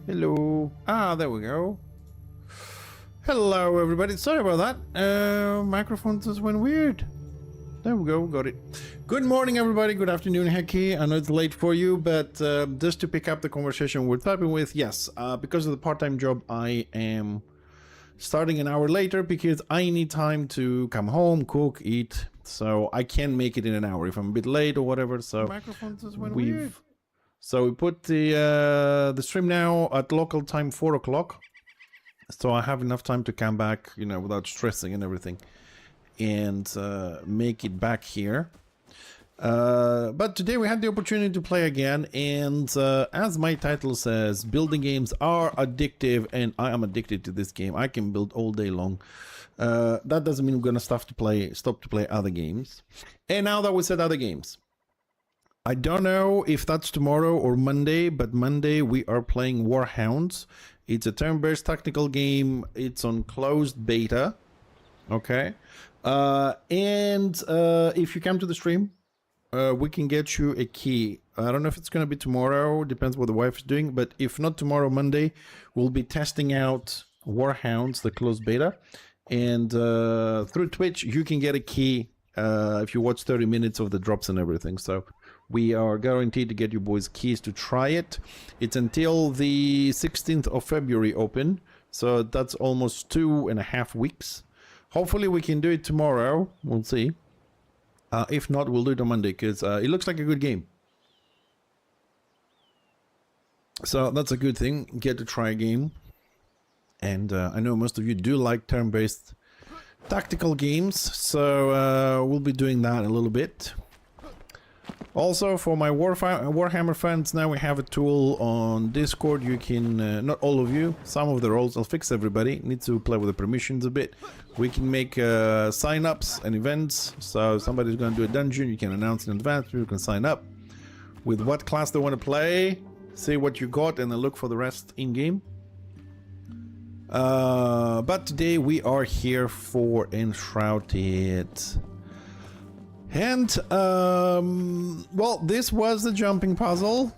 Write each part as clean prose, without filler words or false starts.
Hello. Ah, there we go. Hello, everybody. Sorry about that. Microphone just went weird. There we go. Got it. Good morning, everybody. Good afternoon, Hecky. I know it's late for you, but just to pick up the conversation we're typing with, yes, because of the part-time job, I am starting an hour later because I need time to come home, cook, eat. So I can make it in an hour if I'm a bit late or whatever. So Microphone just went weird. So we put the stream now at local time 4 o'clock. So I have enough time to come back, you know, without stressing and everything, and make it back here. But today we had the opportunity to play again, and as my title says, building games are addictive, and I am addicted to this game. I can build all day long. That doesn't mean we're gonna stop to play other games. And now that we said other games, I don't know if that's tomorrow or Monday, but Monday we are playing Warhounds. It's a turn-based tactical game. It's on closed beta. Okay. And if you come to the stream, we can get you a key. I don't know if it's going to be tomorrow. Depends what the wife is doing. But if not tomorrow, Monday, we'll be testing out Warhounds, the closed beta. And through Twitch, you can get a key if you watch 30 minutes of the drops and everything. So we are guaranteed to get you boys keys to try it. It's until the 16th of February open. So that's almost 2.5 weeks. Hopefully we can do it tomorrow. We'll see. If not, we'll do it on Monday because it looks like a good game. So that's a good thing. Get to try a game. And I know most of you do like turn-based tactical games, so we'll be doing that a little bit. Also, for my Warhammer fans, now we have a tool on Discord. You can, not all of you, some of the roles, I'll fix everybody, need to play with the permissions a bit. We can make sign-ups and events, so if somebody's going to do a dungeon, you can announce in advance, you can sign up with what class they want to play, see what you got, and then look for the rest in-game. But today we are here for Enshrouded. And, well, this was the jumping puzzle.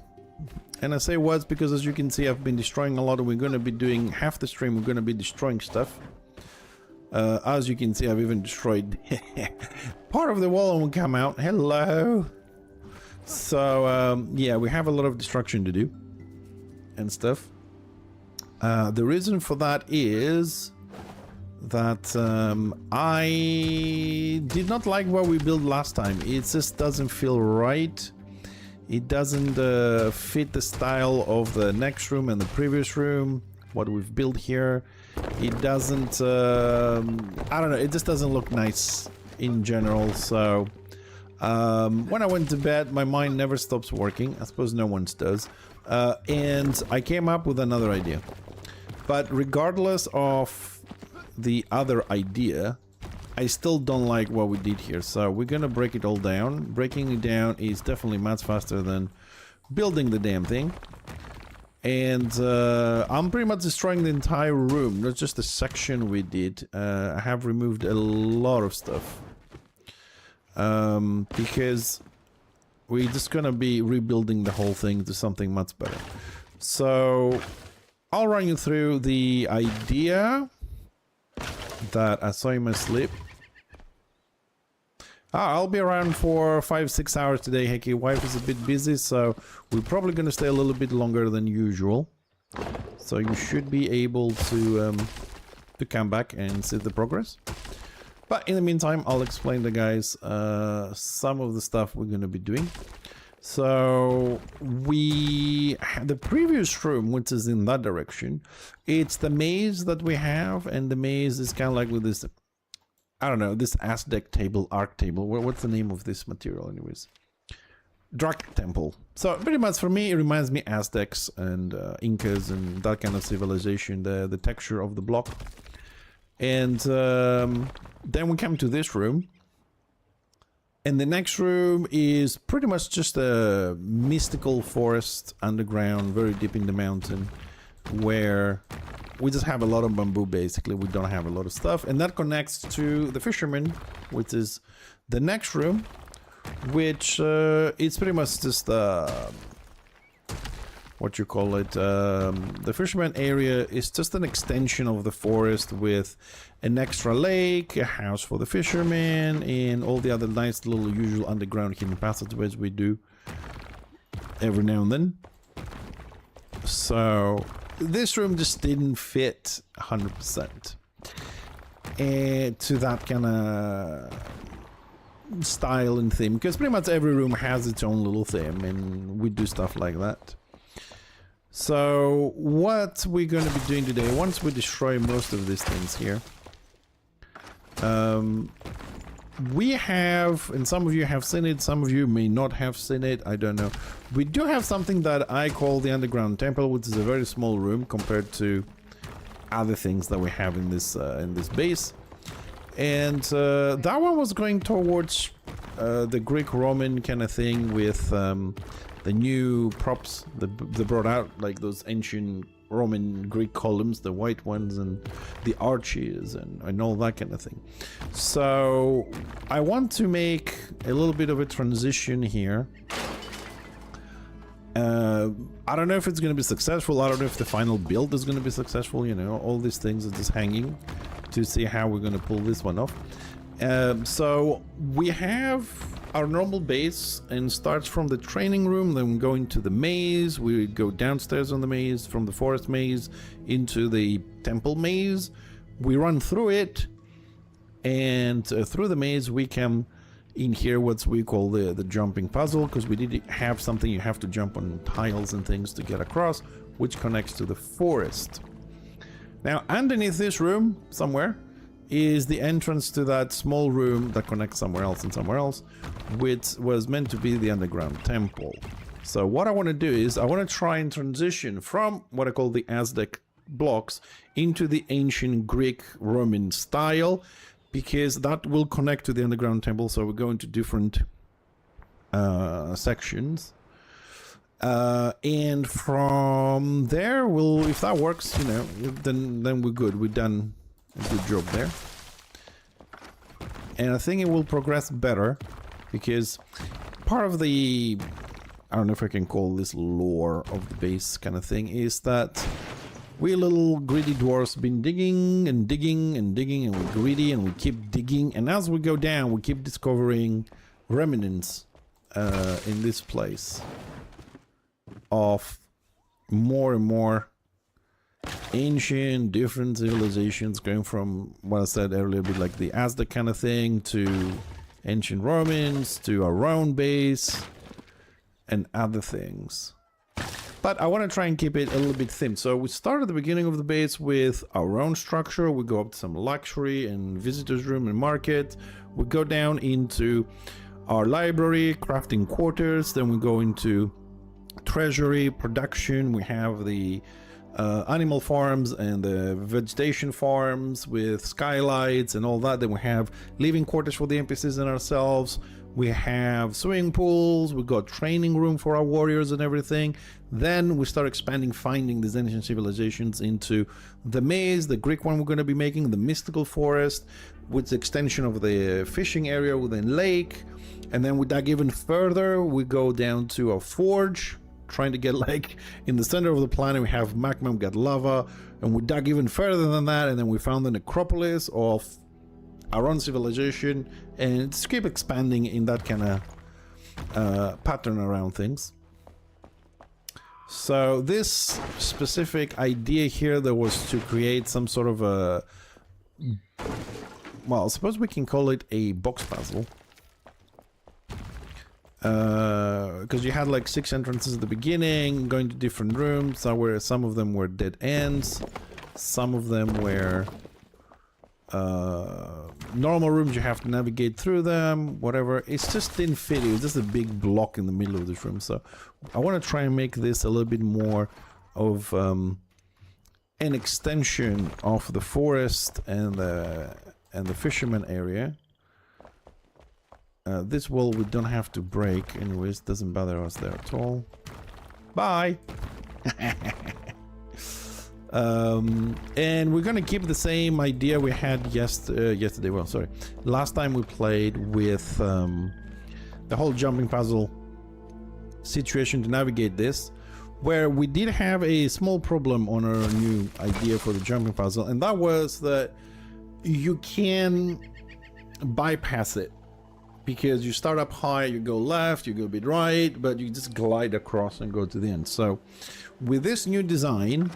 And I say was because, as you can see, I've been destroying a lot, and we're going to be doing half the stream, we're going to be destroying stuff. As you can see, I've even destroyed part of the wall and will come out. Hello! So, yeah, we have a lot of destruction to do and stuff. The reason for that is that I did not like what we built last time. It just doesn't feel right. It doesn't fit the style of the next room and the previous room, what we've built here. It doesn't, I don't know, it just doesn't look nice in general. So when I went to bed, my mind never stops working. I suppose no one's does. And I came up with another idea. But regardless of the other idea, I still don't like what we did here. So we're gonna break it all down. Breaking it down is definitely much faster than building the damn thing. And I'm pretty much destroying the entire room, not just the section we did. I have removed a lot of stuff. Because we're just gonna be rebuilding the whole thing to something much better. So I'll run you through the idea that I saw in my sleep. I'll be around for 5-6 hours today. Hecky, wife is a bit busy, so we're probably going to stay a little bit longer than usual. So you should be able to come back and see the progress. But in the meantime, I'll explain the guys some of the stuff we're going to be doing. So the previous room, which is in that direction, it's the maze that we have, and the maze is kind of like with this, I don't know, this Aztec table, arc table. What's the name of this material anyways? Drac temple. So pretty much for me, it reminds me Aztecs and Incas and that kind of civilization, the texture of the block. And then we come to this room. And the next room is pretty much just a mystical forest underground, very deep in the mountain, where we just have a lot of bamboo, basically. We don't have a lot of stuff. And that connects to the fisherman, which is the next room, which it's pretty much just what you call it, the fisherman area is just an extension of the forest with an extra lake, a house for the fishermen, and all the other nice little usual underground hidden passageways we do every now and then. So this room just didn't fit 100% to that kind of style and theme, because pretty much every room has its own little theme, and we do stuff like that. So what we're going to be doing today, once we destroy most of these things here, we have, and some of you have seen it, some of you may not have seen it, I don't know. We do have something that I call the underground temple, which is a very small room compared to other things that we have in this base. And that one was going towards the Greek-Roman kind of thing with the new props that they brought out, like those ancient Roman Greek columns, the white ones, and the arches, and all that kind of thing. So I want to make a little bit of a transition here. I don't know if it's going to be successful. I don't know if the final build is going to be successful. You know, all these things are just hanging to see how we're going to pull this one off. So we have our normal base, and starts from the training room, then we go into the maze, we go downstairs on the maze, from the forest maze into the temple maze, we run through it, and through the maze we come in here what we call the jumping puzzle, because we did have something you have to jump on tiles and things to get across, which connects to the forest. Now underneath this room somewhere is the entrance to that small room that connects somewhere else and somewhere else, which was meant to be the underground temple. So what I want to do is I want to try and transition from what I call the Aztec blocks into the ancient Greek Roman style, because that will connect to the underground temple. So we're going to different sections, and from there we'll, if that works, you know, then we're good. We've done a good job there, and I think it will progress better, because part of the, I don't know if I can call this lore of the base kind of thing, is that we little greedy dwarfs been digging and digging and digging, and we're greedy and we keep digging, and as we go down we keep discovering remnants in this place of more and more ancient different civilizations, going from what I said earlier, a bit like the Aztec kind of thing, to ancient Romans, to our own base and other things. But I want to try and keep it a little bit thin. So we start at the beginning of the base with our own structure. We go up to some luxury and visitors room and market. We go down into our library, crafting quarters. Then we go into treasury, production. We have the animal farms and the vegetation farms with skylights and all that. Then we have living quarters for the NPCs and ourselves. We have swimming pools, we got training room for our warriors and everything. Then we start expanding, finding these ancient civilizations into the maze, the Greek one we're going to be making, the mystical forest, with the extension of the fishing area within lake. And then we dug even further, we go down to a forge, trying to get like in the center of the planet we have magma, we got lava, and we dug even further than that, and then we found the necropolis of our own civilization, and just keep expanding in that kind of pattern around things. So this specific idea here, there was to create some sort of a, well, I suppose we can call it a box puzzle, because you had like 6 entrances at the beginning, going to different rooms. Where some of them were dead ends, some of them were normal rooms, you have to navigate through them, whatever. It just didn't fit. It was just a big block in the middle of this room. So I want to try and make this a little bit more of an extension of the forest and the fisherman area. This wall we don't have to break anyways, doesn't bother us there at all. Bye. And we're gonna keep the same idea we had yesterday. Well, sorry, last time we played with the whole jumping puzzle situation to navigate this, where we did have a small problem on our new idea for the jumping puzzle, and that was that you can bypass it, because you start up high, you go left, you go a bit right, but you just glide across and go to the end. So with this new design,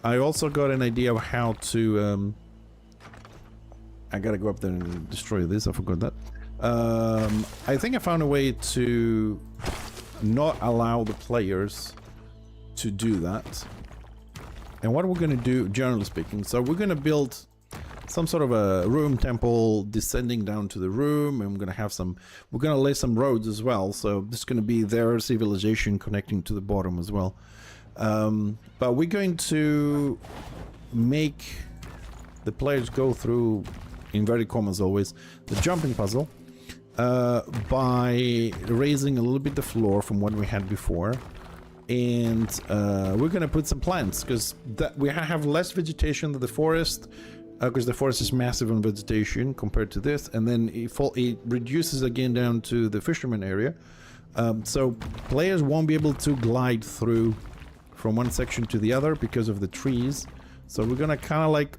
I also got an idea of how to I gotta go up there and destroy this, I forgot that. I think I found a way to not allow the players to do that. And what we're gonna do, generally speaking, so we're gonna build some sort of a room temple descending down to the room, and we're gonna lay some roads as well, so this is gonna be their civilization connecting to the bottom as well. But we're going to make the players go through, inverted commas always, the jumping puzzle by raising a little bit the floor from what we had before, and we're gonna put some plants, because we have less vegetation than the forest, because the forest is massive on vegetation compared to this, and then it reduces again down to the fisherman area, so players won't be able to glide through from one section to the other because of the trees. So we're gonna kind of like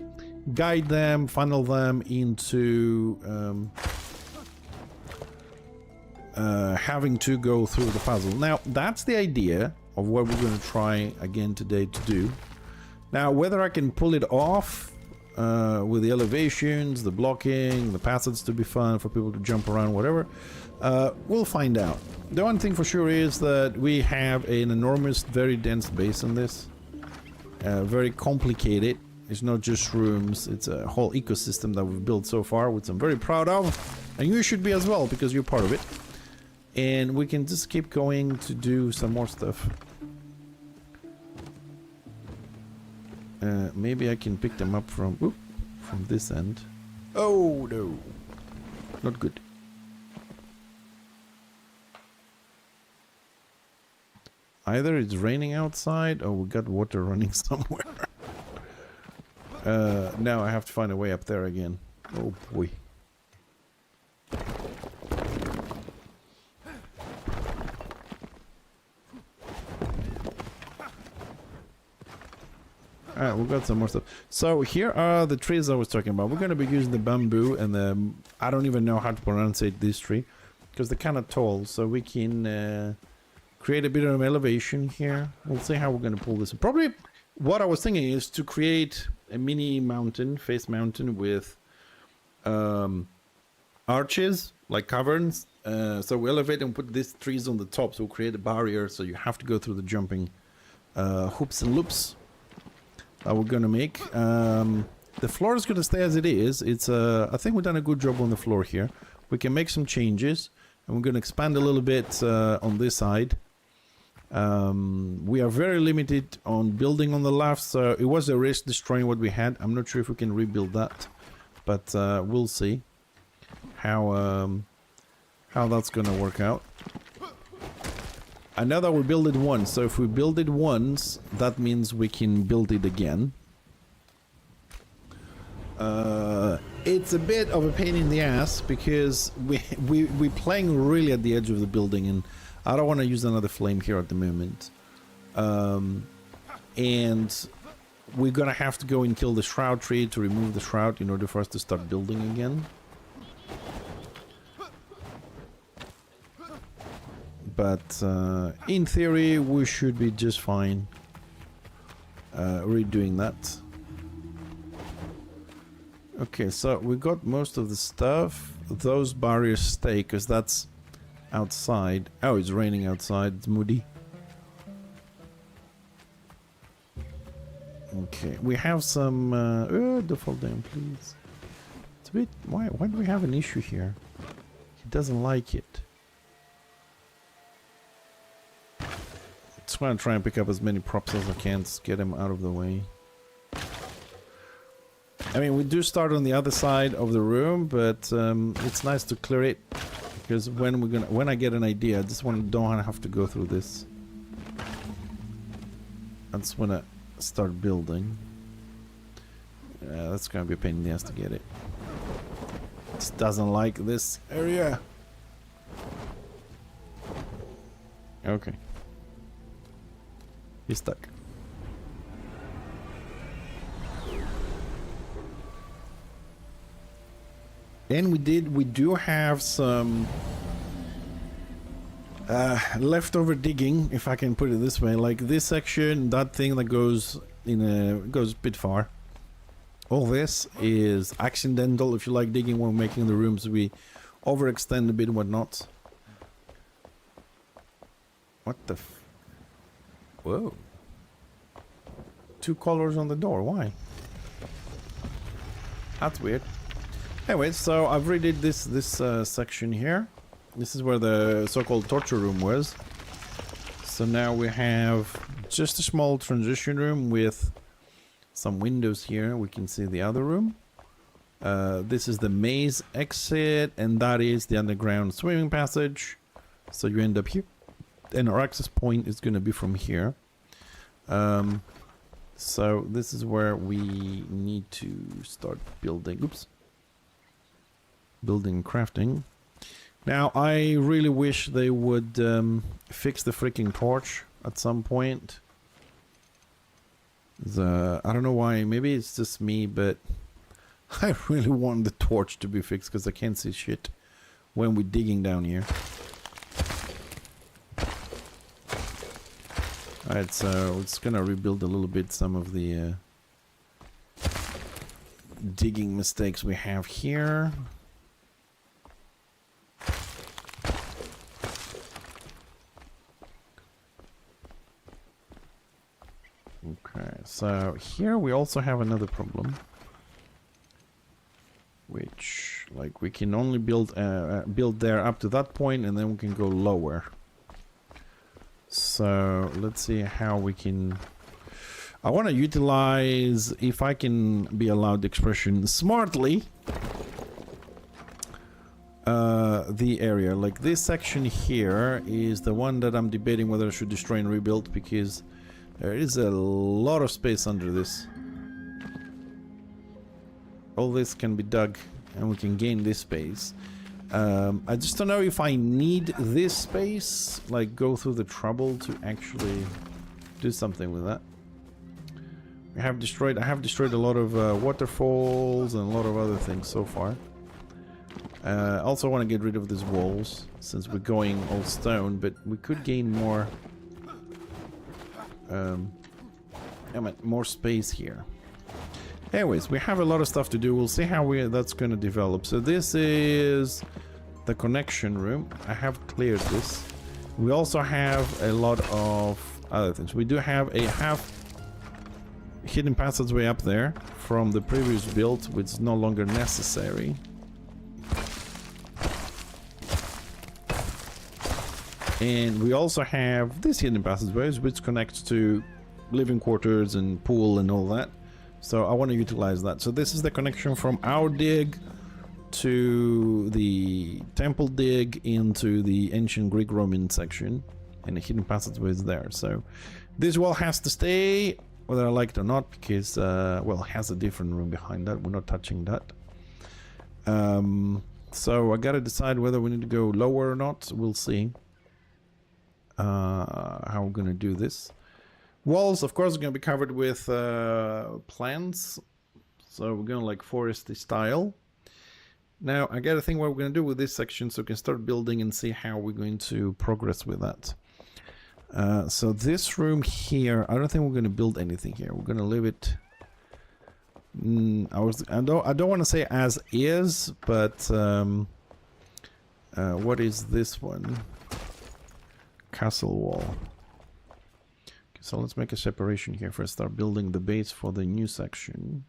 guide them, funnel them into having to go through the puzzle. Now that's the idea of what we're going to try again today to do. Now whether I can pull it off with the elevations, the blocking, the passage to be fun for people to jump around, whatever. We'll find out. The one thing for sure is that we have an enormous, very dense base in this. Very complicated. It's not just rooms, it's a whole ecosystem that we've built so far, which I'm very proud of. And you should be as well, because you're part of it. And we can just keep going to do some more stuff. Maybe I can pick them up from this end. Oh no, not good. Either it's raining outside or we got water running somewhere. Now I have to find a way up there again. Oh boy. Alright, we got some more stuff. So here are the trees I was talking about. We're going to be using the bamboo and the... I don't even know how to pronounce this tree. Because they're kind of tall. So we can create a bit of elevation here. We'll see how we're going to pull this. Probably what I was thinking is to create a mini mountain, face mountain with arches, like caverns. So we elevate and put these trees on the top. So we'll create a barrier. So you have to go through the jumping hoops and loops. We're gonna make the floor is gonna stay as it is. It's I think we've done a good job on the floor here. We can make some changes, and we're gonna expand a little bit on this side. We are very limited on building on the left, so it was a risk destroying what we had. I'm not sure if we can rebuild that, but we'll see how that's gonna work out. I know that we build it once, so if we build it once, that means we can build it again. It's a bit of a pain in the ass because we're playing really at the edge of the building, and I don't want to use another flame here at the moment. And we're gonna have to go and kill the shroud tree to remove the shroud in order for us to start building again. But in theory, we should be just fine redoing that. Okay, so we got most of the stuff. Those barriers stay because that's outside. Oh, it's raining outside. It's moody. Okay, we have some... don't fall down, please. It's a bit... Why do we have an issue here? He doesn't like it. Just want to try and pick up as many props as I can to get him out of the way. I mean, we do start on the other side of the room, but it's nice to clear it because when I get an idea, I just don't want to have to go through this. I just want to start building. That's gonna be a pain in the ass to get it. Just doesn't like this area. Okay. He's stuck. And we do have some leftover digging, if I can put it this way. Like this section, that thing that goes goes a bit far. All this is accidental. If you like digging when making the rooms, we overextend a bit and whatnot. What the f... Whoa. 2 colors on the door, why? That's weird. Anyway, so I've redid this section here. This is where the so-called torture room was. So now we have just a small transition room with some windows here. We can see the other room. This is the maze exit, and that is the underground swimming passage. So you end up here. And our access point is going to be from here. So this is where we need to start building. Oops. Building crafting. Now I really wish they would fix the freaking torch at some point. I don't know why. Maybe it's just me, but I really want the torch to be fixed because I can't see shit when we're digging down here. Alright, so it's gonna rebuild a little bit some of the digging mistakes we have here. Okay, so here we also have another problem, which, like, we can only build there up to that point, and then we can go lower. So let's see how we can. I want to utilize, if I can be allowed the expression, smartly, the area. Like this section here is the one that I'm debating whether I should destroy and rebuild, because there is a lot of space under this. All this can be dug and we can gain this space. I just don't know if I need this space, like go through the trouble to actually do something with that. I have destroyed a lot of waterfalls and a lot of other things so far. Also want to get rid of these walls since we're going all stone, but we could gain more more space here. Anyways, we have a lot of stuff to do. We'll see how that's going to develop. So this is the connection room. I have cleared this. We also have a lot of other things. We do have a half hidden passageway up there from the previous build, which is no longer necessary. And we also have this hidden passageways, which connects to living quarters and pool and all that. So I want to utilize that. So this is the connection from our dig to the temple dig into the ancient Greek Roman section, and the hidden passageway is there. So this wall has to stay, whether I like it or not, because well, it has a different room behind that. We're not touching that. So I gotta decide whether we need to go lower or not. We'll see how we're gonna do this. Walls, of course, are going to be covered with plants, so we're going to like foresty style. Now, I got to think what we're going to do with this section, so we can start building and see how we're going to progress with that. So this room here, I don't think we're going to build anything here. We're going to leave it. I don't want to say as is, but what is this one? Castle wall. So let's make a separation here first. Start building the base for the new section.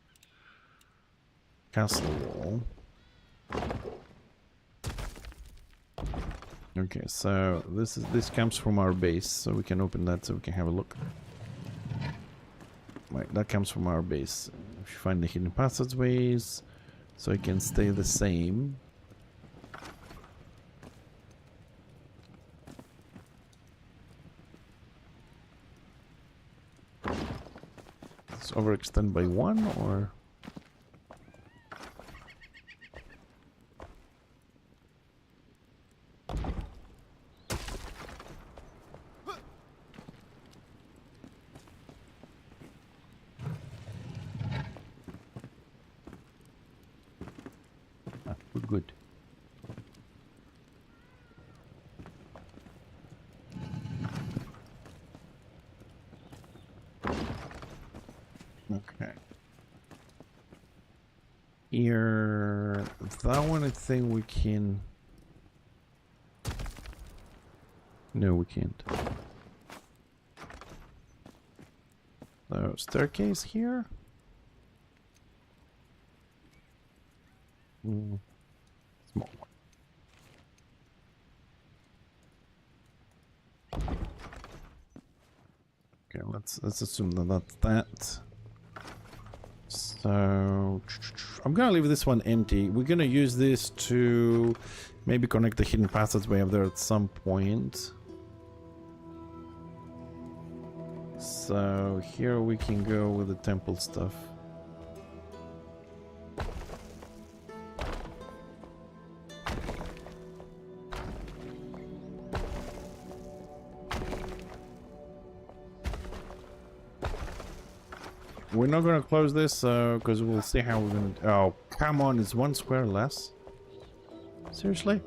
Castle wall. Okay, so this comes from our base, so we can open that so we can have a look. Right, that comes from our base. If you find the hidden passageways, so it can stay the same. Overextend by 1 or good. Okay. Here, that one I think we can. No, we can't. So, staircase here. Small one. Okay, let's assume that that's that. So I'm gonna leave this one empty. We're gonna use this to maybe connect the hidden passageway up there at some point. So here we can go with the temple stuff. We're not gonna close this because we'll see how we're gonna. Oh, come on! It's 1 square less. Seriously?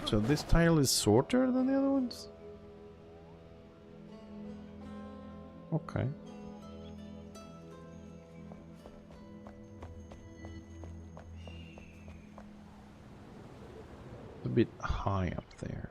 So this tile is shorter than the other ones? Okay. A bit high up there.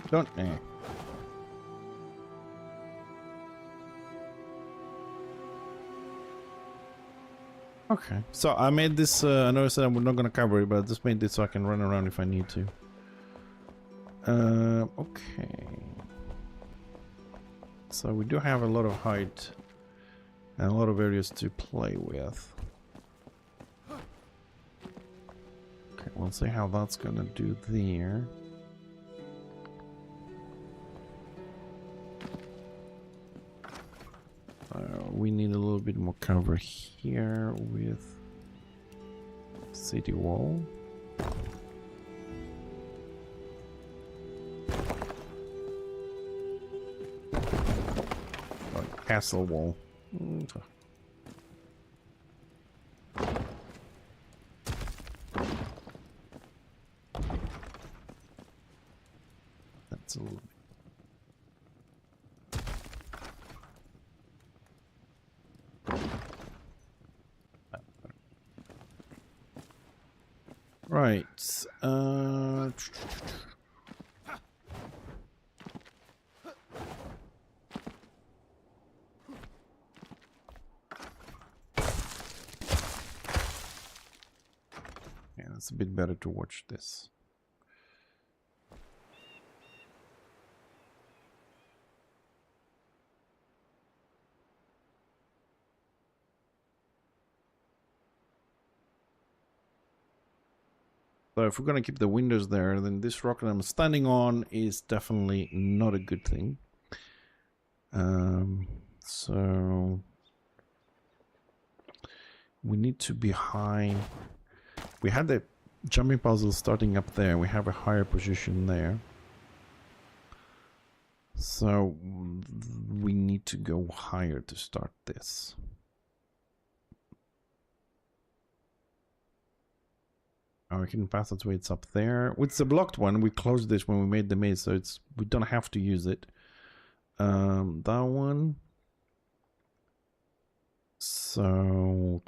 Don't Okay, so I made this, I know I said I'm not gonna cover it, but I just made this so I can run around if I need to. Okay. So we do have a lot of height and a lot of areas to play with. Okay, we'll see how that's gonna do there. We need a little bit more cover here with city wall. Or castle wall. That's a little bit. Right. Yeah, it's a bit better to watch this. So if we're going to keep the windows there, then this rock that I'm standing on is definitely not a good thing. So we need to be high. We had the jumping puzzle starting up there. We have a higher position there. So we need to go higher to start this. Our hidden passageway, it's up there. It's a blocked one. We closed this when we made the maze, so we don't have to use it. That one. So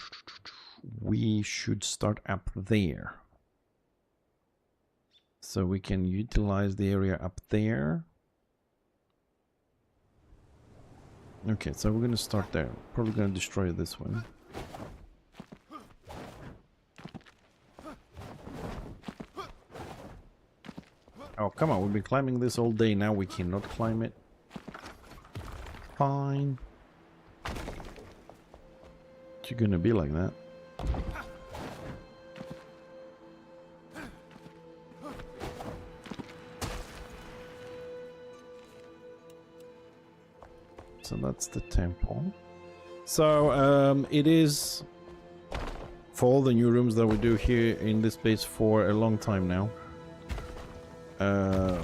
we should start up there. So we can utilize the area up there. Okay, so we're gonna start there. Probably gonna destroy this one. Oh, come on, we've been climbing this all day, now we cannot climb it. Fine. You're gonna be like that. So that's the temple. So, it is for all the new rooms that we do here in this place for a long time now.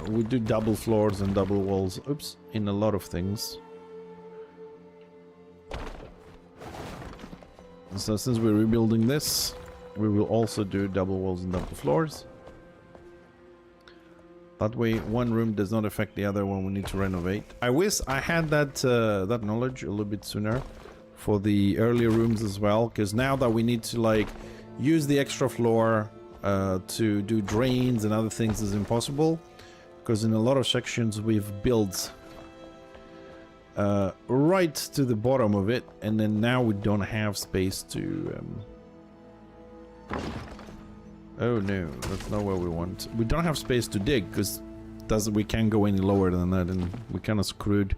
We do double floors and double walls, oops, in a lot of things. So since we're rebuilding this, we will also do double walls and double floors. That way one room does not affect the other when we need to renovate. I wish I had that that knowledge a little bit sooner for the earlier rooms as well, because now that we need to like use the extra floor to do drains and other things is impossible, because in a lot of sections we've built right to the bottom of it, and then now we don't have space to Oh no, that's not what we want. We don't have space to dig because we can't go any lower than that, and we're kind of screwed.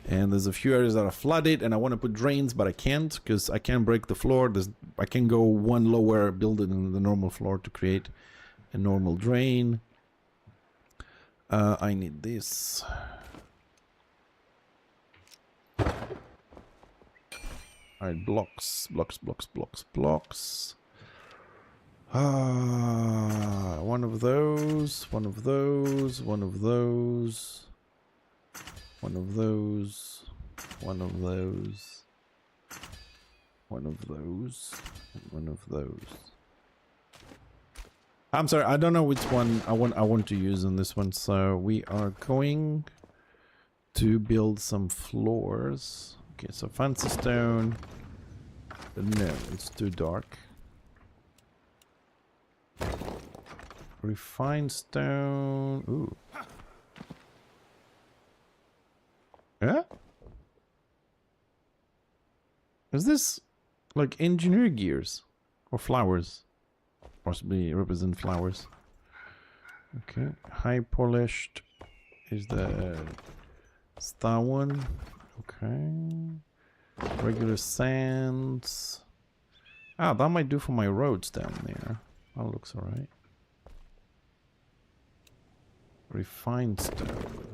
And there's a few areas that are flooded, and I want to put drains, but I can't because I can't break the floor. I can go one lower, build it in the normal floor to create a normal drain. I need this. Alright, blocks. One of those, one of those, one of those, one of those, one of those, one of those, and one of those. I'm sorry, I don't know which one I want to use on this one, so we are going to build some floors. Okay, so fancy stone. No, it's too dark. Refined stone. Ooh. Yeah? Is this like engineer gears or flowers? Possibly represent flowers. Okay, high polished is that one. Okay, regular sands. Ah, that might do for my roads down there. That looks alright. Refined stone.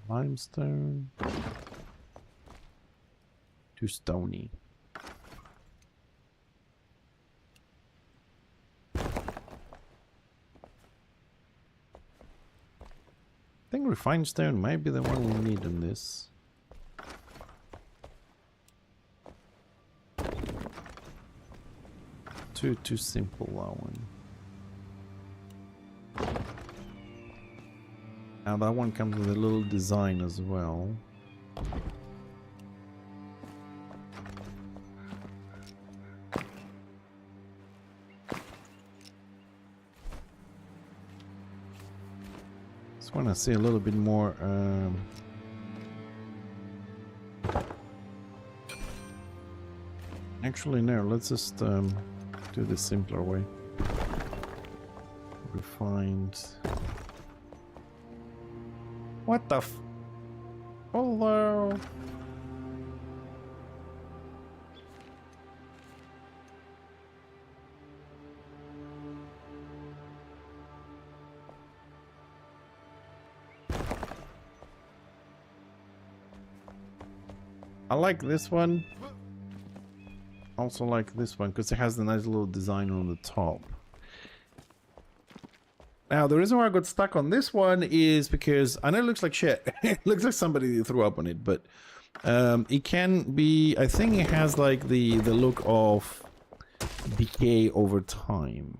Limestone. Too stony. I think refined stone might be the one we need in this. Too simple, that one. Now that one comes with a little design as well. Just want to see a little bit more. Actually, no. Let's just do the simpler way. Refined. What the f... Hello? I like this one. Also like this one because it has the nice little design on the top. Now, the reason why I got stuck on this one is because I know it looks like shit. It looks like somebody threw up on it, but it can be... I think it has like the look of decay over time.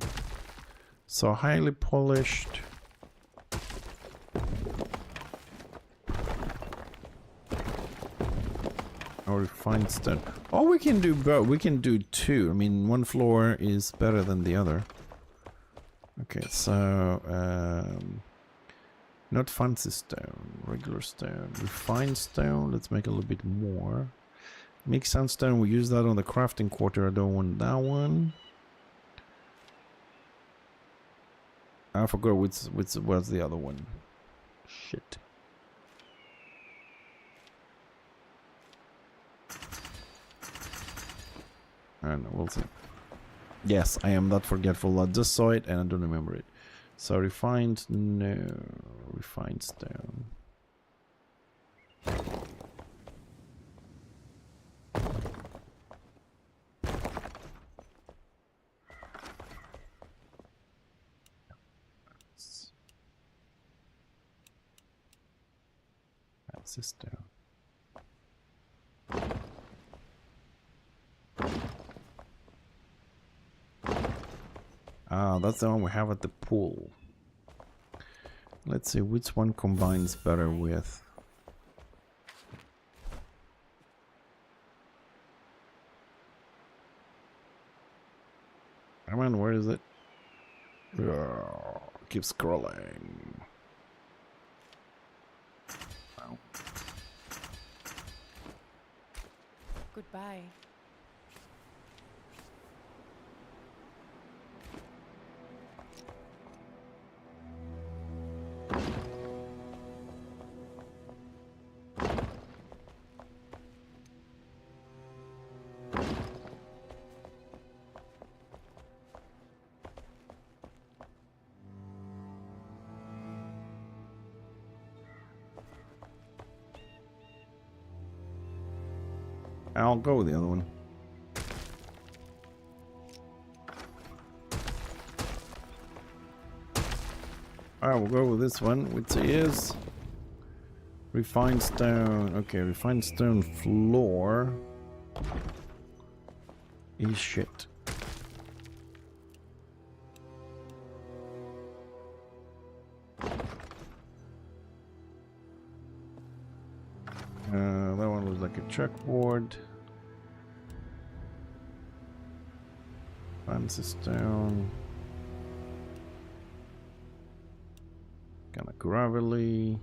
So highly polished. Or refined stone. Oh, we can do both. We can do two. I mean, one floor is better than the other. Okay, so not fancy stone, regular stone, refined stone. Let's make a little bit more. Mixed sandstone, we use that on the crafting quarter. I don't want that one. I forgot which was the other one. Shit. I don't know, we'll see. Yes, I am that forgetful. I just saw it and I don't remember it. So refined, no. Refined stone. That's a stone. Ah, that's the one we have at the pool. Let's see which one combines better with. Come on, where is it? Oh, keep scrolling. Goodbye. I'll go with the other one. Alright, we'll go with this one, which is refined stone. Okay, refined stone floor is shit. That one was like a checkboard. Fancy stone. Kind of gravelly.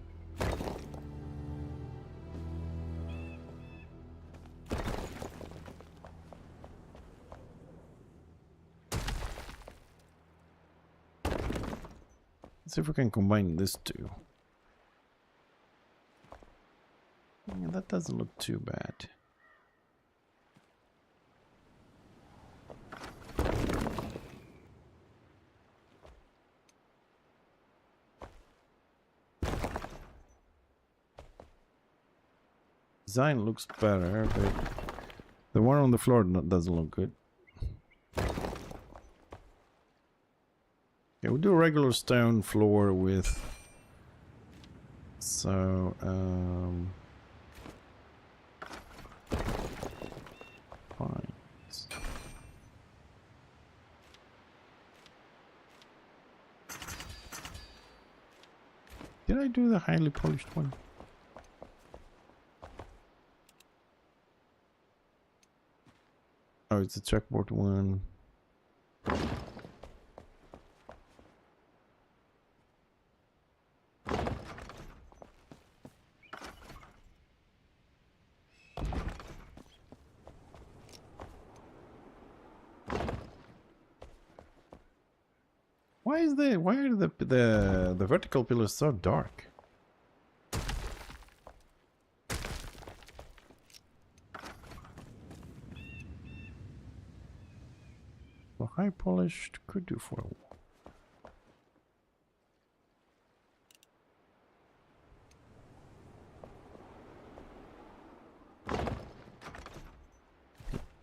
Let's see if we can combine this two. Yeah, that doesn't look too bad. Design looks better, but the one on the floor doesn't look good. Okay, we'll do a regular stone floor with... So, fine. Did I do the highly polished one? Oh, it's a checkboard one. Why are the vertical pillars so dark? Well, high polished could do for a wall.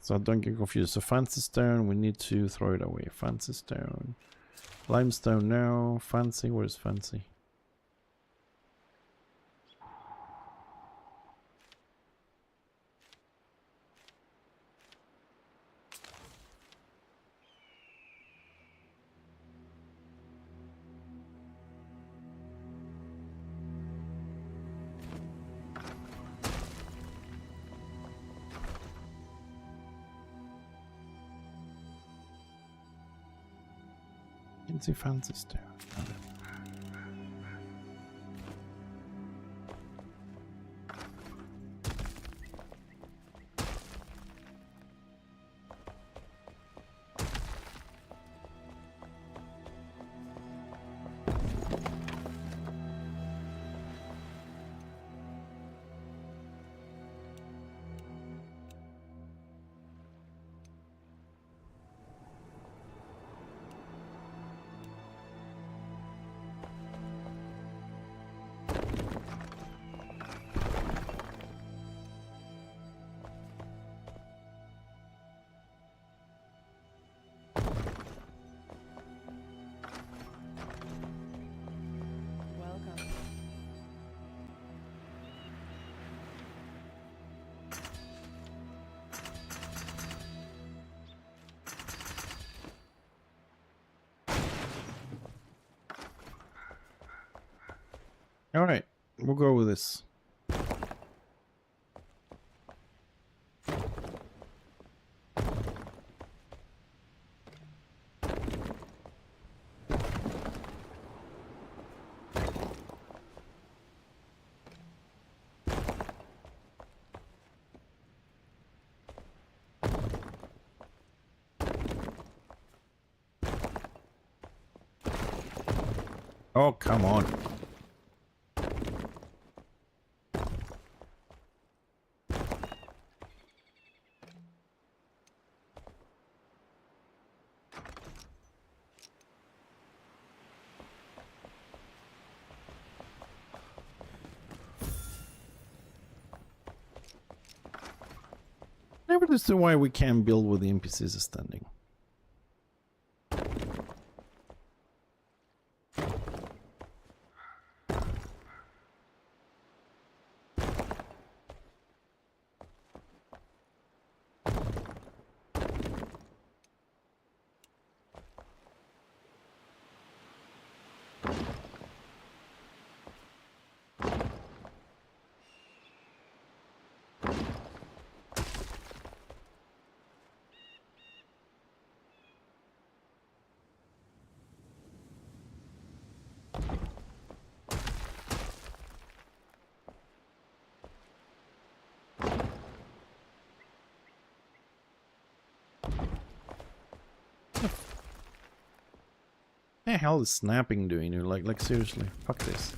So don't get confused. So fancy stone, we need to throw it away. Fancy stone. Limestone now. Fancy, where's fancy? Fancy stone. All right, we'll go with this. Oh, come on. Never understood why we can't build with the NPCs standing. What the hell is snapping doing here? Like seriously, fuck this.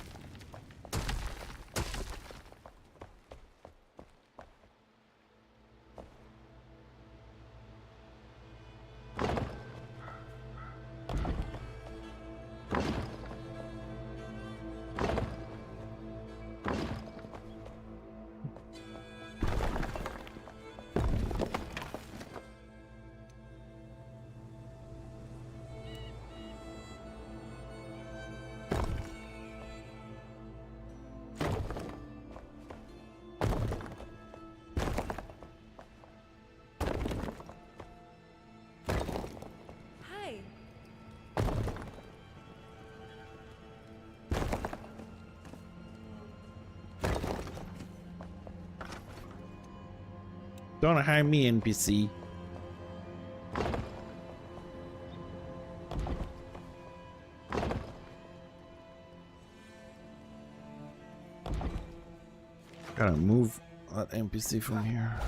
Don't hire me, NPC. Gotta move that NPC from here.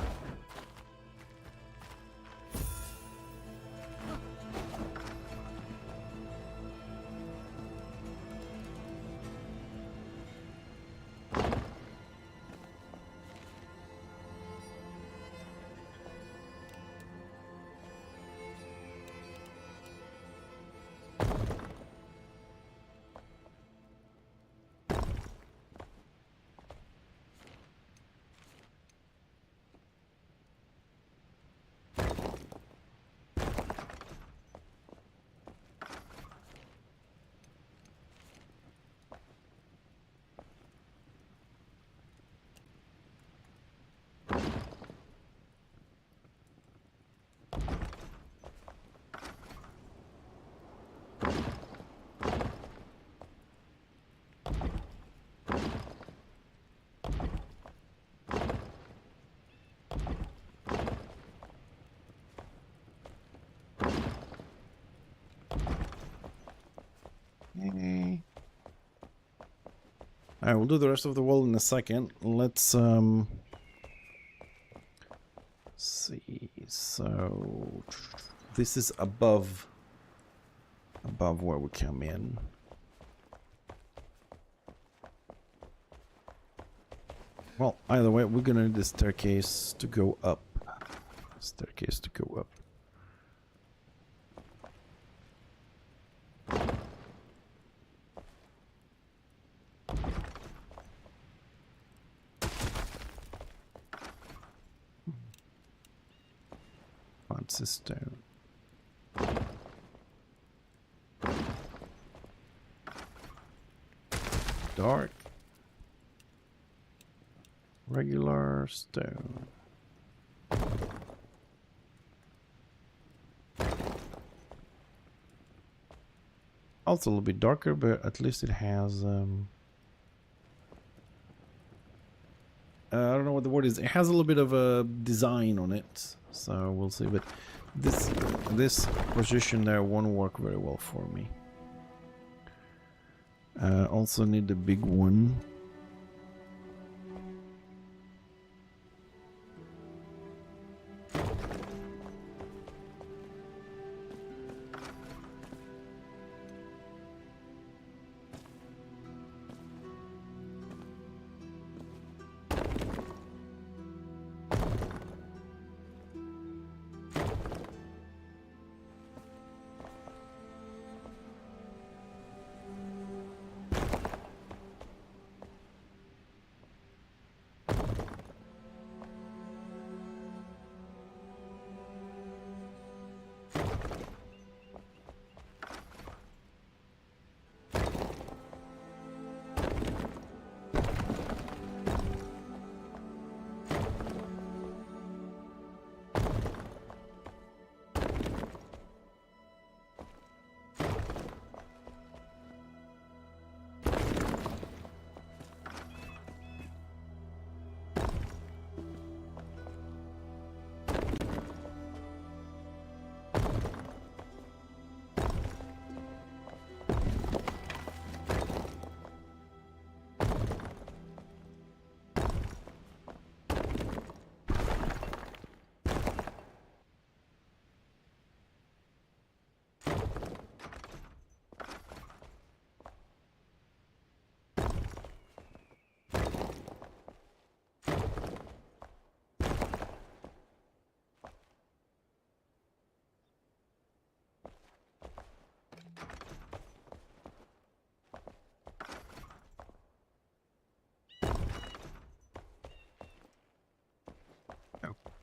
Alright, we'll do the rest of the wall in a second. Let's see. So this is above where we come in. Well, either way, we're gonna need the staircase to go up. Staircase to go up. Fancy stone. Dark. Regular stone. Also a little bit darker, but at least it has I don't know what the word is. It has a little bit of a design on it, so we'll see. But this position there won't work very well for me. Also need the big one.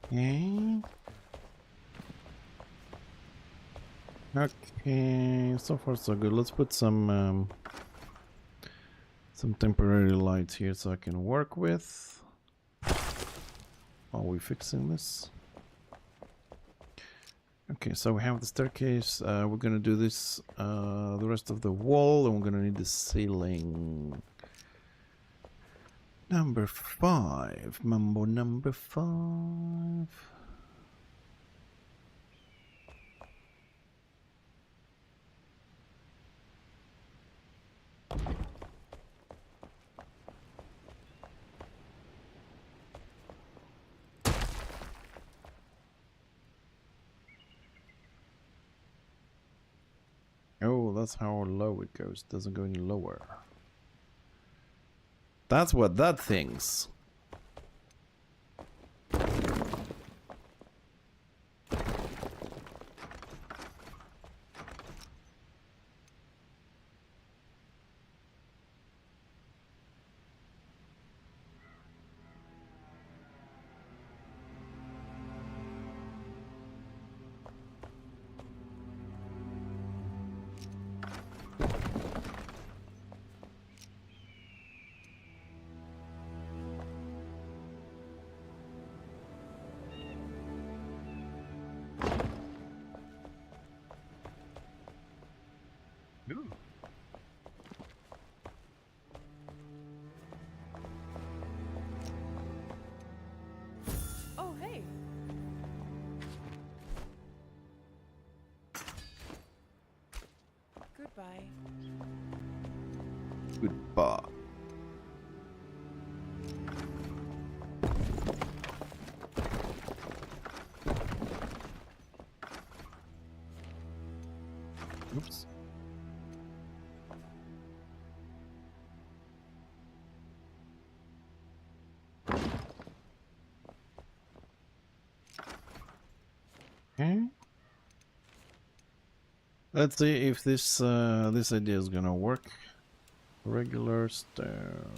Okay. Okay, so far so good. Let's put some temporary lights here so I can work with. Are we fixing this? Okay, so we have the staircase. We're gonna do this, the rest of the wall, and we're gonna need the ceiling. Number 5, Mambo number 5. Oh, that's how low it goes. Doesn't go any lower. That's what that thinks. Ooh. Oh, hey. Goodbye. Goodbye. Oops. Okay. Let's see if this this idea is gonna work. Regular stone.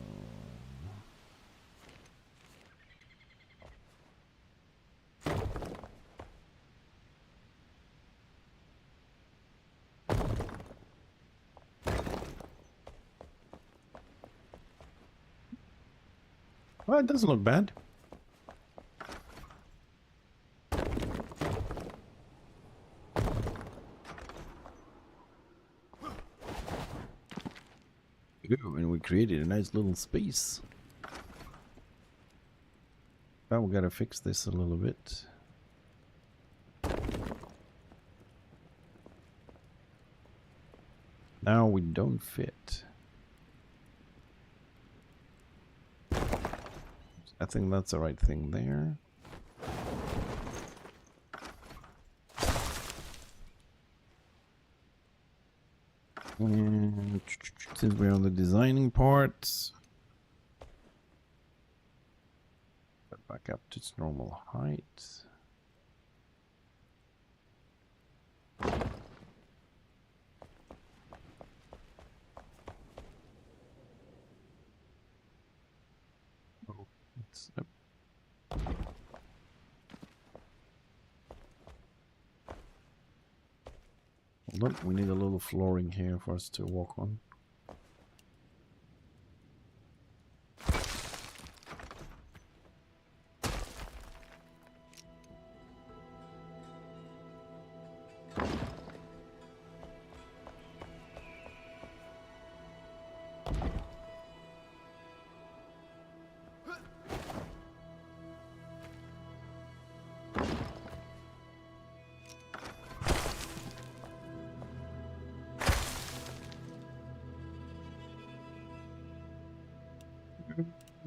Well, it doesn't look bad. Ooh, and we created a nice little space. Now we gotta fix this a little bit. Now we don't fit. I think that's the right thing there. And since we're on the designing part, back up to its normal height. Oh, it's up. Hold on, we need a little flooring here for us to walk on.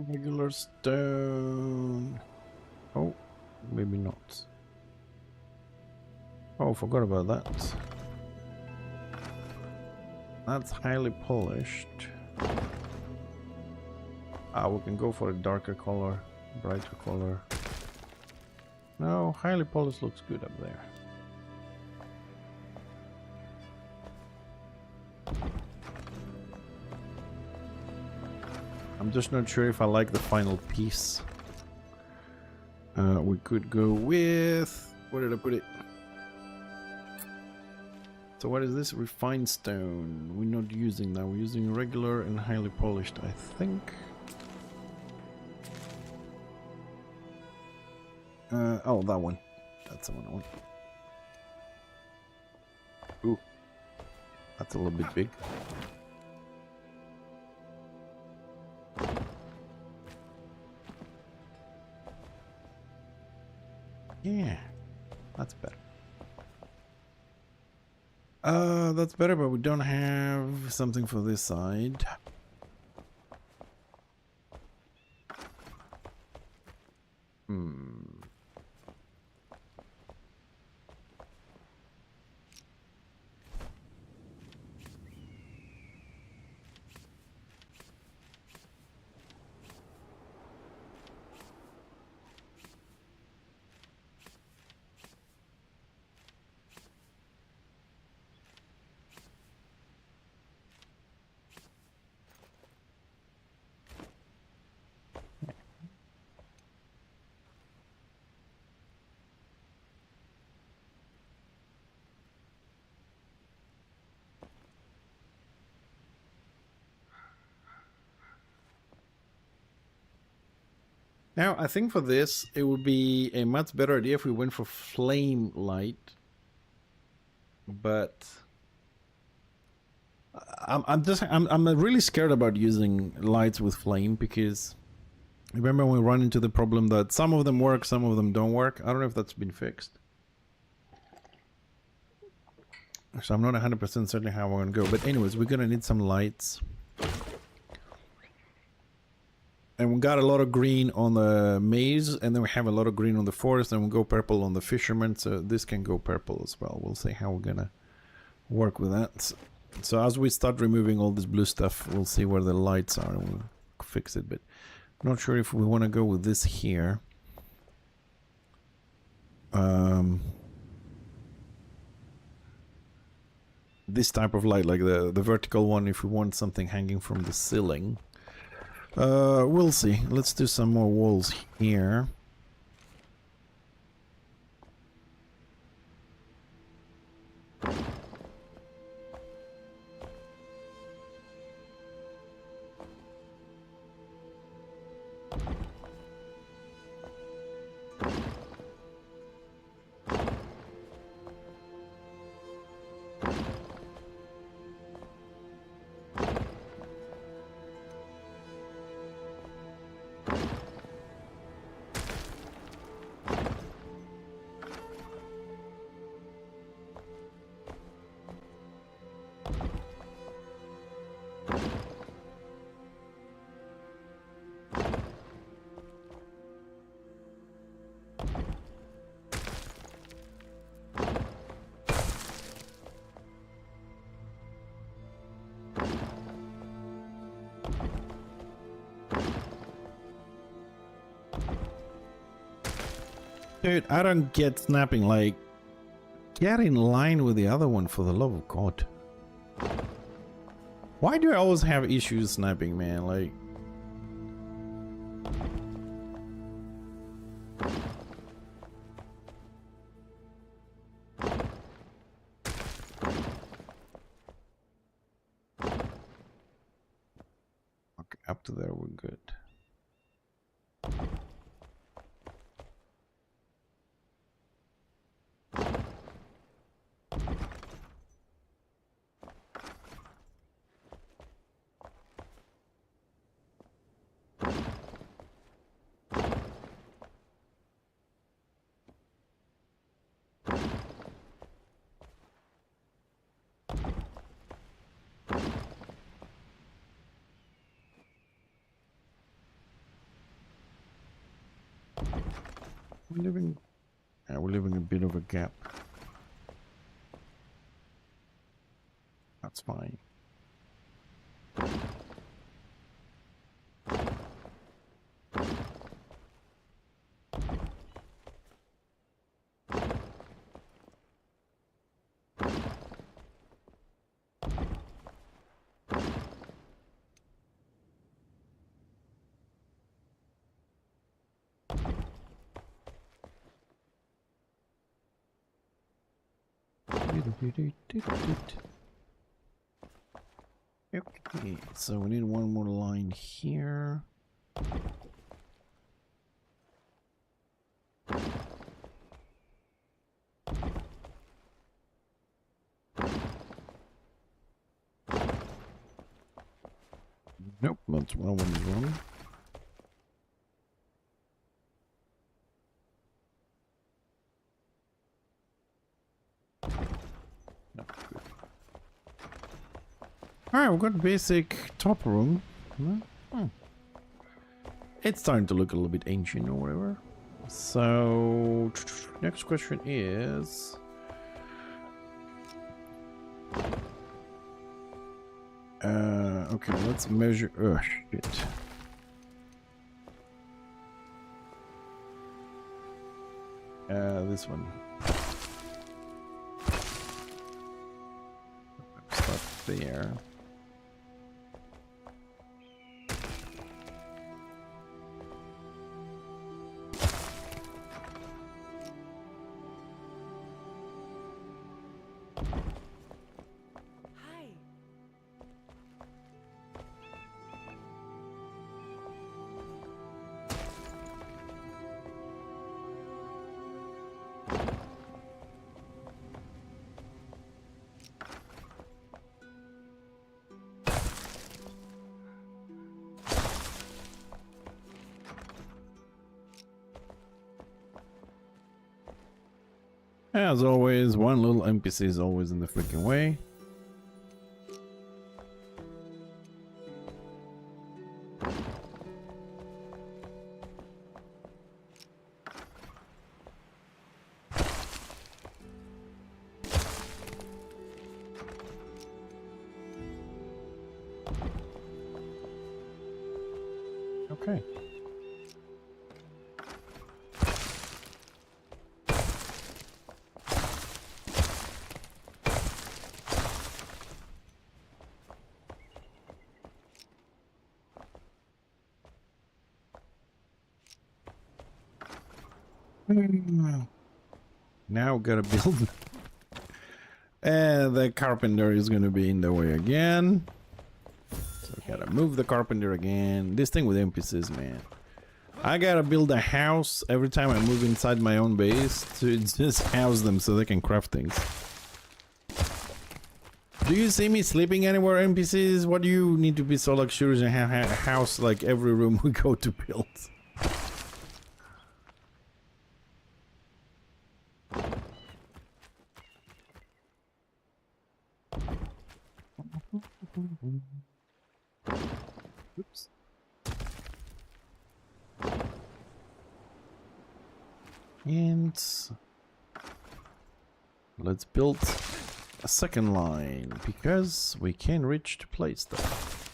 Regular stone. Oh, maybe not. Oh, forgot about that. That's highly polished. Ah, we can go for a darker color, brighter color. No, highly polished looks good up there. I'm just not sure if I like the final piece. We could go with... Where did I put it? So what is this? Refined stone. We're not using that. We're using regular and highly polished, I think. Oh, that one. That's the one I want. Ooh. That's a little bit big. Yeah. That's better. That's better, but we don't have something for this side. Now, I think for this, it would be a much better idea if we went for flame light. But I'm really scared about using lights with flame because remember when we run into the problem that some of them work, some of them don't work. I don't know if that's been fixed. So I'm not 100% certain how we're gonna go. But anyways, we're gonna need some lights. And we got a lot of green on the maze, and then we have a lot of green on the forest, and we'll go purple on the fisherman, so this can go purple as well. We'll see how we're gonna work with that. So as we start removing all this blue stuff, we'll see where the lights are, and we'll fix it, but I'm not sure if we want to go with this here. This type of light, like the vertical one, if we want something hanging from the ceiling. We'll see. Let's do some more walls here. Dude, I don't get snapping, like, get in line with the other one for the love of God. Why do I always have issues snapping, man? Like... Okay, up to there we're good. We're leaving a bit of a gap. That's fine. Okay, so we need one more line here. Nope, that's one is wrong. Alright, we've got basic top room. It's starting to look a little bit ancient or whatever. So, next question is... okay, let's measure... oh, shit. This one. Start there. Hi. As always, one little NPC is always in the freaking way. Okay. Now gotta build. And the carpenter is gonna be in the way again. So gotta move the carpenter again. This thing with NPCs, man. I gotta build a house every time I move inside my own base to just house them so they can craft things. Do you see me sleeping anywhere, NPCs? What do you need to be so luxurious and have a house like every room we go to build? Oops. And let's build a second line because we can reach to place stuff.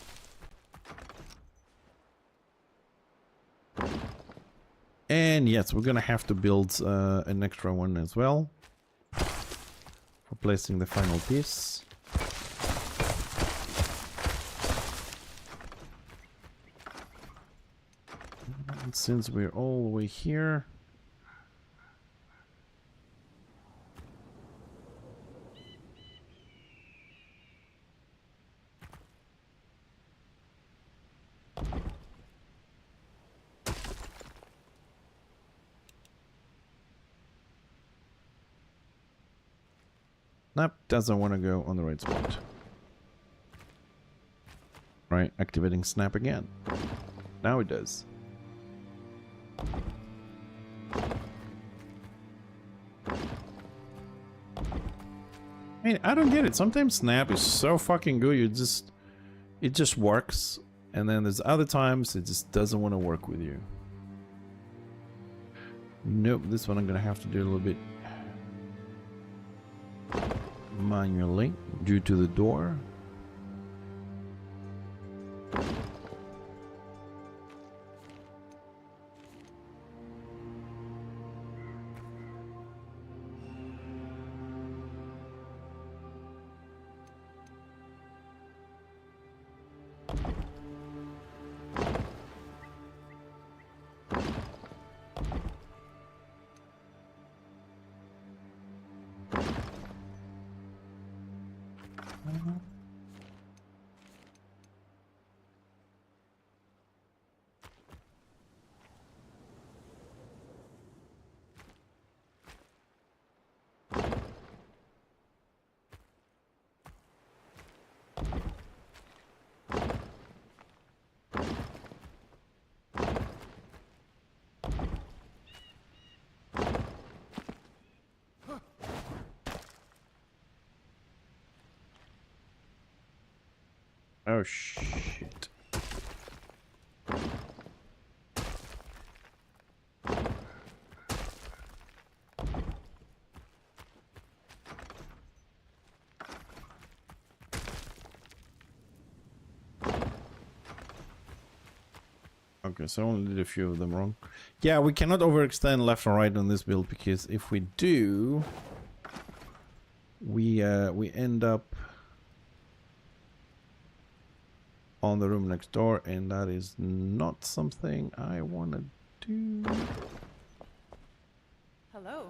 And yes, we're gonna have to build an extra one as well for placing the final piece. And since we're all the way here, nope, doesn't want to go on the right spot. Right, activating snap again. Now it does. I mean, I don't get it. Sometimes snap is so fucking good, it just works, and then there's other times it just doesn't want to work with you. Nope, this one I'm gonna have to do a little bit manually due to the door. Oh shit. Okay, so I only did a few of them wrong. Yeah, we cannot overextend left and right on this build, because if we do, we end up on the room next door, and that is not something I want to do. Hello.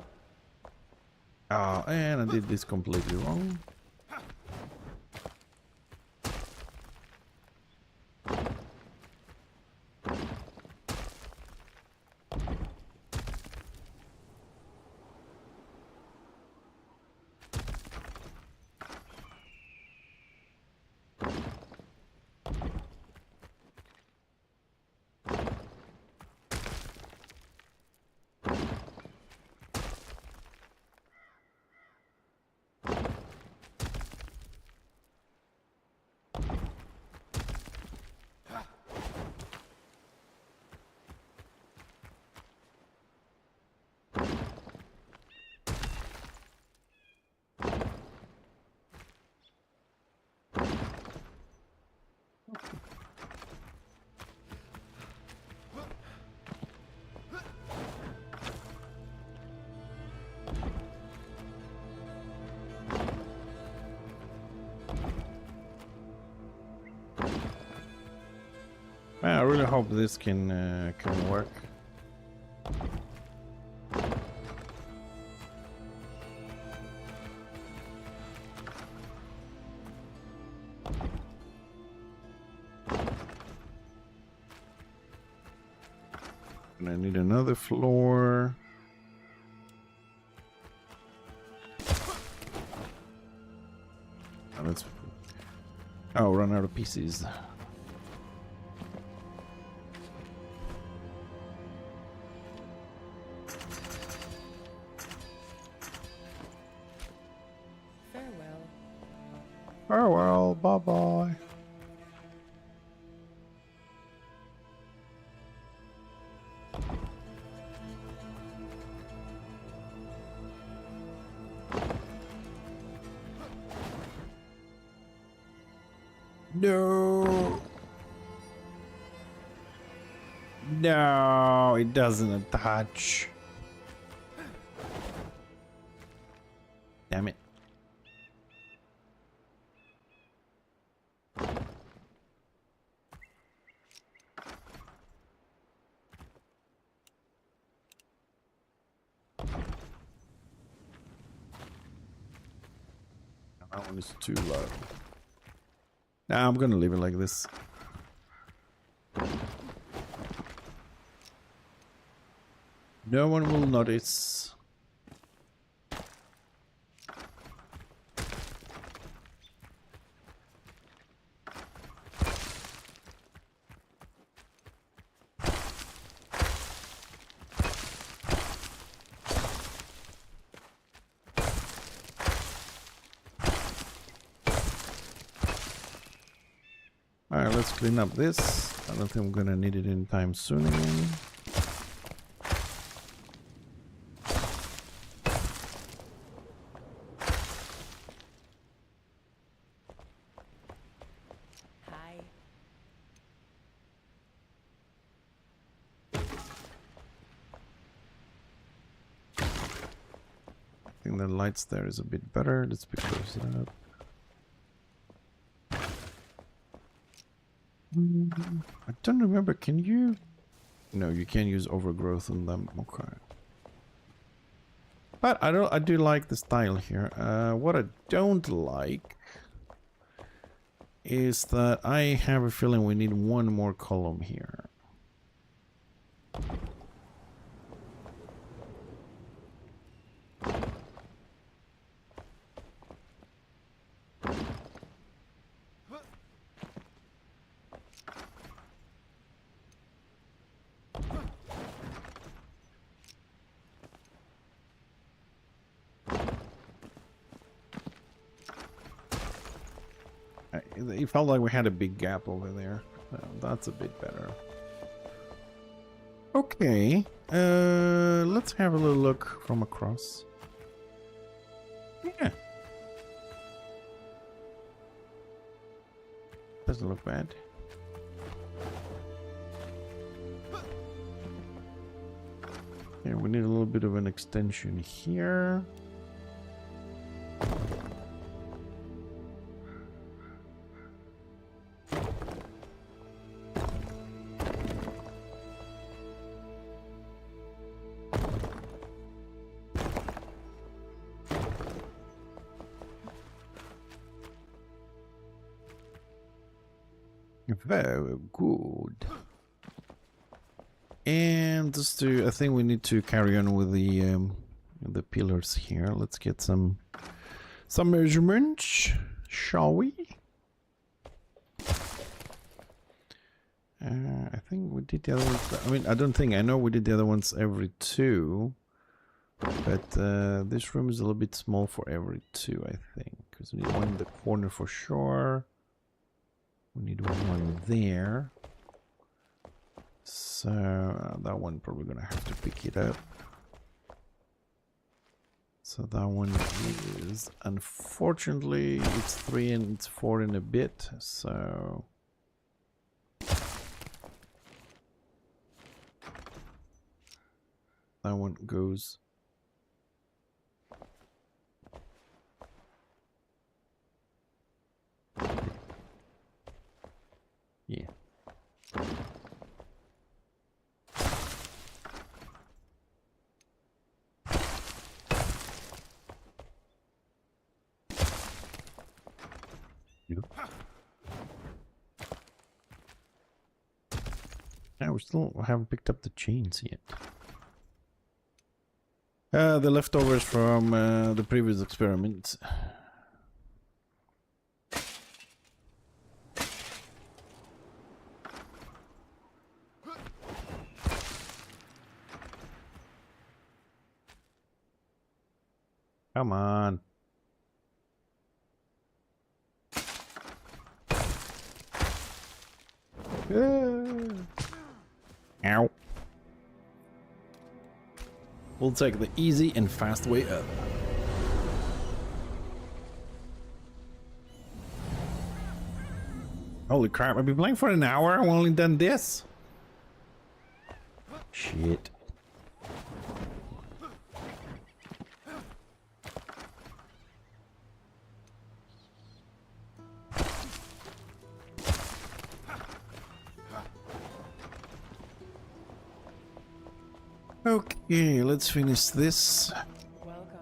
Ah, and I did this completely wrong. I really hope this can work. And I need another floor. Oh, let's. Oh, run out of pieces. Farewell. Farewell, bye bye. No. No, it doesn't attach. Damn it. That one is too low. Nah, I'm gonna leave it like this. No one will notice. Alright, let's clean up this. I don't think I'm gonna need it anytime soon again. Hi. I think the lights there is a bit better. Let's be close to that. I don't remember. Can you? No, you can't use overgrowth on them. Okay. But I do like the style here. What I don't like is that I have a feeling we need one more column here. it felt like we had a big gap over there. That's a bit better. Okay, let's have a little look from across. Yeah. Doesn't look bad. Yeah, we need a little bit of an extension here. Very good. And just to, I think we need to carry on with the pillars here. Let's get some measurements, shall we? I think we did the other ones. I mean, I don't think, I know we did the other ones every 2, but this room is a little bit small for every 2, I think, because we need one in the corner for sure. We need one there. So that one probably gonna have to pick it up. So that one is, unfortunately, it's 3 and it's 4 and a bit. So that one goes. Yeah. Yep. Yeah, we still haven't picked up the chains yet. The leftovers from the previous experiment. Come on. Ow. We'll take the easy and fast way up. Holy crap, I've been playing for an hour, I've only done this? Shit. Okay, let's finish this. Welcome.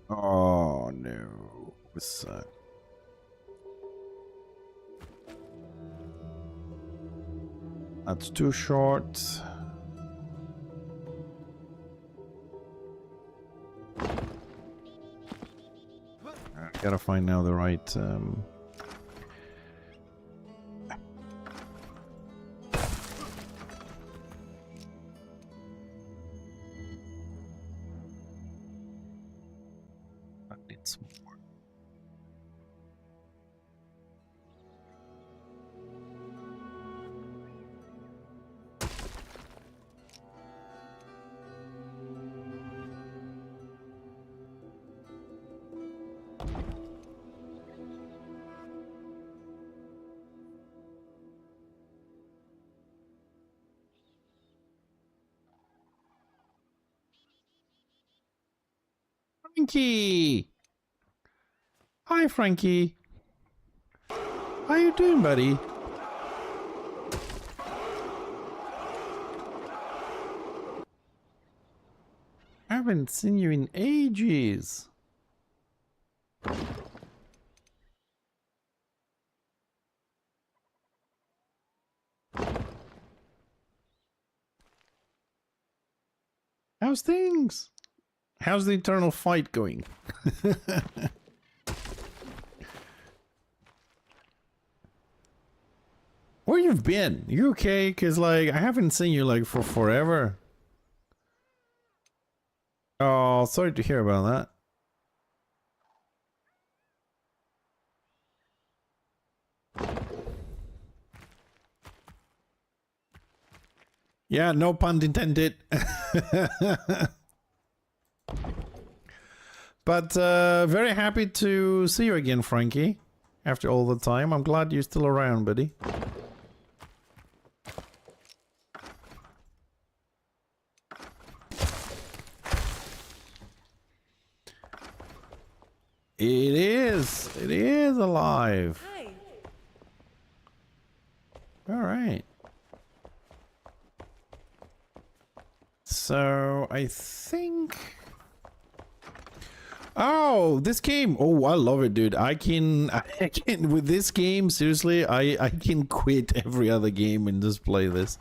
Oh no. What's that? That's too short. Gotta find now the right I need some more. Frankie! Hi, Frankie. How you doing, buddy? I haven't seen you in ages. How's things? How's the eternal fight going? where you've been? You okay? Cause like I haven't seen you like for forever. Oh, sorry to hear about that. Yeah, no pun intended. But very happy to see you again, Frankie. After all the time, I'm glad you're still around, buddy. It is alive. Hi. All right. So I think. Oh, this game. Oh, I love it, dude. I can with this game, seriously, I can quit every other game and just play this.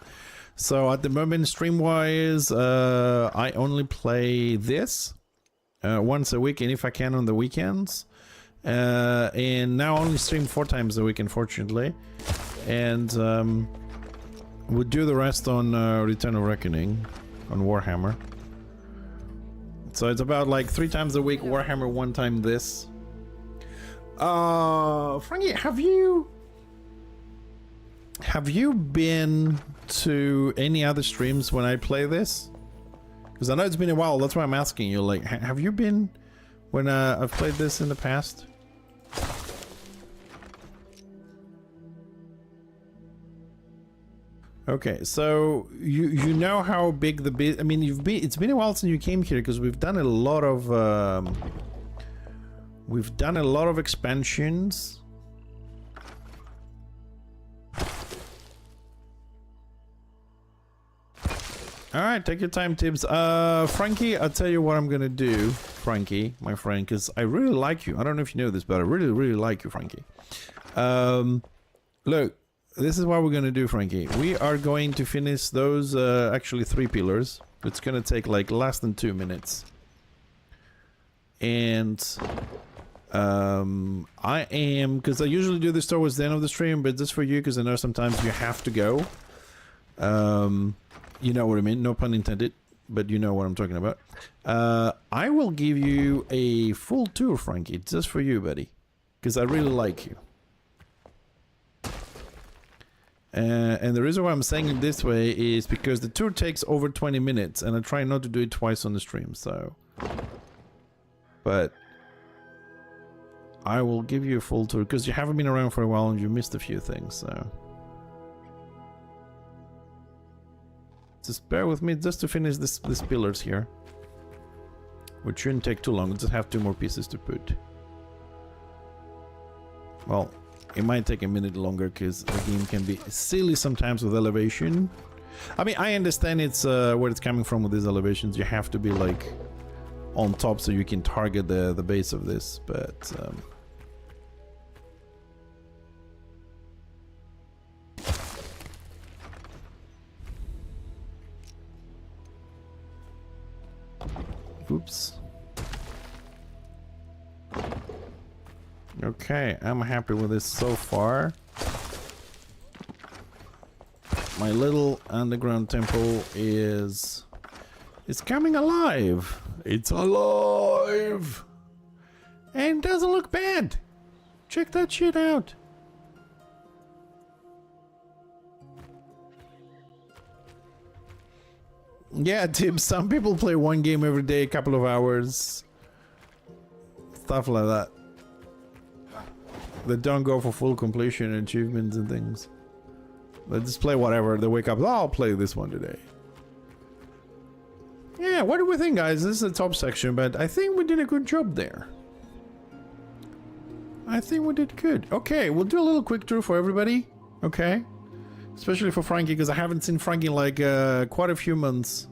So at the moment, stream-wise, I only play this once a week, and if I can on the weekends. And now I only stream 4 times a week, unfortunately. And we'll do the rest on Return of Reckoning on Warhammer. So it's about like 3 times a week Warhammer, 1 time this. Frankie, have you been to any other streams when I play this? Because I know it's been a while, that's why I'm asking you, like, have you been when I've played this in the past? Okay, so you know how big the I mean, it's been a while since you came here because we've done a lot of expansions. All right, take your time, Tibbs. Frankie, I'll tell you what I'm gonna do, Frankie, my friend, because I really like you. I don't know if you know this, but I really, really like you, Frankie. Look. This is what we're gonna do, Frankie. We are going to finish those actually 3 pillars. It's gonna take like less than 2 minutes. And I am, because I usually do this towards the end of the stream, but just for you, because I know sometimes you have to go. You know what I mean, no pun intended, but you know what I'm talking about. I will give you a full tour, Frankie, just for you, buddy, because I really like you. And the reason why I'm saying it this way is because the tour takes over 20 minutes and I try not to do it twice on the stream, so. But I will give you a full tour because you haven't been around for a while and you missed a few things, so. Just bear with me just to finish these pillars here. Which shouldn't take too long, we'll just have 2 more pieces to put. Well, it might take a minute longer because the game can be silly sometimes with elevation. I mean, I understand it's where it's coming from with these elevations. You have to be like on top so you can target the base of this, but oops. Okay, I'm happy with this so far. My little underground temple is coming alive. It's alive. And doesn't look bad. Check that shit out. Yeah, Tim, some people play 1 game every day, a couple of hours. Stuff like that. They don't go for full completion achievements and things. They just play whatever. They wake up, oh, I'll play this one today. Yeah, what do we think, guys? This is the top section, but I think we did a good job there. I think we did good. Okay, we'll do a little quick tour for everybody. Okay. Especially for Frankie, because I haven't seen Frankie in like quite a few months.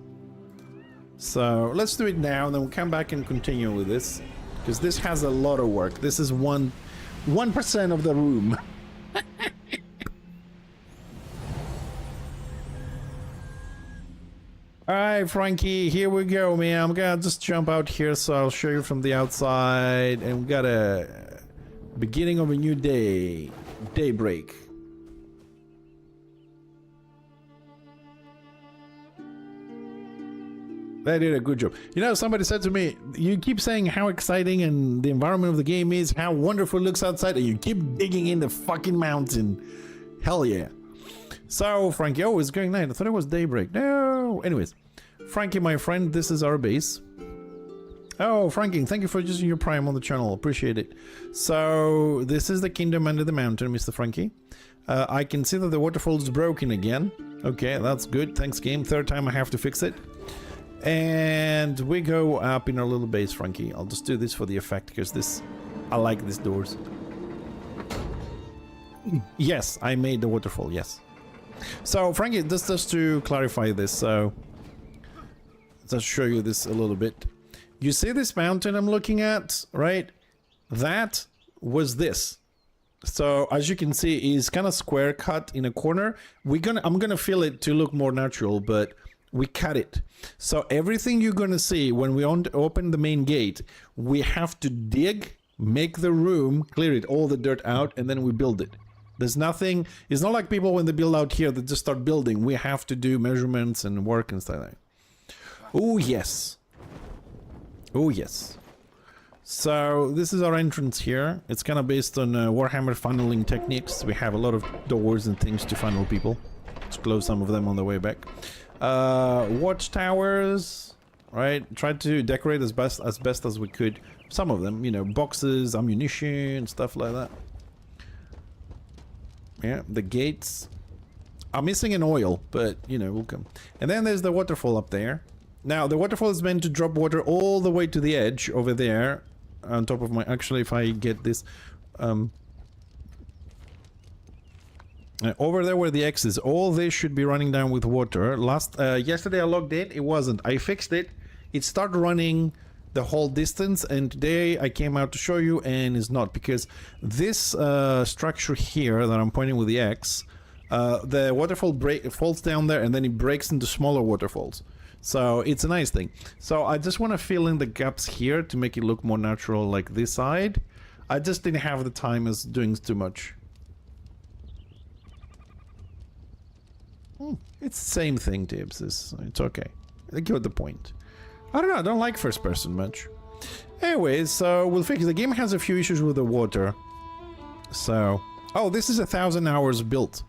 So let's do it now, and then we'll come back and continue with this. Because this has a lot of work. This is 1% of the room. Alright, Frankie, here we go, man. I'm gonna just jump out here so I'll show you from the outside. And we got a beginning of a new day. Daybreak. They did a good job. You know, somebody said to me, you keep saying how exciting and the environment of the game is, how wonderful it looks outside, and you keep digging in the fucking mountain. Hell yeah. So, Frankie, oh, it's going night. I thought it was daybreak. No. Anyways, Frankie, my friend, this is our base. Oh, Frankie, thank you for using your Prime on the channel. Appreciate it. So, this is the kingdom under the mountain, Mr. Frankie. I can see that the waterfall is broken again. Okay, that's good. Thanks, game. Third time I have to fix it. And we go up in our little base, Frankie. I'll just do this for the effect, because this... I like these doors. Yes, I made the waterfall, yes. So, Frankie, just to clarify this, so... Let's show you this a little bit. You see this mountain I'm looking at, right? That was this. So, as you can see, it's kind of square cut in a corner. I'm gonna fill it to look more natural, but... we cut it. So everything you're gonna see when we open the main gate, we have to dig, make the room, clear it, all the dirt out, and then we build it. There's nothing, it's not like people when they build out here, they just start building. We have to do measurements and work and stuff like that. Oh yes. Oh yes. So this is our entrance here. It's kind of based on Warhammer funneling techniques. We have a lot of doors and things to funnel people. Let's close some of them on the way back. Watchtowers, right? Tried to decorate as best as we could. Some of them, you know, boxes, ammunition, stuff like that. Yeah, the gates. I'm missing an oil, but you know, we'll come. And then there's the waterfall up there. Now the waterfall is meant to drop water all the way to the edge over there on top of my... Actually, if I get this over there where the X is, all this should be running down with water. Yesterday I logged in, it wasn't. I fixed it. It started running the whole distance, and today I came out to show you, and it's not, because this structure here that I'm pointing with the X, the waterfall falls down there, and then it breaks into smaller waterfalls. So it's a nice thing. So I just want to fill in the gaps here to make it look more natural, like this side. I just didn't have the time as doing too much. It's the same thing, Tibbs. It's okay. I get the point. I don't know, I don't like first person much. Anyways, so we'll fix it. The game has a few issues with the water. So... oh, this is 1,000 hours built.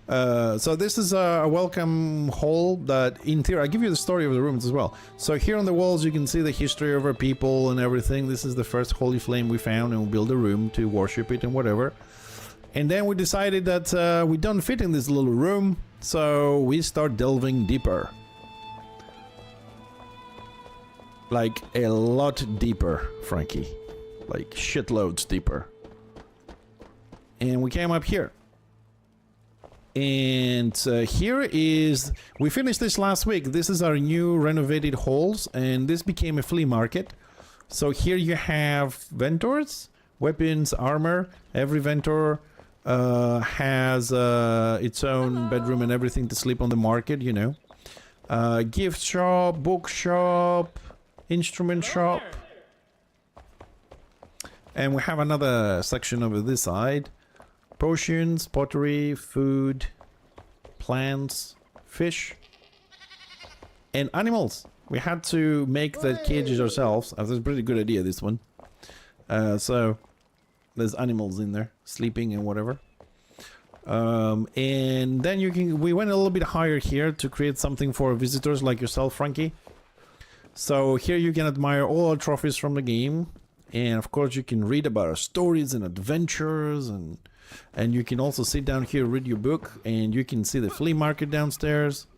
So this is a welcome hall that, in theory, I'll give you the story of the rooms as well. So here on the walls you can see the history of our people and everything. This is the first holy flame we found, and we built a room to worship it and whatever. And then we decided that we don't fit in this little room, so we start delving deeper. Like a lot deeper, Frankie. Like shitloads deeper. And we came up here. And here is... we finished this last week. This is our new renovated halls, and this became a flea market. So here you have vendors, weapons, armor. Every vendor has its own bedroom and everything to sleep on the market, you know. Gift shop, book shop, instrument shop. And we have another section over this side. Potions, pottery, food, plants, fish, and animals. We had to make the cages ourselves. That's a pretty good idea, this one. So there's animals in there sleeping and whatever. And then we went a little bit higher here to create something for visitors like yourself, Frankie. So here you can admire all our trophies from the game, and of course you can read about our stories and adventures, and you can also sit down here, read your book, and you can see the flea market downstairs.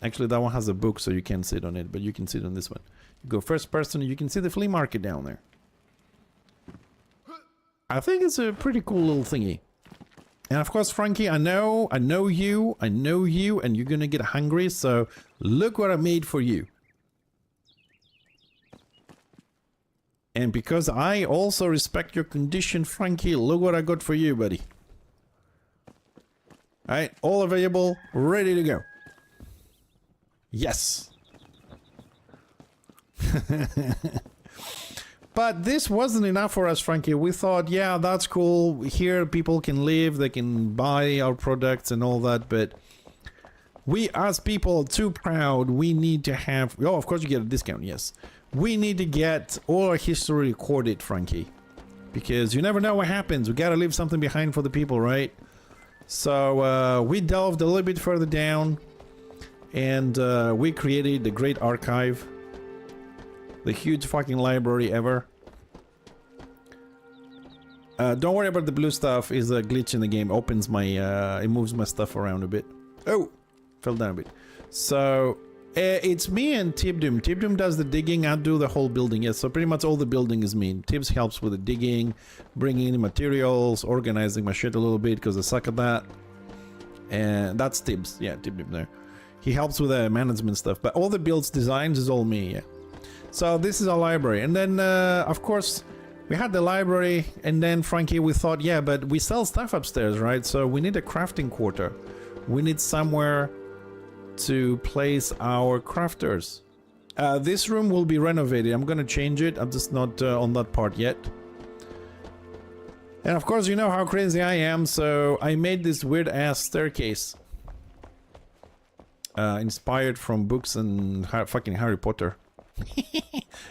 Actually, that one has a book, so you can't sit on it, but you can sit on this one. You go first person, and you can see the flea market down there. I think it's a pretty cool little thingy. And of course, Frankie, I know you, and you're gonna get hungry, so look what I made for you. And because I also respect your condition, Frankie, look what I got for you, buddy. Alright, all available, ready to go. Yes. But this wasn't enough for us, Frankie. We thought, yeah, that's cool. Here people can live, they can buy our products and all that, but We as people are too proud. We need to have... Oh, of course you get a discount, yes. We need to get all our history recorded, Frankie. Because you never know what happens. We gotta leave something behind for the people, right? So we delved a little bit further down. And we created the great archive. The huge fucking library ever. Don't worry about the blue stuff. Is a glitch in the game. Opens my... it moves my stuff around a bit. Oh! Fell down a bit. So... it's me and Tibdum. Tibdum does the digging. I do the whole building. Yes, so pretty much all the building is me. Tibbs helps with the digging, bringing in materials, organizing my shit a little bit because I suck at that. And that's Tibbs. Yeah, Tibdum there. He helps with the management stuff. But all the builds, designs is all me, yeah. So this is our library. And then, of course, we had the library. And then, Frankie, we thought, yeah, but we sell stuff upstairs, right? So we need a crafting quarter. We need somewhere to place our crafters. This room will be renovated. I'm gonna change it. I'm just not on that part yet. And of course, you know how crazy I am, so I made this weird ass staircase. Inspired from books and fucking Harry Potter.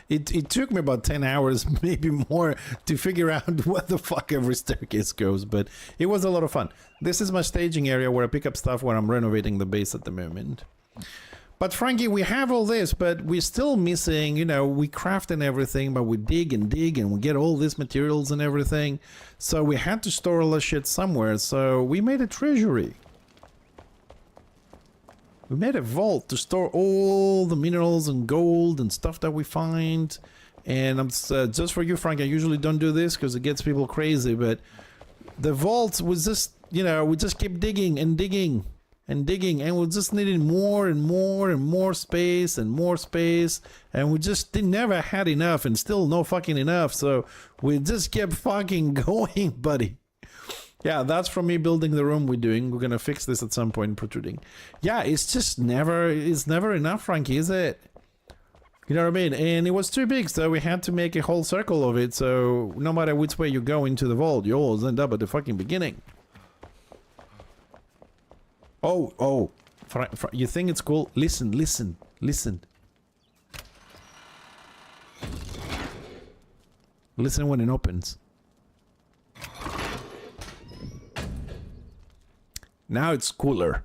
It took me about 10 hours, maybe more, to figure out what the fuck every staircase goes, but it was a lot of fun. This is my staging area where I pick up stuff where I'm renovating the base at the moment. But Frankie, we have all this, but we're still missing, you know, we craft and everything, but we dig and we get all these materials and everything. So we had to store all the shit somewhere, so we made a treasury. We made a vault to store all the minerals and gold and stuff that we find. And I'm just for you, Frank, I usually don't do this because it gets people crazy, but the vault was just, you know, we just keep digging and digging and digging, and we just needed more and more and more space and more space, and we just never had enough, and still no fucking enough, so we just kept fucking going, buddy. Yeah, that's from me building the room we're doing. We're gonna fix this at some point, protruding. Yeah, it's just never enough, Frankie, is it? You know what I mean? And it was too big, so we had to make a whole circle of it, so no matter which way you go into the vault, you always end up at the fucking beginning. Oh, you think it's cool? Listen. Listen when it opens. Now it's cooler.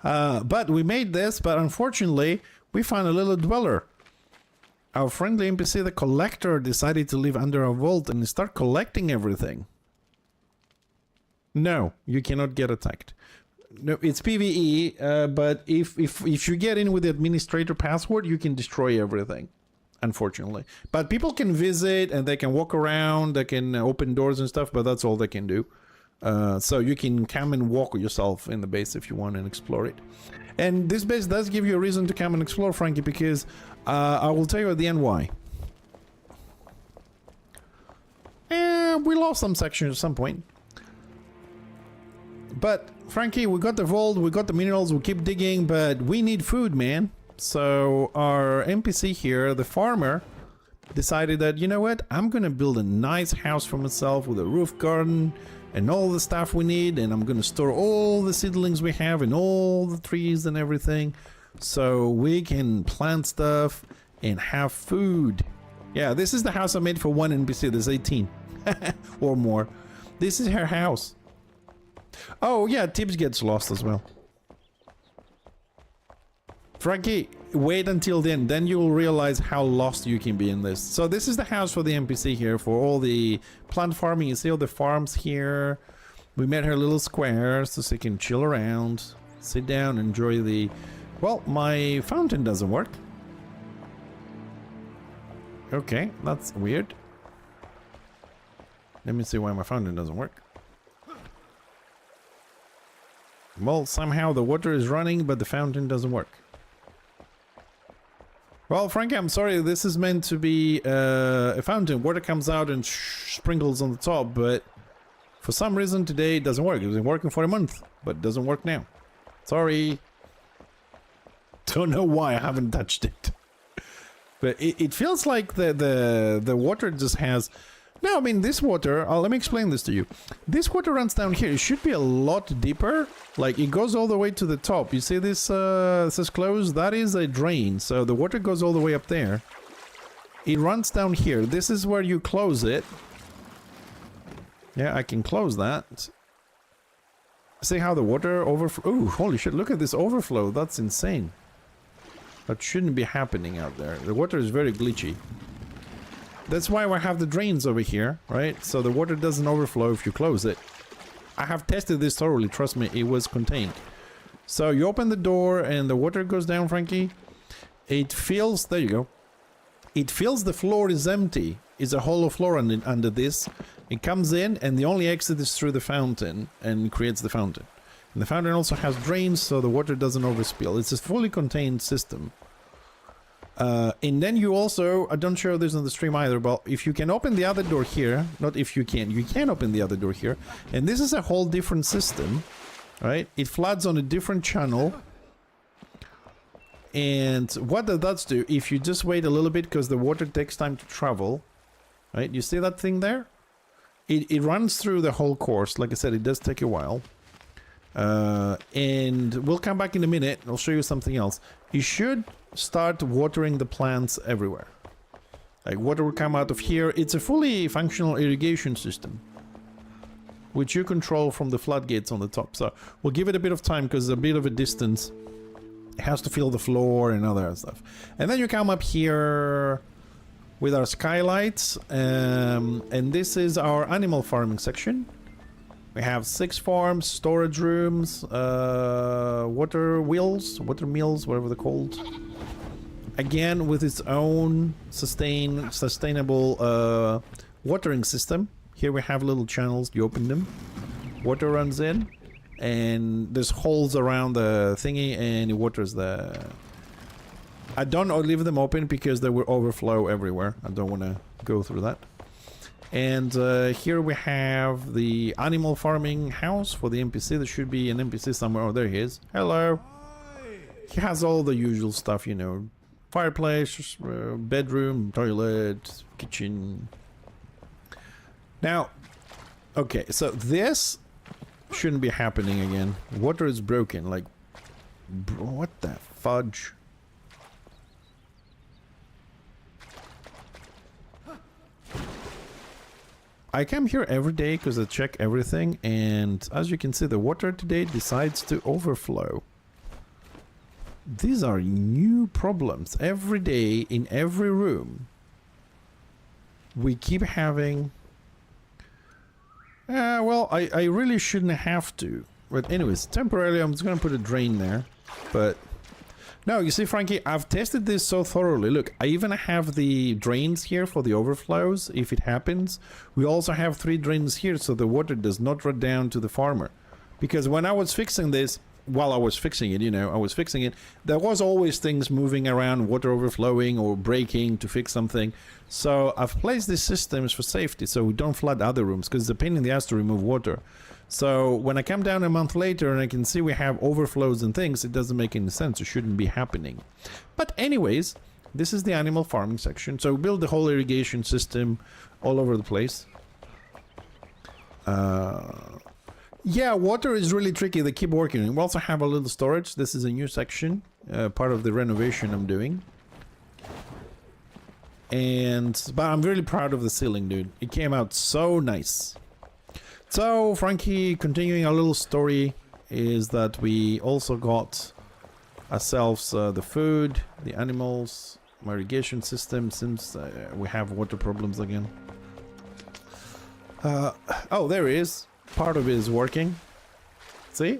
But we made this, but unfortunately, we found a little dweller. Our friendly NPC, the collector, decided to live under our vault and start collecting everything. No, you cannot get attacked. No, it's PvE, but if you get in with the administrator password, you can destroy everything. Unfortunately. But people can visit and they can walk around, they can open doors and stuff, but that's all they can do. So you can come and walk yourself in the base if you want and explore it. And this base does give you a reason to come and explore, Frankie, because I will tell you at the end why. We lost some sections at some point. But, Frankie, we got the vault, we got the minerals, we keep digging, but we need food, man. So our NPC here, the farmer, decided that, you know what, I'm gonna build a nice house for myself with a roof garden and all the stuff we need, and I'm gonna store all the seedlings we have and all the trees and everything so we can plant stuff and have food. Yeah, this is the house I made for one NPC. There's 18 or more. This is her house. Oh yeah, Tibbs gets lost as well. Frankie, wait until then you'll realize how lost you can be in this. So this is the house for the NPC here for all the plant farming. You see all the farms here. We made her little square so she can chill around, sit down, enjoy the... Well, my fountain doesn't work. Okay, that's weird. Let me see why my fountain doesn't work. Well, somehow the water is running, but the fountain doesn't work. Well, Frankie, I'm sorry. This is meant to be a fountain. Water comes out and sprinkles on the top, but for some reason today it doesn't work. It's been working for a month, but it doesn't work now. Sorry. Don't know why I haven't touched it. But it feels like the water just has No, I mean, this water, let me explain this to you. This water runs down here. It should be a lot deeper. Like, it goes all the way to the top. You see this says closed? That is a drain. So the water goes all the way up there. It runs down here. This is where you close it. Yeah, I can close that. See how the water overflow? Ooh, holy shit, look at this overflow. That's insane. That shouldn't be happening out there. The water is very glitchy. That's why we have the drains over here, right? So the water doesn't overflow if you close it. I have tested this thoroughly, trust me, it was contained. So you open the door and the water goes down, Frankie. It feels, there you go. It feels the floor is empty. It's a hollow floor under this. It comes in and the only exit is through the fountain and creates the fountain. And the fountain also has drains so the water doesn't overspill. It's a fully contained system. And then you also, I don't show this on the stream either, but if you can open the other door here, not if you can open the other door here, and this is a whole different system, right? It floods on a different channel. And what does that do? If you just wait a little bit, because the water takes time to travel, right? You see that thing there? It runs through the whole course. Like I said, it does take a while. And we'll come back in a minute. I'll show you something else. You should start watering the plants everywhere. Like water will come out of here. It's a fully functional irrigation system, which you control from the floodgates on the top. So we'll give it a bit of time because there's a bit of a distance. It has to feel the floor and other stuff. And then you come up here with our skylights. And this is our animal farming section. We have 6 farms, storage rooms, water wheels, water mills, whatever they're called. Again, with its own sustainable watering system. Here we have little channels, you open them, water runs in, and there's holes around the thingy and it waters the... I don't leave them open because they will overflow everywhere. I don't want to go through that. And here we have the animal farming house for the NPC. There should be an NPC somewhere. Oh, there he is. Hello. He has all the usual stuff, you know. Fireplace, bedroom, toilet, kitchen. Now, okay, so this shouldn't be happening again. Water is broken. Like, what the fudge? I come here every day because I check everything, and as you can see, the water today decides to overflow. These are new problems. Every day, in every room, we keep having... well, I really shouldn't have to. But anyways, temporarily I'm just going to put a drain there. But... no, you see, Frankie, I've tested this so thoroughly. Look, I even have the drains here for the overflows, if it happens. We also have 3 drains here, so the water does not run down to the farmer. Because when I was fixing this, while I was fixing it, you know, I was fixing it, there was always things moving around, water overflowing or breaking to fix something. So I've placed these systems for safety, so we don't flood other rooms, because it's a pain in the ass to remove water. So when I come down a month later and I can see we have overflows and things, it doesn't make any sense. It shouldn't be happening. But anyways, this is the animal farming section. So we build the whole irrigation system all over the place. Yeah, water is really tricky. They keep working. We also have a little storage. This is a new section, part of the renovation I'm doing. But I'm really proud of the ceiling, dude. It came out so nice. So, Frankie, continuing our little story, is that we also got ourselves the food, the animals, my irrigation system, since we have water problems again. Oh, there it is. Part of it is working. See?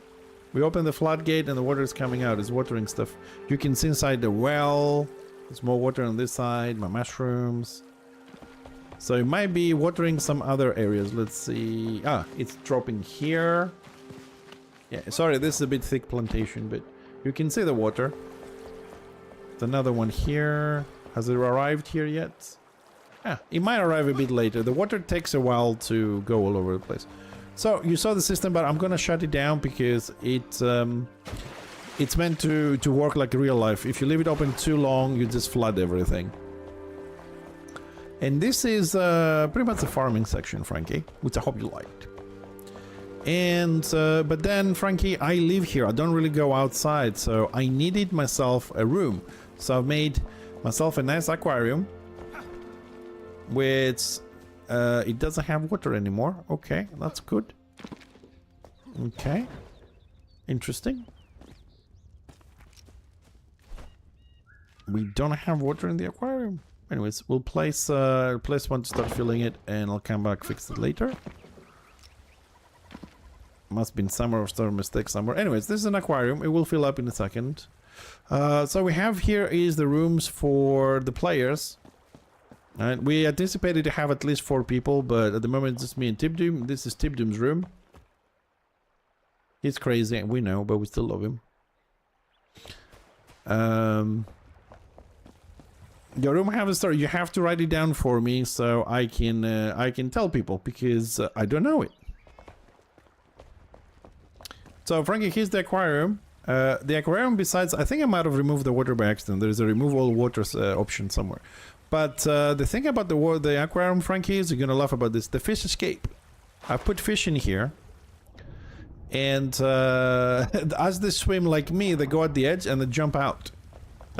We open the floodgate and the water is coming out. It's watering stuff. You can see inside the well. There's more water on this side. My mushrooms. So it might be watering some other areas. Let's see. Ah, it's dropping here. Yeah, sorry, this is a bit thick plantation, but you can see the water. There's another one here. Has it arrived here yet? Ah, it might arrive a bit later. The water takes a while to go all over the place. So you saw the system, but I'm gonna shut it down because it's meant to work like real life. If you leave it open too long, you just flood everything. And this is pretty much the farming section, Frankie, which I hope you liked. And but then, Frankie, I live here. I don't really go outside, so I needed myself a room. So I've made myself a nice aquarium, which it doesn't have water anymore. Okay, that's good. Okay, interesting. We don't have water in the aquarium. Anyways, we'll place one to start filling it, and I'll come back fix it later. Must be in some sort of mistake somewhere. Anyways, this is an aquarium. It will fill up in a second. So we have here is the rooms for the players. And we anticipated to have at least 4 people, but at the moment it's just me and Tibdoom. This is Tibdoom's room. He's crazy, we know, but we still love him. Your room have a story. You have to write it down for me so I can tell people, because I don't know it. So Frankie, here's the aquarium. The aquarium, besides, I think I might have removed the water by accident. There's a remove all waters option somewhere. But the thing about the aquarium, Frankie, is you're gonna laugh about this. The fish escape. I put fish in here, and as they swim like me, they go at the edge and they jump out.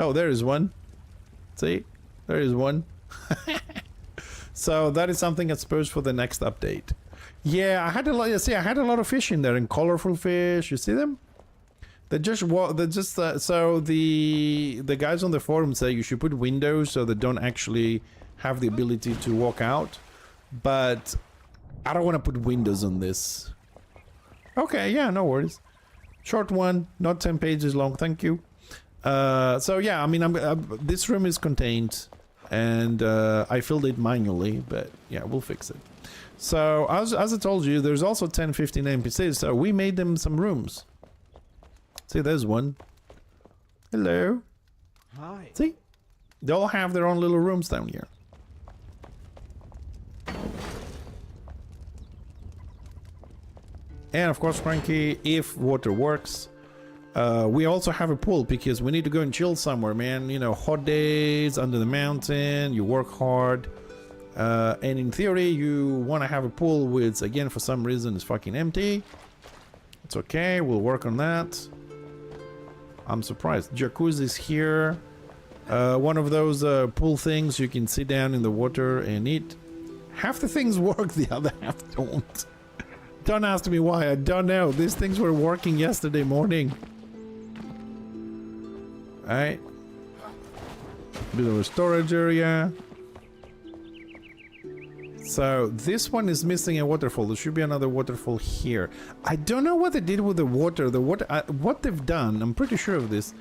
Oh, there is one. See, there is one. So that is something I suppose for the next update. Yeah, I had a lot. You see, I had a lot of fish in there, and colorful fish. You see them? They just so the guys on the forum say you should put windows so they don't actually have the ability to walk out. But I don't want to put windows on this. Okay, yeah, no worries. Short one, not 10 pages long. Thank you. So yeah, I mean, this room is contained, and I filled it manually, but yeah, we'll fix it. So as I told you, there's also 10-15 NPCs, so we made them some rooms. See, there's one. Hello. Hi. See, they all have their own little rooms down here. And of course, Frankie, if water works, we also have a pool, because we need to go and chill somewhere, man. You know, hot days under the mountain, you work hard. And in theory, you want to have a pool which, again, for some reason is fucking empty. It's okay, we'll work on that. I'm surprised. Jacuzzi's here. One of those pool things you can sit down in the water and eat. Half the things work, the other half don't. Don't ask me why, I don't know. These things were working yesterday morning. Alright. Bit of a storage area. So this one is missing a waterfall. There should be another waterfall here. I don't know what they did with the water. What they've done, I'm pretty sure of this.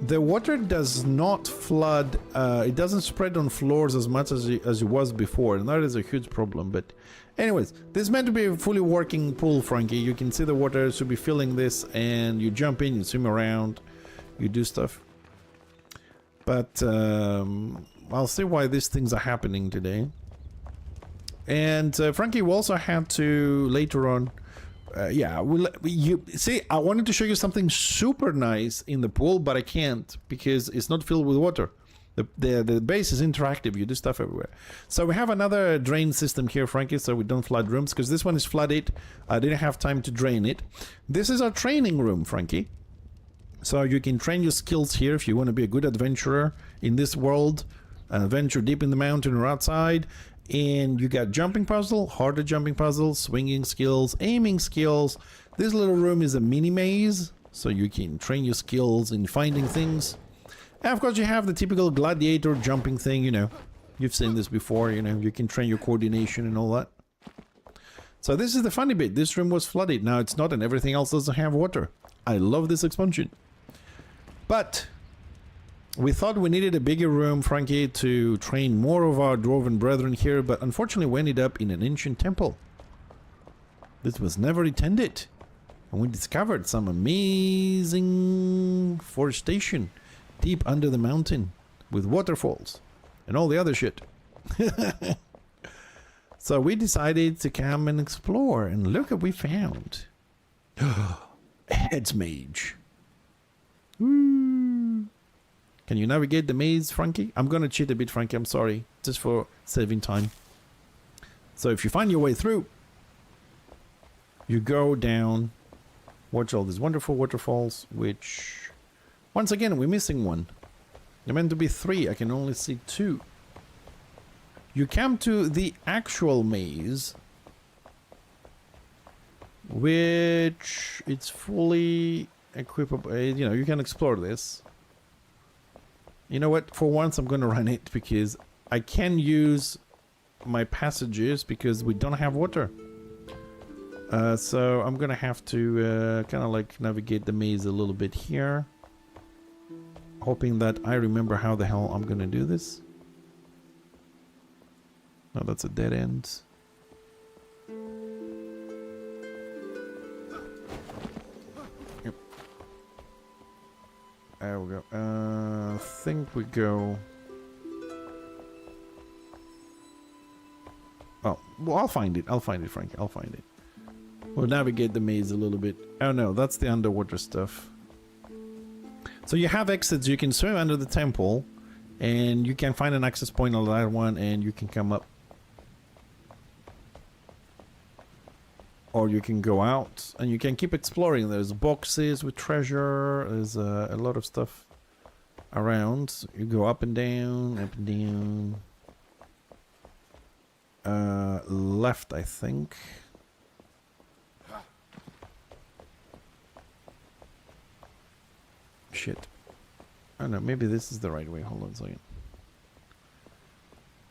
The water does not flood. It doesn't spread on floors as much as it was before, and that is a huge problem. But anyways, this is meant to be a fully working pool, Frankie. You can see the water should be filling this, and you jump in, you swim around, you do stuff. But I'll see why these things are happening today. And Frankie, we also had to later on, you see, I wanted to show you something super nice in the pool, but I can't because it's not filled with water. The base is interactive. You do stuff everywhere. So we have another drain system here, Frankie, so we don't flood rooms, because this one is flooded. I didn't have time to drain it. This is our training room, Frankie. So you can train your skills here if you want to be a good adventurer in this world, adventure deep in the mountain or outside. And you got jumping puzzle, harder jumping puzzle, swinging skills, aiming skills. This little room is a mini maze, so you can train your skills in finding things. And of course you have the typical gladiator jumping thing, you know. You've seen this before, you know. You can train your coordination and all that. So this is the funny bit. This room was flooded. Now it's not, and everything else doesn't have water. I love this expansion. But we thought we needed a bigger room, Frankie, to train more of our dwarven brethren here, but unfortunately we ended up in an ancient temple. This was never intended. And we discovered some amazing forestation deep under the mountain with waterfalls and all the other shit. So we decided to come and explore, and look what we found. Heads mage. Woo. Can you navigate the maze, Frankie? I'm gonna cheat a bit, Frankie. I'm sorry. Just for saving time. So if you find your way through, you go down, watch all these wonderful waterfalls, which, once again, we're missing one. They're meant to be 3. I can only see 2. You come to the actual maze, which it's fully equipable. You know, you can explore this. You know what? For once, I'm going to run it because I can use my passages because we don't have water. So I'm going to have to kind of like navigate the maze a little bit here. Hoping that I remember how the hell I'm going to do this. No, that's a dead end. Yep. There we go. I think we go... Oh, well, I'll find it. I'll find it, Frankie. I'll find it. We'll navigate the maze a little bit. Oh no, that's the underwater stuff. So you have exits. You can swim under the temple, and you can find an access point on that one, and you can come up. Or you can go out, and you can keep exploring. There's boxes with treasure. There's a lot of stuff around. You go up and down, up and down. Left, I think. Shit. Oh no, maybe this is the right way. Hold on a second.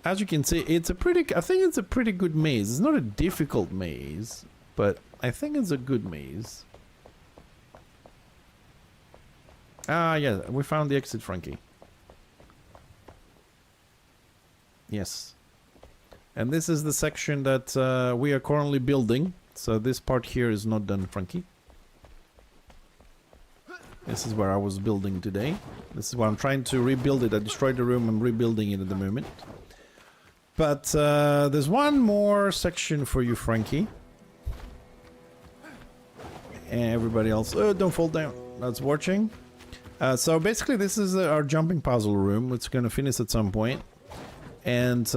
As you can see, it's a pretty... I think it's a pretty good maze. It's not a difficult maze, but I think it's a good maze. Ah, yeah, we found the exit, Frankie. Yes. And this is the section that we are currently building. So this part here is not done, Frankie. This is where I was building today. This is where I'm trying to rebuild it. I destroyed the room. I'm rebuilding it at the moment. But there's one more section for you, Frankie. And everybody else. Oh, don't fall down. That's watching. So basically this is our jumping puzzle room. It's going to finish at some point. And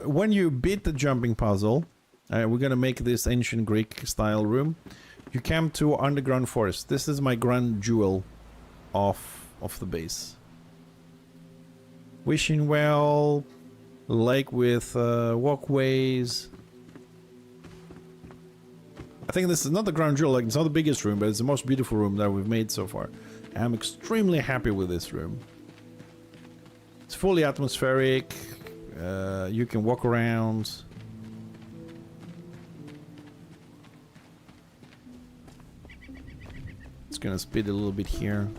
when you beat the jumping puzzle, we're going to make this ancient Greek style room. You come to underground forest. This is my grand jewel of the base. Wishing well, lake with walkways. I think this is not the ground jewel, like it's not the biggest room, but it's the most beautiful room that we've made so far. I'm extremely happy with this room. It's fully atmospheric. You can walk around. It's gonna speed a little bit here.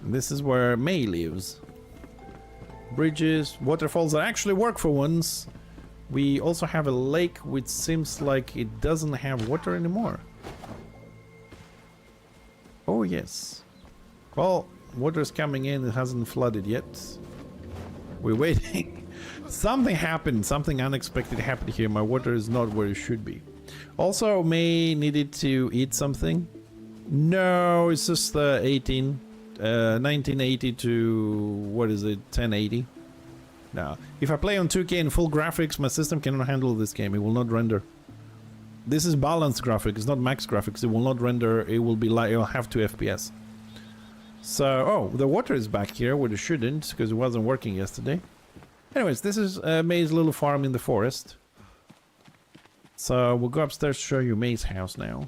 And this is where May lives. Bridges, waterfalls that actually work for once. We also have a lake which seems like it doesn't have water anymore. Oh yes. Well, water's coming in. It hasn't flooded yet. We're waiting. Something happened. Something unexpected happened here. My water is not where it should be. Also, May needed to eat something. No, it's just 1980 to, what is it, 1080. Now, if I play on 2K in full graphics, my system cannot handle this game. It will not render. This is balanced graphics, it's not max graphics. It will not render. It will be like, it'll have 2 FPS. So, oh, the water is back here where it shouldn't, because it wasn't working yesterday. Anyways, this is May's little farm in the forest. So we'll go upstairs to show you May's house now.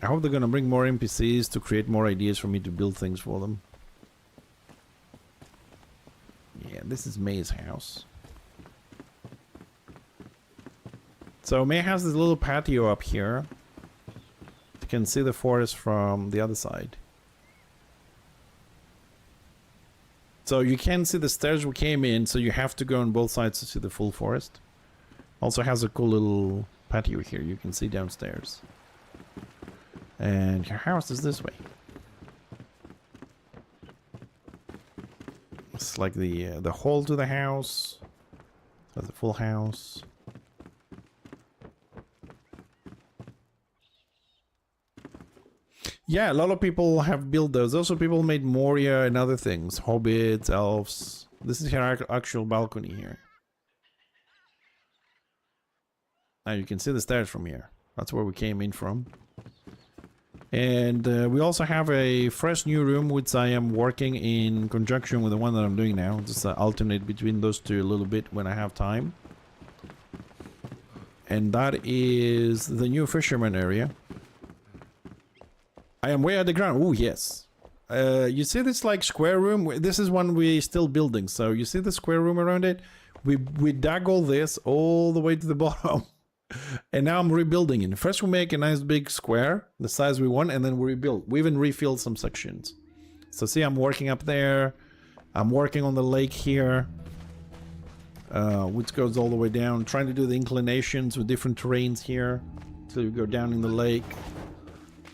I hope they're gonna bring more NPCs to create more ideas for me to build things for them. Yeah, this is May's house. So May has this little patio up here. You can see the forest from the other side. So you can see the stairs we came in, so you have to go on both sides to see the full forest. Also has a cool little patio here you can see downstairs. And your house is this way. It's like the hall to the house. That's a full house. Yeah, a lot of people have built those. Also, people made Moria and other things. Hobbits, elves. This is her actual balcony here. Now you can see the stairs from here. That's where we came in from. And we also have a fresh new room, which I am working in conjunction with the one that I'm doing now. Just alternate between those two a little bit when I have time. And that is the new fisherman area. I am way at the ground. Oh, yes. You see this like square room? This is one we're still building. So you see the square room around it? We dug all this all the way to the bottom. And now I'm rebuilding it. First we make a nice big square, the size we want, and then we rebuild. We even refilled some sections. So see, I'm working up there. I'm working on the lake here, which goes all the way down. Trying to do the inclinations with different terrains here to go down in the lake.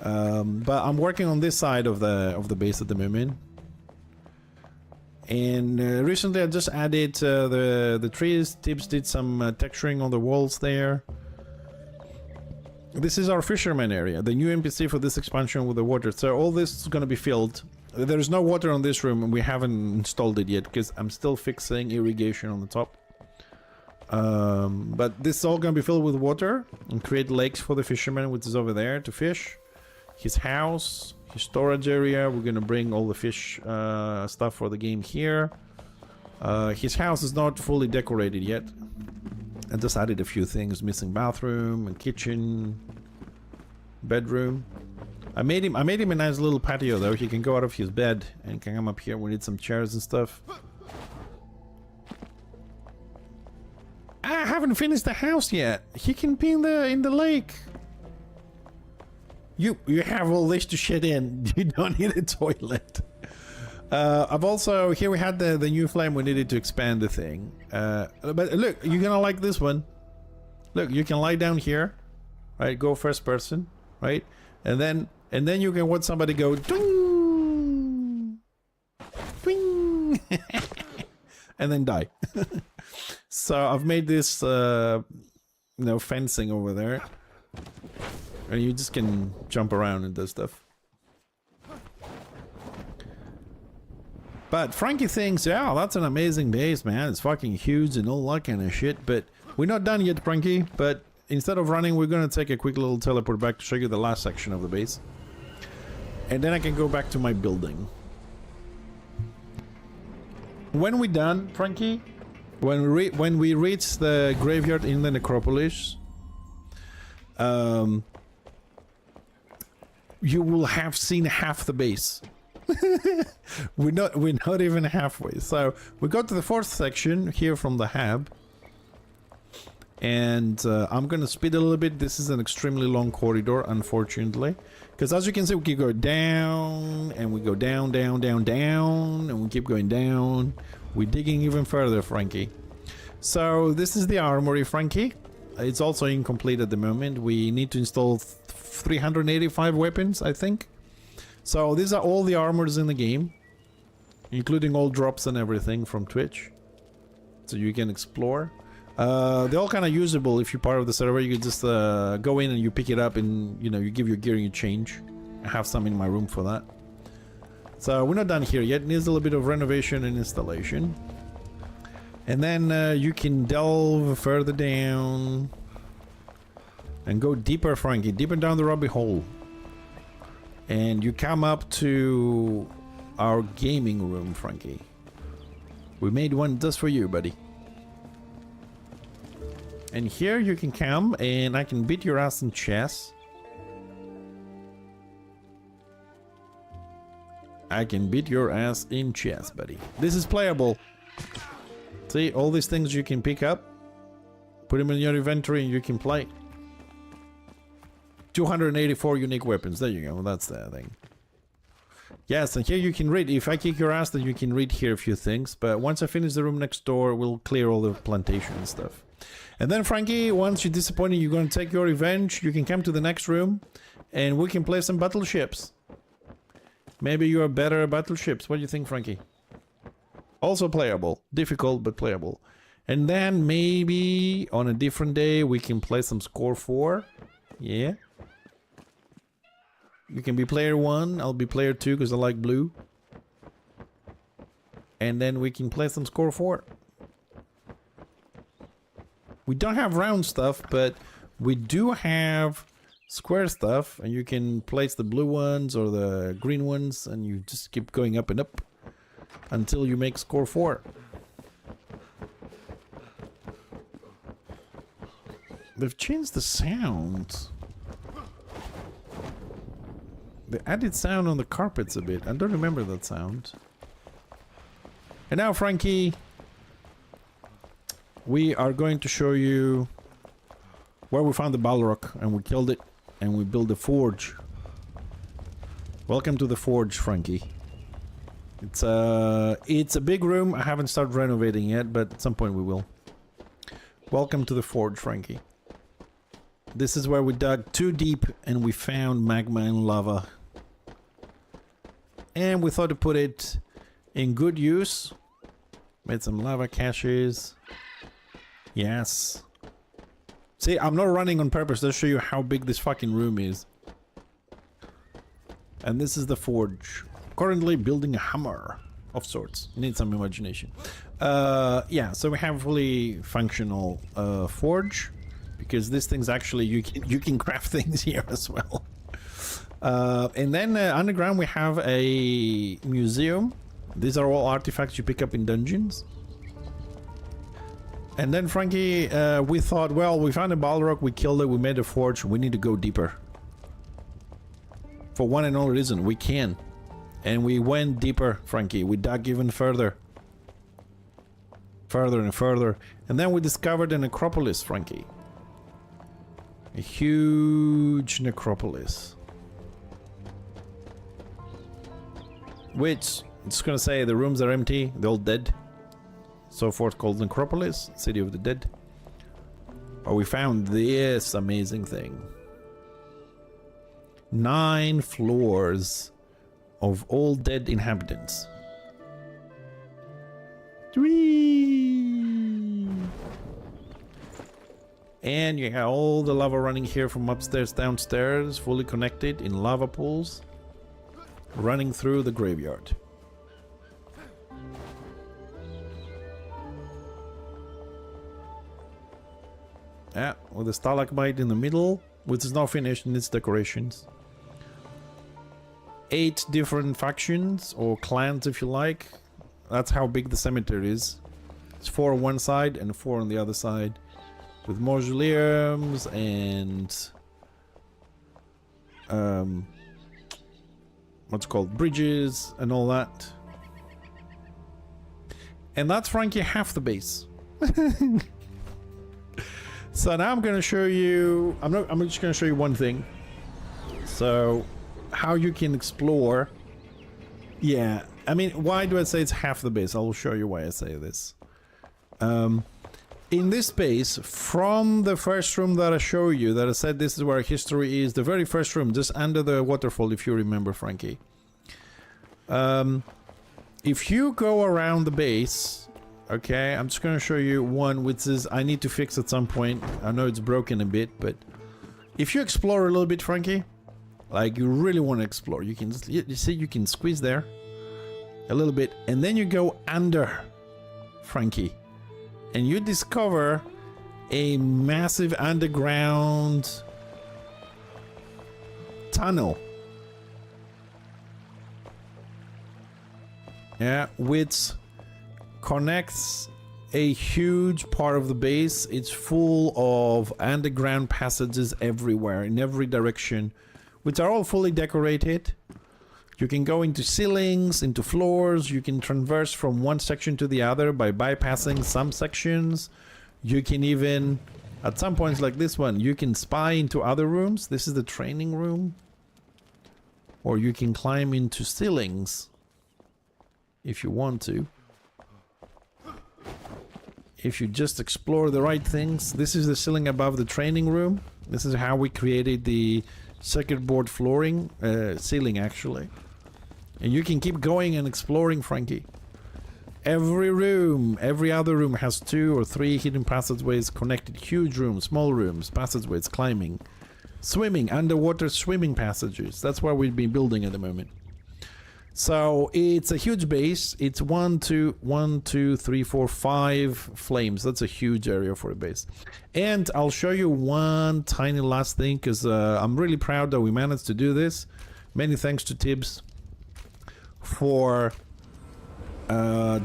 But I'm working on this side of the base at the moment. And recently I just added the trees. Tips did some texturing on the walls there. This is our fisherman area, the new NPC for this expansion with the water. So all this is going to be filled. There's no water on this room and we haven't installed it yet because I'm still fixing irrigation on the top. But this is all going to be filled with water and create lakes for the fisherman, which is over there to fish. His house, his storage area. We're going to bring all the fish stuff for the game here. His house is not fully decorated yet. I just added a few things, missing bathroom and kitchen, bedroom. I made him a nice little patio though. He can go out of his bed and can come up here. We need some chairs and stuff. I haven't finished the house yet. He can be in the lake. You have all this to shit in. You don't need a toilet. I've also, here we had the new flame. We needed to expand the thing. But look, you're gonna like this one. Look, you can lie down here, right? Go first person, right? And then you can watch somebody go ding, ding, and then die. So I've made this, fencing over there, and you just can jump around and do stuff. But Frankie thinks, yeah, that's an amazing base, man. It's fucking huge and all that kind of shit. But we're not done yet, Frankie. But instead of running, we're going to take a quick little teleport back to show you the last section of the base. And then I can go back to my building. When we're done, Frankie, when we reach the graveyard in the necropolis, you will have seen half the base. we're not even halfway. So we go to the fourth section here from the hub, and I'm gonna speed a little bit. This is an extremely long corridor, unfortunately, because as you can see, we keep going down and we go down, down, down, down, and we keep going down. We're digging even further, Frankie. So this is the armory, Frankie. It's also incomplete at the moment. We need to install 385 weapons, I think. So these are all the armors in the game, including all drops and everything from Twitch, so you can explore. They're all kind of usable if you're part of the server. You can just go in and you pick it up, and you give your gear and you change. I have some in my room for that. So we're not done here yet. It needs a little bit of renovation and installation. And then you can delve further down and go deeper, Frankie, deeper down the rabbit hole. And you come up to our gaming room, Frankie. We made one just for you, buddy. And here you can come and I can beat your ass in chess. I can beat your ass in chess, buddy. This is playable. See, all these things you can pick up, put them in your inventory, and you can play. 284 unique weapons. There you go. That's the thing. Yes, and here you can read. If I kick your ass, then you can read here a few things. But once I finish the room next door, we'll clear all the plantation and stuff. And then, Frankie, once you're disappointed, you're going to take your revenge. You can come to the next room, and we can play some battleships. Maybe you are better at battleships. What do you think, Frankie? Also playable. Difficult, but playable. And then maybe on a different day we can play some score 4. Yeah. You can be player 1, I'll be player 2 because I like blue. And then we can play some score 4. We don't have round stuff, but we do have square stuff, and you can place the blue ones or the green ones, and you just keep going up and up until you make score 4. They've changed the sound. They added sound on the carpets a bit. I don't remember that sound. And now, Frankie, we are going to show you where we found the Balrog, and we killed it, and we built a forge. Welcome to the forge, Frankie. It's a big room. I haven't started renovating yet, but at some point we will. Welcome to the forge, Frankie. This is where we dug too deep and we found magma and lava. And we thought to put it in good use. Made some lava caches. Yes. See, I'm not running on purpose to show you how big this fucking room is. And this is the forge. Currently building a hammer of sorts. Need some imagination. Yeah, so we have a fully functional forge. Because this thing's actually, you can craft things here as well. And then underground we have a museum. These are all artifacts you pick up in dungeons. And then, Frankie, we thought, well, we found a Balrog, we killed it, we made a forge, we need to go deeper. For one and only reason, we can. And we went deeper, Frankie. We dug even further. Further and further. And then we discovered a necropolis, Frankie. A huge necropolis. Which, I'm just gonna say, the rooms are empty, they're all dead. So forth called necropolis, city of the dead. But we found this amazing thing. 9 floors of all dead inhabitants. 3. And you have all the lava running here from upstairs, downstairs, fully connected in lava pools, running through the graveyard. Yeah, with the stalagmite in the middle, which is now finished in its decorations. 8 different factions, or clans if you like. That's how big the cemetery is. It's 4 on one side and 4 on the other side. With mausoleums and... what's it called? Bridges and all that. And that's, Frankie, half the base. So now I'm going to show you... I'm just going to show you one thing. So, how you can explore... Yeah, I mean, why do I say it's half the base? I will show you why I say this. In this base, from the first room that I show you, that I said this is where history is, the very first room, just under the waterfall, if you remember, Frankie. If you go around the base... Okay, I'm just going to show you one which is I need to fix at some point. I know it's broken a bit, but if you explore a little bit, Frankie, like you really want to explore, you can just, you see, you can squeeze there a little bit, and then you go under, Frankie, and you discover a massive underground tunnel. Yeah, which connects a huge part of the base. It's full of underground passages everywhere, in every direction, which are all fully decorated. You can go into ceilings, into floors, you can traverse from one section to the other by bypassing some sections. You can even, at some points like this one, you can spy into other rooms. This is the training room. Or you can climb into ceilings if you want to. If you just explore the right things. This is the ceiling above the training room. This is how we created the circuit board flooring, ceiling actually. And you can keep going and exploring, Frankie. Every other room has 2 or 3 hidden passageways connected. Huge rooms, small rooms, passageways, climbing, swimming, underwater swimming passages. That's what we've been building at the moment. So it's a huge base. It's 1, 2, 3, 4, 5 flames. That's a huge area for a base. And I'll show you one tiny last thing, because I'm really proud that we managed to do this. Many thanks to Tibbs for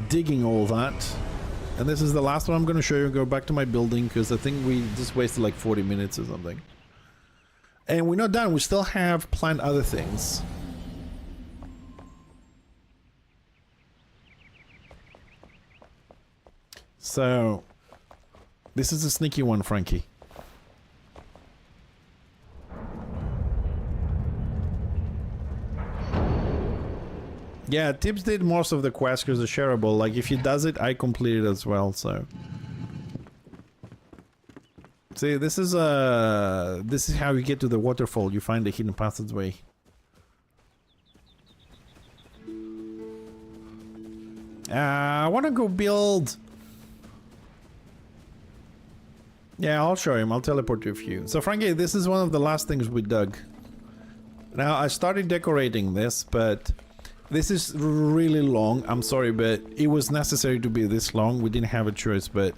digging all that. And this is the last one I'm going to show you. Go back to my building, because I think we just wasted like 40 minutes or something. And we're not done. We still have planned other things. So, this is a sneaky one, Frankie. Yeah, Tibbs did most of the quests because they're shareable. Like, if he does it, I complete it as well, so... See, this is how you get to the waterfall. You find the hidden passageway. I want to go build... Yeah, I'll show him. I'll teleport you a few. So, Frankie, this is one of the last things we dug. Now, I started decorating this, but this is really long. I'm sorry, but it was necessary to be this long. We didn't have a choice, but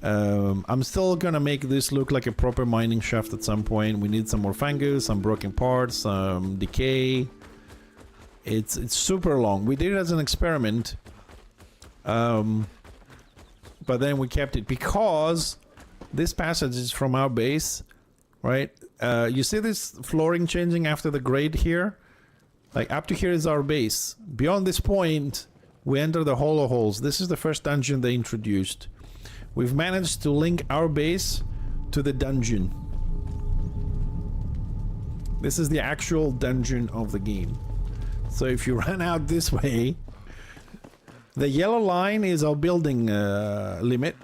I'm still gonna make this look like a proper mining shaft at some point. We need some more fungus, some broken parts, some decay. It's super long. We did it as an experiment, but then we kept it because this passage is from our base, right? You see this flooring changing after the grade here? Like, up to here is our base. Beyond this point, we enter the hollow holes. This is the first dungeon they introduced. We've managed to link our base to the dungeon. This is the actual dungeon of the game. So if you run out this way, the yellow line is our building limit.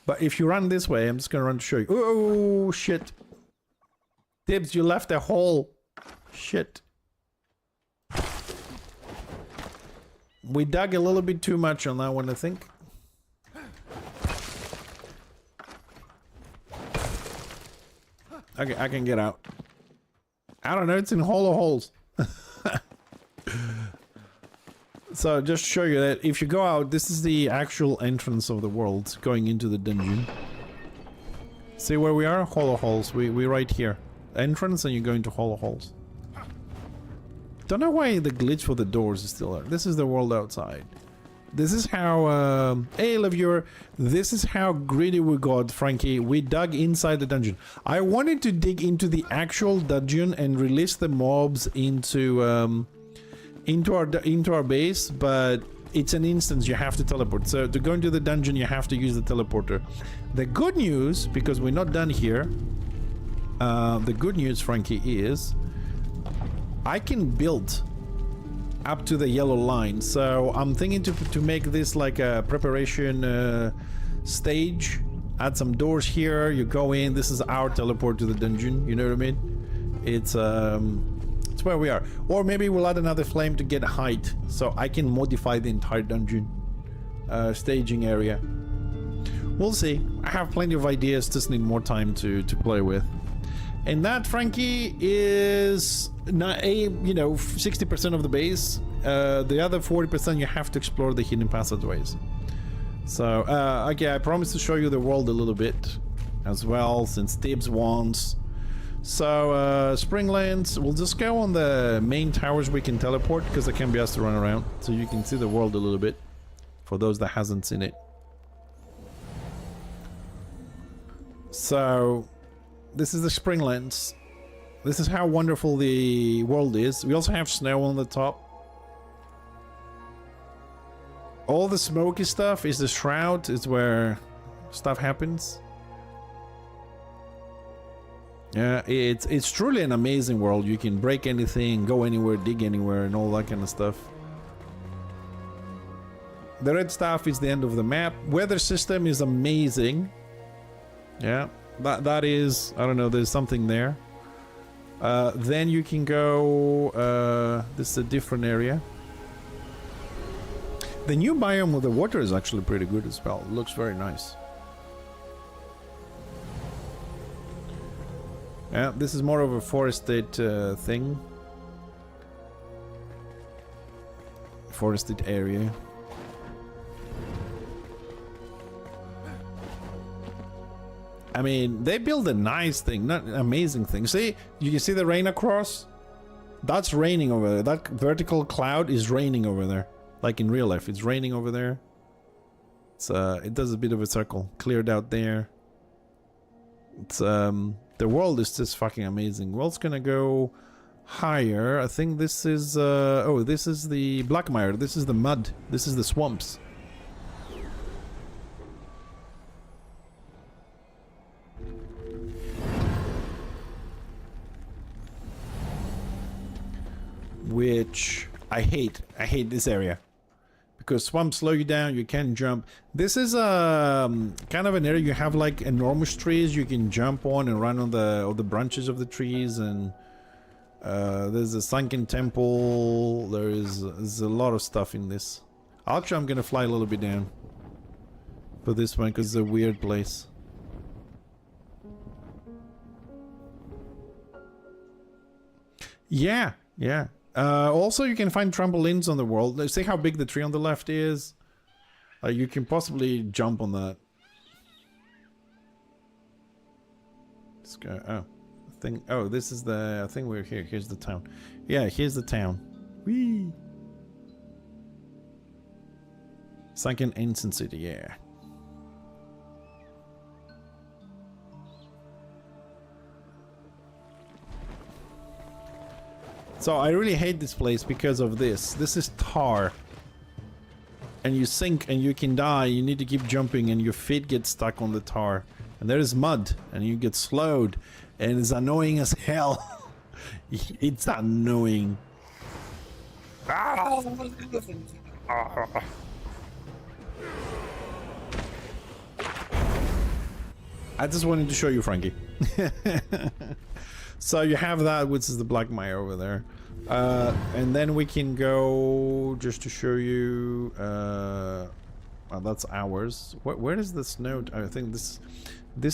But if you run this way, I'm just gonna run to show you. Oh, shit. Tibbs, you left a hole. Shit. We dug a little bit too much on that one, I think. Okay, I can get out. I don't know, it's in hollow holes. So, just to show you that if you go out, this is the actual entrance of the world, going into the dungeon. See where we are? Hollow holes. We're right here. Entrance, and you go into hollow holes. Don't know why the glitch for the doors is still there. This is the world outside. This is how... hey, viewer. This is how greedy we got, Frankie. We dug inside the dungeon. I wanted to dig into the actual dungeon and release the mobs into our base, but it's an instance. You have to teleport. So to go into the dungeon, you have to use the teleporter. The good news, because we're not done here, the good news, Frankie, is I can build up to the yellow line. So I'm thinking to make this like a preparation stage. Add some doors here. You go in. This is our teleport to the dungeon. You know what I mean? It's where we are. Or maybe we'll add another flame to get height, so I can modify the entire dungeon staging area. We'll see. I have plenty of ideas. Just need more time to play with. And that, Frankie, is not 60% of the base. The other 40% you have to explore the hidden passageways. So, okay, I promised to show you the world a little bit as well, since Tibbs wants. So, Springlands, we'll just go on the main towers we can teleport, because they can be asked to run around, so you can see the world a little bit, for those that hasn't seen it. So... this is the Springlands. This is how wonderful the world is. We also have snow on the top. All the smoky stuff is the shroud. It's where stuff happens. Yeah, it's truly an amazing world. You can break anything, go anywhere, dig anywhere, and all that kind of stuff. The red stuff is the end of the map. Weather system is amazing. Yeah. That is, I don't know, there's something there. Then you can go, this is a different area. The new biome with the water is actually pretty good as well. It looks very nice. Yeah, this is more of a forested thing. Forested area. I mean, they build a nice thing, not an amazing thing. See, you can see the rain across? That's raining over there. That vertical cloud is raining over there. Like in real life, it's raining over there. It's it does a bit of a circle. Cleared out there. It's the world is just fucking amazing. World's gonna go higher. I think this is oh, this is the black mire. This is the mud. This is the swamps. Which I hate. I hate this area. Because swamps slow you down, you can't jump. This is kind of an area you have like enormous trees you can jump on and run on the branches of the trees, and there's a sunken temple. There's a lot of stuff in this. Actually, I'm gonna fly a little bit down for this one because it's a weird place. Yeah, yeah. Also, you can find trampolines on the world. See how big the tree on the left is? You can possibly jump on that. Let's go. Oh, I think. Oh, this is the. I think we're here. Here's the town. Yeah, here's the town. Whee! Sunken Ancient City. Yeah. So I really hate this place because of this. This is tar. And you sink and you can die. You need to keep jumping and your feet get stuck on the tar. And there is mud and you get slowed. And it's annoying as hell. It's annoying. I just wanted to show you, Frankie. So you have that, which is the black mire over there. And then we can go just to show you. Oh, that's ours. Where is the snow? I think this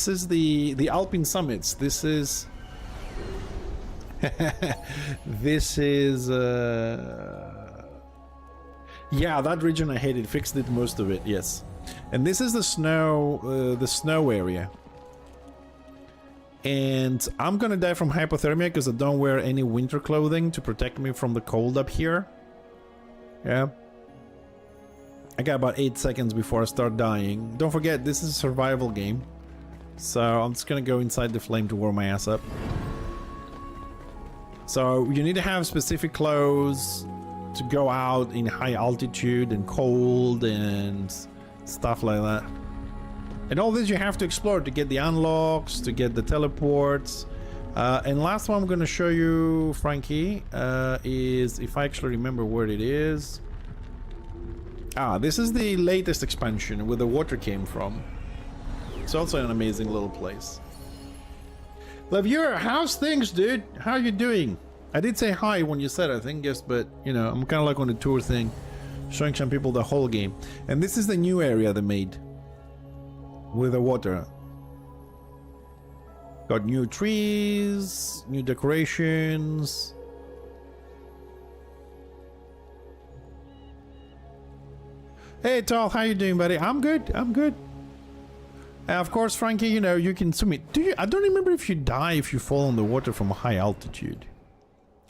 is the Alpine summits. This is this is yeah, that region I hated. Fixed it, most of it, yes. And this is the snow area. And I'm gonna die from hypothermia because I don't wear any winter clothing to protect me from the cold up here. Yeah. I got about 8 seconds before I start dying. Don't forget, this is a survival game. So I'm just gonna go inside the flame to warm my ass up. So you need to have specific clothes to go out in high altitude and cold and stuff like that. And all this you have to explore to get the unlocks, to get the teleports. And last one I'm going to show you, Frankie, is, if I actually remember where it is. Ah, this is the latest expansion where the water came from. It's also an amazing little place. Lavure, how's things, dude? How you doing? I did say hi when you said, I think, yes, but, you know, I'm kind of like on a tour thing, showing some people the whole game. And this is the new area they made. With the water. Got new trees, new decorations. Hey Tal, how you doing, buddy? I'm good, I'm good. Of course, Frankie, you know, you can swim it. Do you? I don't remember if you die if you fall in the water from a high altitude.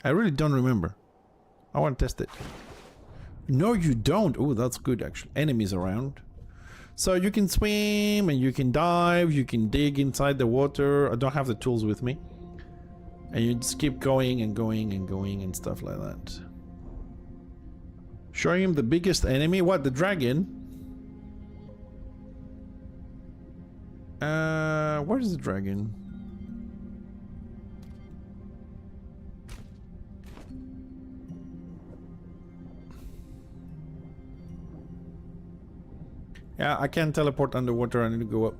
I really don't remember. I want to test it. No, you don't. Oh, that's good, actually. Enemies around. So you can swim and you can dive, you can dig inside the water. I don't have the tools with me. And you just keep going and going and going and stuff like that. Showing him the biggest enemy. What, the dragon? Where is the dragon? Yeah, I can't teleport underwater. I need to go up.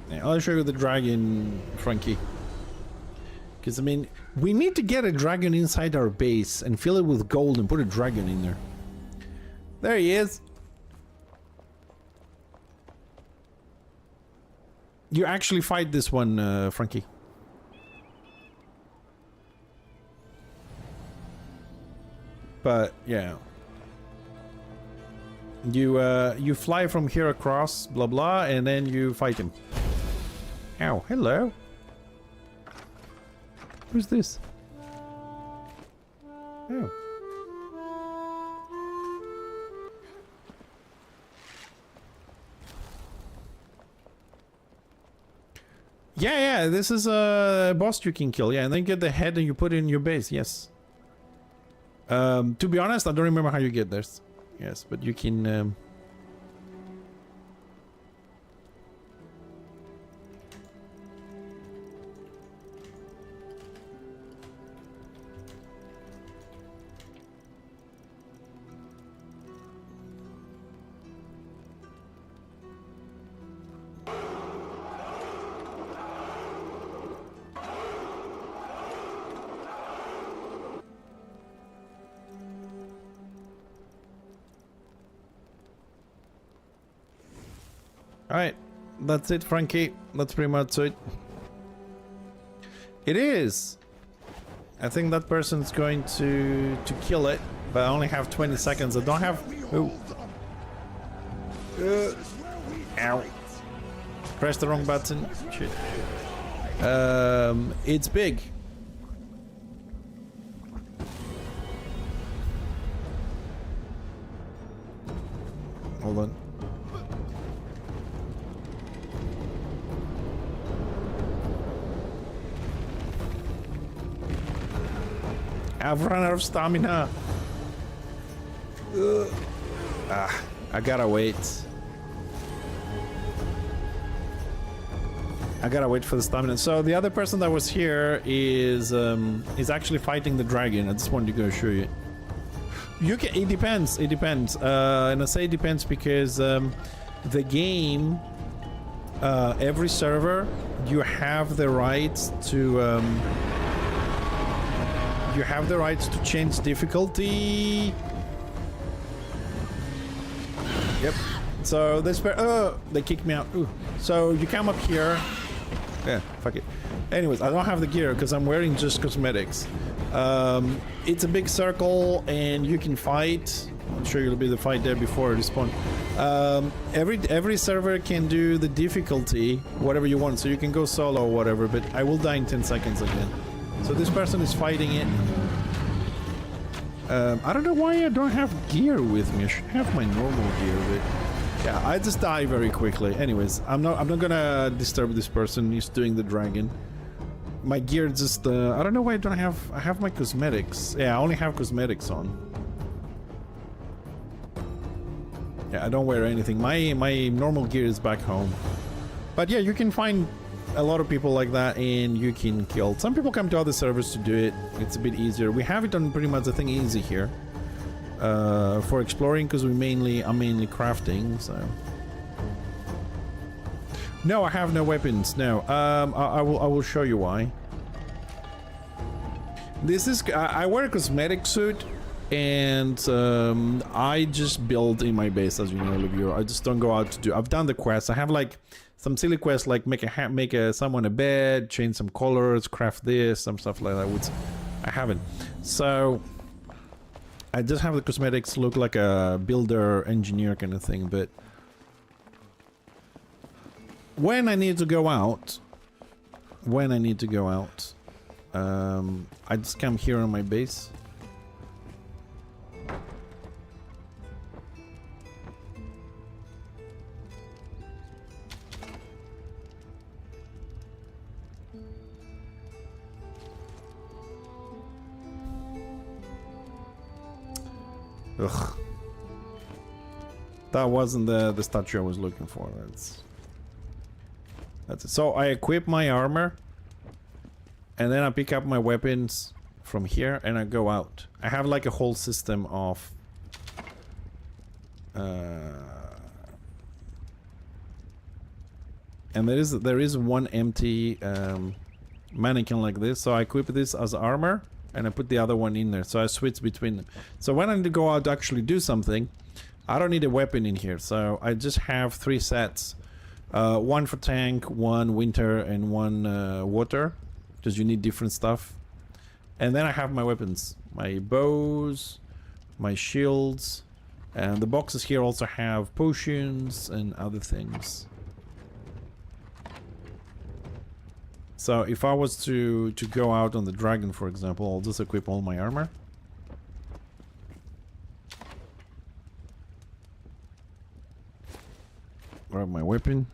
Yeah, I'll show you the dragon, Frankie. Because, I mean, we need to get a dragon inside our base and fill it with gold and put a dragon in there. There he is. You actually fight this one, Frankie. But, yeah. You fly from here across, blah blah, and then you fight him. Ow, hello. Who's this? Oh. Yeah, this is a boss you can kill, yeah, and then get the head and you put it in your base, yes. To be honest, I don't remember how you get this. Yes, but you can... Alright, that's it, Frankie. That's pretty much it. It is! I think that person's going to kill it, but I only have 20 seconds. I don't have... Oh. Ow. Press the wrong button. Shit. It's big. Hold on. I've run out of stamina. I gotta wait. I gotta wait for the stamina. So the other person that was here is actually fighting the dragon. I just wanted to go show you. You can. It depends. It depends. And I say it depends because the game, every server, you have the rights to. You have the rights to change difficulty. Yep. So this... they kicked me out. Ooh. So you come up here. Yeah, fuck it. Anyways, I don't have the gear because I'm wearing just cosmetics. It's a big circle and you can fight. I'm sure you'll be the fight there before respawn. Every server can do the difficulty, whatever you want. So you can go solo or whatever, but I will die in 10 seconds again. So this person is fighting it. I don't know why I don't have gear with me. I should have my normal gear, but yeah, I just die very quickly. Anyways, I'm not gonna disturb this person. He's doing the dragon. My gear just I don't know why I don't have. I have my cosmetics. Yeah, I only have cosmetics on. Yeah, I don't wear anything. My normal gear is back home. But yeah, you can find a lot of people like that and you can kill. Some people come to other servers to do it. It's a bit easier. We have it on pretty much, I think, easy here for exploring because I'm mainly crafting. So no, I have no weapons. No, I will show you why. This is I wear a cosmetic suit and I just build in my base, as you know, Olivia. I just don't go out to do. I've done the quests. I have like some silly quests like make someone a bed, change some colors, craft this, some stuff like that, which I haven't. So I just have the cosmetics, look like a builder, engineer kind of thing. But when I need to go out, I just come here on my base. Ugh. That wasn't the statue I was looking for. That's it. So I equip my armor and then I pick up my weapons from here and I go out. I have like a whole system of and there is one empty mannequin like this. So I equip this as armor and I put the other one in there. So I switch between them. So when I need to go out to actually do something, I don't need a weapon in here. So I just have 3 sets. One for tank, one winter, and one water. Because you need different stuff. And then I have my weapons. My bows, my shields. And the boxes here also have potions and other things. So if I was to go out on the dragon, for example, I'll just equip all my armor. Grab my weapon.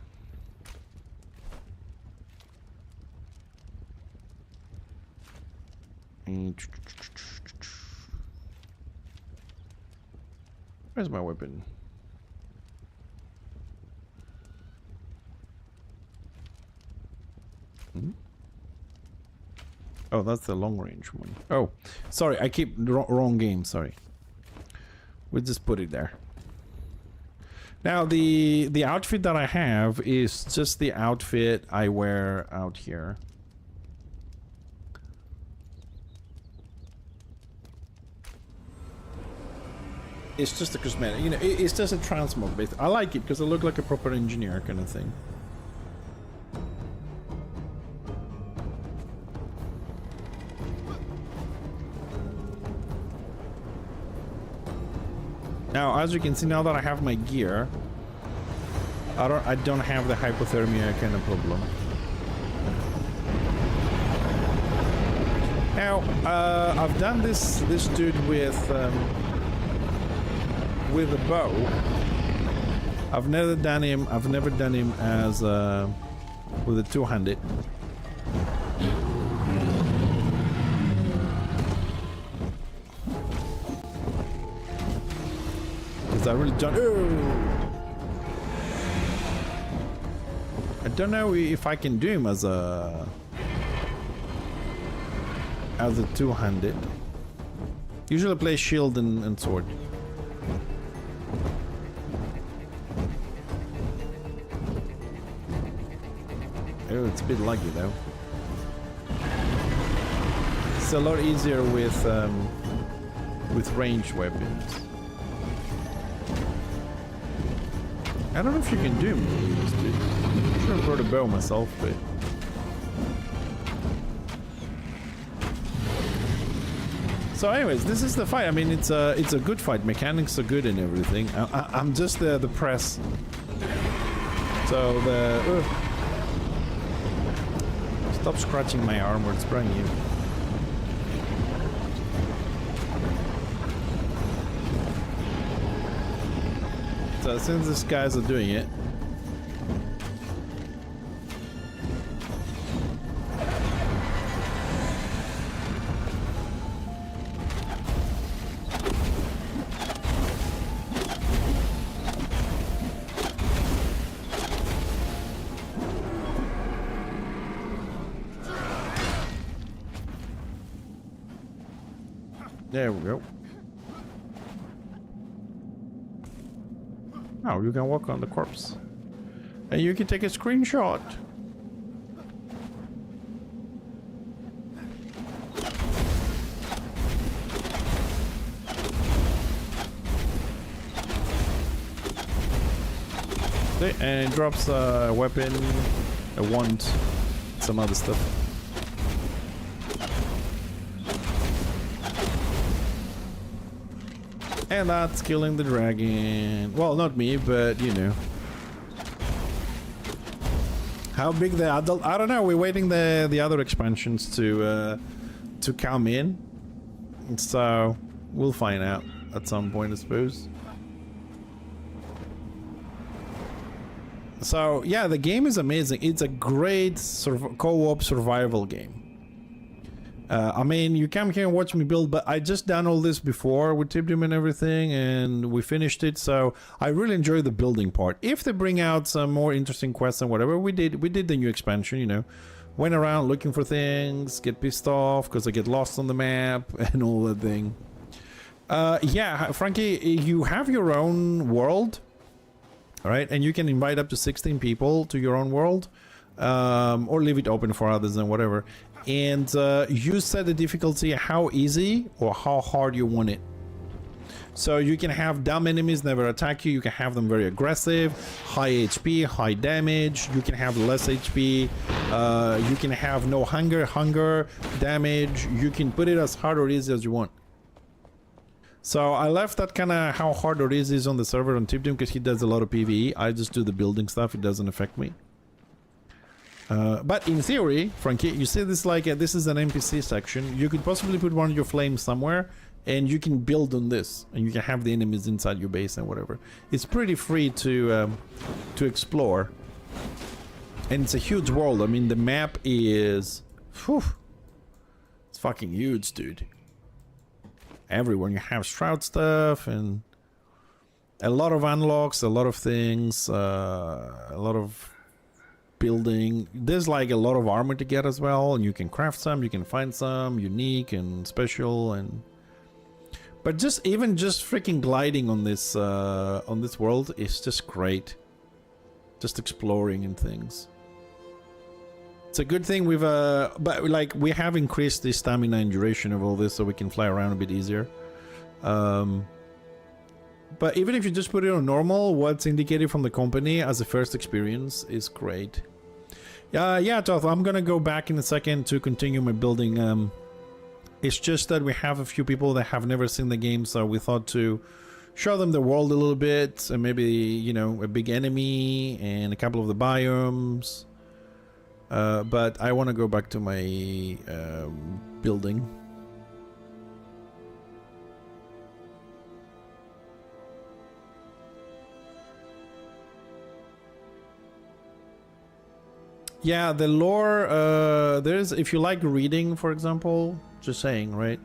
Where's my weapon? Oh, that's the long range one. Oh, sorry, I keep wrong game, sorry. We'll just put it there. Now, the outfit that I have is just the outfit I wear out here. It's just a cosmetic, you know, it's just a transmog base. I like it because I look like a proper engineer kind of thing. Now, as you can see, now that I have my gear, I don't have the hypothermia kind of problem. Now, I've done this dude with a bow. I've never done him as with a two-handed. I really don't. I don't know if I can do him as a two-handed. Usually play shield and sword. Oh, it's a bit laggy though. It's a lot easier with ranged weapons. I don't know if you can do him. I'm sure I brought a bow myself, but so anyways, this is the fight. I mean, it's a good fight. Mechanics are good and everything. I'm just the press. So stop scratching my armor. It's brand new. So since these guys are doing it, there we go. Now you can walk on the corpse. And you can take a screenshot. Okay, and it drops a weapon, a wand, some other stuff. And that's killing the dragon. Well, not me, but you know. How big the adult? I don't know. We're waiting the other expansions to come in, so we'll find out at some point, I suppose. So yeah, the game is amazing. It's a great co-op survival game. I mean, you come here and watch me build, but I just done all this before with Tibdom and everything, and we finished it, so I really enjoy the building part. If they bring out some more interesting quests and whatever, we did the new expansion, you know. Went around looking for things, get pissed off because I get lost on the map and all that thing. Yeah, Frankie, you have your own world, right? And you can invite up to 16 people to your own world. Or leave it open for others and whatever. and you set the difficulty how easy or how hard you want it. So you can have dumb enemies never attack you. You can have them very aggressive, high HP, high damage. You can have less HP. You can have no hunger, damage. You can put it as hard or easy as you want. So I left that kind of how hard or easy is on the server on Tipton because he does a lot of PvE. I just do the building stuff. It doesn't affect me. But in theory, Frankie, you see this like this is an NPC section. You could possibly put one of your flames somewhere, and you can build on this, and you can have the enemies inside your base and whatever. It's pretty free to explore, and it's a huge world. I mean, the map is, whew, it's fucking huge, dude. Everywhere you have shroud stuff and a lot of unlocks, a lot of things, a lot of building. There's like a lot of armor to get as well, and you can craft some, you can find some unique and special, and but just even just freaking gliding on this world is just great. Just exploring and things. It's a good thing we've but like we have increased the stamina and duration of all this so we can fly around a bit easier. But even if you just put it on normal, what's indicated from the company as a first experience is great. Yeah, Toth, I'm gonna go back in a second to continue my building. It's just that we have a few people that have never seen the game, so we thought to show them the world a little bit, and maybe, you know, a big enemy and a couple of the biomes. But I want to go back to my building. Yeah, the lore, there's, if you like reading, for example, just saying, right?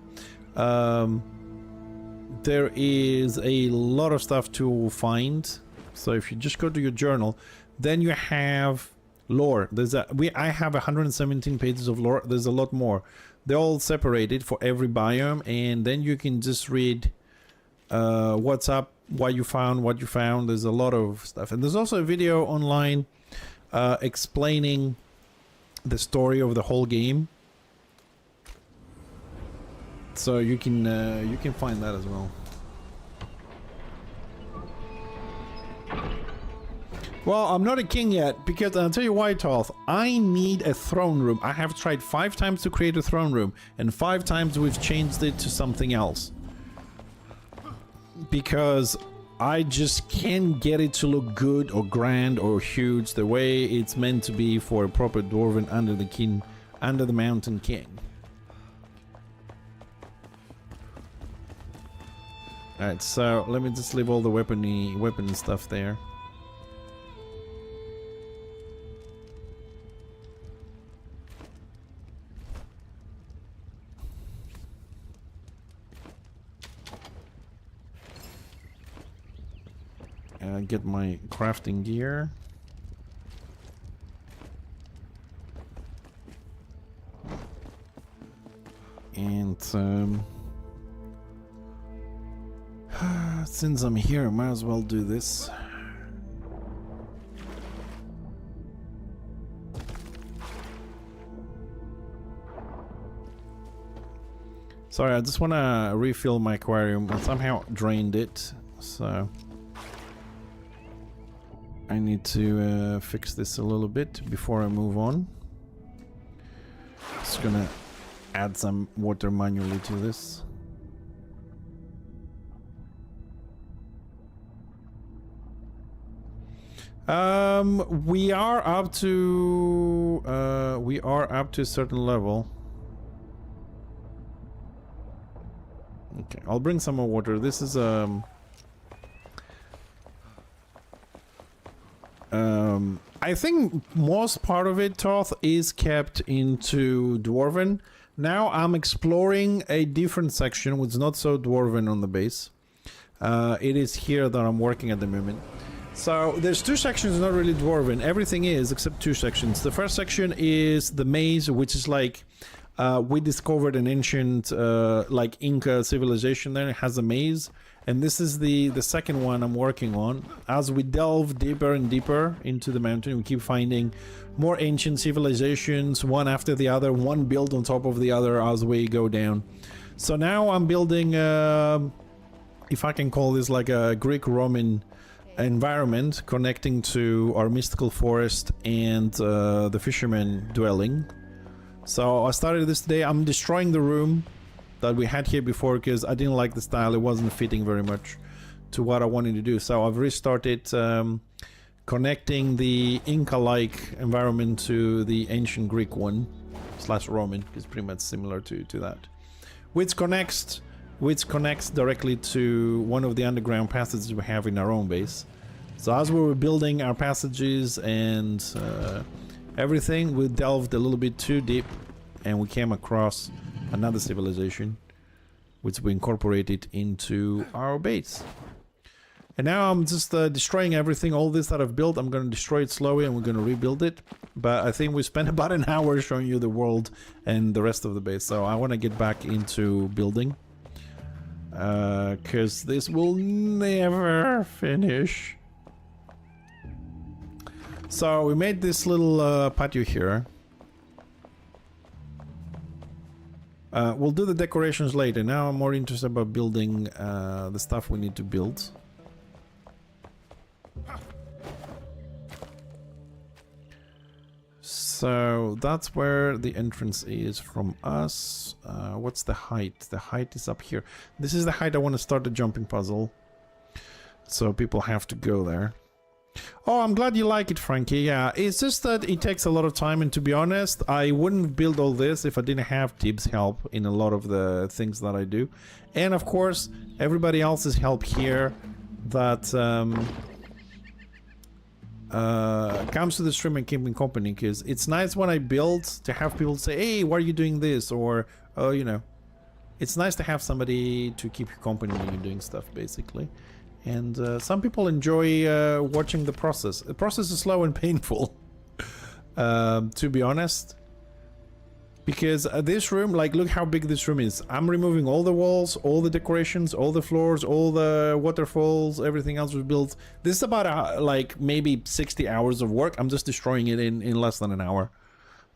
There is a lot of stuff to find. So if you just go to your journal, then you have lore. There's I have 117 pages of lore. There's a lot more. They're all separated for every biome, and then you can just read what's up, what you found. There's a lot of stuff, and there's also a video online explaining the story of the whole game, so you can find that as well. Well, I'm not a king yet, because I'll tell you why, Toth. I need a throne room. I have tried 5 times to create a throne room, and 5 times we've changed it to something else. Because I just can't get it to look good or grand or huge the way it's meant to be for a proper dwarven under the king, under the mountain king. Alright, so let me just leave all the weapon stuff there. Get my crafting gear. And since I'm here, I might as well do this. Sorry, I just want to refill my aquarium. I somehow drained it, so I need to fix this a little bit before I move on. Just gonna add some water manually to this. We are up to a certain level. Okay, I'll bring some more water. This is I think most part of it, Toth, is kept into Dwarven. Now I'm exploring a different section which is not so Dwarven on the base. It is here that I'm working at the moment. So there's 2 sections not really Dwarven. Everything is except 2 sections. The first section is the maze, which is like We discovered an ancient like Inca civilization there. It has a maze, and this is the second one I'm working on. As we delve deeper and deeper into the mountain, we keep finding more ancient civilizations, one after the other, one built on top of the other as we go down. So now I'm building, if I can call this like a Greek-Roman environment, connecting to our mystical forest and the fisherman dwelling. So I started this today. I'm destroying the room that we had here before because I didn't like the style. It wasn't fitting very much to what I wanted to do. So I've restarted connecting the Inca-like environment to the ancient Greek one / Roman, because pretty much similar to that. Which connects directly to one of the underground passages we have in our own base. So as we were building our passages and everything, we delved a little bit too deep and we came across another civilization which we incorporated into our base. And now I'm just destroying everything. All this that I've built, I'm going to destroy it slowly and we're going to rebuild it. But I think we spent about an hour showing you the world and the rest of the base. So I want to get back into building. Because this will never finish. So we made this little patio here. We'll do the decorations later. Now I'm more interested about building the stuff we need to build. So that's where the entrance is from us. What's the height? The height is up here. This is the height I want to start the jumping puzzle. So people have to go there. Oh, I'm glad you like it, Frankie. Yeah, it's just that it takes a lot of time, and to be honest, I wouldn't build all this if I didn't have Tib's help in a lot of the things that I do. And of course, everybody else's help here that comes to the stream and keep me company, because it's nice when I build to have people say, hey, why are you doing this? Or, oh, you know, it's nice to have somebody to keep you company when you're doing stuff, basically. And some people enjoy watching the process. The process is slow and painful, to be honest. Because this room, like, look how big this room is. I'm removing all the walls, all the decorations, all the floors, all the waterfalls, everything else was built. This is about, like, maybe 60 hours of work. I'm just destroying it in less than an hour.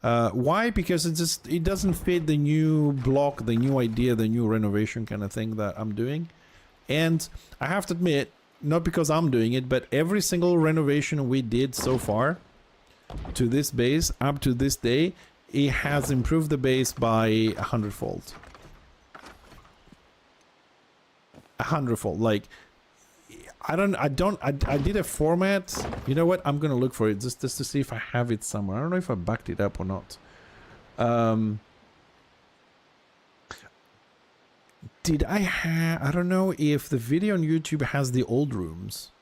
Why? Because it doesn't fit the new block, the new idea, the new renovation kind of thing that I'm doing. And I have to admit, not because I'm doing it, but every single renovation we did so far to this base up to this day, it has improved the base by 100-fold. 100-fold. Like, I did a format. You know what? I'm gonna look for it just to see if I have it somewhere. I don't know if I backed it up or not. Did I have... I don't know if the video on YouTube has the old rooms.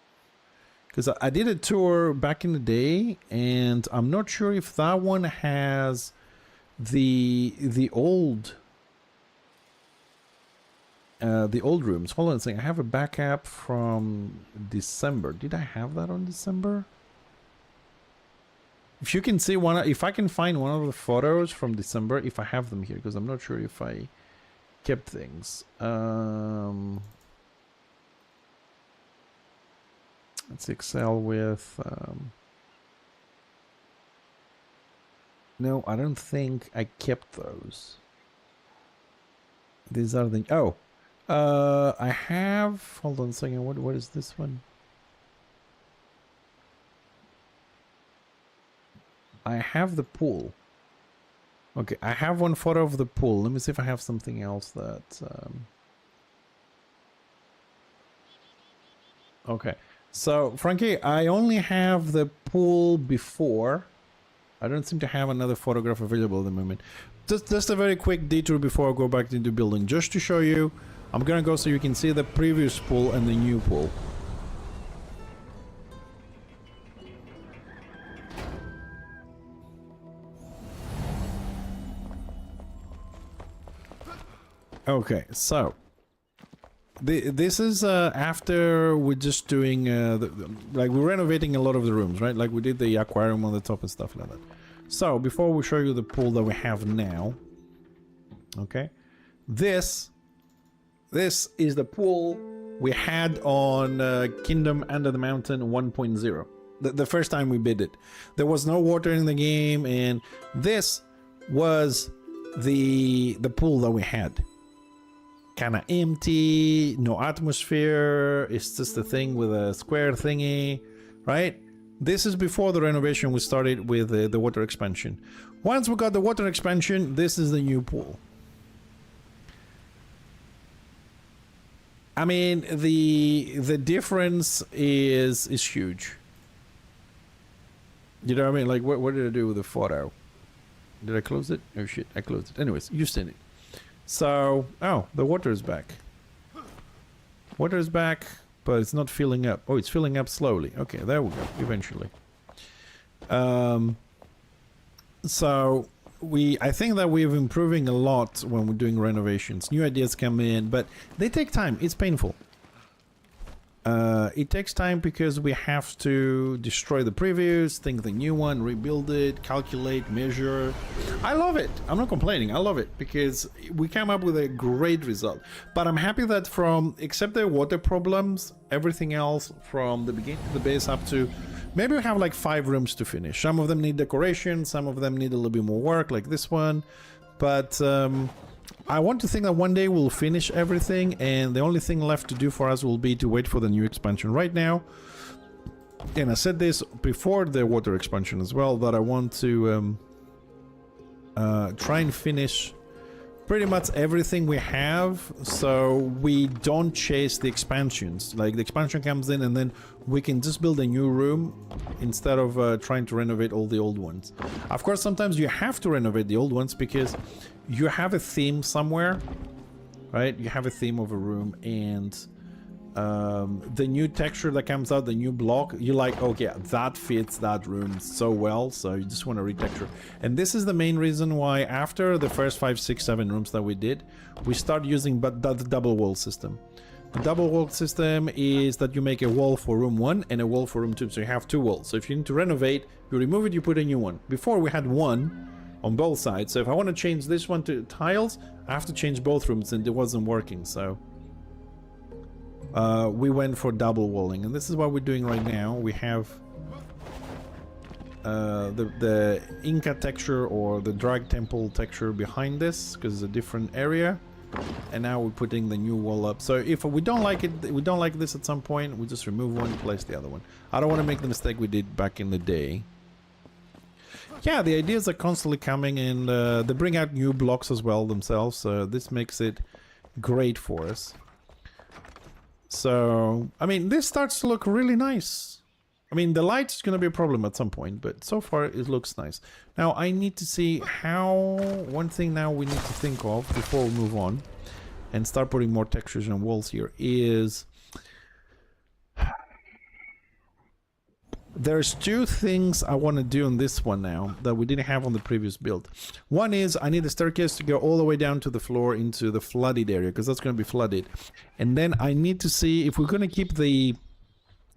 Because I did a tour back in the day, and I'm not sure if that one has the old rooms. Hold on a second. I have a backup from December. Did I have that on December? If you can see one, if I can find one of the photos from December, if I have them here, because I'm not sure if I kept things. Let's Excel with no, I don't think I kept those. These are the... oh, I have... hold on a second. What is this one? I have the pool. Okay, I have one photo of the pool. Let me see if I have something else that... okay. So, Frankie, I only have the pool before. I don't seem to have another photograph available at the moment. Just a very quick detour before I go back into building. Just to show you, I'm gonna go so you can see the previous pool and the new pool. Okay, so... this is after we're just doing like we're renovating a lot of the rooms, right? Like we did the aquarium on the top and stuff like that. So before we show you the pool that we have now, Okay, this is the pool we had on Kingdom Under the Mountain 1.0. The first time we bid it, there was no water in the game, and this was the pool that we had. Kind of empty, no atmosphere. It's just a thing with a square thingy, right? This is before the renovation we started with the water expansion. Once we got the water expansion, this is the new pool. I mean, the difference is huge. You know what I mean? Like, what did I do with the photo? Did I close it? Oh shit, I closed it. Anyways, you seen it. So, oh, the water is back. Water is back, but it's not filling up. Oh, it's filling up slowly. Okay, there we go, eventually. So, I think that we're improving a lot when we're doing renovations. New ideas come in, but they take time. It's painful. It takes time because we have to destroy the previous, think the new one, rebuild it, calculate, measure. I love it. I'm not complaining. I love it because we came up with a great result. But I'm happy that except the water problems, everything else from the beginning to the base up to, maybe we have like 5 rooms to finish. Some of them need decoration, some of them need a little bit more work, like this one. But I want to think that one day we'll finish everything, and the only thing left to do for us will be to wait for the new expansion. Right now, and I said this before the water expansion as well, that I want to try and finish pretty much everything we have, so we don't chase the expansions. Like, the expansion comes in and then we can just build a new room instead of trying to renovate all the old ones. Of course, sometimes you have to renovate the old ones because you have a theme somewhere, right? You have a theme of a room, and the new texture that comes out, the new block, you're like, okay, that fits that room so well, so you just want to retexture. And this is the main reason why after the first 5, 6, 7 rooms that we did, we start using the double wall system. The double wall system is that you make a wall for room 1 and a wall for room 2, so you have 2 walls. So if you need to renovate, you remove it, you put a new one. Before we had one on both sides, so if I want to change this one to tiles, I have to change both rooms, and it wasn't working, so we went for double walling, and this is what we're doing right now. We have the Inca texture or the Drag Temple texture behind this because it's a different area, and now we're putting the new wall up. So if we don't like it, we don't like this at some point, we just remove one, place the other one. I don't want to make the mistake we did back in the day. Yeah, the ideas are constantly coming, and they bring out new blocks as well themselves, so this makes it great for us. So, I mean, this starts to look really nice. I mean, the light is going to be a problem at some point, but so far it looks nice. Now, I need to see how... One thing now we need to think of before we move on and start putting more textures and walls here is... There's 2 things I want to do on this one now that we didn't have on the previous build. One is I need the staircase to go all the way down to the floor into the flooded area, because that's going to be flooded. And then I need to see if we're going to keep the,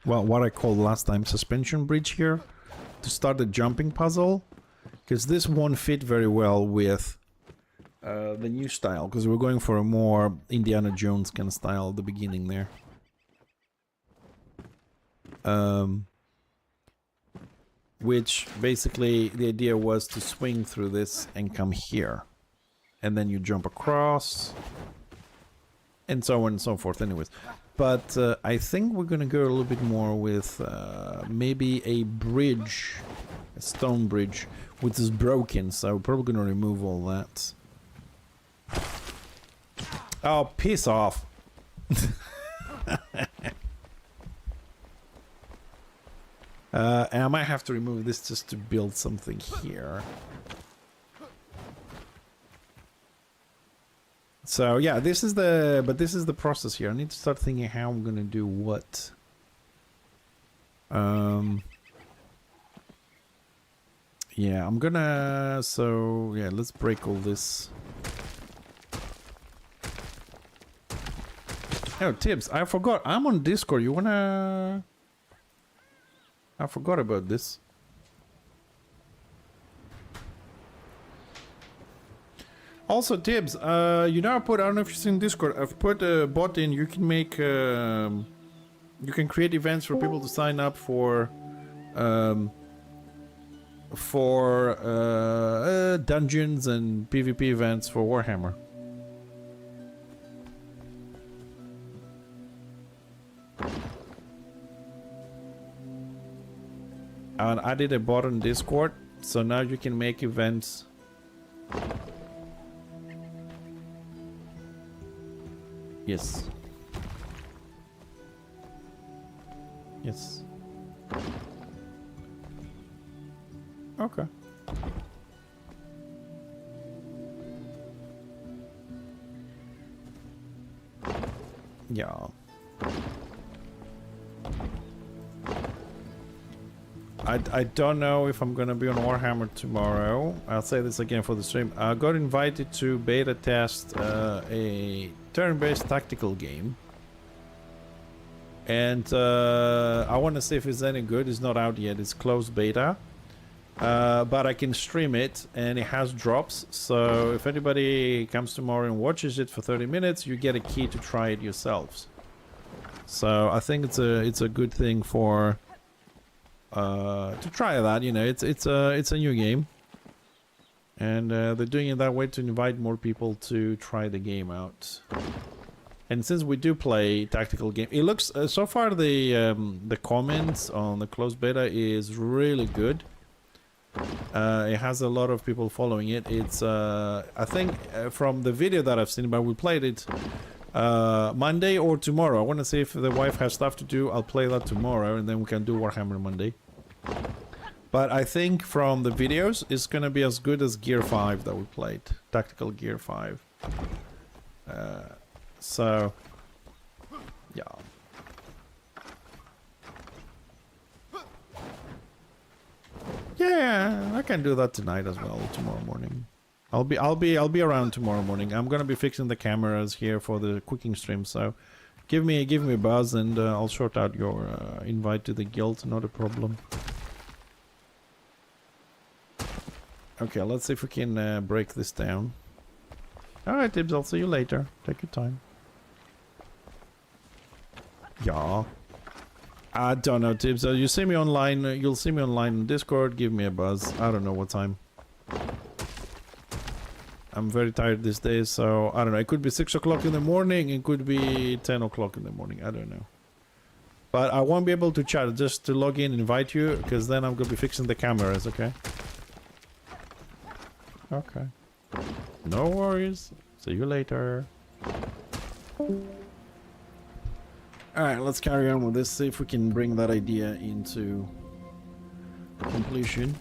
well, what I called last time suspension bridge here to start the jumping puzzle, because this won't fit very well with the new style, because we're going for a more Indiana Jones kind of style at the beginning there. Which basically the idea was to swing through this and come here, and then you jump across and so on and so forth. Anyways, but I think we're gonna go a little bit more with maybe a bridge, a stone bridge, which is broken, so we're probably gonna remove all that. Oh, piss off. And I might have to remove this just to build something here. So yeah, this is the process here. I need to start thinking how I'm gonna do what. Yeah, I'm gonna, so yeah, let's break all this. Oh, Tibbs, I forgot, I'm on Discord. You wanna... I forgot about this. Also, Tibbs, you know, I don't know if you've seen Discord, I've put a bot in. You can make, you can create events for people to sign up for dungeons and PvP events for Warhammer. And I did a bot on Discord, so now you can make events. Yes. Yes. Okay. Yeah. I don't know if I'm gonna be on Warhammer tomorrow. I'll say this again for the stream. I got invited to beta test a turn-based tactical game. And I want to see if it's any good. It's not out yet. It's closed beta. But I can stream it, and it has drops. So if anybody comes tomorrow and watches it for 30 minutes, you get a key to try it yourselves. So I think it's a good thing for to try that. You know, it's a new game, and they're doing it that way to invite more people to try the game out. And since we do play tactical game, it looks so far the comments on the closed beta is really good. It has a lot of people following it. It's I think from the video that I've seen, but we played it Monday or tomorrow. I want to see if the wife has stuff to do. I'll play that tomorrow, and then we can do Warhammer Monday. But I think from the videos, it's gonna be as good as Gear 5 that we played, Tactical Gear 5. So, yeah. Yeah, I can do that tonight as well. Tomorrow morning, I'll be around tomorrow morning. I'm gonna be fixing the cameras here for the cooking stream. So, give me a buzz, and I'll sort out your invite to the guild. Not a problem. Okay, let's see if we can break this down. All right, Tibbs. I'll see you later. Take your time. Yeah. I don't know, Tibbs. You see me online. You'll see me online on Discord. Give me a buzz. I don't know what time. I'm very tired these days, so I don't know. It could be 6 o'clock in the morning. It could be 10 o'clock in the morning. I don't know. But I won't be able to chat. Just to log in and invite you, because then I'm going to be fixing the cameras, okay? Okay. No worries. See you later. Alright, let's carry on with this, see if we can bring that idea into completion.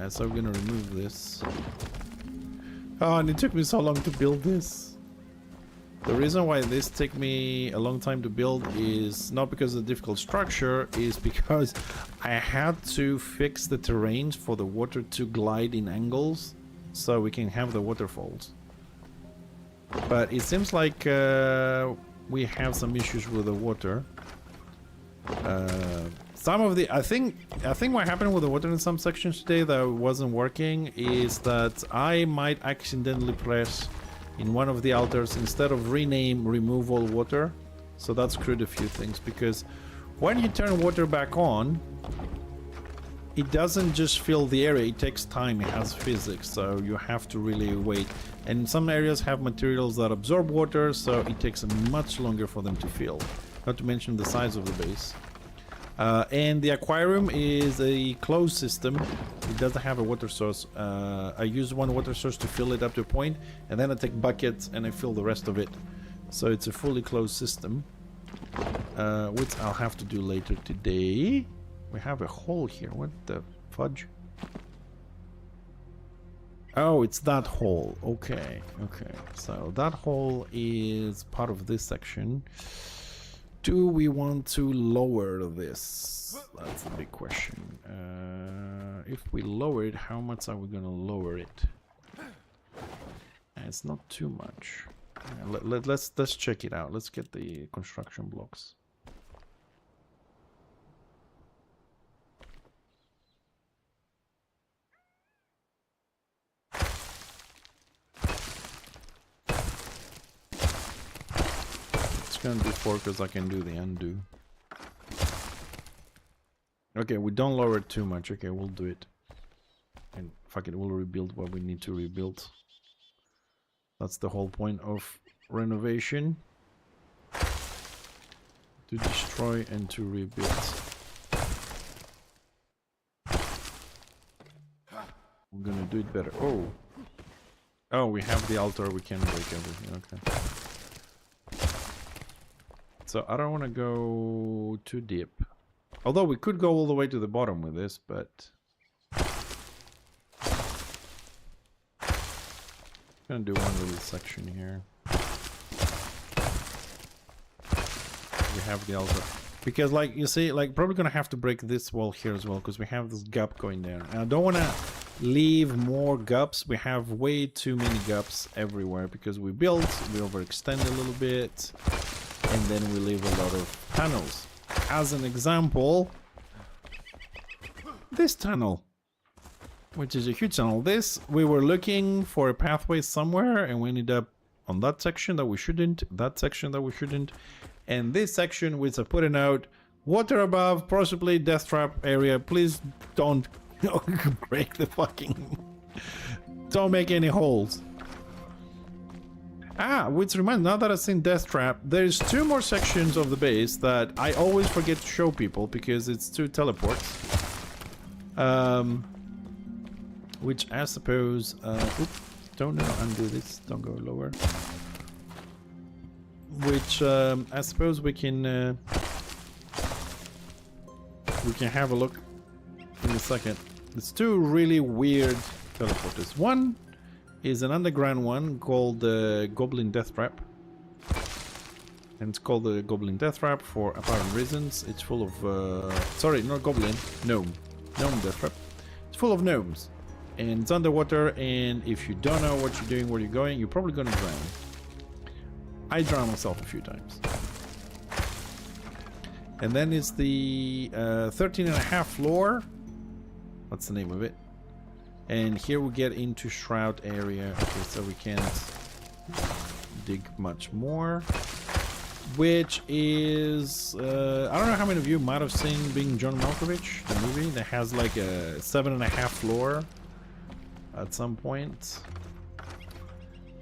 So we're gonna remove this. Oh, and it took me so long to build this. The reason why this took me a long time to build is not because of the difficult structure, is because I had to fix the terrain for the water to glide in angles so we can have the waterfalls. But it seems like we have some issues with the water. Some of the I think what happened with the water in some sections today that wasn't working is that I might accidentally press in one of the altars instead of rename remove all water. So that screwed a few things, because when you turn water back on, it doesn't just fill the area, it takes time, it has physics, so you have to really wait. And some areas have materials that absorb water, so it takes much longer for them to fill. Not to mention the size of the base. And the aquarium is a closed system. It doesn't have a water source. I use one water source to fill it up to a point, and then I take buckets and I fill the rest of it. So it's a fully closed system, which I'll have to do later today. We have a hole here. What the fudge? Oh, it's that hole. Okay, okay. So that hole is part of this section. Do we want to lower this? That's the big question. If we lower it, how much are we going to lower it? It's not too much. Let's check it out. Let's get the construction blocks. just gonna do 4 because I can do the undo. Okay, we don't lower it too much. Okay, we'll do it. And fuck it, we'll rebuild what we need to rebuild. That's the whole point of renovation. To destroy and to rebuild. We're gonna do it better. Oh! Oh, we have the altar, we can break everything, okay. So I don't want to go too deep. Although we could go all the way to the bottom with this, but... I'm gonna do one little section here. We have the altar. Because like, you see, like probably gonna have to break this wall here as well, because we have this gap going there. And I don't want to leave more gaps. We have way too many gaps everywhere because we built, we overextend a little bit, and then we leave a lot of tunnels. As an example, this tunnel, which is a huge tunnel. This, we were looking for a pathway somewhere and we ended up on that section that we shouldn't, that section that we shouldn't, and this section which I put a note, water above, possibly death trap area, please don't break the fucking... don't make any holes. Ah, which reminds, now that I've seen Death Trap, there's 2 more sections of the base that I always forget to show people because it's 2 teleports. Which I suppose... oops, don't know, undo this, don't go lower. Which I suppose we can have a look in a second. There's 2 really weird teleporters. One is an underground one called the Goblin Death Trap. And it's called the Goblin Death Trap for apparent reasons. It's full of... sorry, not Goblin, Gnome. Gnome Death Trap. It's full of gnomes. And it's underwater, and if you don't know what you're doing, where you're going, you're probably gonna drown. I drowned myself a few times. And then it's the 13.5 floor. What's the name of it? And here we get into Shroud area. Okay, so we can't dig much more. Which is... I don't know how many of you might have seen Being John Malkovich, the movie that has like a 7.5 floor at some point.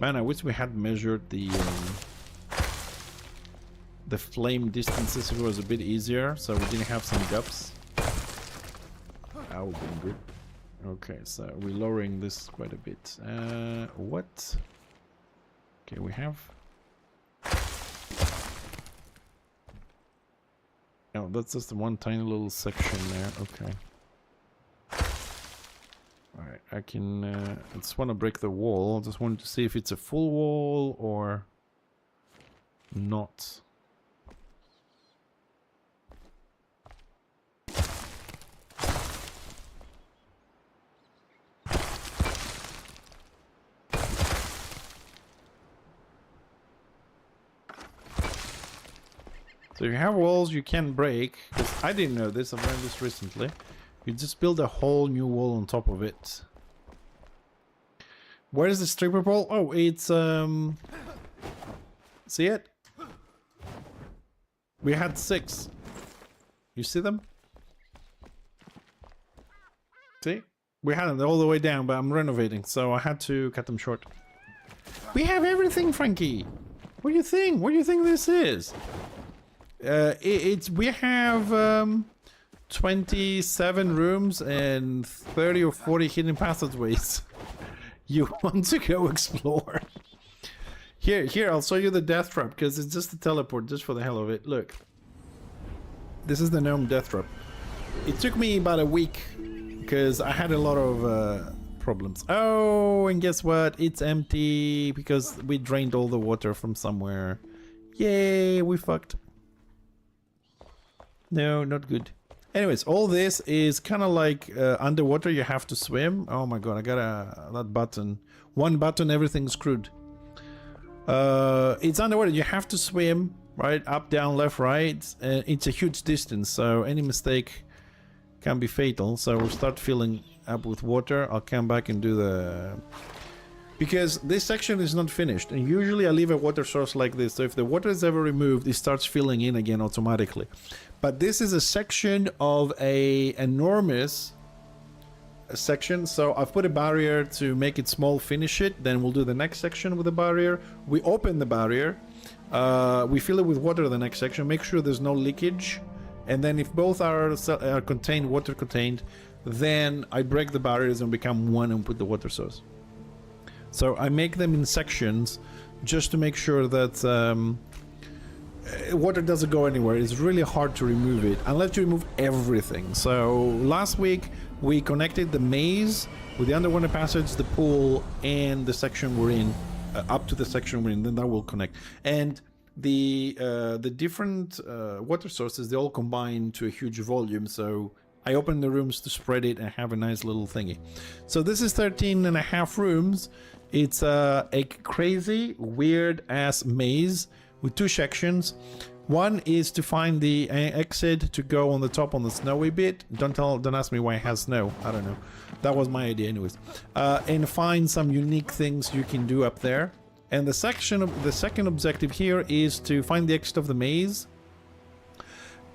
Man, I wish we had measured the flame distances if it was a bit easier, so we didn't have some gaps. That would be good. Okay, so we're lowering this quite a bit. What? Okay, we have... Oh, that's just the one tiny little section there. Okay. Alright, I can... I just want to break the wall. I just wanted to see if it's a full wall or not. So you have walls you can break, because I didn't know this, I've learned this recently. You just build a whole new wall on top of it. Where is the stripper pole? Oh, it's see it? We had 6. You see them? See? We had them all the way down, but I'm renovating, so I had to cut them short. We have everything, Frankie! What do you think? What do you think this is? We have 27 rooms and 30 or 40 hidden passageways. You want to go explore? Here, I'll show you the death trap because it's just a teleport, just for the hell of it. Look, this is the gnome death trap. It took me about a week because I had a lot of problems. Oh, and guess what? It's empty because we drained all the water from somewhere. Yay, we fucked. No, not good. Anyways, all this is kind of like underwater. You have to swim. Oh my god, I got that button. One button, everything's screwed. It's underwater. You have to swim, right? Up, down, left, right. It's a huge distance, so any mistake can be fatal. So we'll start filling up with water. I'll come back and do because this section is not finished, and usually I leave a water source like this, so if the water is ever removed, it starts filling in again automatically. But this is a section of a enormous section, so I've put a barrier to make it small, finish it, then we'll do the next section with a barrier. We open the barrier, we fill it with water the next section, make sure there's no leakage, and then if both are contained, water contained, then I break the barriers and become one and put the water source. So I make them in sections just to make sure that water doesn't go anywhere. It's really hard to remove it unless you remove everything. So last week we connected the maze with the underwater passage, the pool, and the section we're in, up to the section we're in, then that will connect. And the different water sources, they all combine to a huge volume, so I open the rooms to spread it and have a nice little thingy. So this is 13.5 rooms. It's a crazy, weird ass maze with two sections. One is to find the exit to go on the top on the snowy bit. Don't ask me why it has snow. I don't know. That was my idea anyways. And find some unique things you can do up there. And the second objective here is to find the exit of the maze.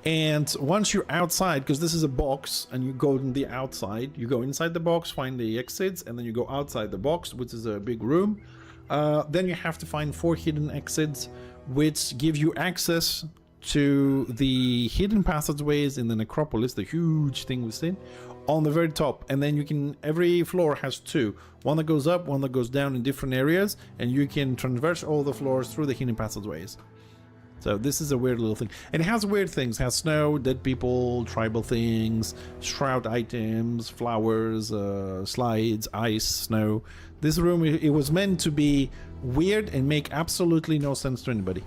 And once you're outside, because this is a box and you go on the outside, you go inside the box, find the exits, and then you go outside the box, which is a big room. Then you have to find 4 hidden exits, which give you access to the hidden passageways in the necropolis, the huge thing we've seen, on the very top. And then you can, every floor has 2, one that goes up, one that goes down in different areas, and you can traverse all the floors through the hidden passageways. So this is a weird little thing, and it has weird things. It has snow, dead people, tribal things, shroud items, flowers, slides, ice, snow. This room, it was meant to be weird and make absolutely no sense to anybody.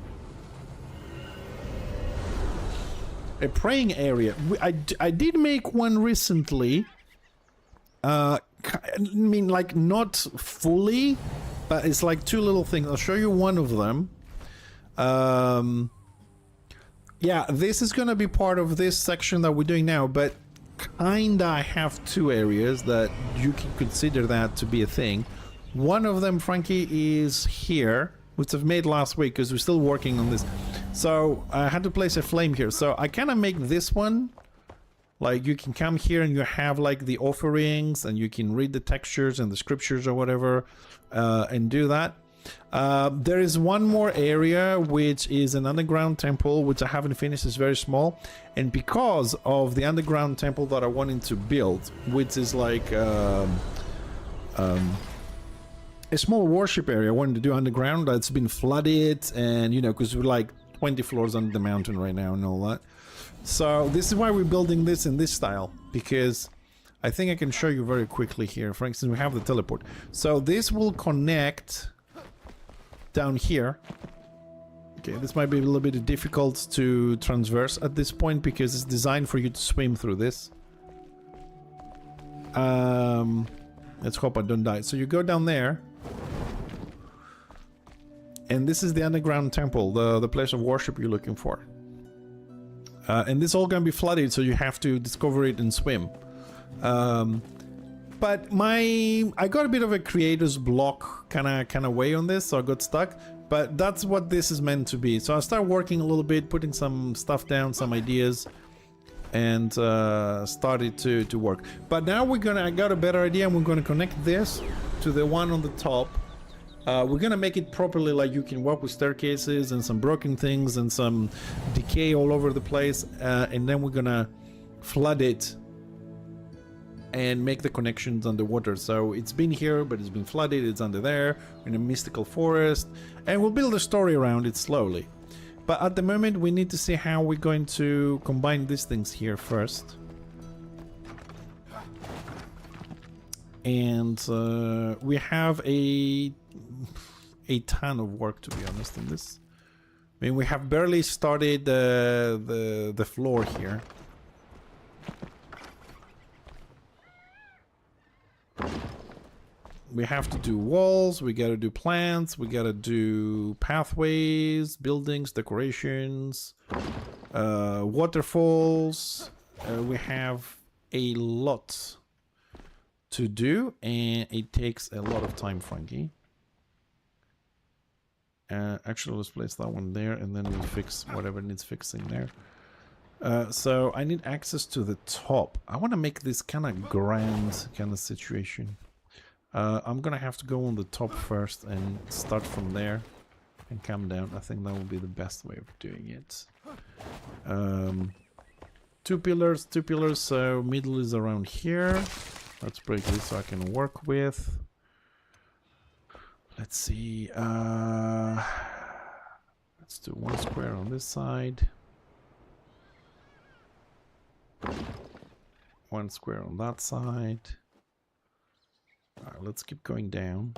A praying area. I did make one recently. I mean, like, not fully, but it's like 2 little things. I'll show you one of them. Yeah, this is gonna be part of this section that we're doing now, but kinda have 2 areas that you can consider that to be a thing. One of them, Frankie, is here, which I've made last week because we're still working on this. So I had to place a flame here, so I kind of make this one like you can come here and you have like the offerings and you can read the textures and the scriptures or whatever, and do that. There is one more area which is an underground temple which I haven't finished. It's very small, and because of the underground temple that I wanted to build, which is like a small worship area I wanted to do underground, that's been flooded, and you know, because we're like 20 floors under the mountain right now and all that. So this is why we're building this in this style, because I think I can show you very quickly here. For instance, we have the teleport, so this will connect down here. Okay, this might be a little bit difficult to transverse at this point because it's designed for you to swim through this. Let's hope I don't die. So you go down there, and this is the underground temple, the place of worship you're looking for. And this is all gonna be flooded, so you have to discover it and swim. But I got a bit of a creator's block kind of way on this, so I got stuck. But that's what this is meant to be. So I start working a little bit, putting some stuff down, some ideas, and started to work. But now I got a better idea, and we're gonna connect this to the one on the top. We're gonna make it properly, like you can walk with staircases and some broken things and some decay all over the place, and then we're gonna flood it and make the connections underwater. So it's been here, but it's been flooded, it's under there, in a mystical forest, and we'll build a story around it slowly. But at the moment, we need to see how we're going to combine these things here first. And we have a ton of work, to be honest, in this. I mean, we have barely started the floor here. We have to do walls, we gotta do plants, we gotta do pathways, buildings, decorations, waterfalls. We have a lot to do, and it takes a lot of time, Frankie. Actually, let's place that one there, and then we'll fix whatever needs fixing there. So I need access to the top. I want to make this kind of grand kind of situation. I'm gonna have to go on the top first and start from there and come down. I think that will be the best way of doing it. Two pillars, so middle is around here. Let's break this so I can work with. Let's see. Let's do 1 square on this side. 1 square on that side. Alright, let's keep going down.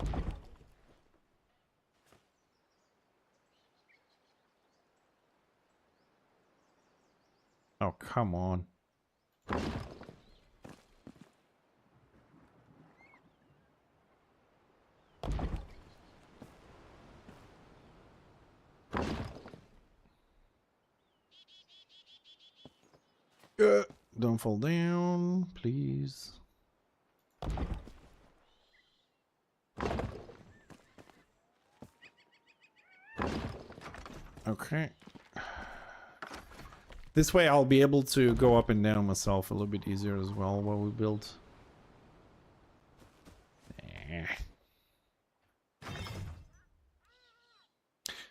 Oh, come on. Don't fall down, please. Okay. This way I'll be able to go up and down myself a little bit easier as well while we build.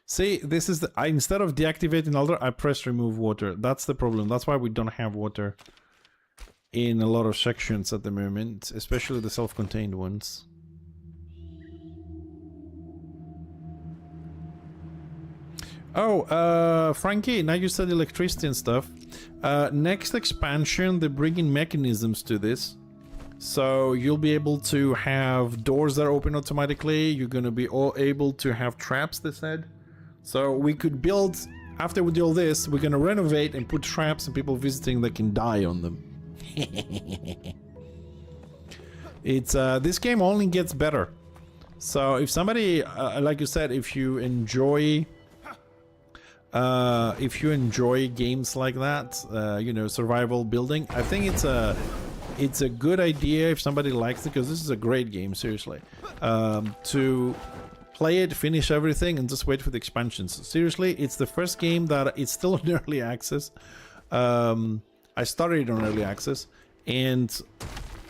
See, this is the... instead of deactivating Alder, I press remove water. That's the problem. That's why we don't have water in a lot of sections at the moment, especially the self-contained ones. Oh, Frankie, now you said electricity and stuff. Next expansion, they're bringing mechanisms to this. So you'll be able to have doors that open automatically. You're going to be all able to have traps, they said. So we could build, after we do all this, we're going to renovate and put traps and people visiting that can die on them. It's this game only gets better. So if somebody, like you said, if you enjoy games like that, you know, survival building, I think it's a good idea if somebody likes it, because this is a great game, seriously, to play it, finish everything, and just wait for the expansions. Seriously, it's the first game that it's still in early access. I started it on early access, and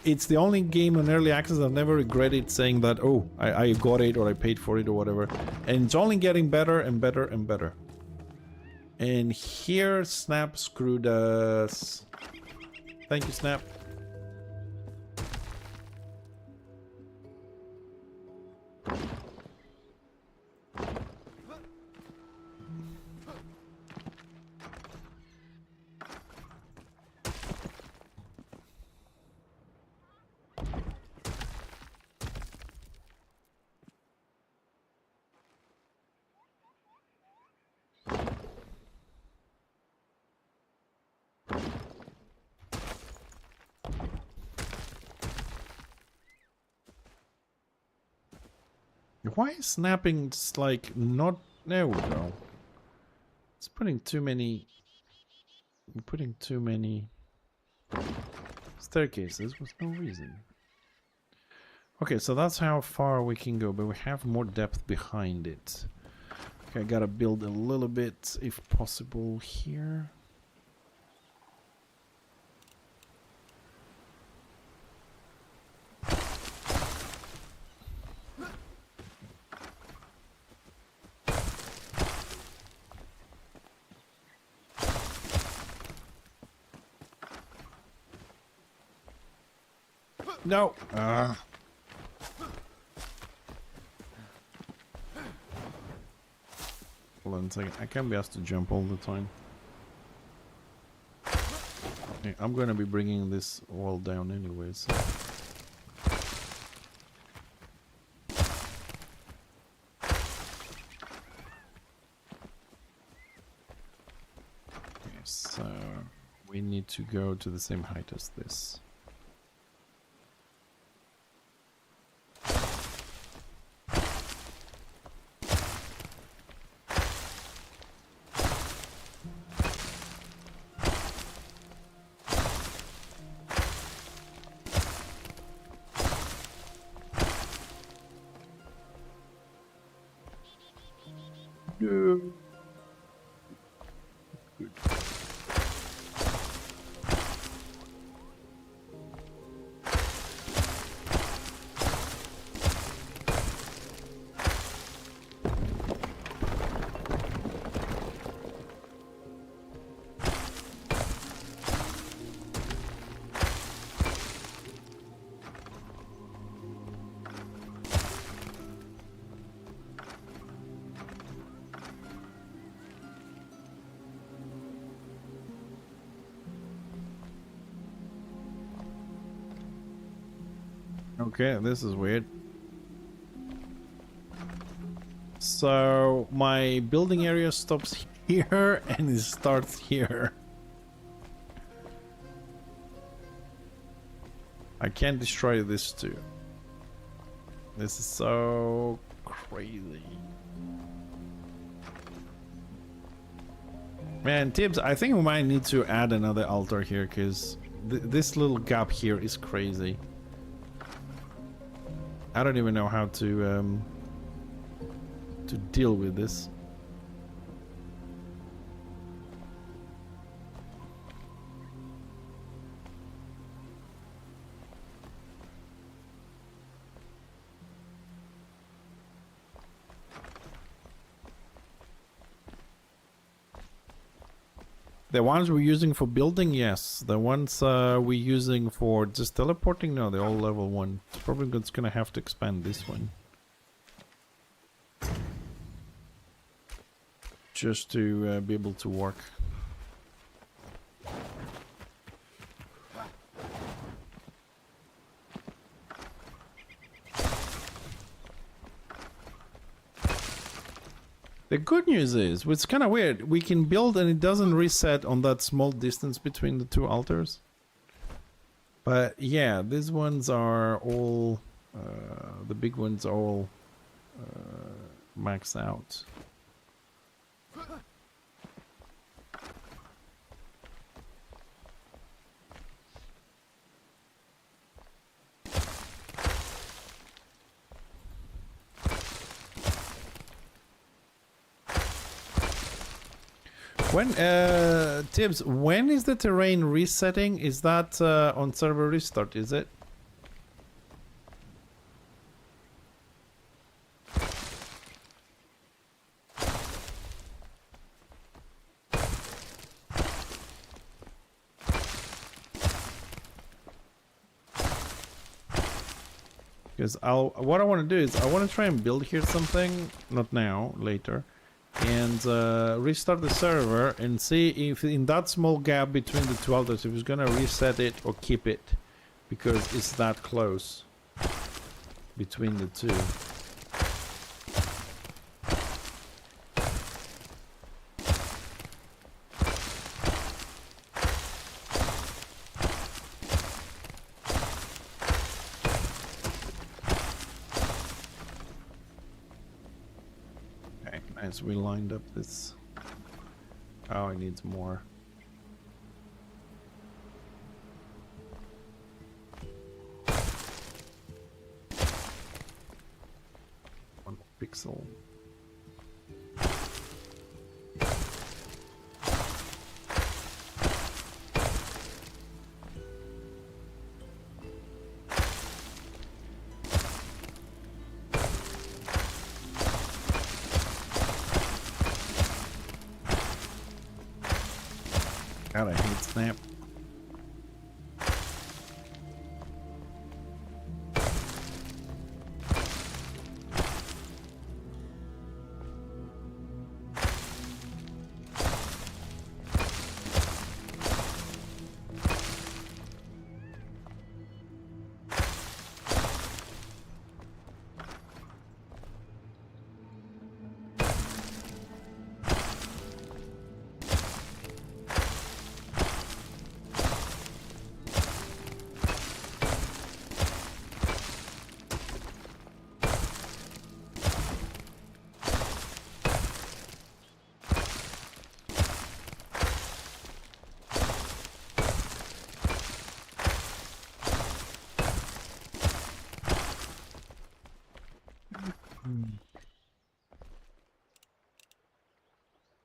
it's the only game on early access I've never regretted saying that, oh, I got it or I paid for it or whatever. And it's only getting better and better and better. And here Snap screwed us. Thank you, Snap. Why is snapping just like not... There we go. It's putting too many... I'm putting too many staircases with no reason. Okay, so that's how far we can go, but we have more depth behind it. Okay, I gotta build a little bit, if possible, here. No. Hold on a second. I can't be asked to jump all the time. Okay, I'm going to be bringing this wall down anyways. Okay, so we need to go to the same height as this. Okay, this is weird. So my building area stops here and it starts here. I can't destroy this too. This is so crazy. Man, Tibbs, I think we might need to add another altar here because this little gap here is crazy. I don't even know how to deal with this. The ones we're using for building, yes. The ones we're using for just teleporting, no, they're all level 1. It's probably just gonna have to expand this one. Just to be able to work. The good news is, it's kind of weird, we can build and it doesn't reset on that small distance between the two altars. But yeah, these ones are all, the big ones are all maxed out. When, Tibbs, when is the terrain resetting? Is that on server restart, is it? Because what I want to do is I want to try and build here something, not now, later, and restart the server and see if in that small gap between the two altars, if it's gonna reset it or keep it, because it's that close between the two. As we lined up this. Oh, it needs more. One pixel. God, I hate Snap.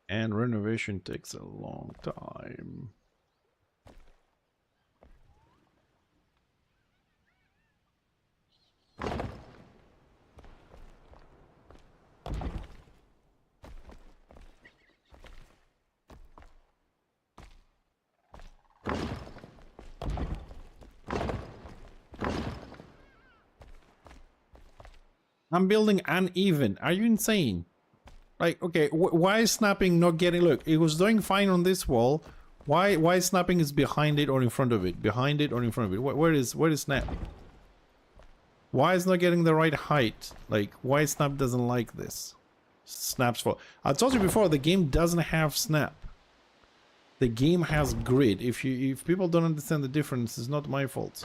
And renovation takes a long time. I'm building uneven. Are you insane? Like, okay, why is snapping not getting... Look, it was doing fine on this wall. Why snapping is behind it or in front of it? Behind it or in front of it? Where is snap? Why is not getting the right height? Like, why Snap doesn't like this? Snaps for... I told you before, the game doesn't have Snap. The game has grid. If people don't understand the difference, it's not my fault.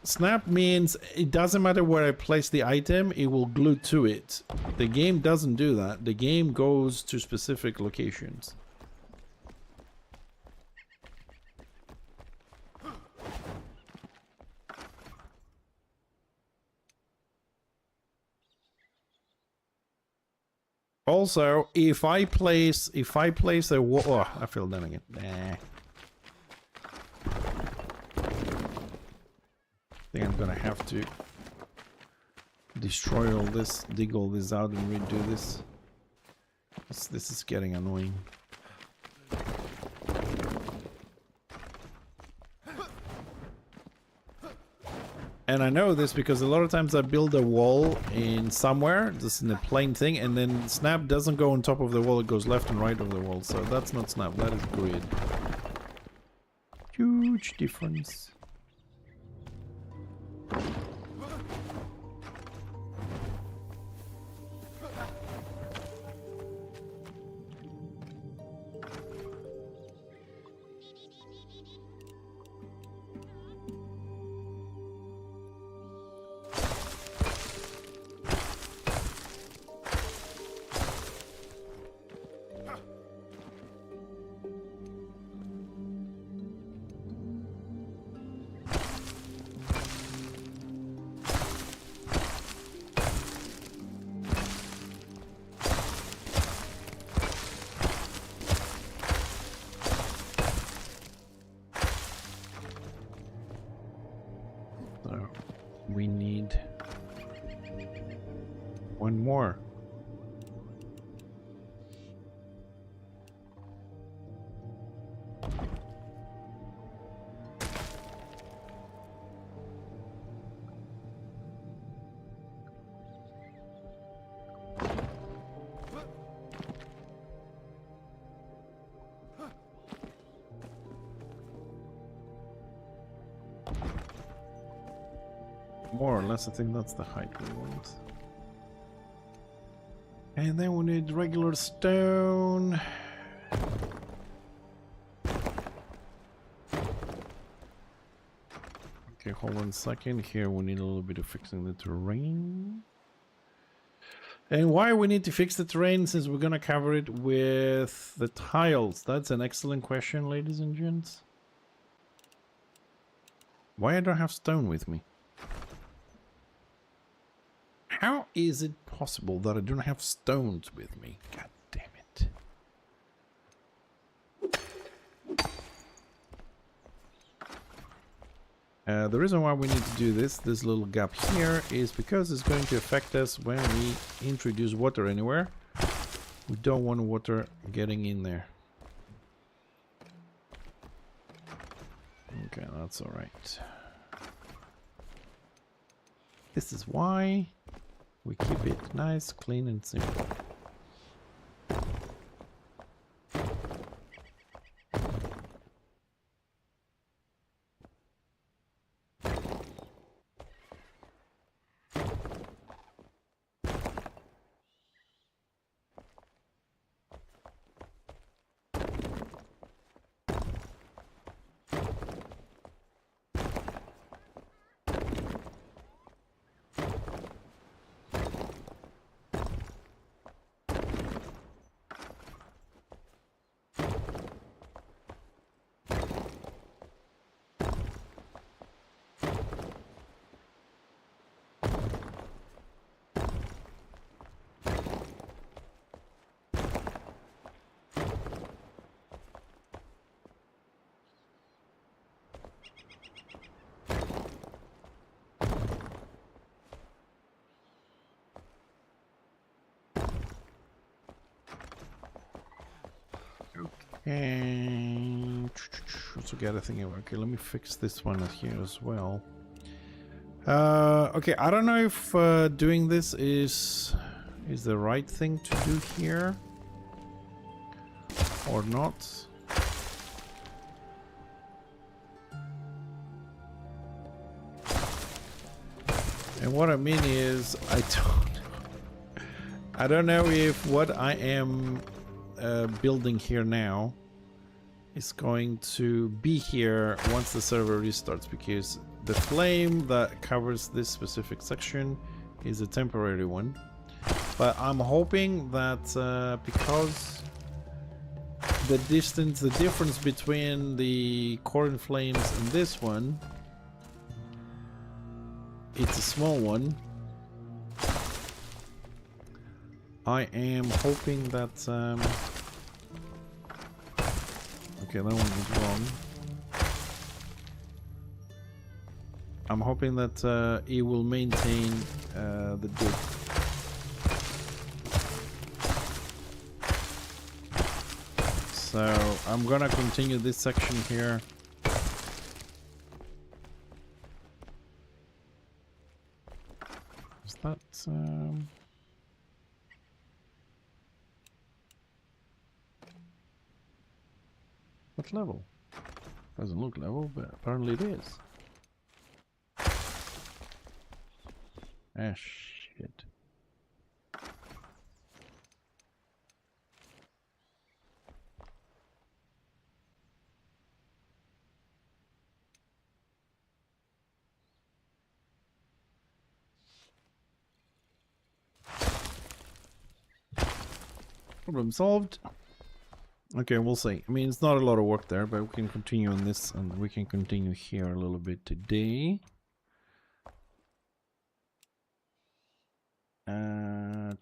Snap means it doesn't matter where I place the item, it will glue to it. The game doesn't do that. The game goes to specific locations. Also, if I place a wall, oh, I fell down again. Nah. I think I'm gonna have to destroy all this, dig all this out, and redo this. This is getting annoying. And I know this because a lot of times I build a wall in somewhere, just in a plain thing, and then Snap doesn't go on top of the wall, it goes left and right of the wall. So that's not Snap, that is grid. Huge difference. We need one more. More or less, I think that's the height we want. And then we need regular stone. Okay, hold on a second. Here we need a little bit of fixing the terrain. And why we need to fix the terrain, since we're gonna cover it with the tiles? That's an excellent question, ladies and gents. Why I don't have stone with me? How is it possible that I don't have stones with me? God damn it. The reason why we need to do this little gap here, is because it's going to affect us when we introduce water anywhere. We don't want water getting in there. Okay, that's alright. This is why we keep it nice, clean, and simple. And also get a thing. Okay, let me fix this one here as well. Okay, I don't know if doing this is the right thing to do here or not. And what I mean is, I don't know if what I am building here now is going to be here once the server restarts, because the flame that covers this specific section is a temporary one. But I'm hoping that because the difference between the corn flames and this one, it's a small one. I am hoping that okay, that one was wrong. I'm hoping that it will maintain the dip. So I'm gonna continue this section here. Is that what level? Doesn't look level, but apparently it is. Ah, shit. Problem solved. Okay, we'll see. I mean, it's not a lot of work there, but we can continue on this, and we can continue here a little bit today. I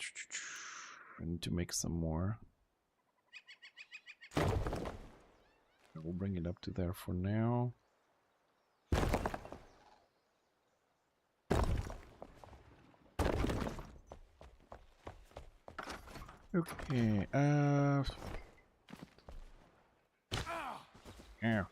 need to make some more. We'll bring it up to there for now. Okay, yeah.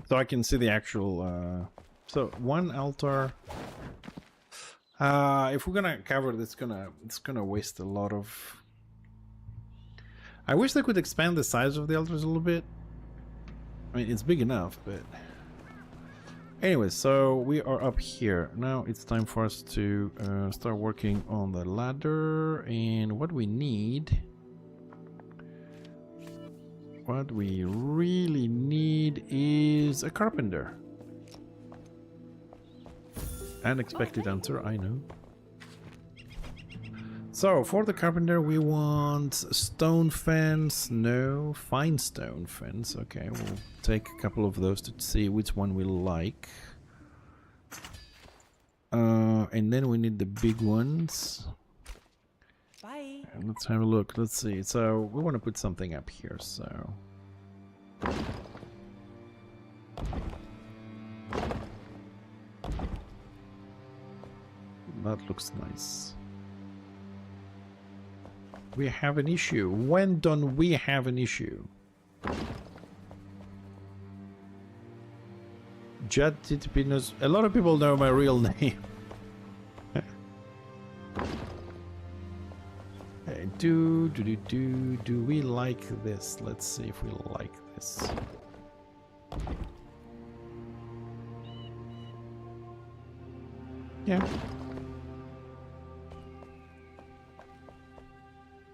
So I can see the actual so one altar. If we're gonna cover this, it's gonna waste a lot of. I wish they could expand the size of the altars a little bit. I mean, it's big enough, but anyway, so we are up here now. It's time for us to start working on the ladder, and what we need. What we really need is a carpenter. Unexpected answer, I know. So, for the carpenter, we want stone fence. No, fine stone fence. Okay, we'll take a couple of those to see which one we like. And then we need the big ones. Bye. And let's have a look. Let's see. So we want to put something up here. So that looks nice. We have an issue. When don't we have an issue? Judd Titpinos. A lot of people know my real name. Do we like this? Let's see if we like this. Yeah.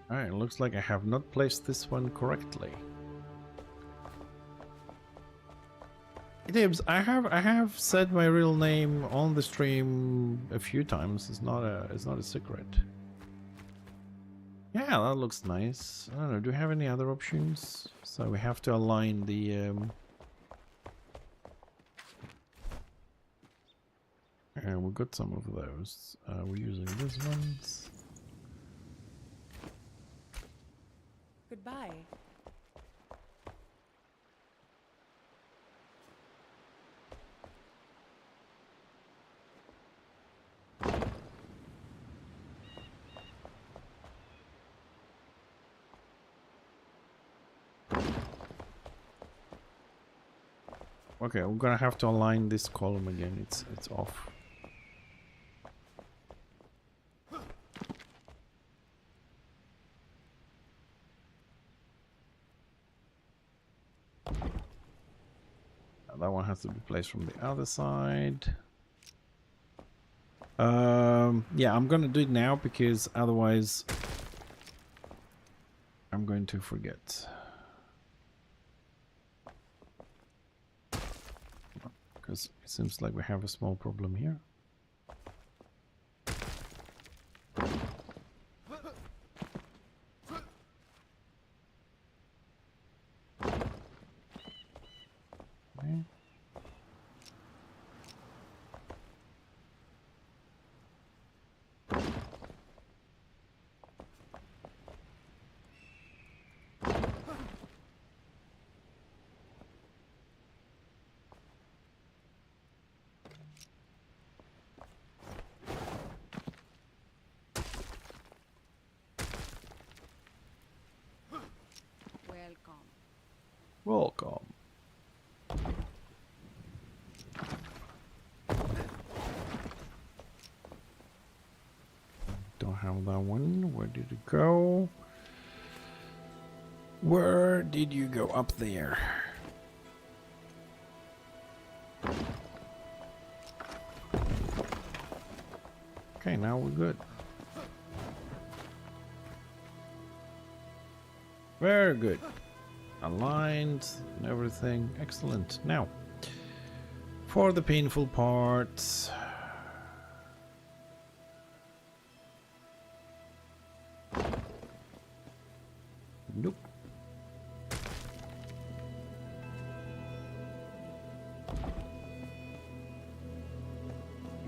Alright, looks like I have not placed this one correctly. Dibs, I have said my real name on the stream a few times. It's not a secret. Yeah, that looks nice. I don't know, do we have any other options? So we have to align the and we got some of those. We're using these ones. Goodbye. Okay, we're gonna have to align this column again. It's off. That one has to be placed from the other side. Yeah, I'm gonna do it now because otherwise I'm going to forget. Because it seems like we have a small problem here. Okay. Welcome. Don't have that one. Where did it go? Where did you go? Up there. Okay, now we're good. Very good. Aligned and everything. Excellent. Now, for the painful part. Nope.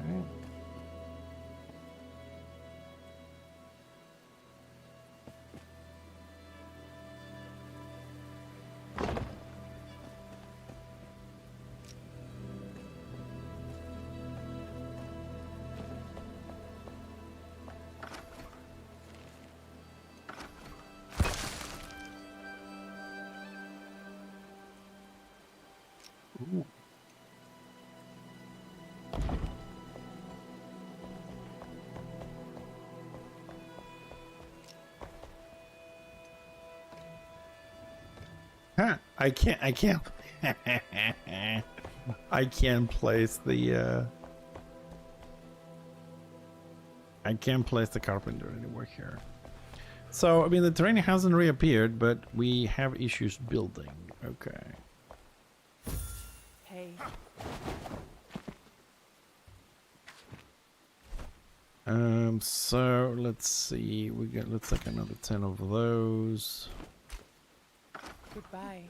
Okay. Ooh. Huh, I can't I can't place the I can't place the carpenter anywhere here. So I mean the terrain hasn't reappeared, but we have issues building. Okay. Hey. So let's see, let's take another 10 of those. Goodbye.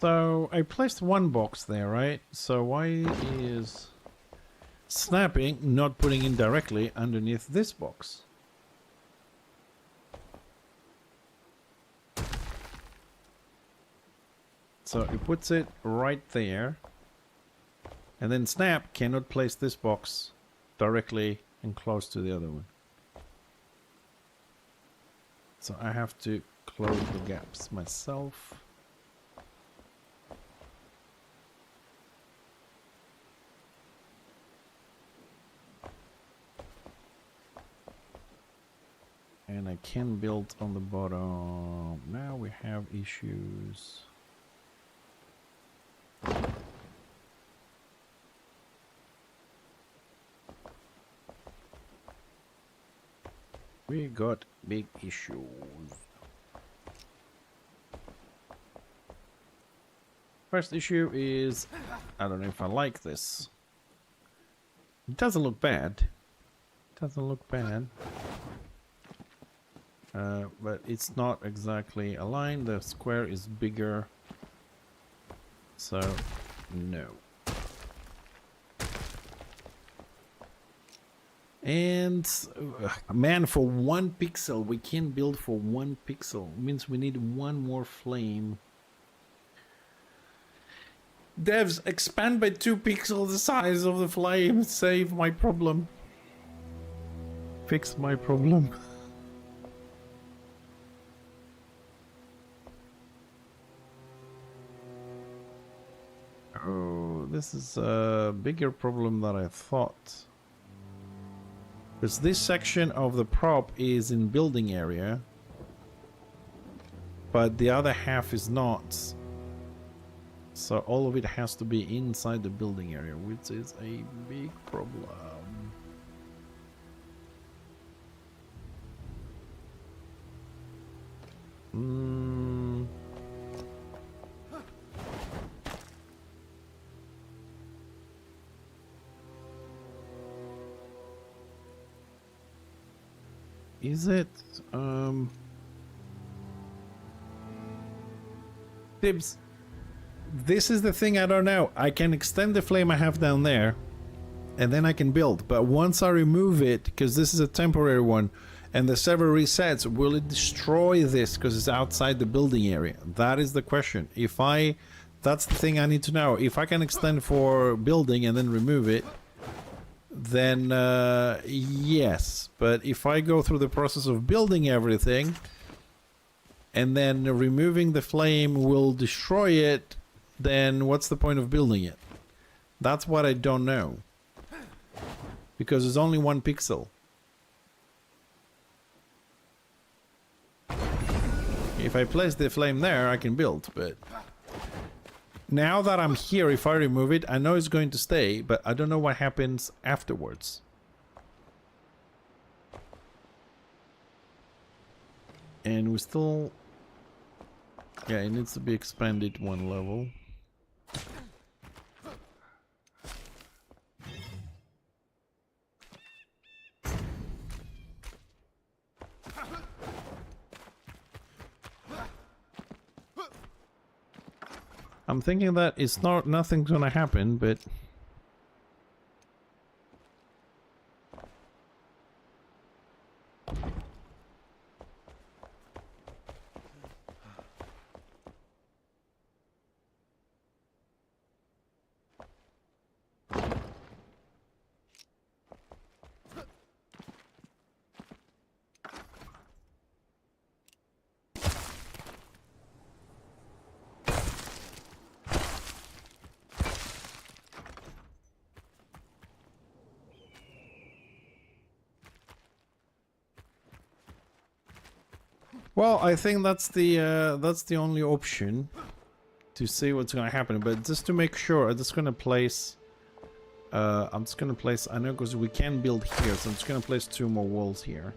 So I placed one box there, right? So why is snapping not putting in directly underneath this box? So it puts it right there. And then Snap cannot place this box directly and close to the other one. So I have to close the gaps myself. And I can build on the bottom. Now we have issues. We got big issues. First issue is, I don't know if I like this. It doesn't look bad. It doesn't look bad. But it's not exactly aligned. The square is bigger. So, no. And man, for 1 pixel, we can't build for 1 pixel. It means we need 1 more flame. Devs, expand by 2 pixels the size of the flame. Save my problem. Fix my problem. Oh, this is a bigger problem than I thought. Because this section of the prop is in building area, but the other half is not. So all of it has to be inside the building area, which is a big problem. Is it? Tibbs, this is the thing I don't know. I can extend the flame I have down there, and then I can build. But once I remove it, because this is a temporary one, and the server resets, will it destroy this because it's outside the building area? That is the question. That's the thing I need to know. If I can extend for building and then remove it, then yes. But if I go through the process of building everything and then removing the flame will destroy it, then what's the point of building it? That's what I don't know, because it's only 1 pixel. If I place the flame there, I can build, but now that I'm here, if I remove it, I know it's going to stay, but I don't know what happens afterwards. And we still... yeah, it needs to be expanded 1 level. I'm thinking that it's nothing's gonna happen, but well, I think that's the only option to see what's gonna happen. But just to make sure, I'm just gonna place. I know because we can build here, so I'm just gonna place 2 more walls here.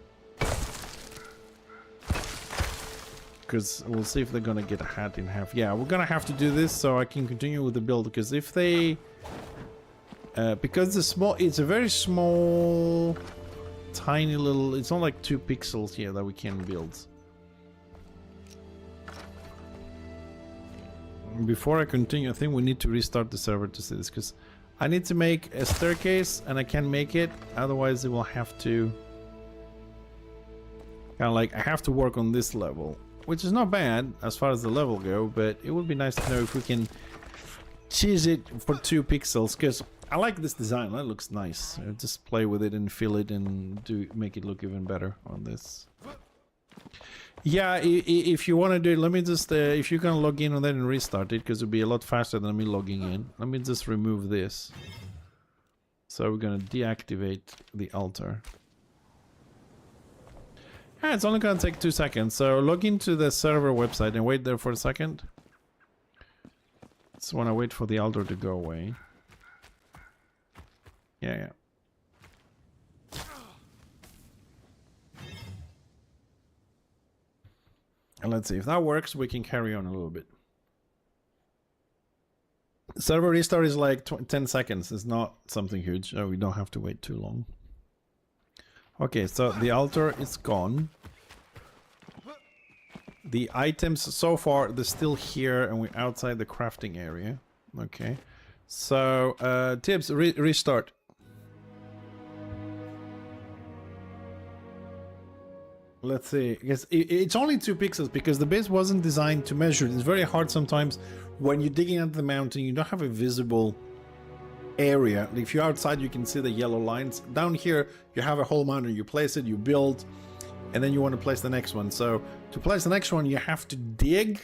Because we'll see if they're gonna get hat in half. Yeah, we're gonna have to do this so I can continue with the build. Because if they, because it's a very small, tiny little. It's not like 2 pixels here that we can build. Before I continue, I think we need to restart the server to see this, because I need to make a staircase and I can't make it, otherwise it will have to kind of like I have to work on this level, which is not bad as far as the level go, but it would be nice to know if we can cheese it for 2 pixels, because I like this design. That looks nice. I'll just play with it and fill it and make it look even better on this. Yeah, if you want to do it, let me just, if you can log in on that and restart it, because it'll be a lot faster than me logging in. Let me just remove this. So we're going to deactivate the altar. Yeah, it's only going to take 2 seconds. So log into the server website and wait there for a second. Just want to wait for the altar to go away. Yeah. And let's see if that works. We can carry on a little bit. Server restart is like 10 seconds. It's not something huge. So we don't have to wait too long. Okay, so the altar is gone. The items so far, they're still here and we're outside the crafting area. Okay. So, Tibbs, restart. Let's see. Yes, it's only 2 pixels because the base wasn't designed to measure. It's very hard sometimes when you're digging into the mountain. You don't have a visible area. If you're outside, you can see the yellow lines. Down here, you have a whole mountain. You place it, you build, and then you want to place the next one. So to place the next one, you have to dig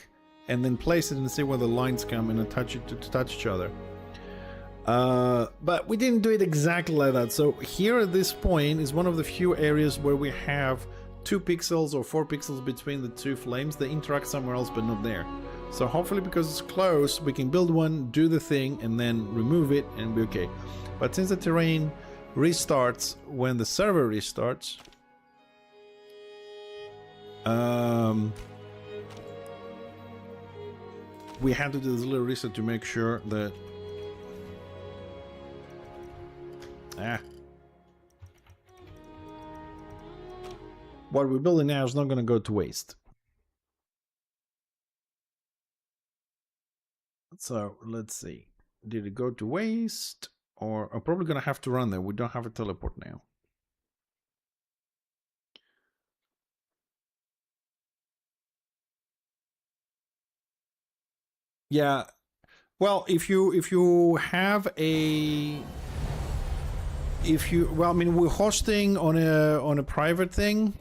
and then place it and see where the lines come and attach it to touch each other. But we didn't do it exactly like that. So here at this point is one of the few areas where we have 2 pixels or 4 pixels between the 2 flames. They interact somewhere else but not there. So hopefully, because it's close, we can build one, do the thing, and then remove it and be okay. But since the terrain restarts when the server restarts, we had to do this little reset to make sure that what we're building now is not going to go to waste. So let's see. Did it go to waste? Or I'm probably going to have to run there. We don't have a teleport now. Yeah. Well, if you have a well, I mean, we're hosting on a private thing.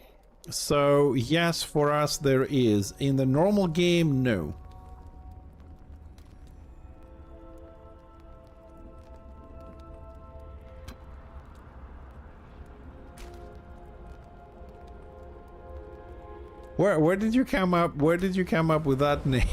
So yes, for us there is. In the normal game, no. Where did you come up? Where did you come up with that name?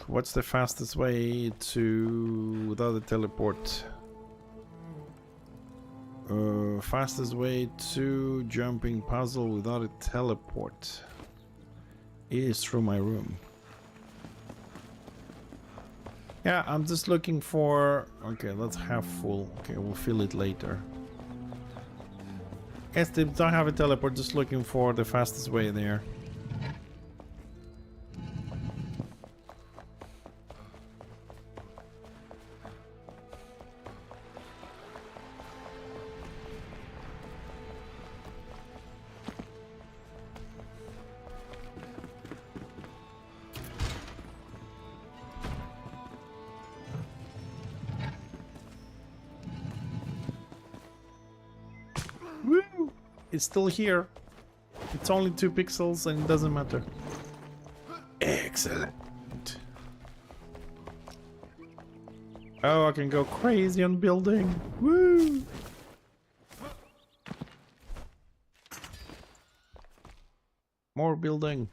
What's the fastest way to without a teleport? Fastest way to jumping puzzle without a teleport is through my room. Yeah, I'm just looking for... Okay, let's have full. Okay, we'll fill it later. Yes, they don't have a teleport, just looking for the fastest way there. Woo! It's still here. It's only 2 pixels and it doesn't matter. Excellent. Oh, I can go crazy on building. Woo! More building.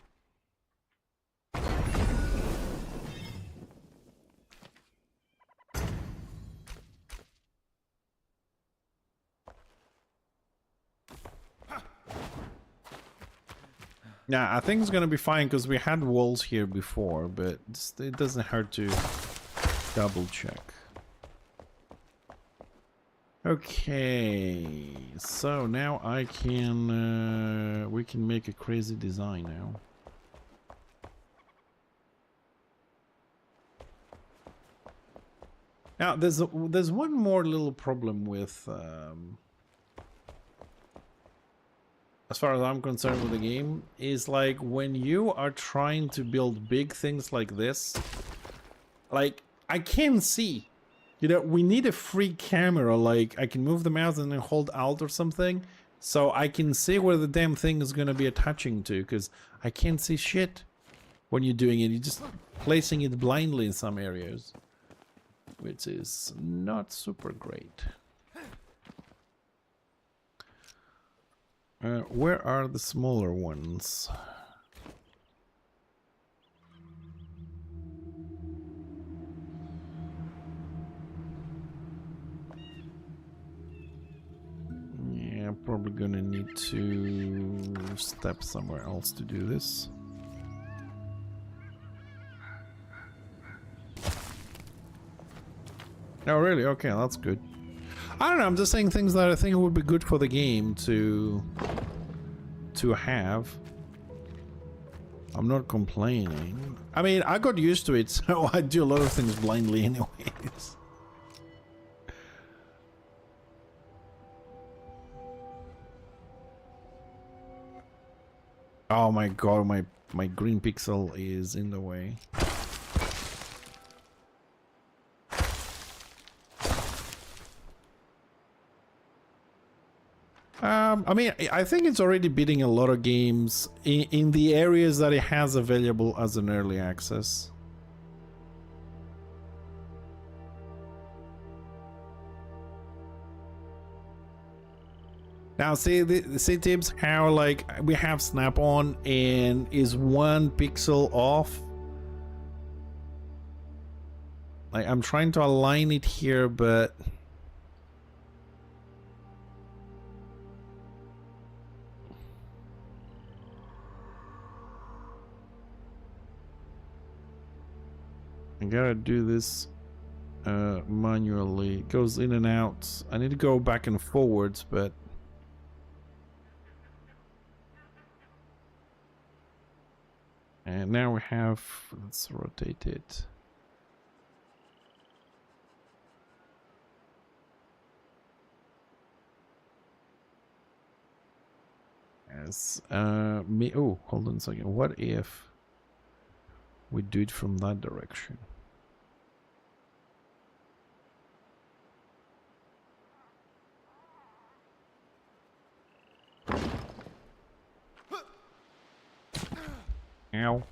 Yeah, I think it's gonna be fine because we had walls here before, but it doesn't hurt to double check. Okay, so now I can we can make a crazy design now. Now there's one more little problem with as far as I'm concerned with the game, is like when you are trying to build big things like this, like I can't see. You know, we need a free camera, like I can move the mouse and then hold Alt or something, so I can see where the damn thing is going to be attaching to, because I can't see shit when you're doing it. You're just placing it blindly in some areas, which is not super great. Where are the smaller ones? Yeah, probably gonna need to step somewhere else to do this. Oh, really? Okay, that's good. I don't know, I'm just saying things that I think would be good for the game to have. I'm not complaining. I mean, I got used to it, so I do a lot of things blindly anyways. Oh my god, my green pixel is in the way. I mean, I think it's already beating a lot of games in the areas that it has available as an early access. Now, see Tibbs, how like we have snap on and is 1 pixel off. Like I'm trying to align it here, but I gotta do this manually. It goes in and out. I need to go back and forwards, but and now we have, let's rotate it. As oh, hold on a second. What if we do it from that direction? Ow.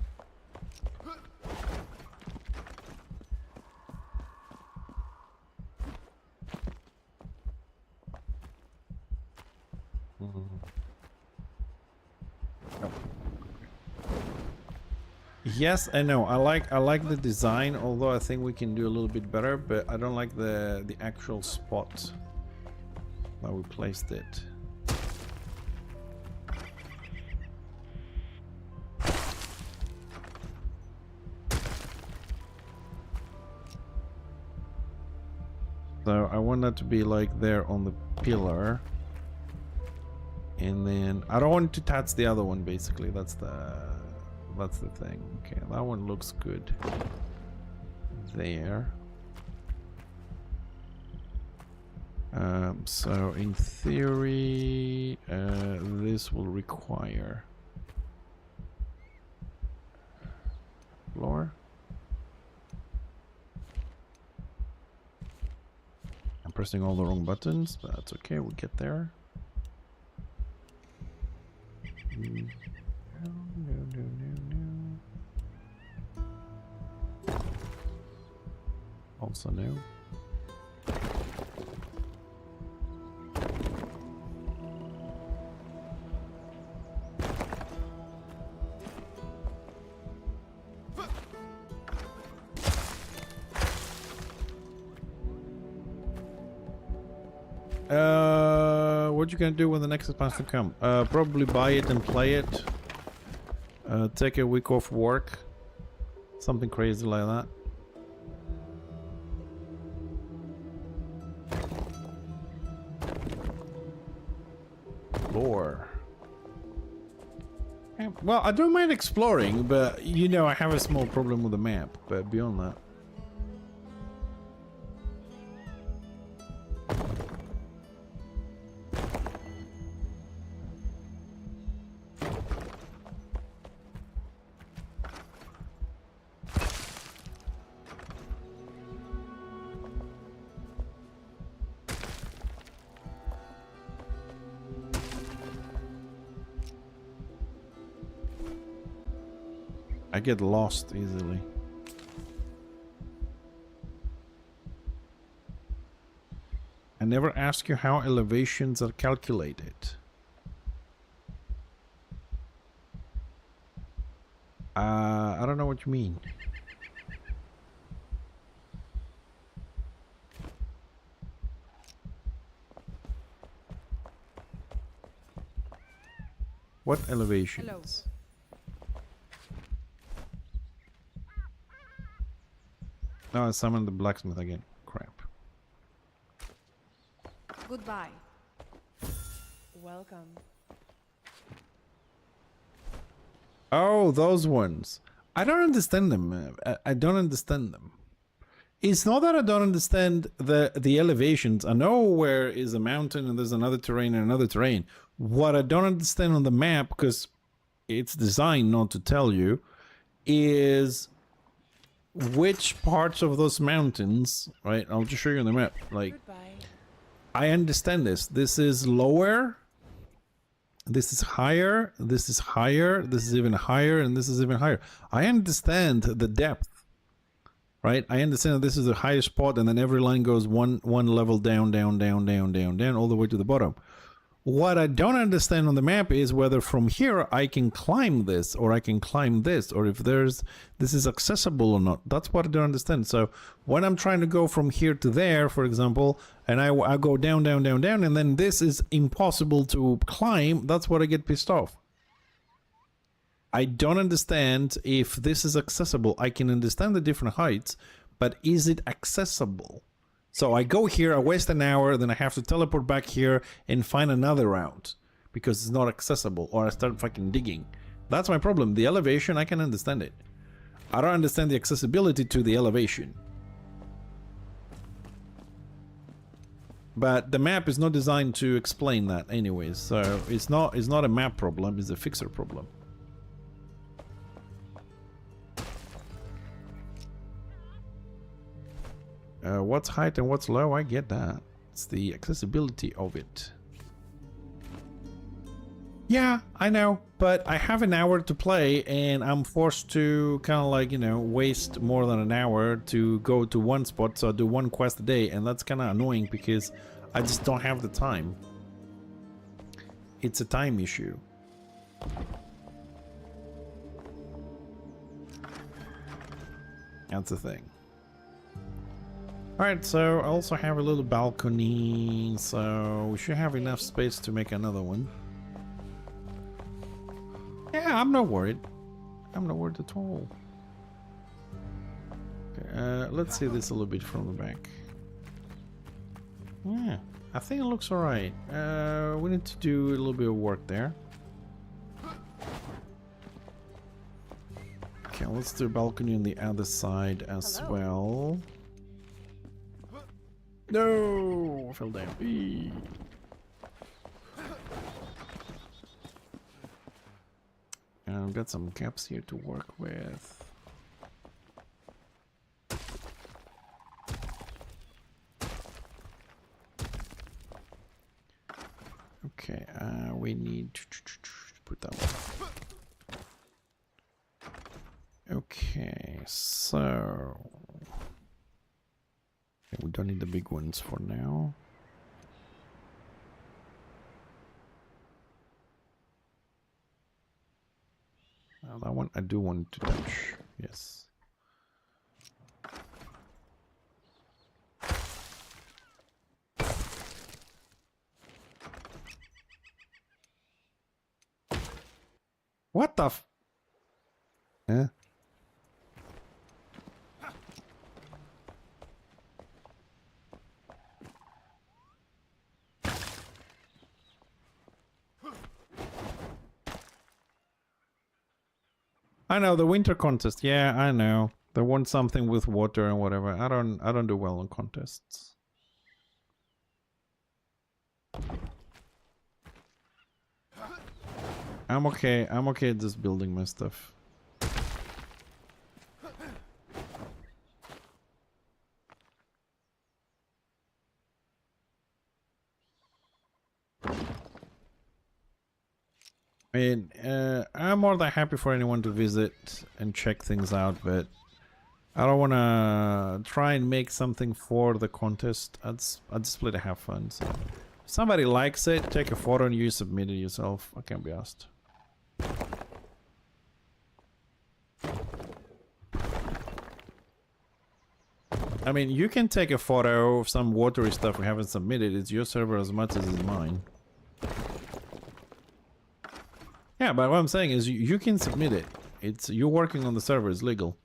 Yes, I know. I like the design, although I think we can do a little bit better, but I don't like the actual spot that we placed it. So I want that to be like there on the pillar. And then I don't want to touch the other one, basically. That's the thing. Okay, that one looks good. There. So in theory, this will require floor. I'm pressing all the wrong buttons, but that's okay, we'll get there. Also no. What you gonna do when the next expansion come? Probably buy it and play it. Take a week off work. Something crazy like that. Lore. Well, I don't mind exploring, but you know I have a small problem with the map, but beyond that. I get lost easily. I never ask you how elevations are calculated. I don't know what you mean. What elevations? Hello. No, I summoned the blacksmith again. Crap. Goodbye. Welcome. Oh, those ones. I don't understand them. I don't understand them. It's not that I don't understand the elevations. I know where is a mountain and there's another terrain and another terrain. What I don't understand on the map, because it's designed not to tell you, is which parts of those mountains, right? I'll just show you on the map. Like, Goodbye. I understand this. This is lower. This is higher. This is higher. This is even higher. And this is even higher. I understand the depth, right? I understand that this is the highest spot and then every line goes one level down, down, down, down, down, down, all the way to the bottom. What I don't understand on the map is whether from here I can climb this or I can climb this, or if this is accessible or not. That's what I don't understand. So when I'm trying to go from here to there, for example, and I go down, down, down, down, and then this is impossible to climb, that's what I get pissed off. I don't understand if this is accessible. I can understand the different heights, but is it accessible? So I go here, I waste an hour, then I have to teleport back here and find another route because it's not accessible, or I start fucking digging. That's my problem. The elevation, I can understand it. I don't understand the accessibility to the elevation. But the map is not designed to explain that anyways, so it's not a map problem, it's a fixer problem. What's height and what's low, I get that. It's the accessibility of it. Yeah, I know, but I have an hour to play and I'm forced to kind of like, you know, waste more than an hour to go to one spot, so I do one quest a day, and that's kind of annoying because I just don't have the time. It's a time issue. That's the thing. Alright, so I also have a little balcony, so we should have enough space to make another one. Yeah, I'm not worried. I'm not worried at all. Okay, let's see this a little bit from the back. Yeah, I think it looks alright. We need to do a little bit of work there. Okay, let's do a balcony on the other side as well. No, I fell down. Eee. And I've got some caps here to work with. Okay, we need to put that one. Okay, so we don't need the big ones for now. That one I do want to touch. Yes. What the f... Eh? I know the winter contest. Yeah, I know. They want something with water and whatever. I don't do well on contests. I'm okay. I'm okay at just building my stuff. I mean, I'm more than happy for anyone to visit and check things out, but I don't want to try and make something for the contest. I just play to have fun. So if somebody likes it, take a photo and you submit it yourself. I can't be asked. I mean, you can take a photo of some watery stuff we haven't submitted. It's your server as much as it's mine. Yeah, but what I'm saying is you can submit it. It's you're working on the server, it's legal.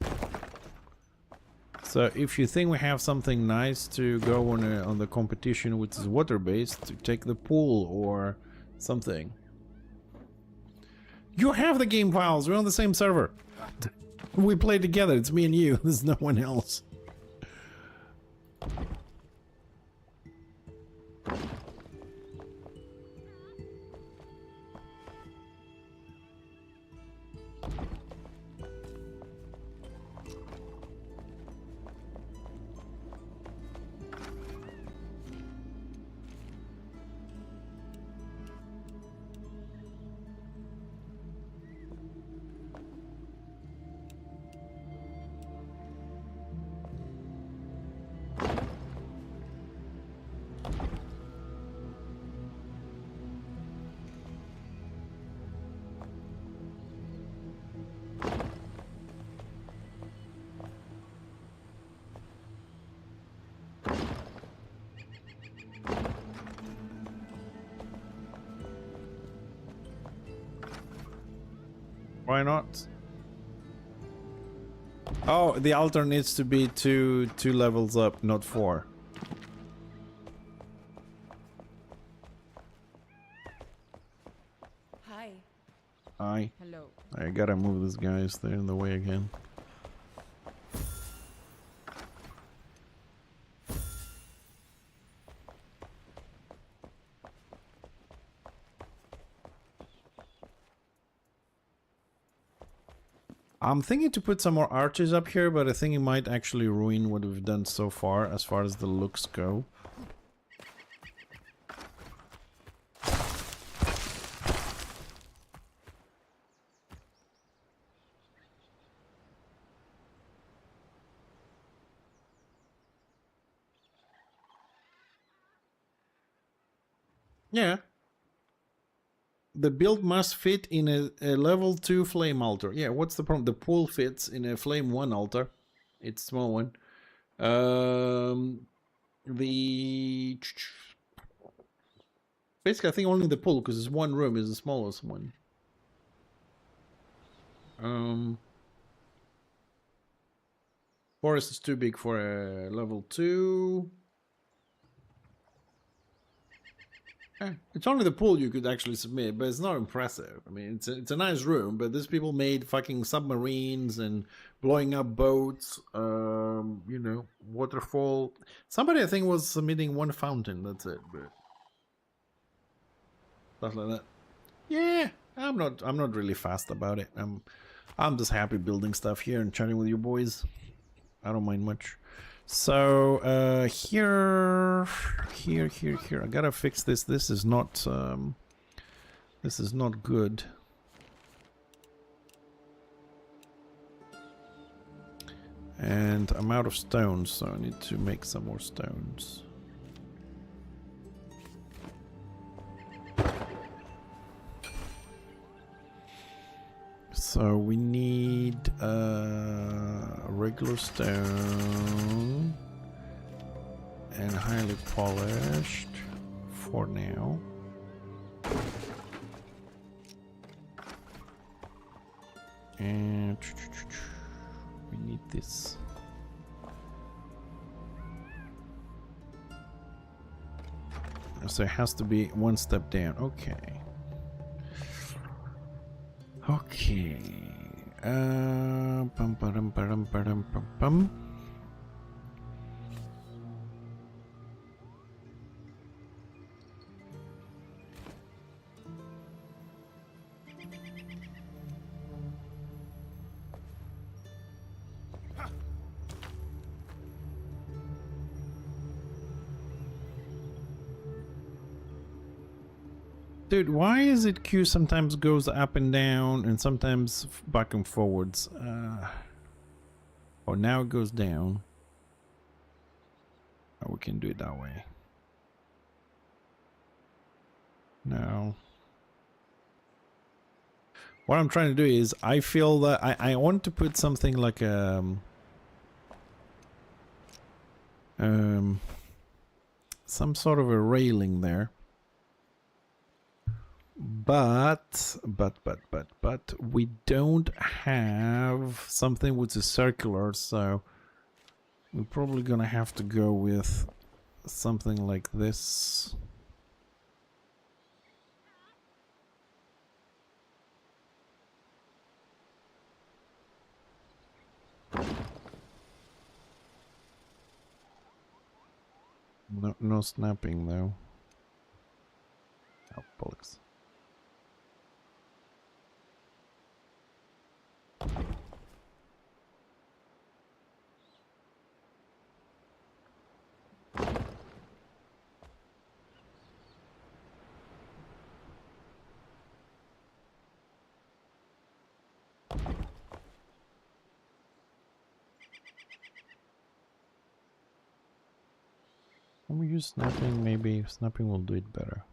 So if you think we have something nice to go on the competition which is water-based, to take the pool or something. You have the game files. We're on the same server. We play together. It's me and you. There's no one else. Why not? Oh, the altar needs to be two levels up, not 4. Hi. Hi. Hello. I gotta move these guys. They're in the way again. I'm thinking to put some more arches up here, but I think it might actually ruin what we've done so far as the looks go. Yeah. The build must fit in a level 2 flame altar. Yeah, what's the problem? The pool fits in a flame 1 altar. It's small one. The basically I think only the pool, because it's one room, is the smallest one. Forest is too big for a level 2. It's only the pool you could actually submit, but it's not impressive. I mean, it's a nice room, but these people made fucking submarines and blowing up boats, you know, waterfall. Somebody I think was submitting one fountain, that's it, but stuff like that. Yeah, I'm not really fast about it. I'm just happy building stuff here and chatting with you boys. I don't mind much. So here. I gotta fix this. This is not good. And I'm out of stones, so I need to make some more stones. So we need a regular stone and highly polished for now. And we need this. So it has to be one step down. Okay. Okay. Bum. Dude, why is it Q sometimes goes up and down and sometimes back and forwards? Oh, now it goes down. Oh, we can do it that way. No. What I'm trying to do is, I feel that I want to put something like some sort of a railing there. But we don't have something which is circular, so We're probably gonna have to go with something like this. No snapping though. Oh, bollocks. Can we use snapping? Maybe snapping will do it better.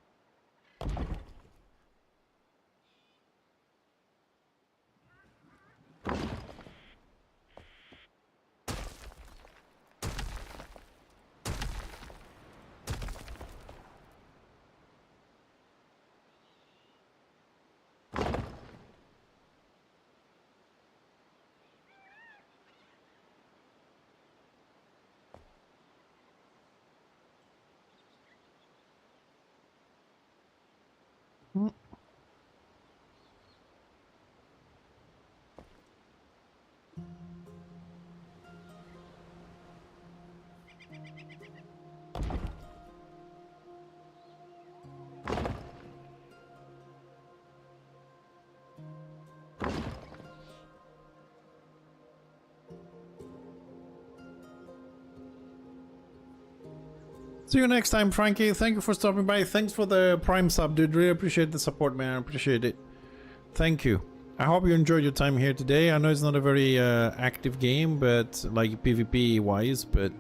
See you next time, Frankie. Thank you for stopping by. Thanks for the Prime sub, dude. Really appreciate the support, man. I appreciate it. Thank you. I hope you enjoyed your time here today. I know it's not a very active game, but like PvP wise, but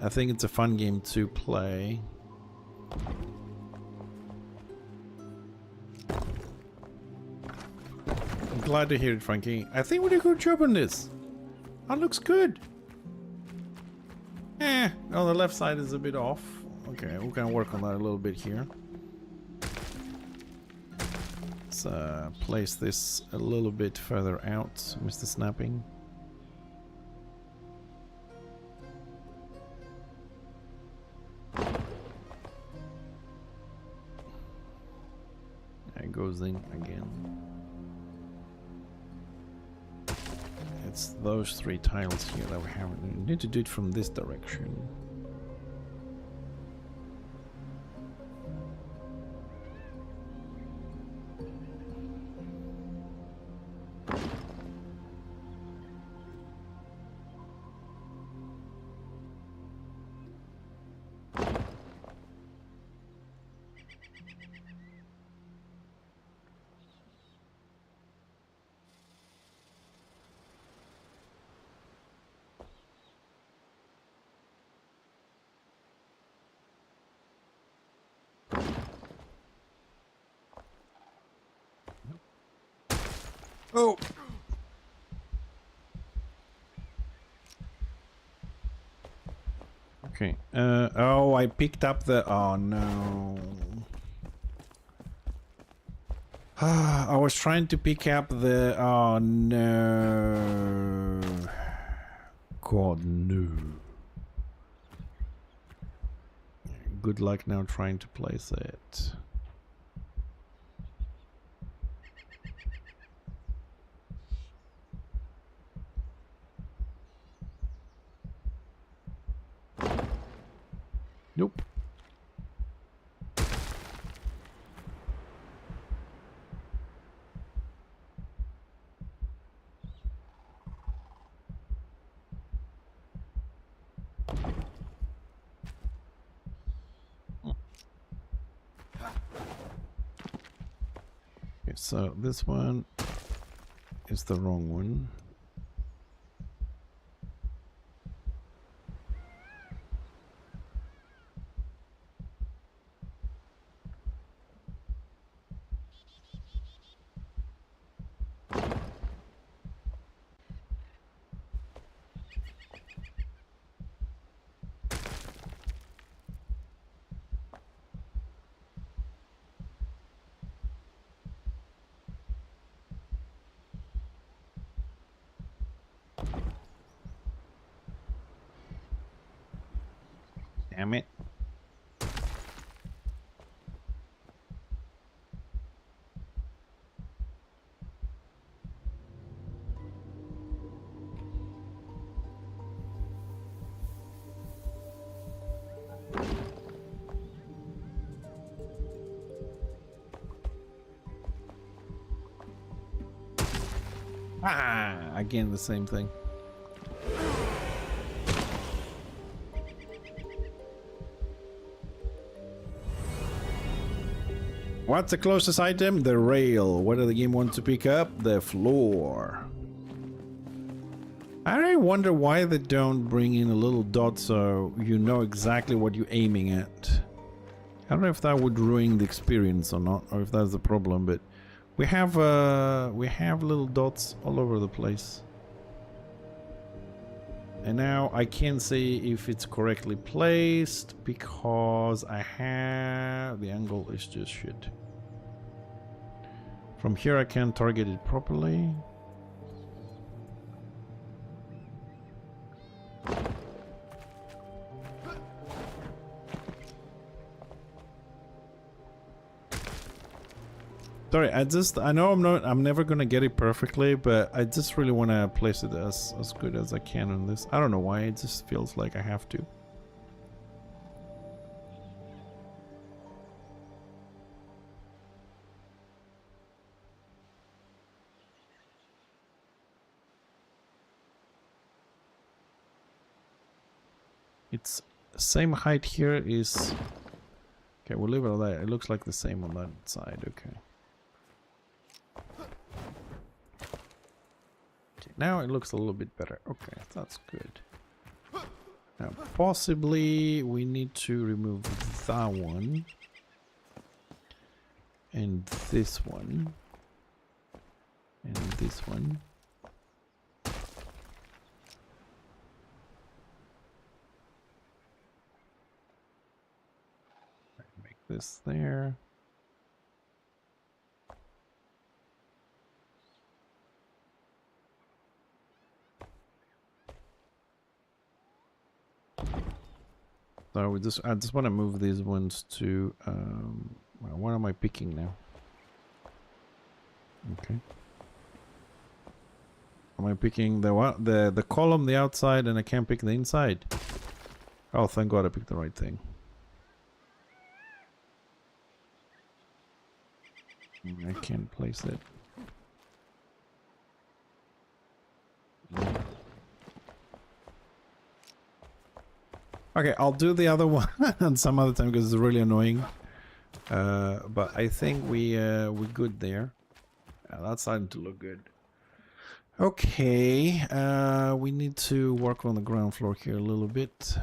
I think it's a fun game to play. I'm glad to hear it, Frankie. I think we did a good job on this. That looks good. On the left side is a bit off. Okay, we can work on that a little bit here. Let's place this a little bit further out, Mr. Snapping. It goes in again. It's those three tiles here that we haven't. We need to do it from this direction. Oh! Okay. Oh, I picked up the... Oh, no. I was trying to pick up the... Oh, no. God, no. Good luck now trying to place it. Nope. Okay, so this one is the wrong one. Damn it. Ah, again the same thing. What's the closest item? The rail. What does the game want to pick up? The floor. I wonder why they don't bring in a little dot so you know exactly what you're aiming at. I don't know if that would ruin the experience or not, or if that's the problem, but we have little dots all over the place. And now I can't say if it's correctly placed because I have... the angle is just shit. From here I can't target it properly. Sorry, I know I'm never gonna get it perfectly, but I just really want to place it as good as I can on this. I don't know why, it just feels like I have to. It's same height here is... okay, we'll leave it at that. It looks like the same on that side, okay. Now it looks a little bit better. Okay, that's good. Now, possibly we need to remove that one. And this one. And this one. Make this there. So I just want to move these ones to well, what am I picking now? Okay. Am I picking the column, the outside, and I can't pick the inside? Oh, thank God I picked the right thing. I can't place it. Okay, I'll do the other one some other time because it's really annoying. But I think we're good there. That's starting to look good. Okay, we need to work on the ground floor here a little bit.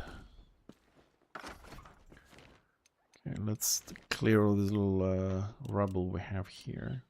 Okay, let's clear all this little rubble we have here.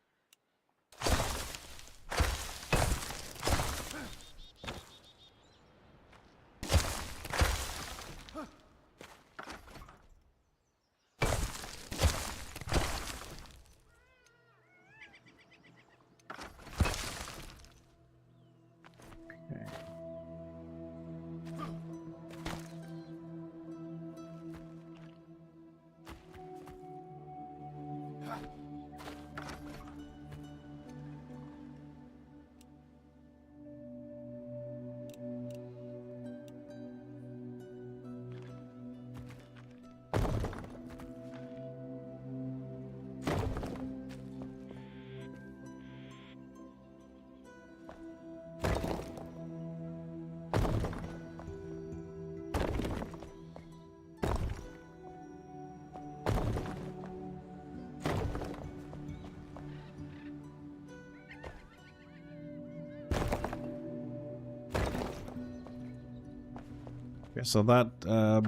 Okay, so that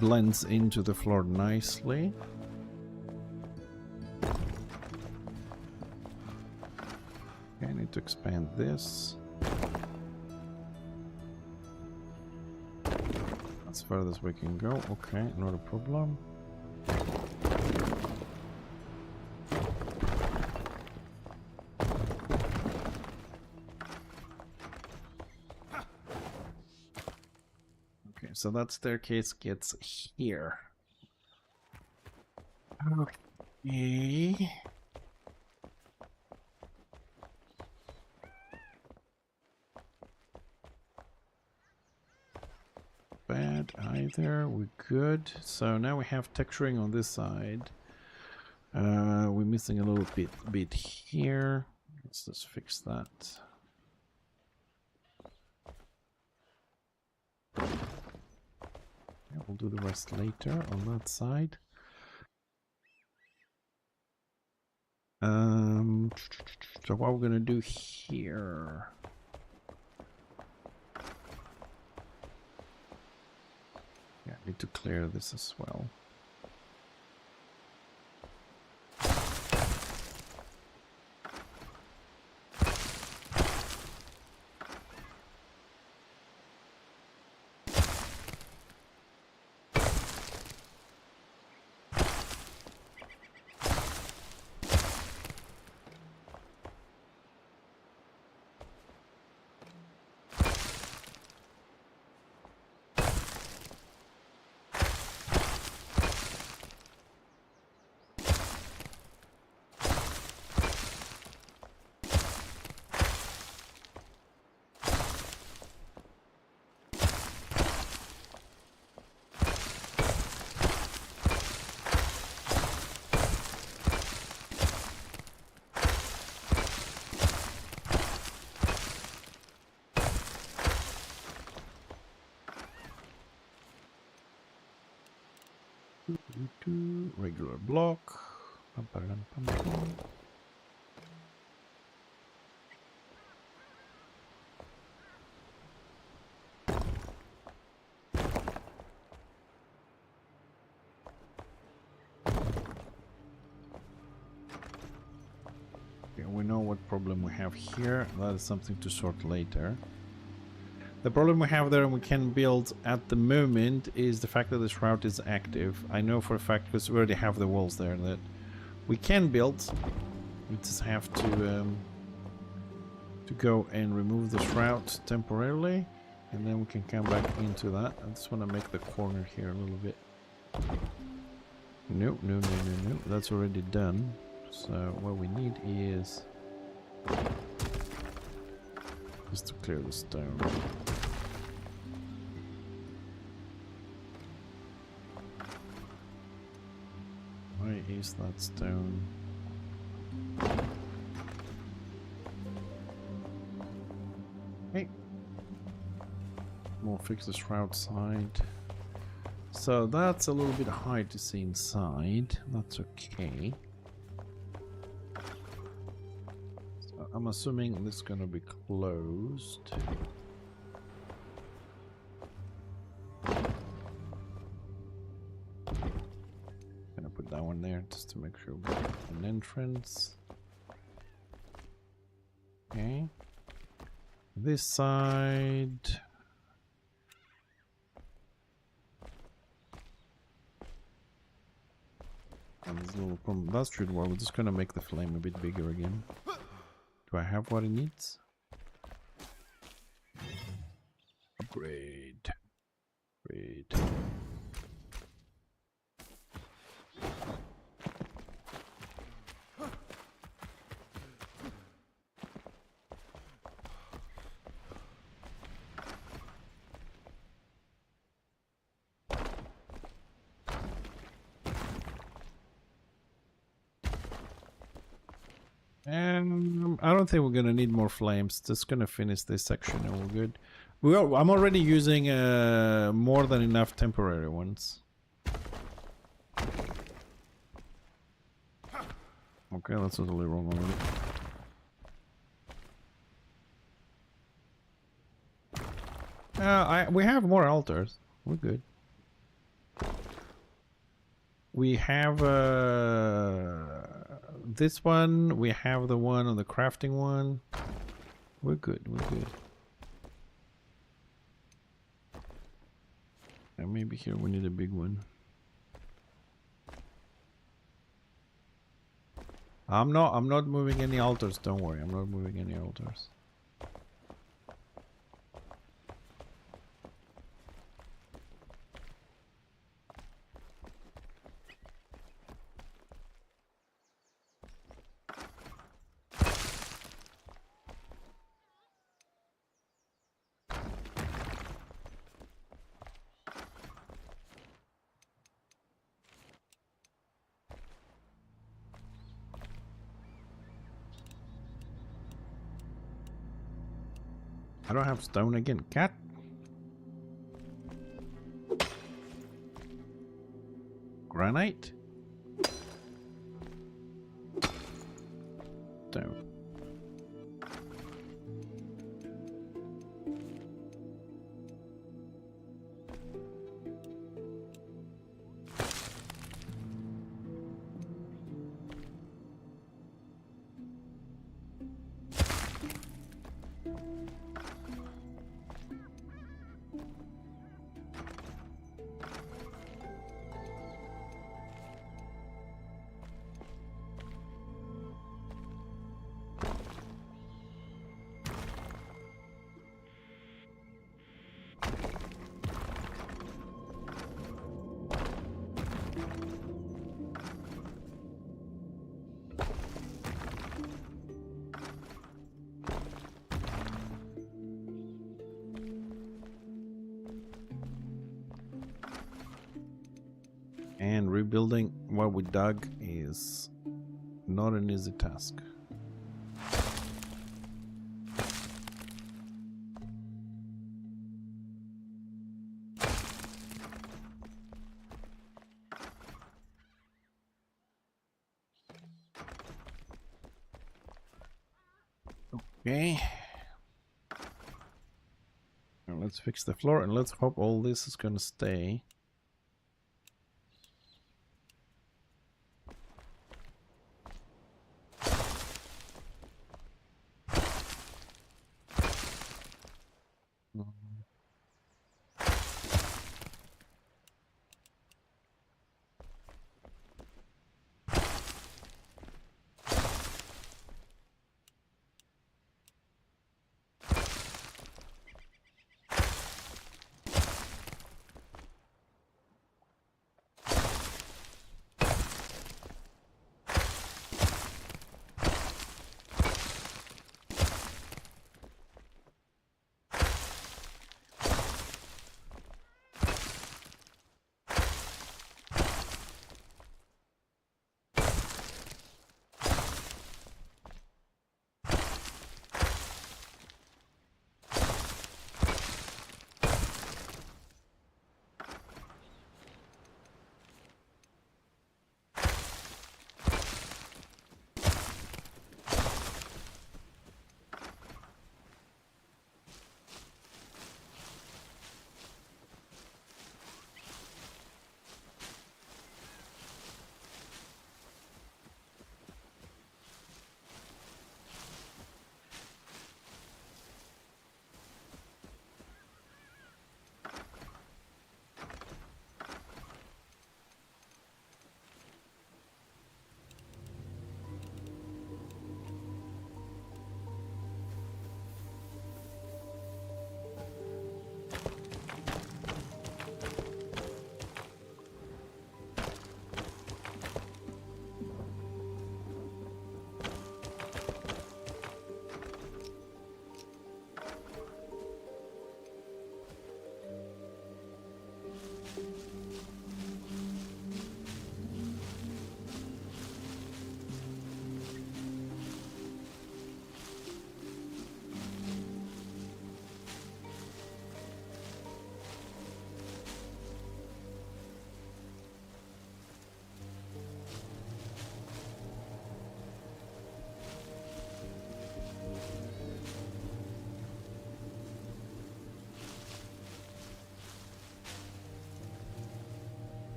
blends into the floor nicely. Okay, I need to expand this. As far as we can go. Okay, not a problem. So that staircase gets here. Okay. Bad either. We're good. So now we have texturing on this side. We're missing a little bit here. Let's just fix that. Yeah, we'll do the rest later on that side. So what we're gonna do here? Yeah, I need to clear this as well. Regular block. Okay, we know what problem we have here. That is something to sort later. The problem we have there and we can build at the moment is the fact that this route is active. I know for a fact because we already have the walls there that we can build. We just have to go and remove this route temporarily, and then we can come back into that. I just want to make the corner here a little bit. No, no, no, no, no. That's already done. So what we need is just to clear the stone. Why is that stone? Okay. We'll fix this route side. So that's a little bit high to see inside. That's okay. So I'm assuming this is gonna be closed. Gonna put that one there just to make sure we got an entrance. Okay. This side. And there's a little problem. That's true. Well, we're just gonna make the flame a bit bigger again. Do I have what it needs? Upgrade. Great. And I don't think we're gonna need more flames. Just gonna finish this section and we're good. I'm already using more than enough temporary ones. Okay, that's totally wrong already. We have more altars. We're good. We have this one. We have the one on the crafting one. We're good. We're good. And maybe here we need a big one. I'm not moving any altars. Don't worry. I'm not moving any altars. I don't have stone again. Cat. Granite. Stone. And rebuilding what we dug is not an easy task. Okay. Now let's fix the floor and let's hope all this is gonna stay.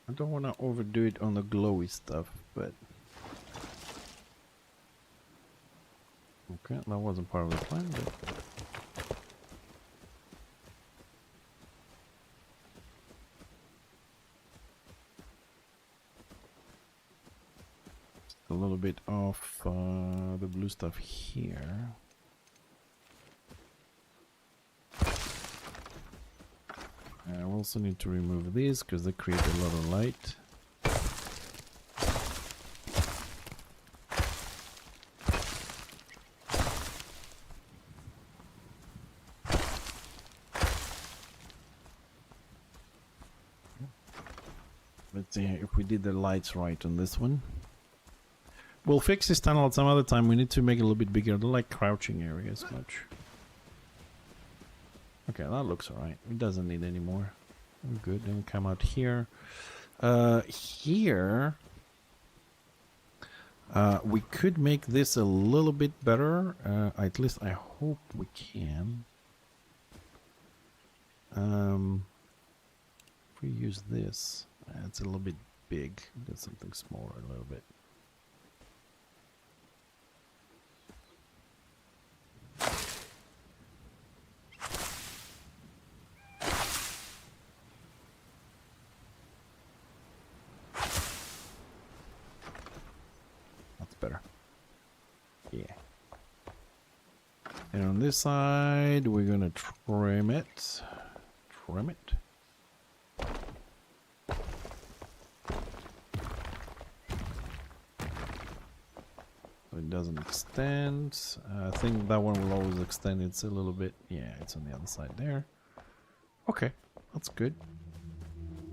I don't want to overdo it on the glowy stuff, but... Okay, that wasn't part of the plan, but... a little bit of the blue stuff here. I also need to remove these because they create a lot of light. Let's see if we did the lights right on this one. We'll fix this tunnel at some other time. We need to make it a little bit bigger. I don't like crouching areas much. Okay, that looks alright. It doesn't need any more. We're good. Then we come out here. Here, we could make this a little bit better. At least I hope we can. If we use this, it's a little bit big. Do something smaller a little bit. Better. Yeah. And on this side, we're gonna trim it. Trim it. So it doesn't extend. I think that one will always extend. It's a little bit. Yeah, it's on the other side there. Okay, that's good.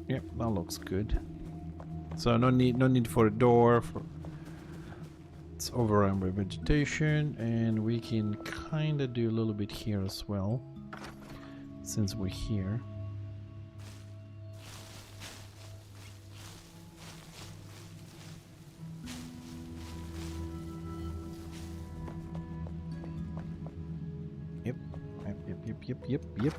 Yep, that looks good. So no need for a door. It's overrun by vegetation, and we can kind of do a little bit here as well, since we're here. Yep. Yep.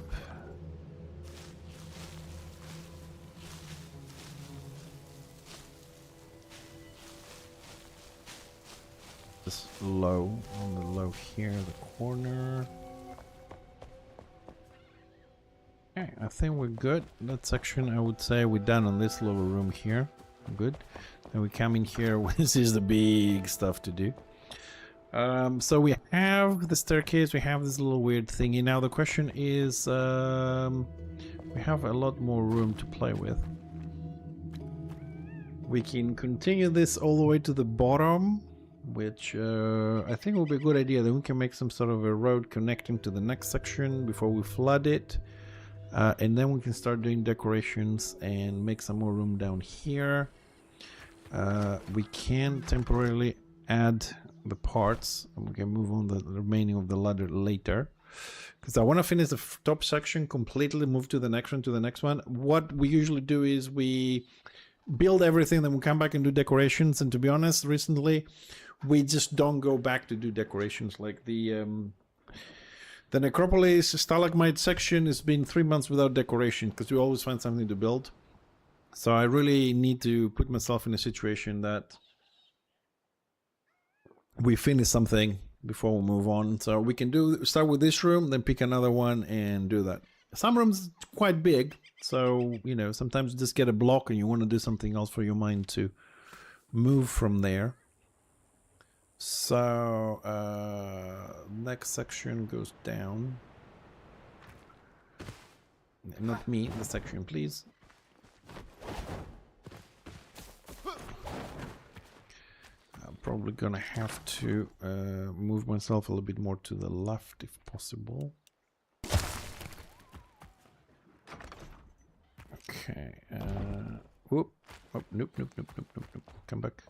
This low, on the low here, the corner. Okay, I think we're good. That section, I would say we're done on this little room here. Good. Then we come in here. This is the big stuff to do. So we have the staircase. We have this little weird thingy. Now the question is, we have a lot more room to play with. We can continue this all the way to the bottom, which I think will be a good idea. Then we can make some sort of a road connecting to the next section before we flood it. And then we can start doing decorations and make some more room down here. We can temporarily add the parts, and we can move on the remaining of the ladder later. Because I want to finish the top section completely, move to the next one, What we usually do is we build everything, then we come back and do decorations. And to be honest, recently we just don't go back to do decorations. Like the Necropolis Stalagmite section has been 3 months without decoration because we always find something to build. So I really need to put myself in a situation that we finish something before we move on. So we can start with this room, then pick another one and do that. Some rooms quite big, so you know, sometimes you just get a block and you want to do something else for your mind to move from there. So next section goes down. Not me, the section, please. I'm probably gonna have to move myself a little bit more to the left if possible. Okay. Whoop. Oh, nope. Come back.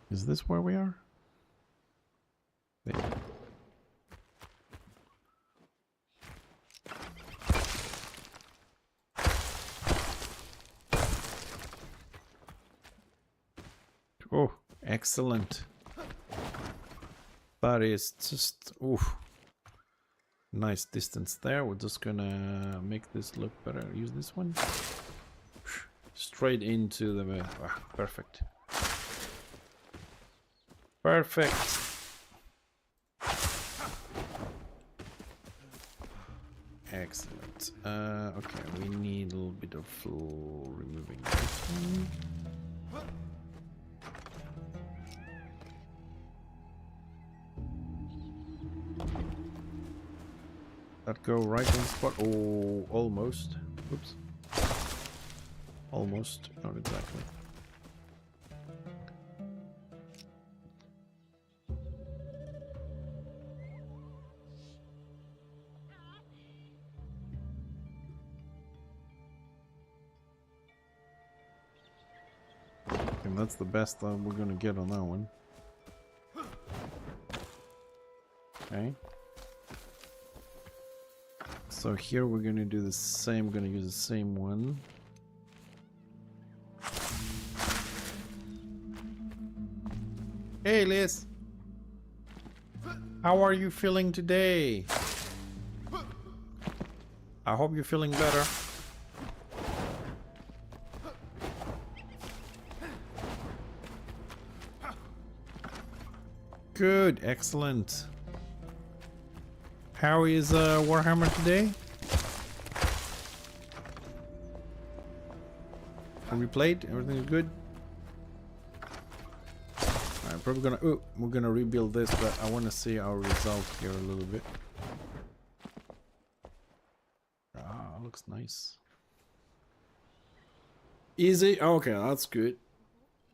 Is this where we are? There. Oh, excellent. That is just, oof. Nice distance there. We're just gonna make this look better. Use this one. Straight into the... perfect. Perfect. Excellent. Okay, we need a little bit of removing this one. That go right on spot. Oh, almost. Oops. Almost. Not exactly. And that's the best we're gonna get on that one. Okay. So here we're gonna do the same. We're gonna use the same one. Hey, Liz. How are you feeling today? I hope you're feeling better. Good, excellent. How is Warhammer today? Have we played? Everything is good? I'm probably gonna... Oh, we're gonna rebuild this, but I want to see our result here a little bit. Ah, looks nice. Easy? Okay, that's good.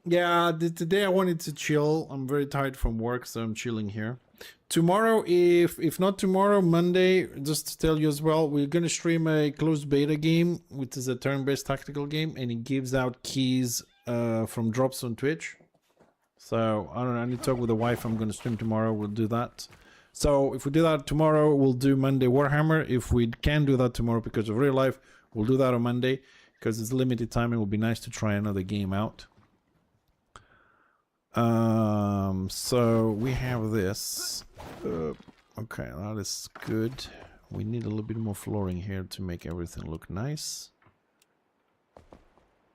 Yeah, today I wanted to chill. I'm very tired from work, so I'm chilling here. Tomorrow, if not tomorrow, Monday, just to tell you as well, we're gonna stream a closed beta game, which is a turn-based tactical game, and it gives out keys from drops on Twitch. So I don't know. I need to talk with the wife. I'm gonna stream tomorrow. We'll do that. So if we do that tomorrow, we'll do Monday Warhammer. If we can't do that tomorrow because of real life, we'll do that on Monday because it's limited time. It will be nice to try another game out. So we have this. Okay, that is good. We need a little bit more flooring here to make everything look nice.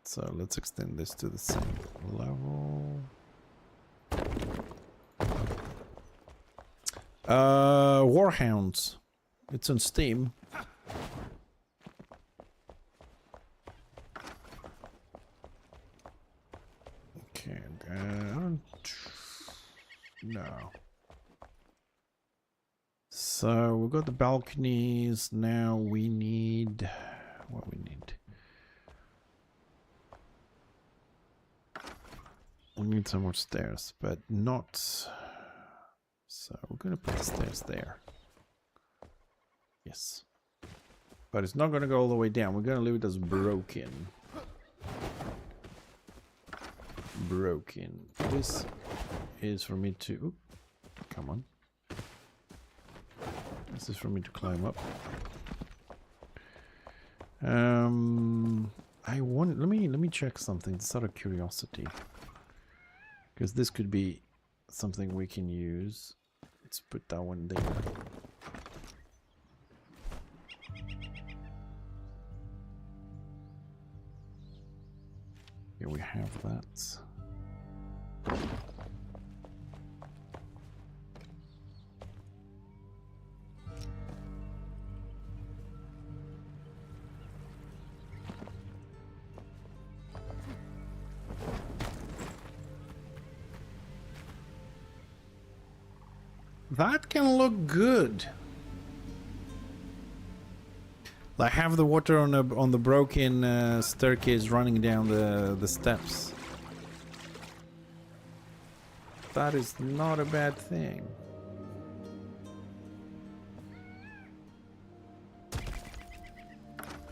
So let's extend this to the same level. Warhounds. It's on Steam. Okay, no. So we've got the balconies. Now we need what we need. We need some more stairs, but not. So we're gonna put the stairs there. Yes. But it's not gonna go all the way down. We're gonna leave it as broken. Broken. This is for me to... Oop, come on. This is for me to climb up. I want... Let me check something. It's out of curiosity. Because this could be something we can use. Let's put that one there. Here we have that. That can look good. I have the water on the broken staircase running down the steps. That is not a bad thing.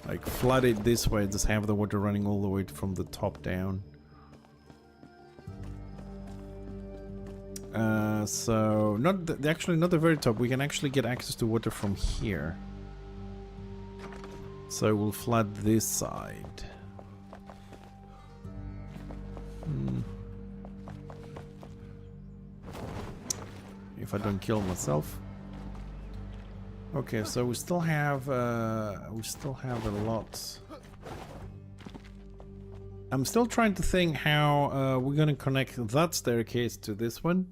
Like flood it this way, just have the water running all the way from the top down. So not actually not the very top. We can actually get access to water from here. So we'll flood this side. If I don't kill myself. Okay, so we still have a lot. I'm still trying to think how we're gonna connect that staircase to this one,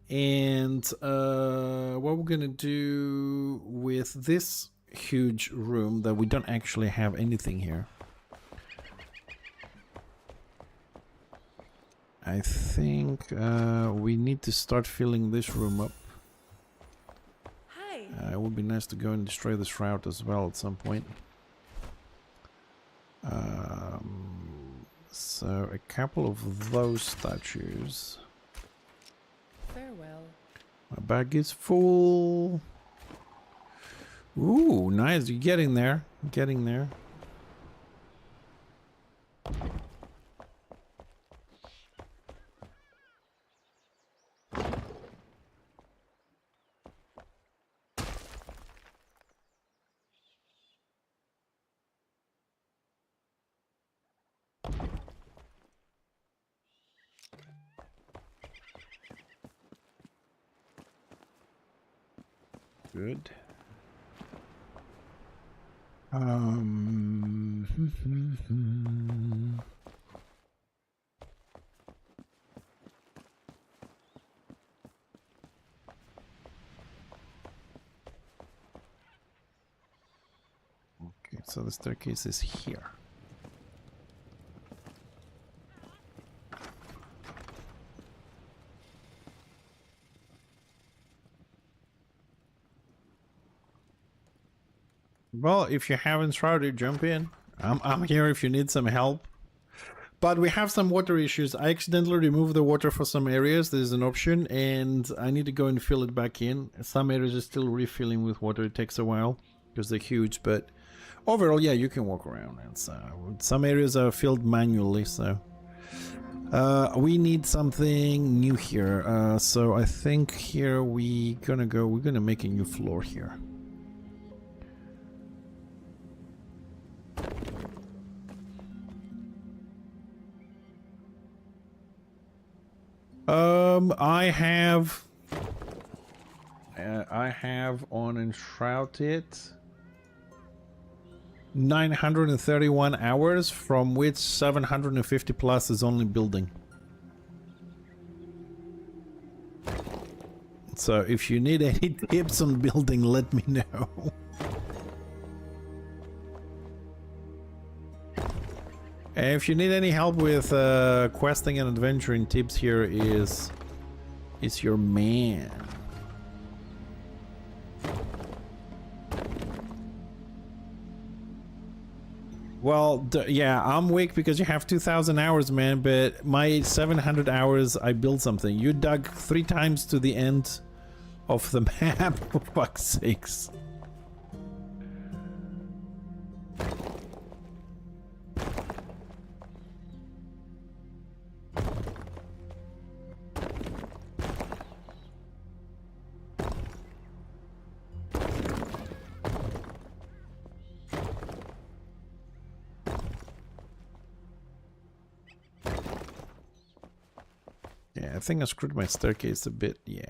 and what we're gonna do with this huge room that we don't actually have anything here. I think we need to start filling this room up. Hi. It would be nice to go and destroy the shroud as well at some point. So a couple of those statues. Farewell. My bag is full. Ooh, nice. You're getting there. Getting there. Good. Okay, so the staircase is here. Well, if you have Enshrouded, jump in. I'm here if you need some help. But we have some water issues. I accidentally removed the water for some areas. There's an option, and I need to go and fill it back in. Some areas are still refilling with water. It takes a while because they're huge, but overall, yeah, you can walk around. And so some areas are filled manually, so we need something new here. So I think here we're gonna make a new floor here. I have on Enshrouded 931 hours, from which 750 plus is only building. So if you need any tips on building, let me know. If you need any help with questing and adventuring tips, here is your man. Well, yeah, I'm weak because you have 2,000 hours, man, but my 700 hours, I built something. You dug 3 times to the end of the map, for fuck's sakes. Yeah, I think I screwed my staircase a bit, yeah.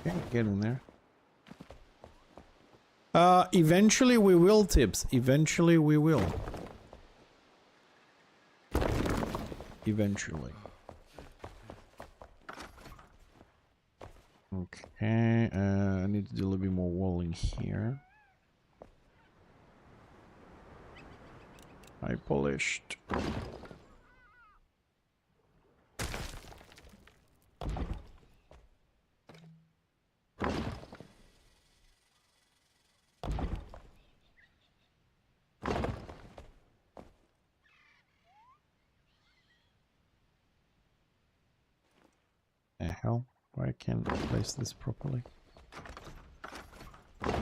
Okay, get in there. Eventually we will, Tips. Eventually we will. Eventually. Okay, I need to do a little bit more walling here. I polished. The hell? Why can't I place this properly? Okay.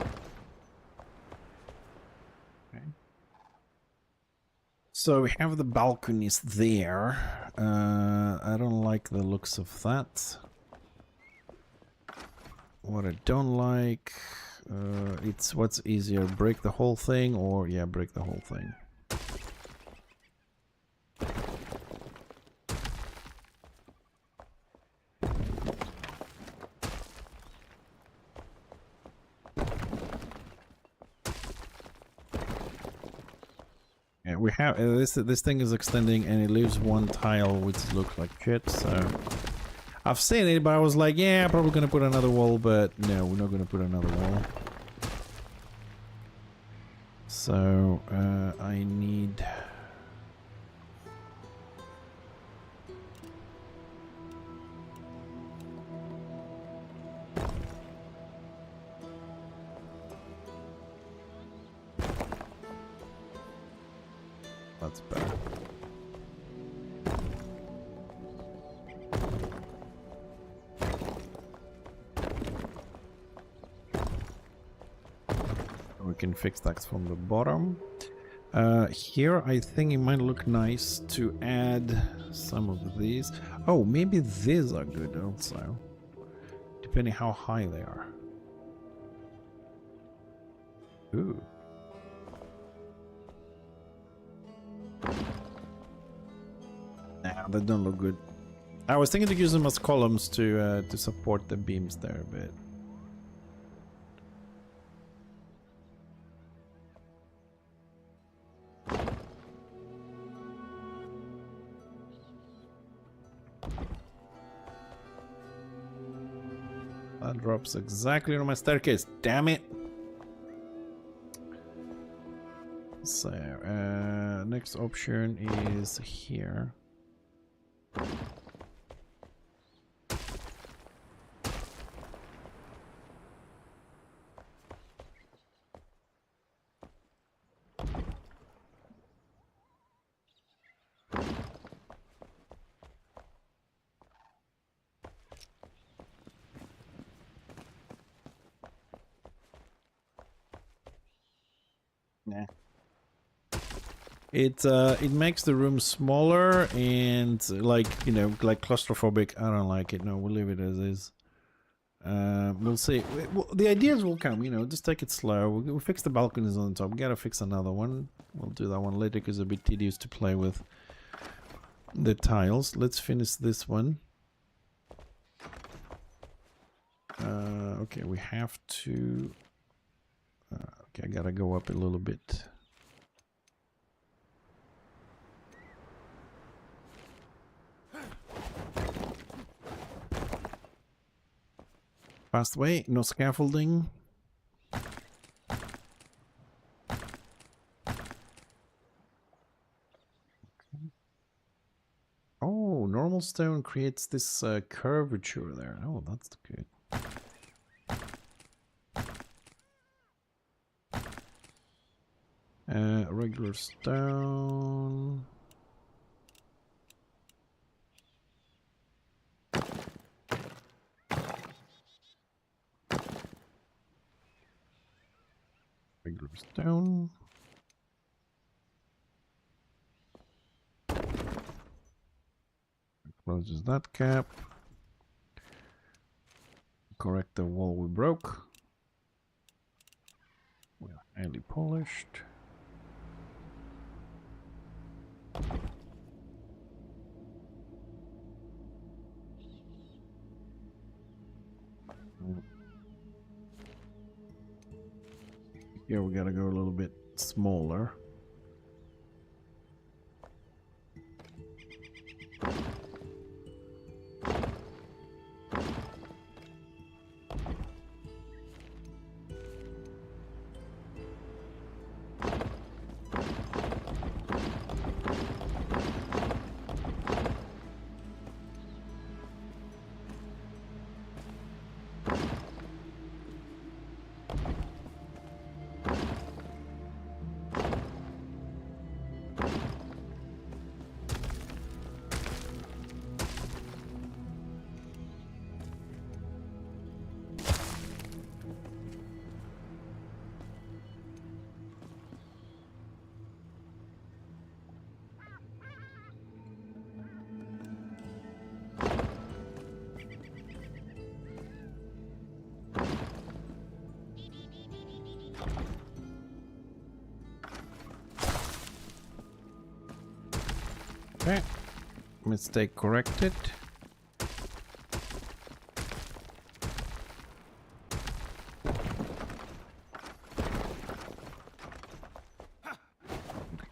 So we have the balconies there. I don't like the looks of that. What I don't like, it's what's easier, break the whole thing or, yeah, break the whole thing. we have this thing is extending and it leaves one tile which looks like shit. So I've seen it, but I was like, yeah, probably gonna put another wall, but no, we're not gonna put another wall. So I need. That's better. We can fix that from the bottom. Here I think it might look nice to add some of these. Oh, maybe these are good also, depending how high they are. Ooh. Nah, they don't look good. I was thinking to use them as columns to support the beams there a bit. That drops exactly on my staircase. Damn it! So, next option is here. Nah. It makes the room smaller and like, you know, like claustrophobic. I don't like it. No, we'll leave it as is. We'll see. Well, the ideas will come, you know, just take it slow. We'll fix the balconies on the top. We gotta fix another one. We'll do that one later because it's a bit tedious to play with the tiles. Let's finish this one. Okay, we have to... okay, I gotta go up a little bit. Fast way, no scaffolding. Oh, normal stone creates this curvature there. Oh, that's good. Regular stone. Regular stone. Closes that cap. Correct the wall we broke. We're highly polished. Here we gotta go a little bit smaller. Okay, mistake corrected.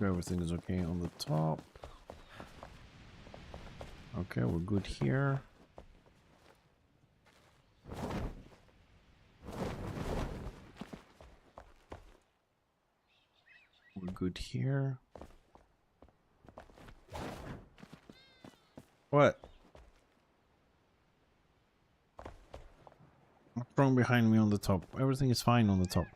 Everything is okay on the top. Okay, we're good here. We're good here. What? What's wrong behind me on the top? Everything is fine on the top.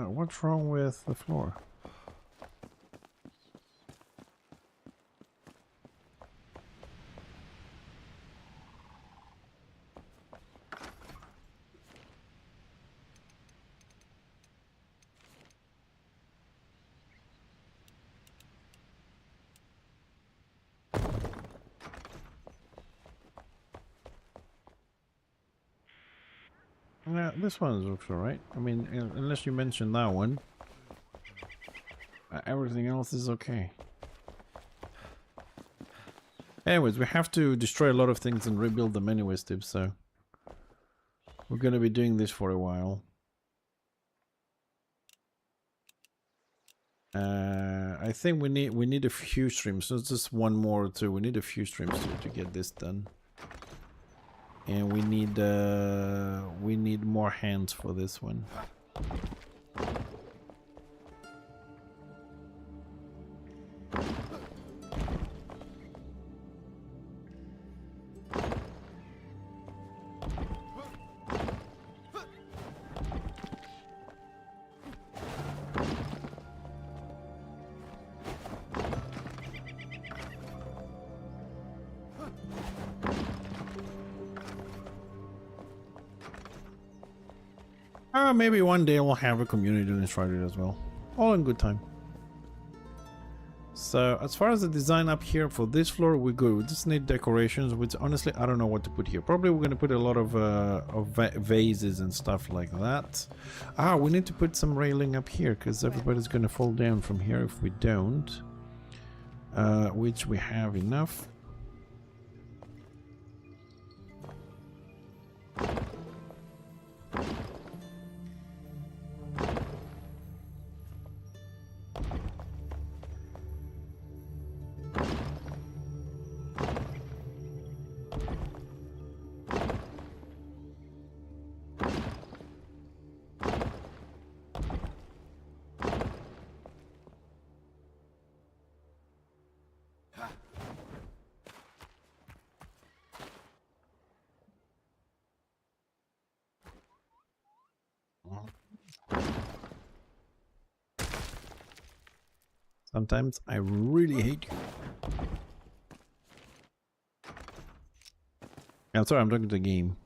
What's wrong with the floor? Yeah, this one looks alright. I mean, unless you mention that one. Everything else is okay. Anyways, we have to destroy a lot of things and rebuild them anyway, Steve, so we're going to be doing this for a while. I think we need a few streams. So it's just one more or two. We need a few streams to get this done. And we need more hands for this one. Maybe one day we'll have a community in Enshrouded as well. All in good time. So as far as the design up here for this floor, we're good. We just need decorations, which honestly I don't know what to put here. Probably we're going to put a lot of vases and stuff like that. We need to put some railing up here because everybody's going to fall down from here if we don't. Which we have enough. Sometimes I really hate you. I'm sorry, I'm talking to the game.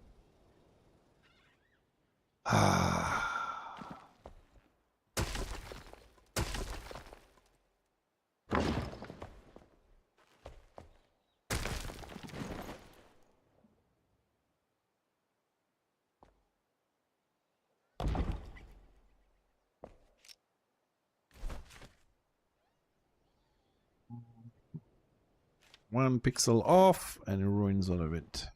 One pixel off and it ruins all of it.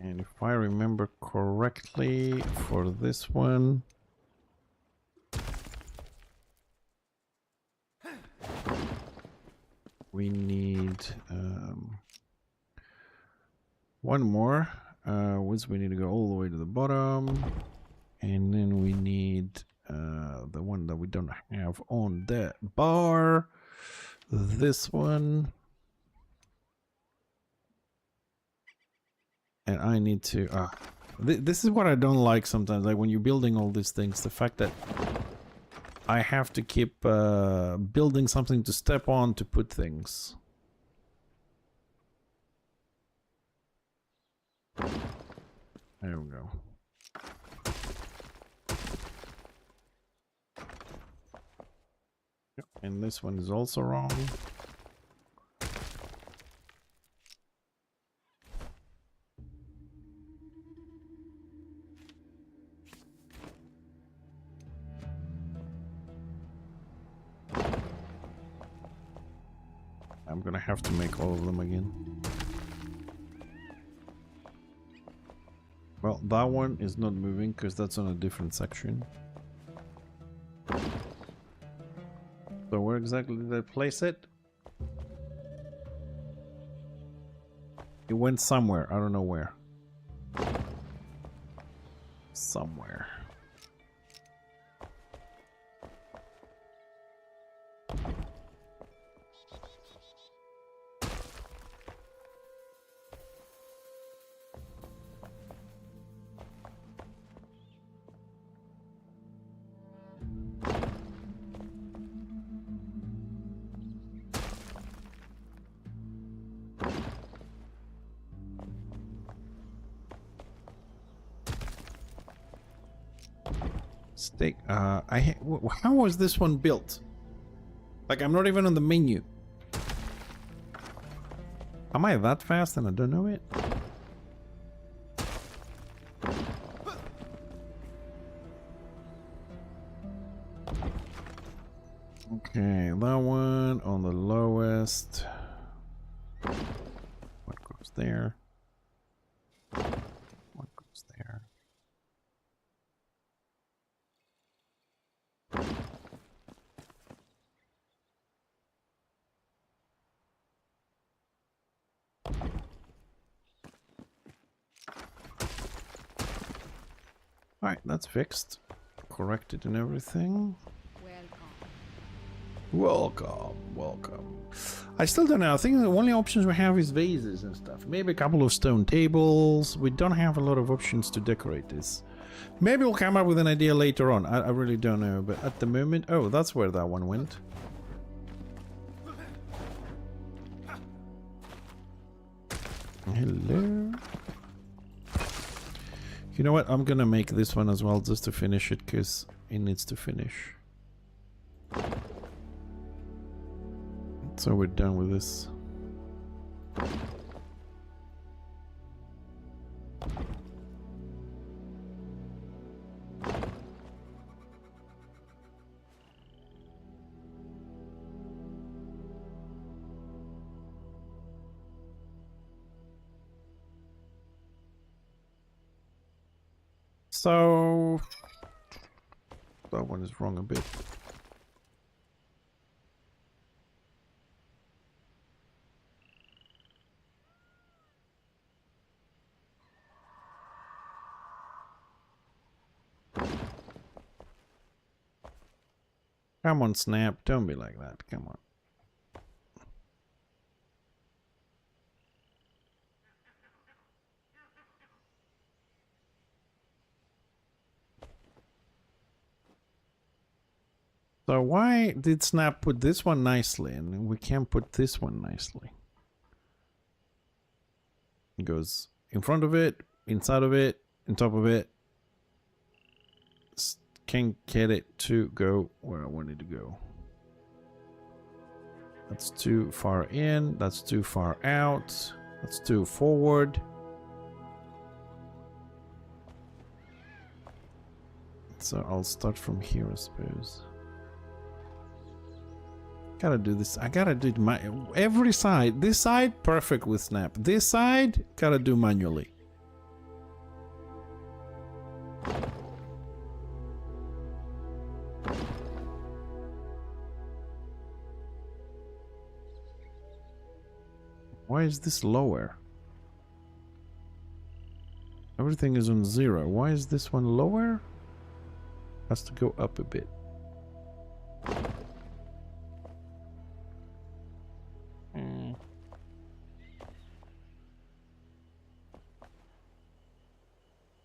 And if I remember correctly, for this one, we need one more, which we need to go all the way to the bottom. And then we need the one that we don't have on that bar. This one. And I need to... this is what I don't like sometimes. Like when you're building all these things. The fact that I have to keep building something to step on to put things. There we go. And this one is also wrong. I'm gonna have to make all of them again. Well, that one is not moving because that's on a different section. So where exactly did I place it? It went somewhere. I don't know where. Somewhere. Steak. How was this one built? Like, I'm not even on the menu. Am I that fast and I don't know it? Okay, that one on the lowest. What goes there? What goes there? Alright, that's fixed. Corrected and everything. Welcome, welcome. I still don't know. I think the only options we have is vases and stuff. Maybe a couple of stone tables. We don't have a lot of options to decorate this. Maybe we'll come up with an idea later on. I really don't know. But at the moment... Oh, that's where that one went. Hello. You know what? I'm gonna make this one as well just to finish it because it needs to finish. So we're done with this. So that one is wrong a bit. Come on, Snap. Don't be like that. Come on. So why did Snap put this one nicely and we can't put this one nicely? It goes in front of it, inside of it, on top of it. Can't get it to go where I want it to go. That's too far in. That's too far out. That's too forward. So I'll start from here, I suppose. Gotta do this. I gotta do it every side. This side, perfect with Snap. This side, gotta do manually. Why is this lower? Everything is on 0. Why is this one lower? Has to go up a bit.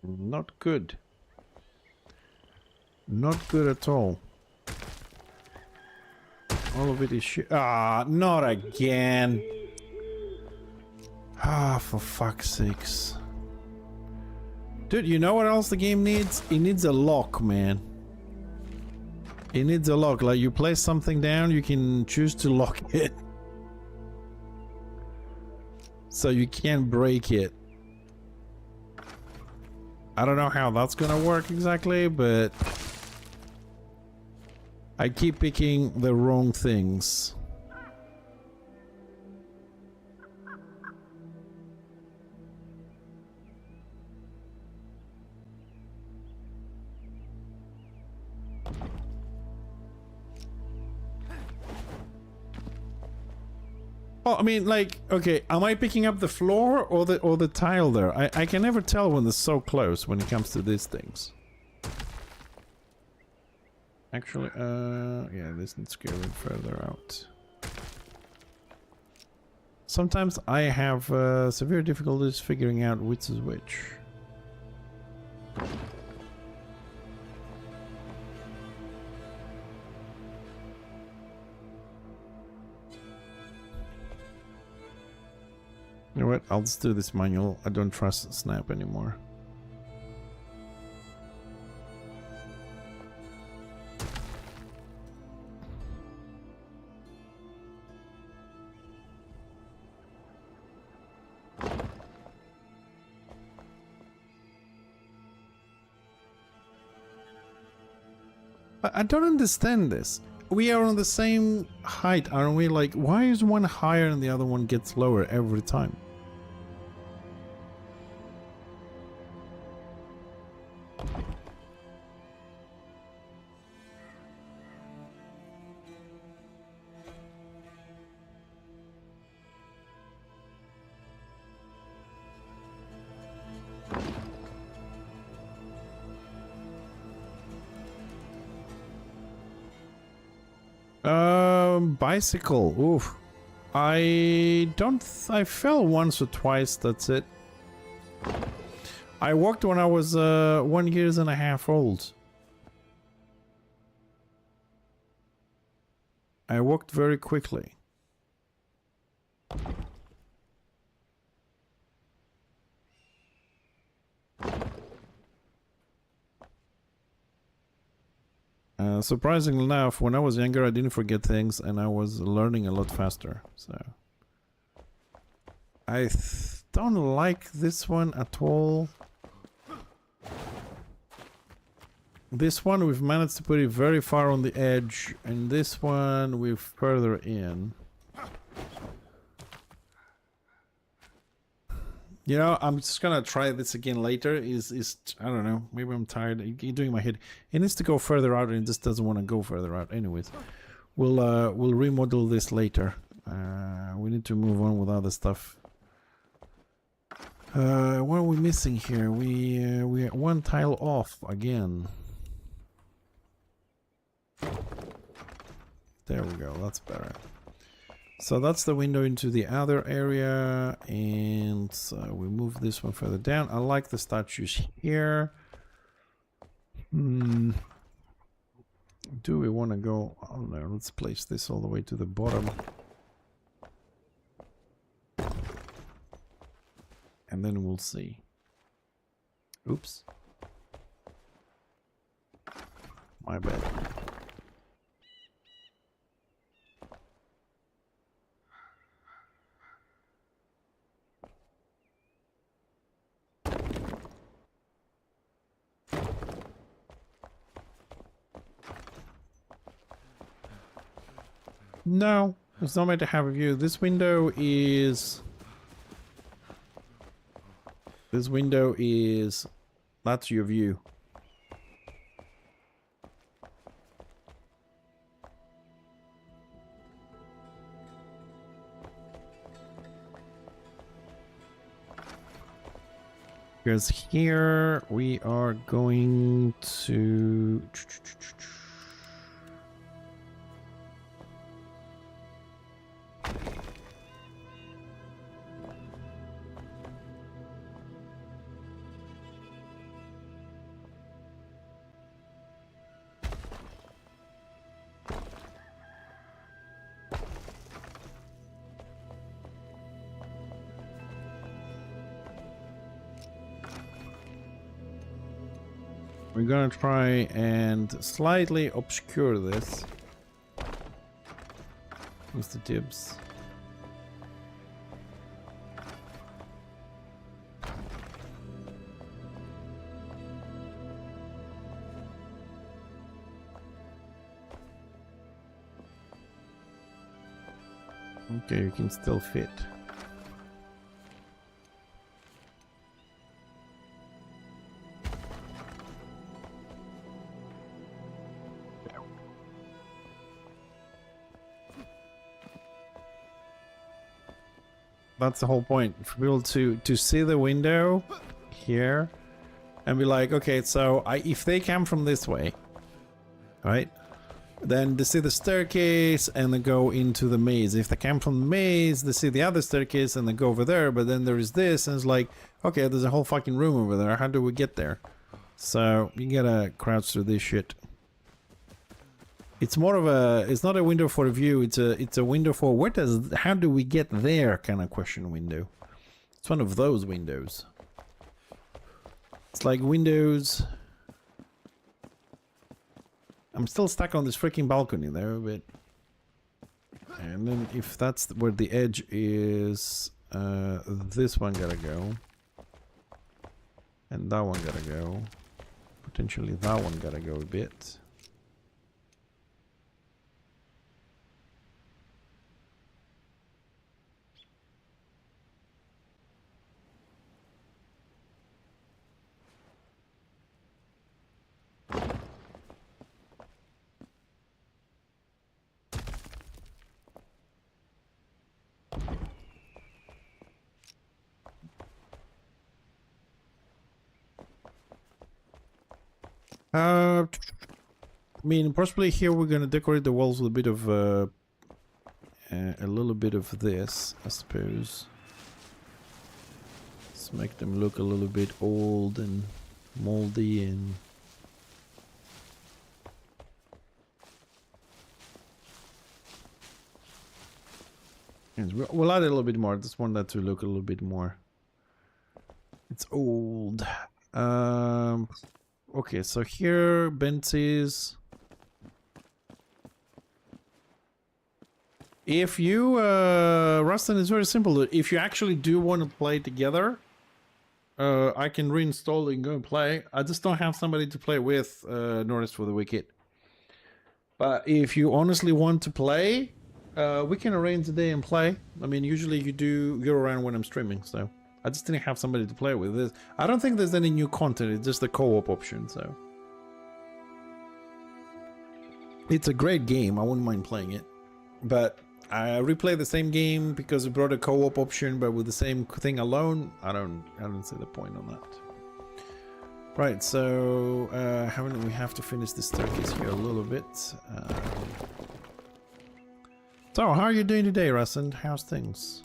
Not good. Not good at all. All of it is shit. Ah, not again. Ah, for fuck's sakes. Dude, you know what else the game needs? It needs a lock, man. It needs a lock. Like, you place something down, you can choose to lock it. So you can't break it. I don't know how that's gonna work exactly, but I keep picking the wrong things. Oh, I mean, like, okay, am I picking up the floor or the tile there? I can never tell when they're so close when it comes to these things. Actually, yeah, this needs to go a bit further out. Sometimes I have severe difficulties figuring out which is which. You know what? I'll just do this manual. I don't trust Snap anymore. I don't understand this. We are on the same height, aren't we? Like, why is one higher and the other one gets lower every time? Bicycle. Oof. I fell once or twice, that's it. I walked when I was 1 year and a half old. I walked very quickly. Surprisingly enough, when I was younger, I didn't forget things and I was learning a lot faster. So I don't like this one at all. This one, we've managed to put it very far on the edge, and this one, we're further in. You know, I'm just gonna try this again later. I don't know. Maybe I'm tired. You're doing my head. It needs to go further out, and it just doesn't want to go further out. Anyways, we'll remodel this later. We need to move on with other stuff. What are we missing here? We are one tile off again. There we go. That's better. So that's the window into the other area, and we move this one further down. I like the statues here. Do we want to go? Oh no, let's place this all the way to the bottom. And then we'll see. Oops. My bad. No, it's not meant to have a view. This window is... That's your view. Because here we are going to... We're gonna try and slightly obscure this. Use the dibs. Okay, you can still fit. That's the whole point. For people to see the window here and be like, okay, so if they come from this way, right? Then they see the staircase and they go into the maze. If they come from the maze, they see the other staircase and they go over there. But then there is this, and it's like, okay, there's a whole fucking room over there. How do we get there? So you gotta crouch through this shit. It's more of a, it's not a window for a view. It's a window for how do we get there kind of question window. It's one of those windows. It's like windows. I'm still stuck on this freaking balcony there, but... And then if that's where the edge is, this one gotta go. And that one gotta go. Potentially that one gotta go a bit. I mean, possibly here we're gonna decorate the walls with a bit of a little bit of this, I suppose. Let's make them look a little bit old and moldy and... Yes, we'll add a little bit more. Just want that to look a little bit more. It's old. Okay, so here, Benzies. If you, Rustin, is very simple. If you actually do want to play together, I can reinstall and go and play. I just don't have somebody to play with, Norris for the Wicked. But if you honestly want to play, we can arrange a day and play. I mean, usually you're around when I'm streaming, so... I just didn't have somebody to play with. I don't think there's any new content, it's just the co-op option, so... It's a great game, I wouldn't mind playing it. But I replay the same game because it brought a co-op option, but with the same thing alone, I don't see the point on that. Right, so we have to finish the staircase here a little bit. So, how are you doing today, Russell? How's things?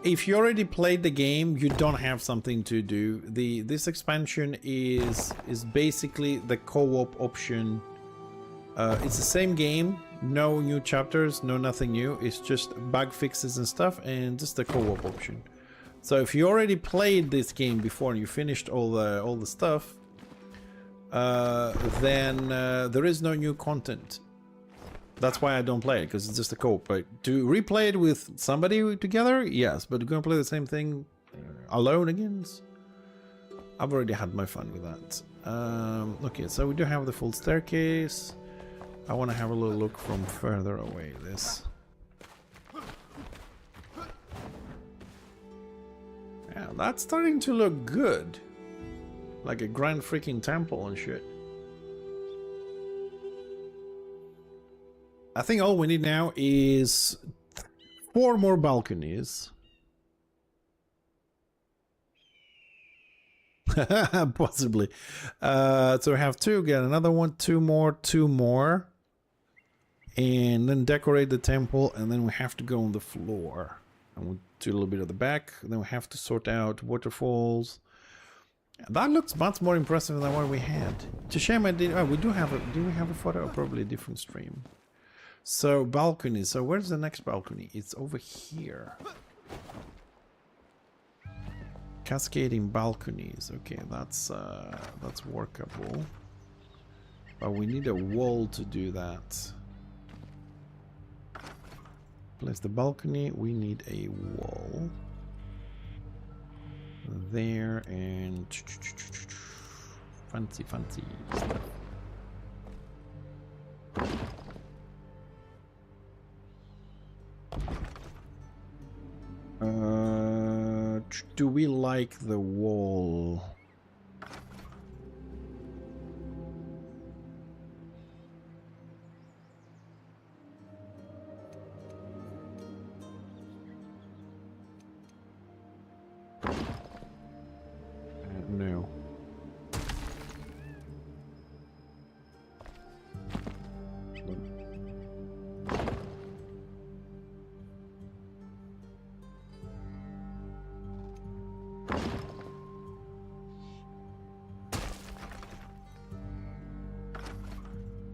If you already played the game, you don't have something to do. This expansion is basically the co-op option. It's the same game, no new chapters, no nothing new. It's just bug fixes and stuff, and just the co-op option. So if you already played this game before and you finished all the stuff, then there is no new content. That's why I don't play it, because it's just a co-op. But to replay it with somebody together, yes. But going to play the same thing alone again, I've already had my fun with that. Okay, so we do have the full staircase. I want to have a little look from further away. Yeah, that's starting to look good. Like a grand freaking temple and shit. I think all we need now is 4 more balconies. Possibly. So we have 2, get another one, 2 more, 2 more. And then decorate the temple, and then we have to go on the floor. And we'll do a little bit of the back, then we have to sort out waterfalls. That looks much more impressive than what we had. It's a shame I did. Oh, do we have a photo? Probably a different stream. So balcony. So where's the next balcony? It's over here. Cascading balconies. Okay, that's workable. But we need a wall to do that. Place the balcony. We need a wall. There and fancy stuff. Do we like the wall?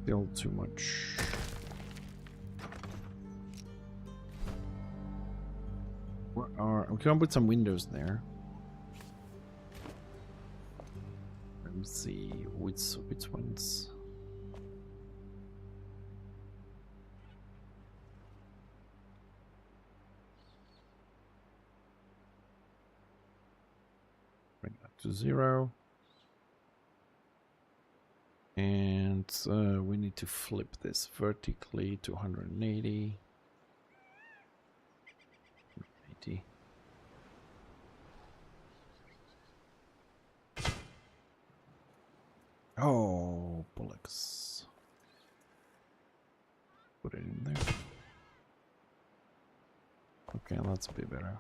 Still too much. We can put some windows there. Let me see which ones. Bring that to 0. And we need to flip this vertically to 180. 80. Oh, bullocks. Put it in there. Okay, that's a bit better.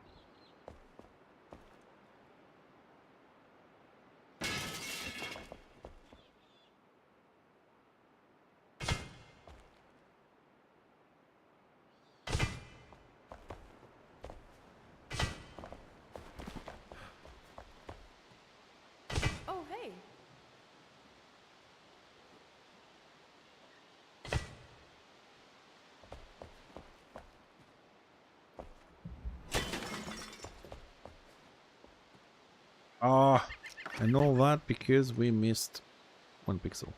Oh, hey. Ah, and all that because we missed 1 pixel.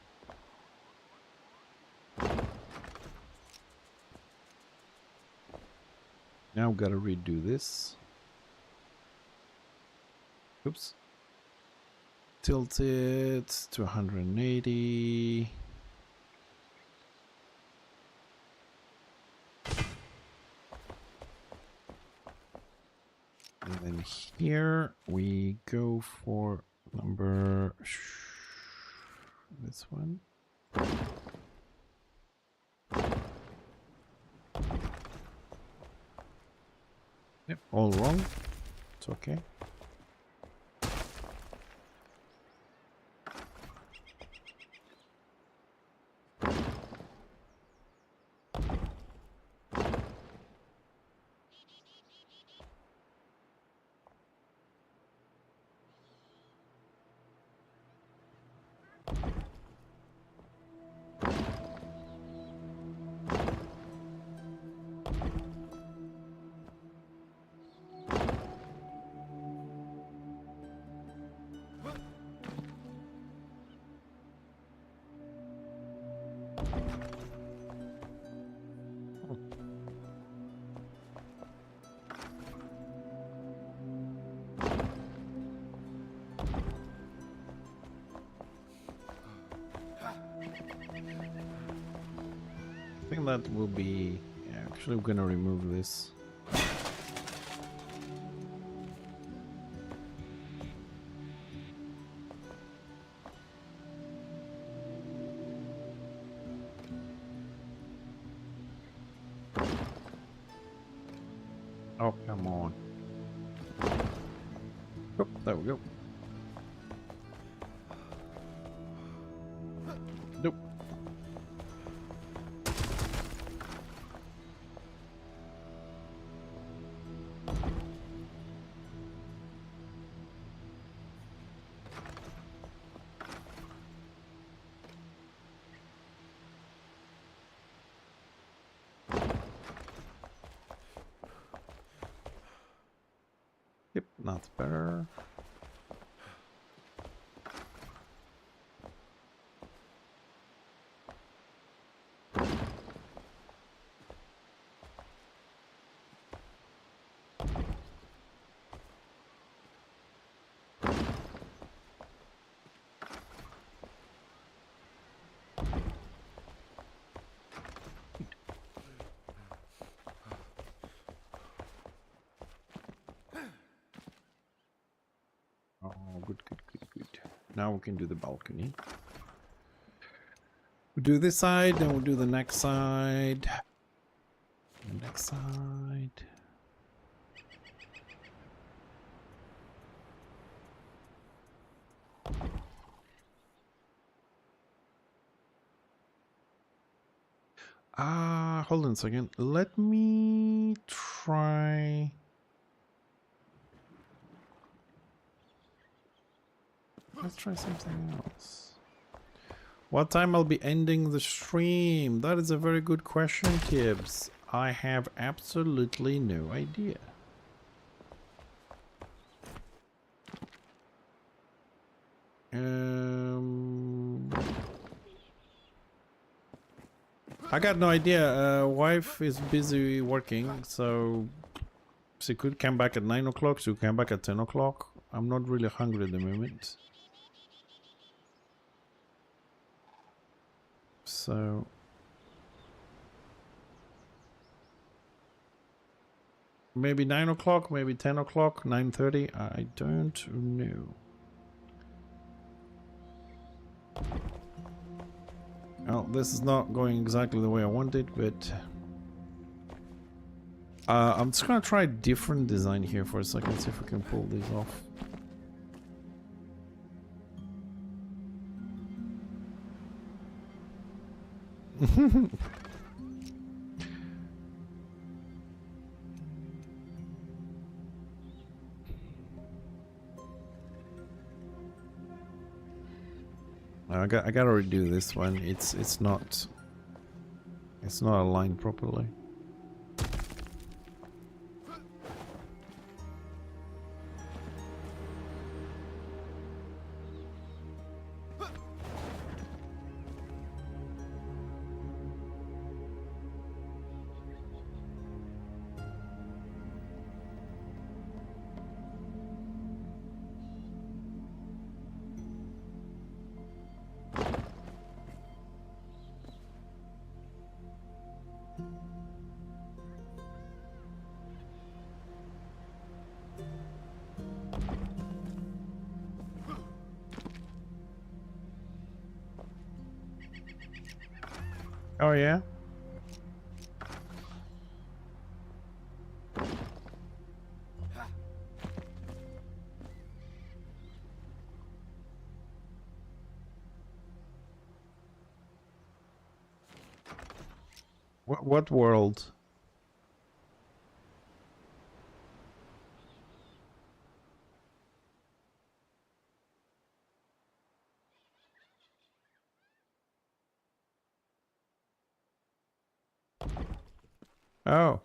Now we've got to redo this. Oops. Tilt it to 180. And then here we go for number... this one. Yep, all wrong. It's okay. I think that will be... yeah, actually we're gonna remove this. Oh, come on. Oh, there we go. Nope. Yep, that's better. Oh, good, good, good, good. Now we can do the balcony. We'll do this side, then we'll do the next side. The next side. Hold on a second. Let me try... let's try something else. What time I'll be ending the stream? That is a very good question, Tibbs. I have absolutely no idea. I got no idea. Wife is busy working, so she could come back at 9 o'clock. She could come back at 10 o'clock. I'm not really hungry at the moment. So maybe 9 o'clock, maybe 10 o'clock, 9:30. I don't know. Well, this is not going exactly the way I wanted, but I'm just gonna try a different design here for a second, see if we can pull these off. I gotta redo this one. It's not aligned properly. Oh yeah? What world? Oh.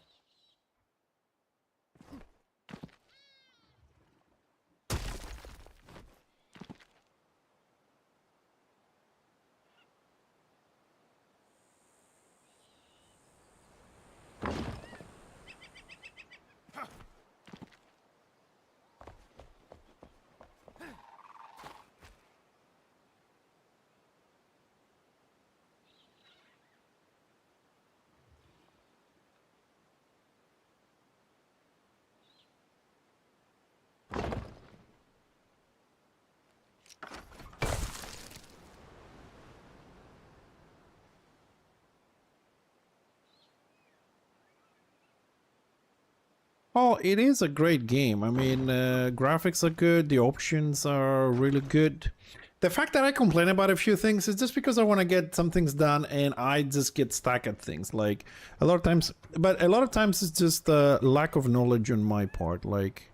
Oh, it is a great game. I mean, graphics are good, the options are really good. The fact that I complain about a few things is just because I want to get some things done and I just get stuck at things. Like, a lot of times, but a lot of times it's just a lack of knowledge on my part. Like,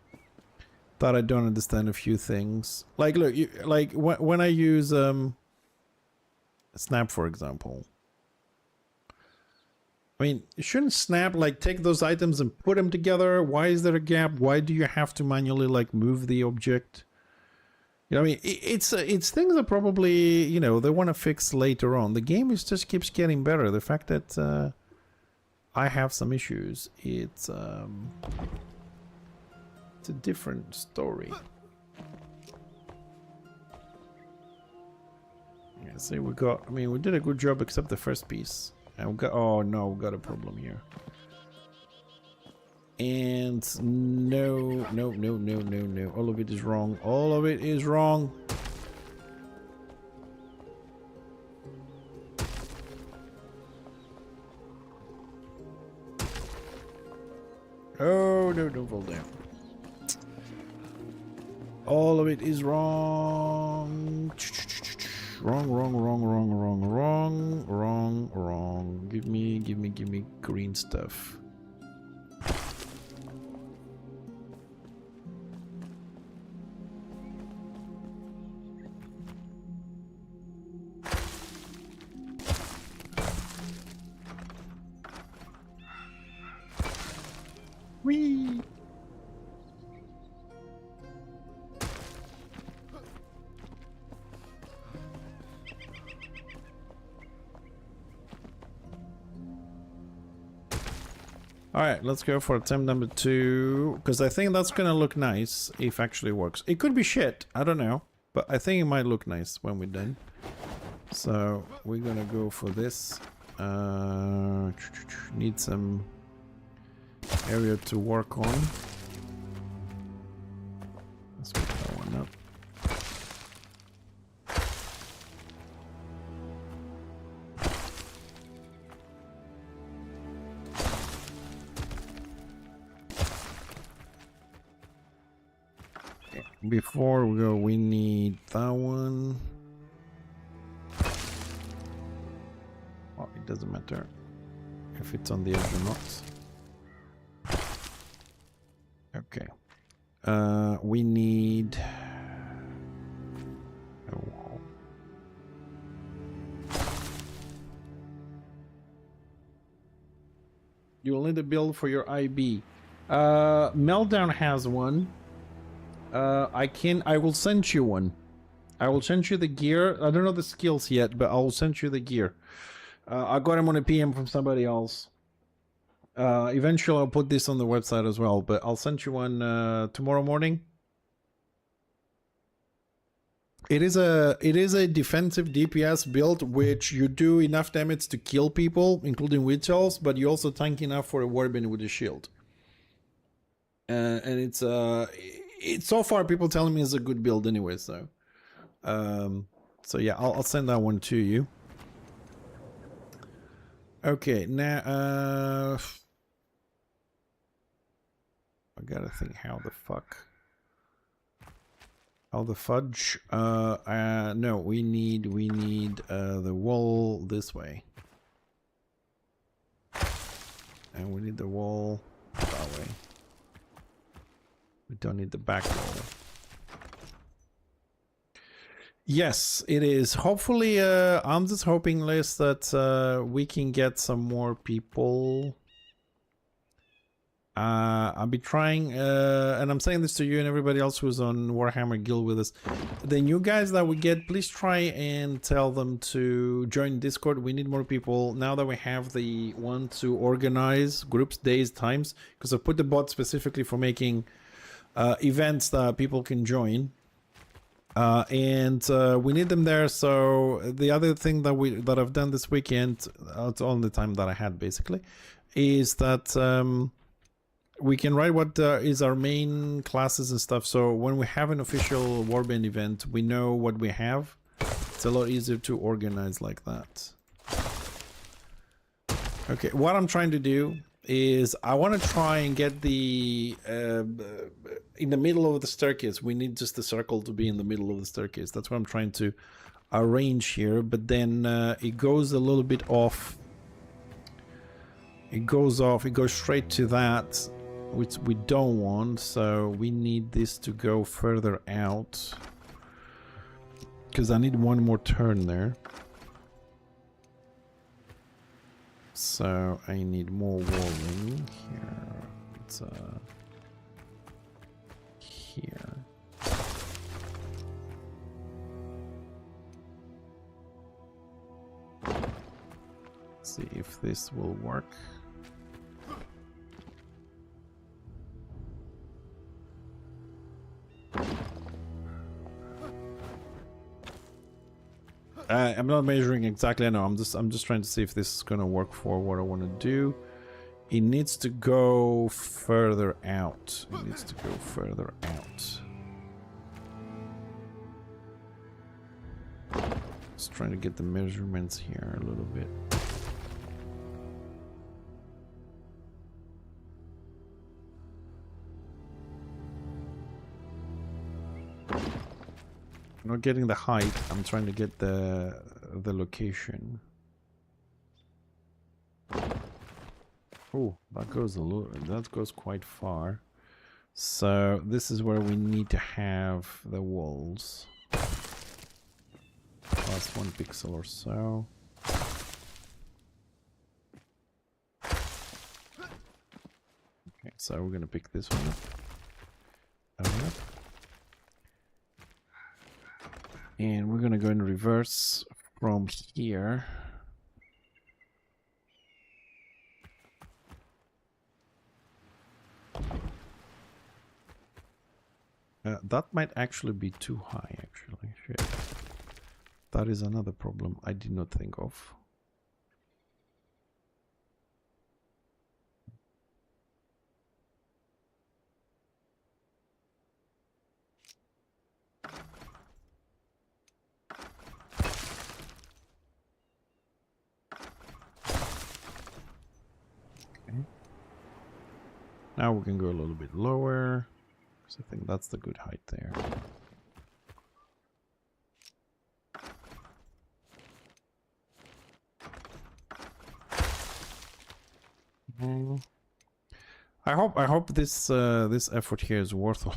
that I don't understand a few things. Like, look, like when I use Snap, for example. I mean, shouldn't Snap like take those items and put them together? Why is there a gap? Why do you have to manually like move the object? You know, I mean, it's things that probably, you know, they want to fix later on. The game is just keeps getting better. The fact that I have some issues, it's a different story. Yeah, see, we got. I mean, we did a good job except the first piece. And we got, oh no, we got a problem here. And no, all of it is wrong. All of it is wrong. Oh no, don't fall down. All of it is wrong. Wrong. Give me green stuff. Alright, let's go for attempt number 2. Because I think that's gonna look nice if actually works. It could be shit, I don't know. But I think it might look nice when we're done. So we're gonna go for this. Need some area to work on. Let's put that one up. Before we go, we need that one. Oh, it doesn't matter if it's on the edge or not. Okay. We need a wall. You will need a build for your IB. Meltdown has one. I will send you one. I will send you the gear. I don't know the skills yet, but I will send you the gear. I got him on a PM from somebody else. Eventually I'll put this on the website as well, but I'll send you one tomorrow morning. It is a defensive DPS build which you do enough damage to kill people, including witch elves, but you also tank enough for a warband with a shield. And it's so far people telling me it's a good build anyway, so yeah, I'll send that one to you. Okay, now I gotta think how the fudge. No, we need the wall this way, and we need the wall that way. We don't need the back wall. Yes, it is. Hopefully, I'm just hoping, Liz, that we can get some more people. I'll be trying, and I'm saying this to you and everybody else who's on Warhammer Guild with us. The new guys that we get, please try and tell them to join Discord. We need more people now that we have the one to organize groups, days, times, because I put the bot specifically for making events that people can join. And we need them there. So the other thing that I've done this weekend, it's all the time that I had basically, is that we can write what is our main classes and stuff. So when we have an official warband event, we know what we have. It's a lot easier to organize like that. Okay, what I'm trying to do is I want to try and get the in the middle of the staircase. We need just the circle to be in the middle of the staircase. That's what I'm trying to arrange here, but then it goes a little bit off. It goes straight to that, which we don't want. So we need this to go further out because I need one more turn there. So I need more walling here. It's here. Let's see if this will work. I'm not measuring exactly. I know. I'm just trying to see if this is gonna work for what I want to do. It needs to go further out. It needs to go further out. Just trying to get the measurements here a little bit. I'm not getting the height. I'm trying to get the location. Oh, that goes quite far. So this is where we need to have the walls. Plus 1 pixel or so. Okay, so we're gonna pick this one up. And we're gonna go in reverse from here. That might actually be too high, actually. Shit. That is another problem I did not think of. Okay. Now we can go a little bit lower, because I think that's the good height there. I hope this this effort here is worth it.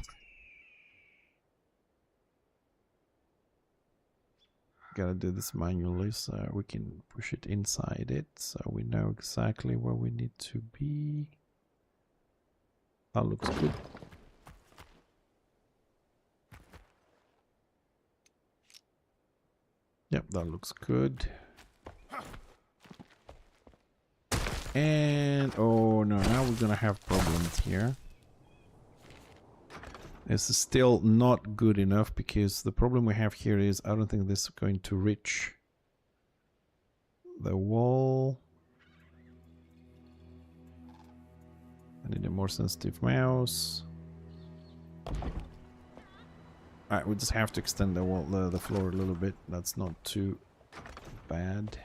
Gotta do this manually so we can push it inside it, so we know exactly where we need to be. That looks good. Yep, that looks good. And oh no, now we're gonna have problems here. This is still not good enough because the problem we have here is I don't think this is going to reach the wall. I need a more sensitive mouse. Alright, we just have to extend the wall, the floor a little bit. That's not too bad.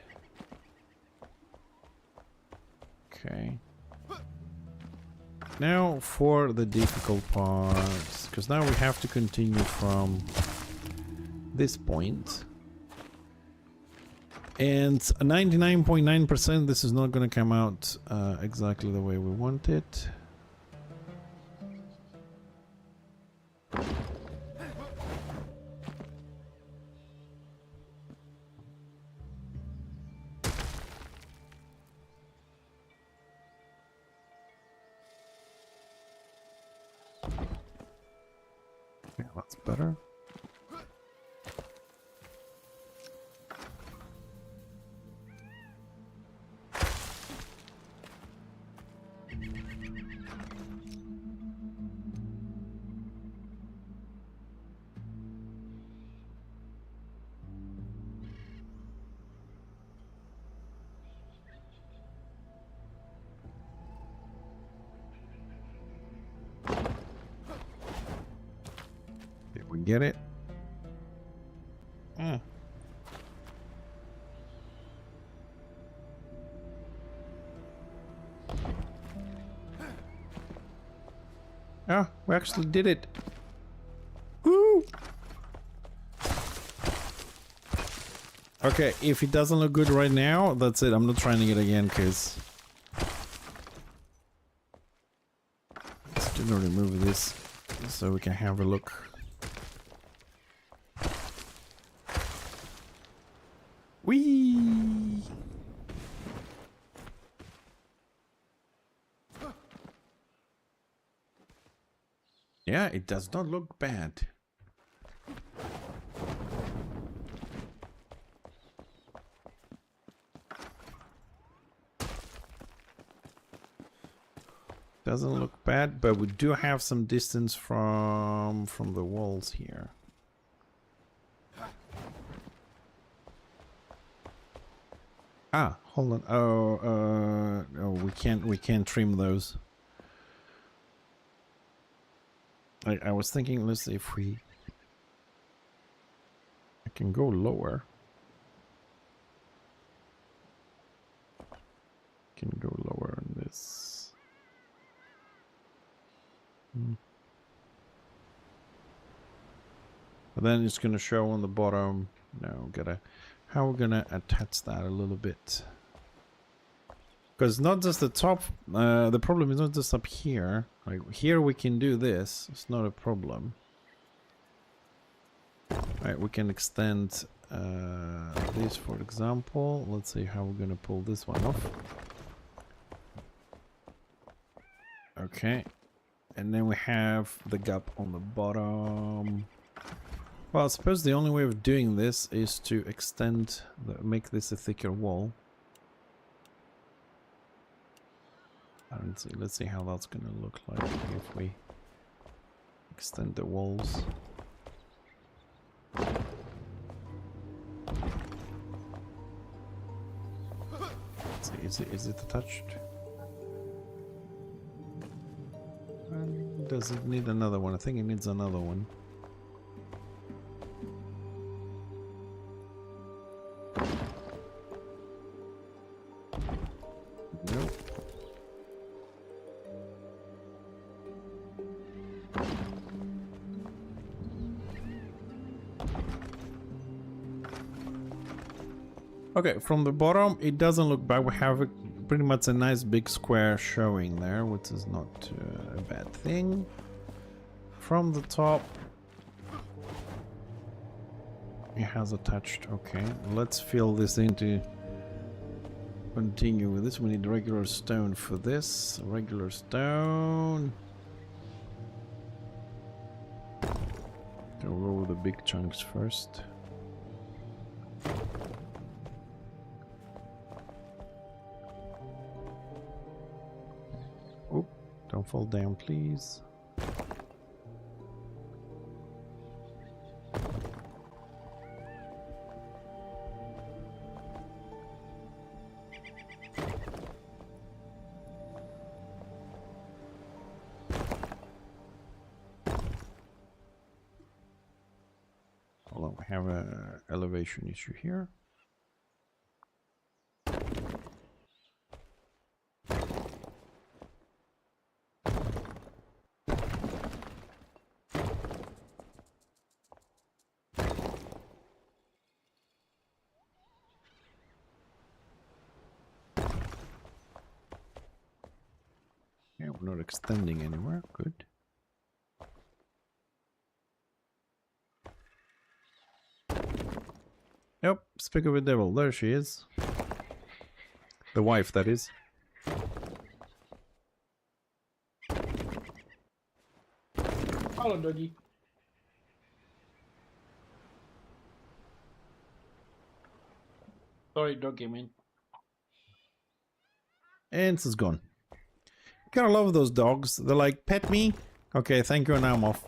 Okay. Now for the difficult parts, because now we have to continue from this point. And 99.9% this is not going to come out exactly the way we want it. Yeah, that's better. Did we get it? Yeah, we actually did it. Woo! Okay, if it doesn't look good right now, that's it. I'm not trying it again because let's just remove this so we can have a look. Whee! Yeah, it does not look bad. Doesn't look bad, but we do have some distance from the walls here. Ah, hold on. Oh, no, we can't trim those. I was thinking, let's see if I can go lower. Can go lower on this. But then it's gonna show on the bottom. No, how we're gonna attach that a little bit. Because not just the top, the problem is not just up here. Like here we can do this, it's not a problem. Right, we can extend this for example. Let's see how we're gonna pull this one off. Okay, and then we have the gap on the bottom. Well, I suppose the only way of doing this is to extend, make this a thicker wall. And see, let's see how that's gonna look like if we extend the walls. Let's see, is it attached? And does it need another one? I think it needs another one. Nope. Okay, from the bottom, it doesn't look bad. We have pretty much a nice big square showing there, which is not a bad thing. From the top, it has attached. Okay, let's fill this in to continue with this. We need regular stone for this. Regular stone. We'll go with the big chunks first. Oh, don't fall down, please. Hold on, we have an elevation issue here. Yeah, we're not extending anywhere. Good. Yep, speak of the devil. There she is. The wife, that is. Hello, doggy. Sorry, doggy, man. And it's gone. Gotta love those dogs. They're like, pet me? Okay, thank you, and now I'm off.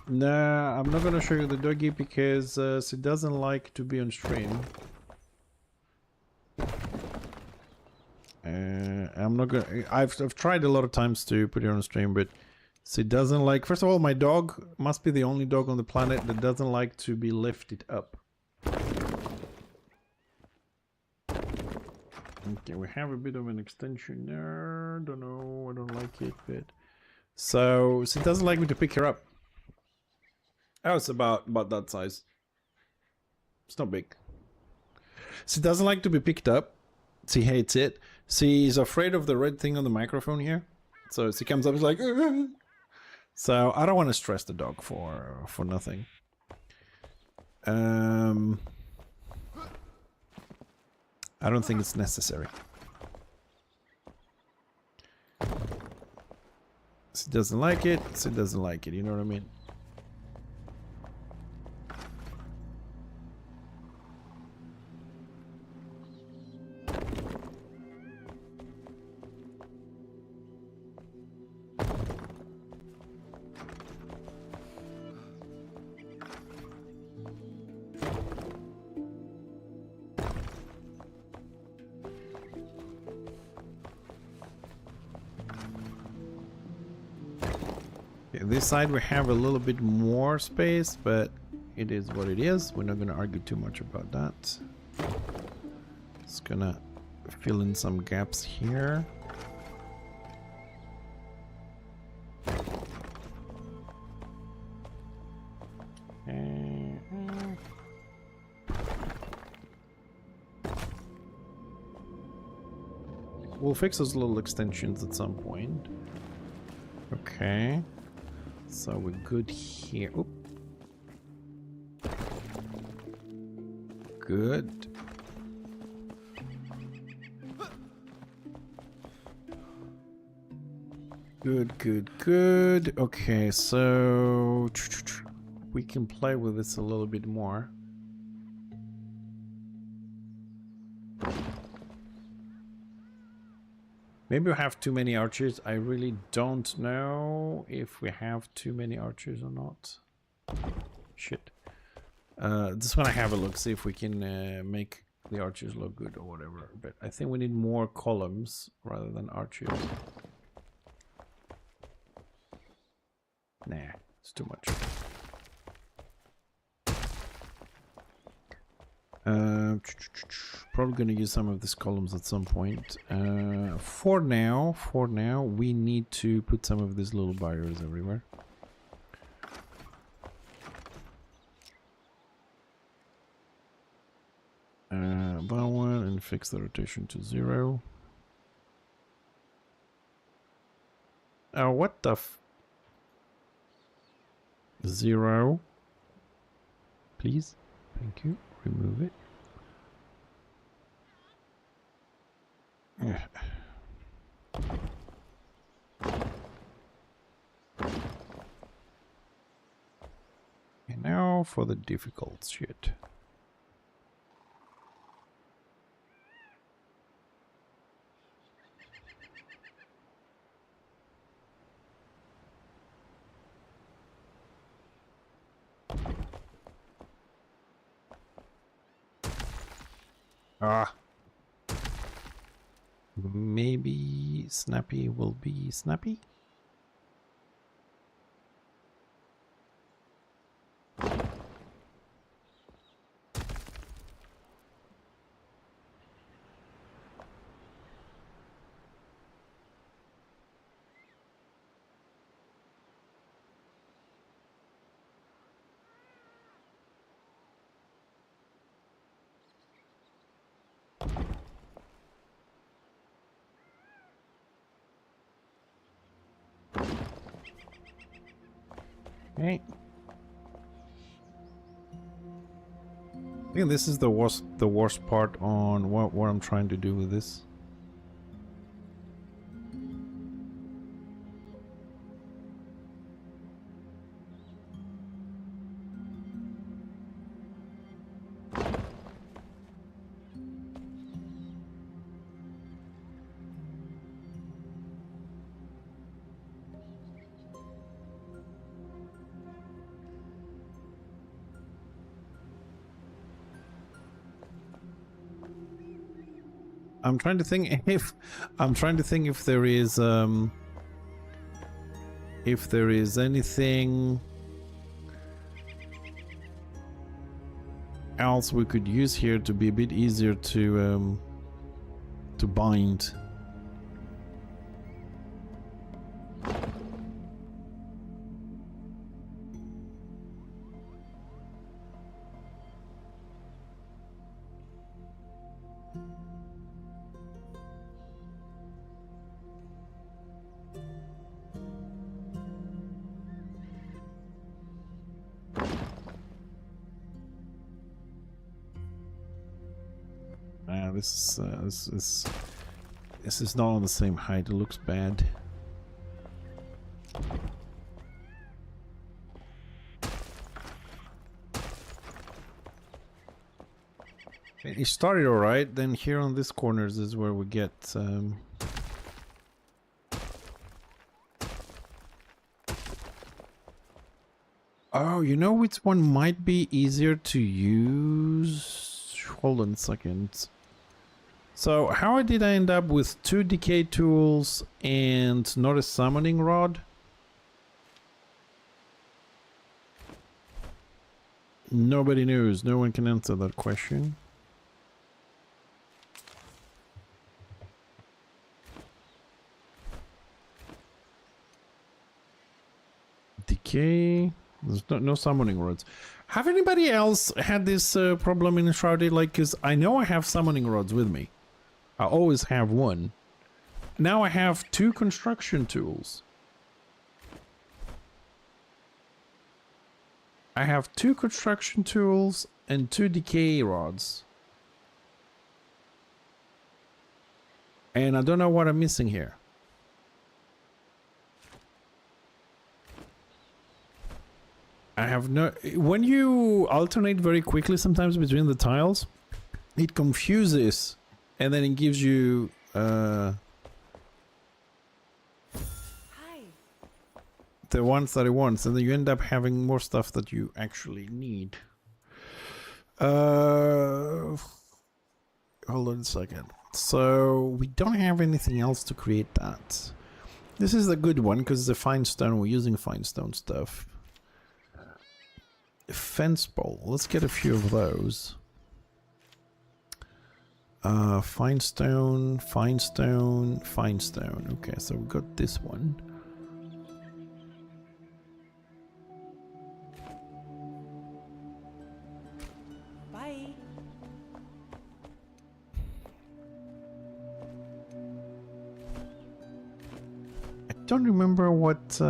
Nah, I'm not gonna show you the doggy because she doesn't like to be on stream. I'm not gonna. I've tried a lot of times to put her on stream, but she doesn't like. First of all, my dog must be the only dog on the planet that doesn't like to be lifted up. Okay, we have a bit of an extension there. Don't know. I don't like it, but so she doesn't like me to pick her up. Oh, it's about that size. It's not big. She doesn't like to be picked up. She hates it. She's afraid of the red thing on the microphone here. So she comes up, it's like, "Ugh." So I don't want to stress the dog for nothing. I don't think it's necessary. She doesn't like it. She doesn't like it. You know what I mean? This side we have a little bit more space, but it is what it is. We're not going to argue too much about that. Just gonna fill in some gaps here. We'll fix those little extensions at some point. Okay. So we're good here. Oop. Good. Good, good, good. Okay, so we can play with this a little bit more. Maybe we have too many archers. I really don't know if we have too many archers or not. Shit. Just want to have a look, see if we can make the archers look good or whatever. But I think we need more columns rather than archers. Nah, it's too much. Probably gonna use some of these columns at some point. For now, we need to put some of these little barriers everywhere. That one, and fix the rotation to 0. Oh, what the 0. Please. Thank you. Remove it. Yeah. And now for the difficult shit. Maybe Snappy will be Snappy? Okay. I think this is the worst part on what I'm trying to do with this. I'm trying to think if there is anything else we could use here to be a bit easier to bind. This is not on the same height. It looks bad. It started all right. Then here on these corners is where we get. Oh, you know which one might be easier to use? Hold on a second. So how did I end up with 2 decay tools and not a summoning rod? Nobody knows. No one can answer that question. Decay. There's no summoning rods. Have anybody else had this problem in Enshrouded? Like, because I know I have summoning rods with me. I always have one. Now I have 2 construction tools. I have 2 construction tools and 2 decay rods. And I don't know what I'm missing here. I have no... When you alternate very quickly sometimes between the tiles, it confuses and then it gives you the ones that it wants, and then you end up having more stuff that you actually need. Hold on a second. So we don't have anything else to create that. This is the good one because it's a fine stone. We're using fine stone stuff. Fence pole. Let's get a few of those. Fine stone, fine stone, fine stone. Okay, so we got this one. Bye. I don't remember what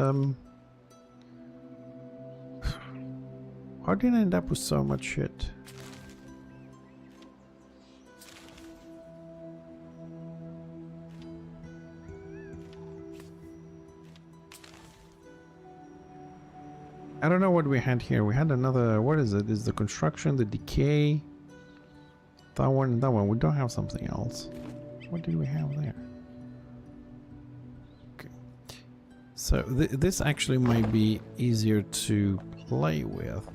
how did I end up with so much shit? I don't know what we had here. We had another, what is it? Is the construction, the decay? That one, that one. We don't have something else. What did we have there? Okay. So this actually might be easier to play with.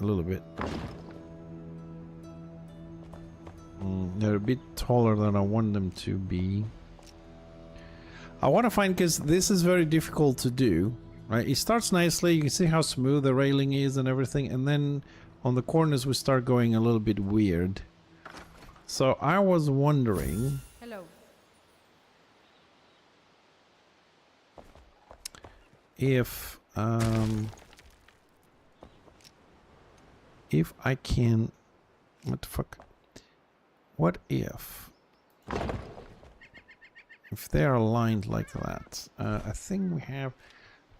A little bit. They're a bit taller than I want them to be. I want to find, because this is very difficult to do, right? It starts nicely, you can see how smooth the railing is and everything, and then on the corners we start going a little bit weird. So I was wondering... Hello. If I can... What the fuck? What if they're aligned like that? I think we have...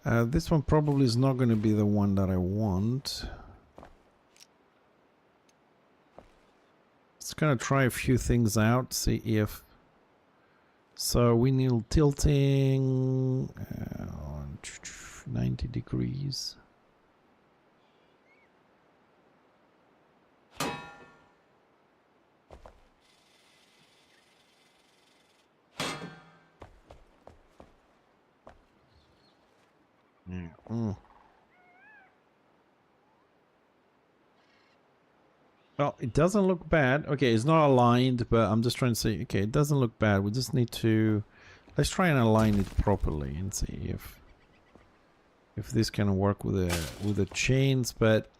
this one probably is not going to be the one that I want. Just gonna try a few things out, see if... So we need tilting... 90 degrees. Well, it doesn't look bad. Okay, it's not aligned, but I'm just trying to say, okay, it doesn't look bad. We just need to... Let's try and align it properly and see if this can work with the chains, but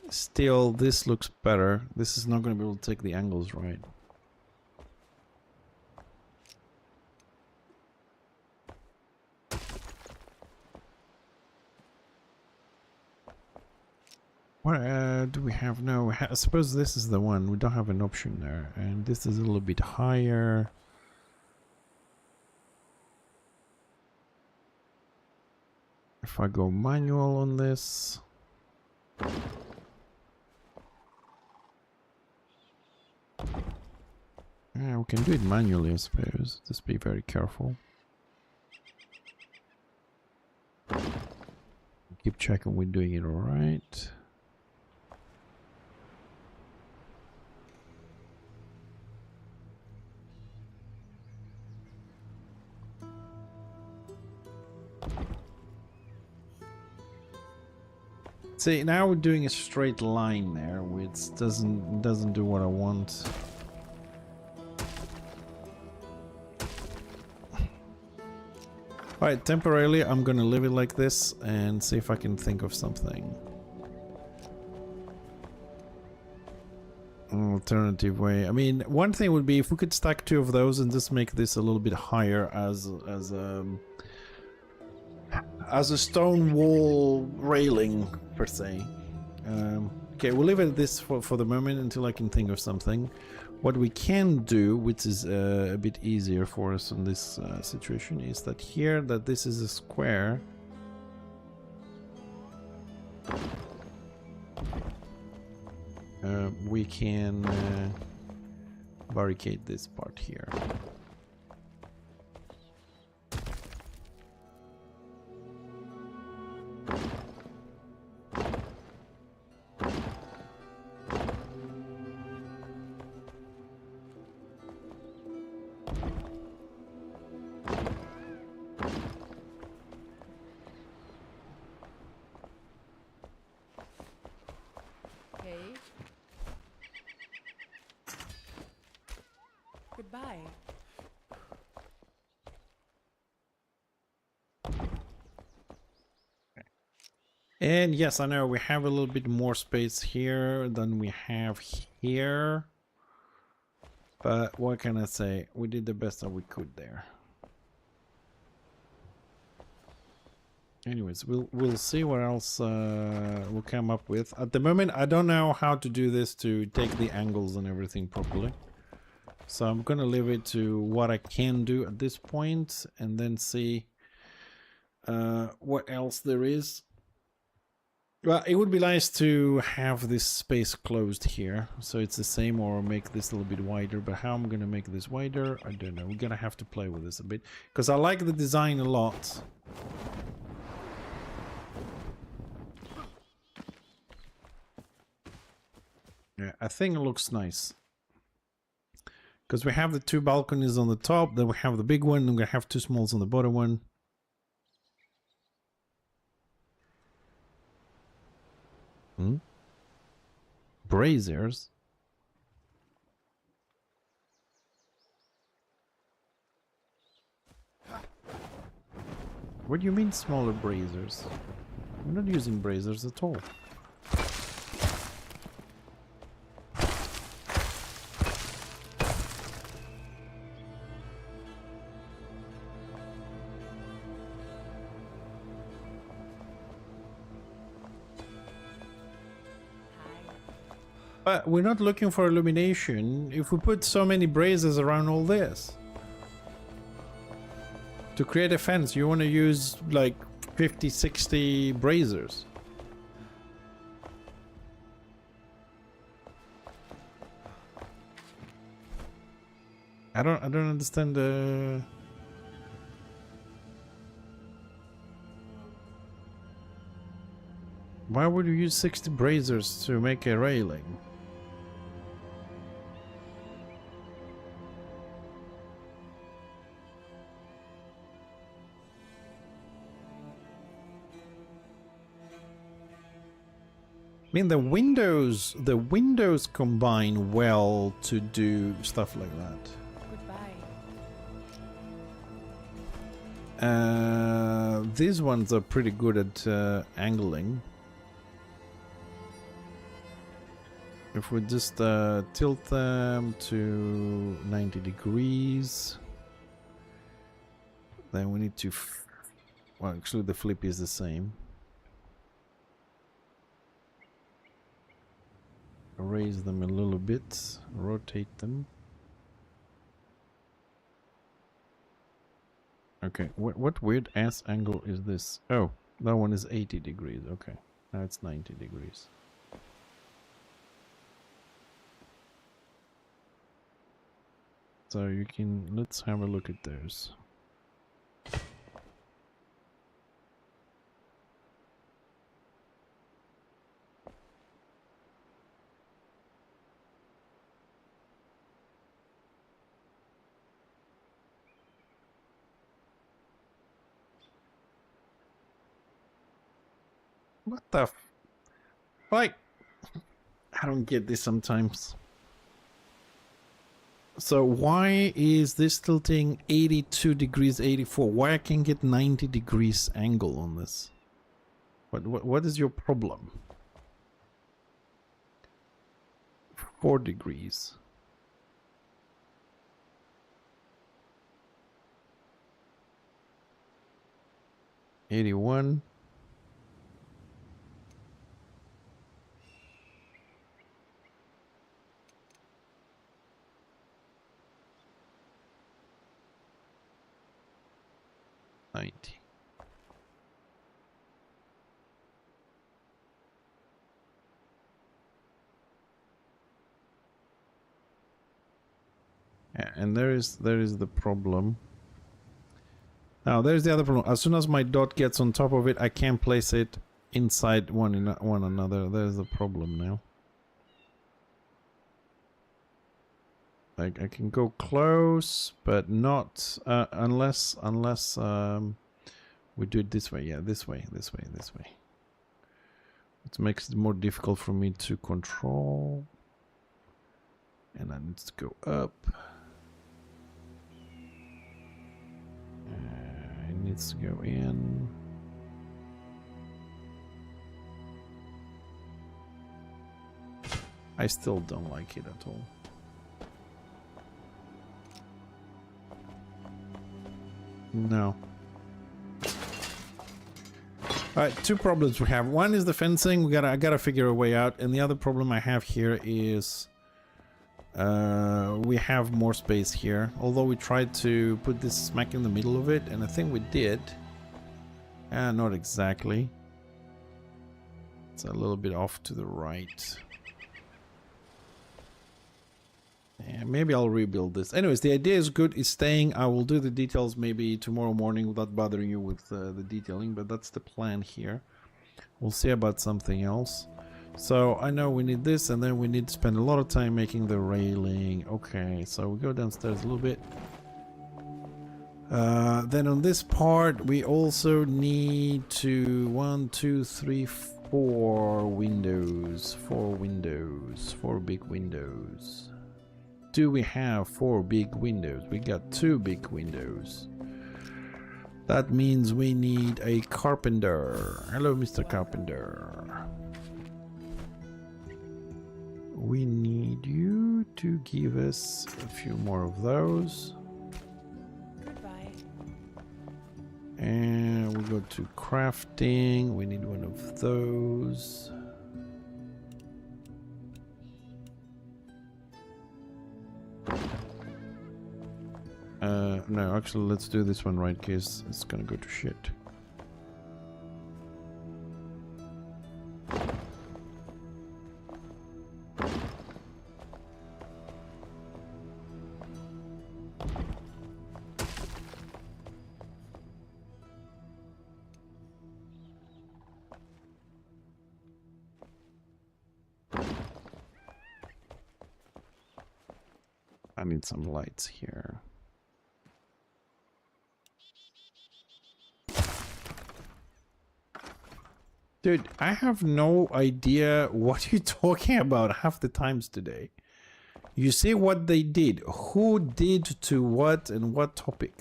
still this looks better. This is not going to be able to take the angles right. What do we have now? I suppose this is the one. We don't have an option there, and this is a little bit higher. If I go manual on this, yeah, we can do it manually, I suppose. Just be very careful. Keep checking we're doing it all right. See, now we're doing a straight line there, which doesn't do what I want. Alright, temporarily I'm gonna leave it like this and see if I can think of something. An alternative way. I mean, one thing would be if we could stack two of those and just make this a little bit higher as a stone wall railing per se. Okay, we'll leave it at this for the moment until I can think of something. What we can do, which is a bit easier for us in this situation, is that here, that this is a square. We can barricade this part here. Goodbye. And yes, I know we have a little bit more space here than we have here. But what can I say? We did the best that we could there. Anyways, we'll see what else we'll come up with. At the moment, I don't know how to do this to take the angles and everything properly. So I'm gonna leave it to what I can do at this point, and then see what else there is. Well, it would be nice to have this space closed here, so it's the same, or make this a little bit wider. But how I'm gonna make this wider, I don't know. We're gonna have to play with this a bit, because I like the design a lot. Yeah, I think it looks nice. Because we have the two balconies on the top, then we have the big one, and we're gonna have two smalls on the bottom one. Braziers? What do you mean smaller braziers? We're not using braziers at all. But we're not looking for illumination if we put so many braziers around all this. To create a fence, you want to use like 50, 60 braziers. I don't understand the... Why would you use 60 braziers to make a railing? I mean, the windows combine well to do stuff like that. Goodbye. These ones are pretty good at angling. If we just tilt them to 90 degrees, then we need to... well, actually the flip is the same. Raise them a little bit, rotate them. Okay, what weird ass angle is this? Oh, that one is 80 degrees. Okay, now it's 90 degrees. So you can, let's have a look at those. What the f... like, I don't get this sometimes. So why is this tilting 82 degrees, 84? Why I can't get 90 degrees angle on this? What is your problem? 4 degrees. $81. $90. Yeah, and there is the problem. Now there's the other problem. As soon as my dot gets on top of it, I can't place it inside one another. There's the problem now. Like I can go close, but not unless we do it this way. Yeah, this way. It makes it more difficult for me to control. And I need to go up. It needs to go in. I still don't like it at all. No. Alright, two problems we have. One is the fencing. I gotta figure a way out. And the other problem I have here is we have more space here. Although we tried to put this smack in the middle of it, and I think we did. Not exactly. It's a little bit off to the right. Yeah, maybe I'll rebuild this. Anyways, the idea is good. It's staying. I will do the details maybe tomorrow morning without bothering you with the detailing, but that's the plan here. We'll see about something else. So I know we need this, and then we need to spend a lot of time making the railing. Okay, so we go downstairs a little bit. Then on this part, we also need to 1, 2, 3, 4 windows. 4 windows. 4 big windows. Do we have 4 big windows? We got 2 big windows. That means we need a carpenter. Hello, Mr. Carpenter. We need you to give us a few more of those. Goodbye. And we go to crafting. We need one of those. No, actually, let's do this one right, case it's gonna go to shit. I need some lights here. Dude, I have no idea what you're talking about half the times today. You see what they did. Who did to what and what topic?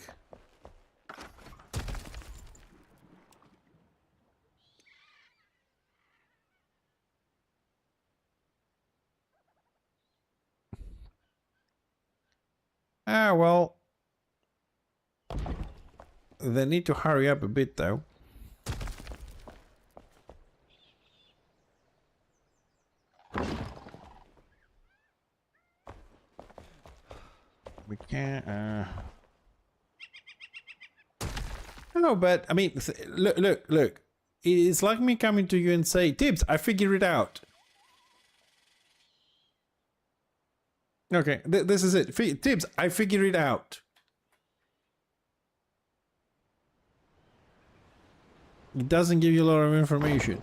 Ah, well. They need to hurry up a bit, though. We can't, No, but, I mean, look. It's like me coming to you and say, Tibbs, I figured it out. Okay, this is it. Tibbs, I figured it out. It doesn't give you a lot of information.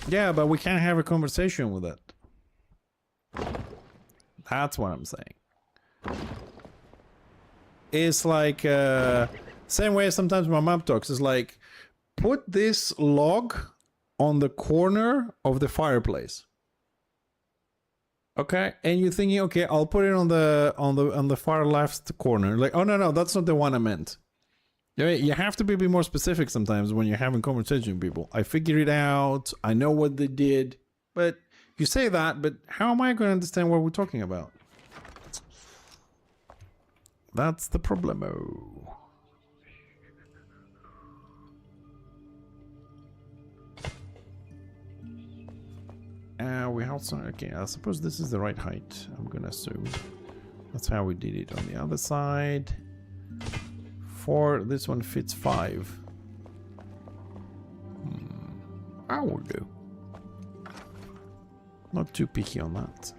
Yeah, but we can't have a conversation with it. That's what I'm saying. It's like, same way sometimes my mom talks. It's like, put this log on the corner of the fireplace. Okay, and you're thinking, okay, I'll put it on the far left corner. Like, oh no, that's not the one I meant. You have to be a bit more specific sometimes when you're having conversation with people. I figured it out. I know what they did. But you say that, but how am I going to understand what we're talking about? That's the problemo. We also, okay, I suppose this is the right height. I'm going to assume. That's how we did it on the other side. 4, this one fits 5. I will do. Not too picky on that.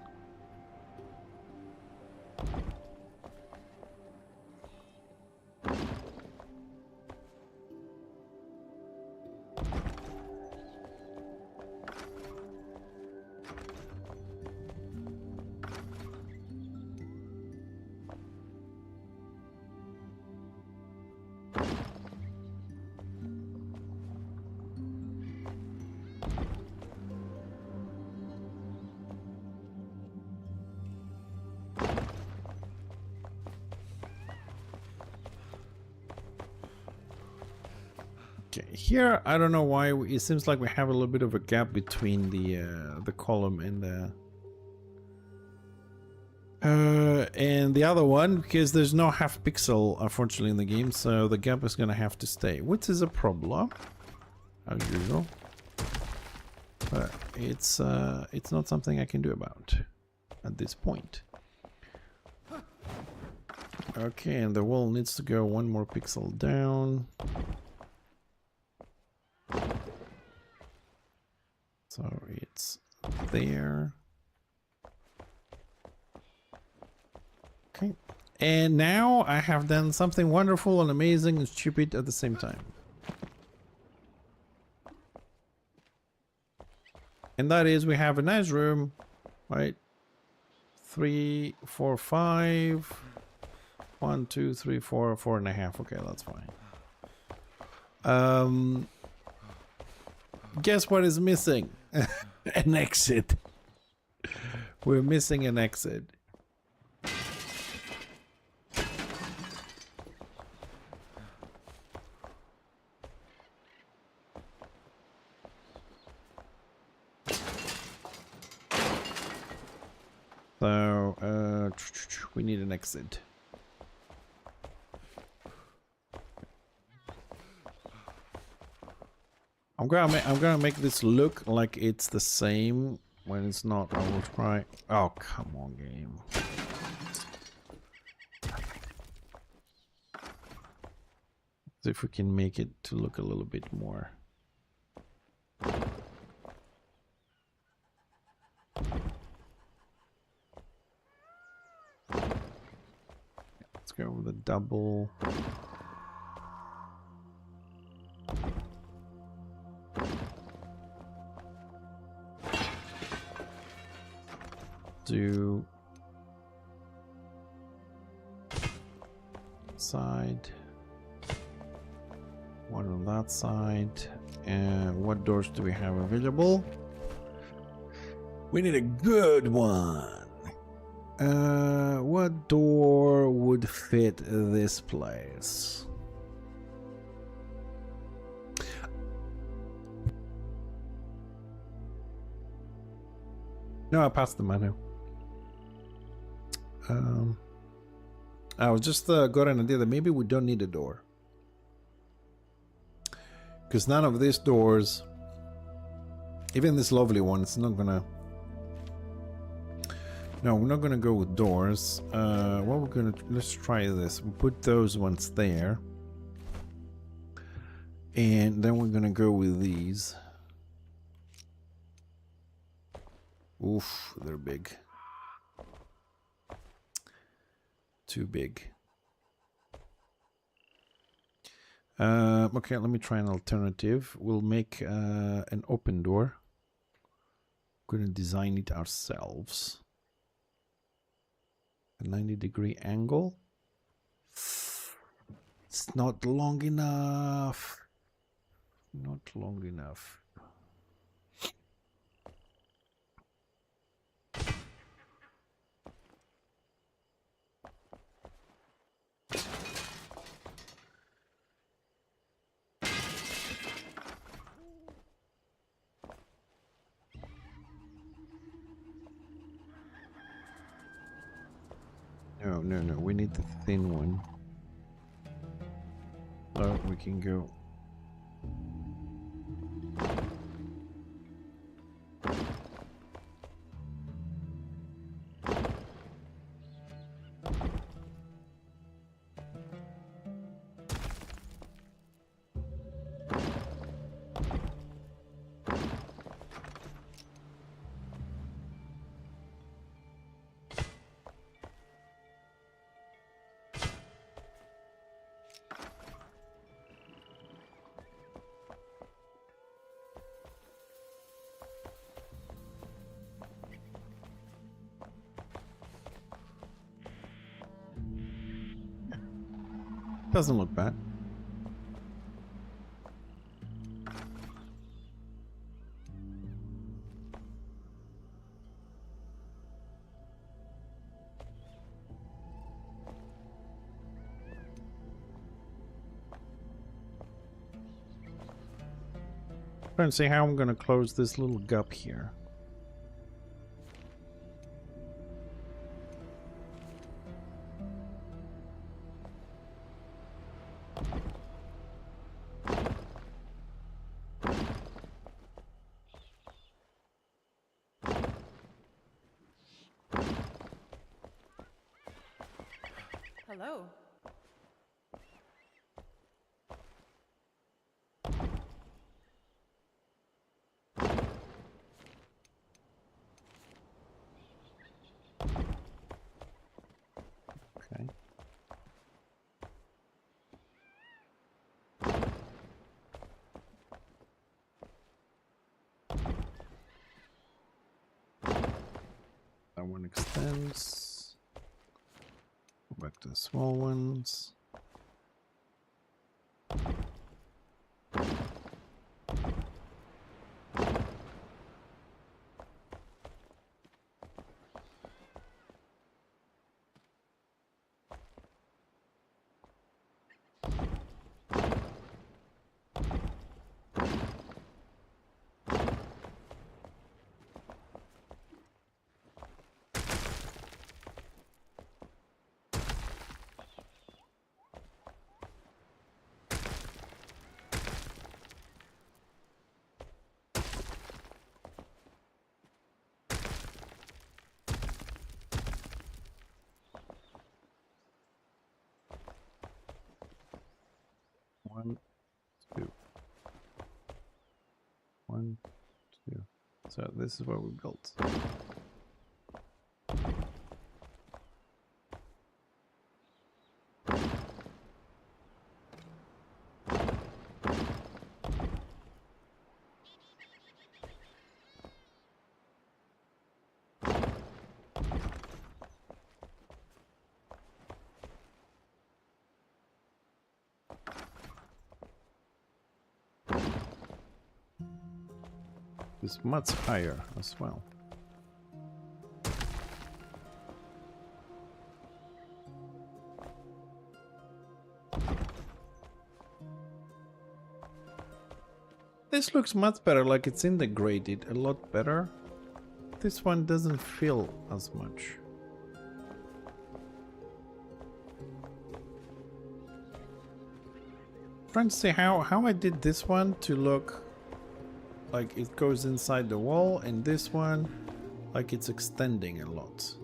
Okay, here I don't know why it seems like we have a little bit of a gap between the column and the other one, because there's no half pixel unfortunately in the game, so the gap is gonna have to stay, which is a problem as usual. But it's not something I can do about at this point. Okay, and the wall needs to go one more pixel down. So it's there. Okay. And now I have done something wonderful and amazing and stupid at the same time. And that is we have a nice room, right? 3, 4, 5. 1, 2, 3, 4, 4.5. Okay, that's fine. Guess what is missing? An exit. We're missing an exit. So, we need an exit. I'm gonna make this look like it's the same when it's not. I will try. Oh, come on, game. See if we can make it to look a little bit more. Let's go with a double. Do side, one on that side. And what doors do we have available? We need a good one. What door would fit this place? No, I passed the menu. I was just got an idea that maybe we don't need a door, because none of these doors, even this lovely one, it's not gonna. No, we're not gonna go with doors. What we're gonna, let's try this. We'll put those ones there, and then we're gonna go with these. Oof, they're big. Too big. Okay, let me try an alternative. We'll make an open door. We're gonna design it ourselves. A 90-degree angle. It's not long enough. Not long enough. No, we need the thin one. So we can go. Doesn't look bad. Trying to see how I'm gonna close this little gap here. Hello. Okay. That one extends. Go back to the small ones. One, two. One, two. So this is what we built. It's much higher as well. This looks much better, like it's integrated a lot better. This one doesn't feel as much. Trying to see how I did this one to look like it goes inside the wall, and this one like it's extending a lot.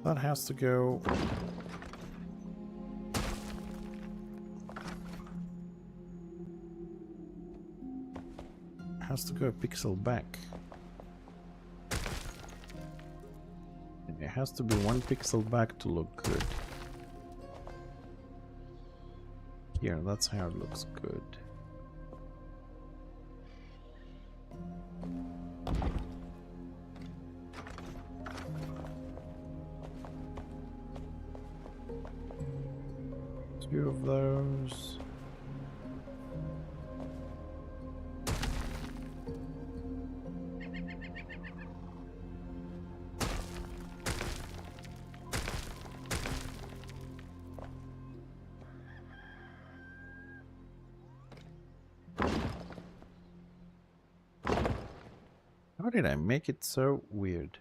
That has to go. Has to go a pixel back. And it has to be 1 pixel back to look good. Here, that's how it looks good. Two of those. How did I make it so weird?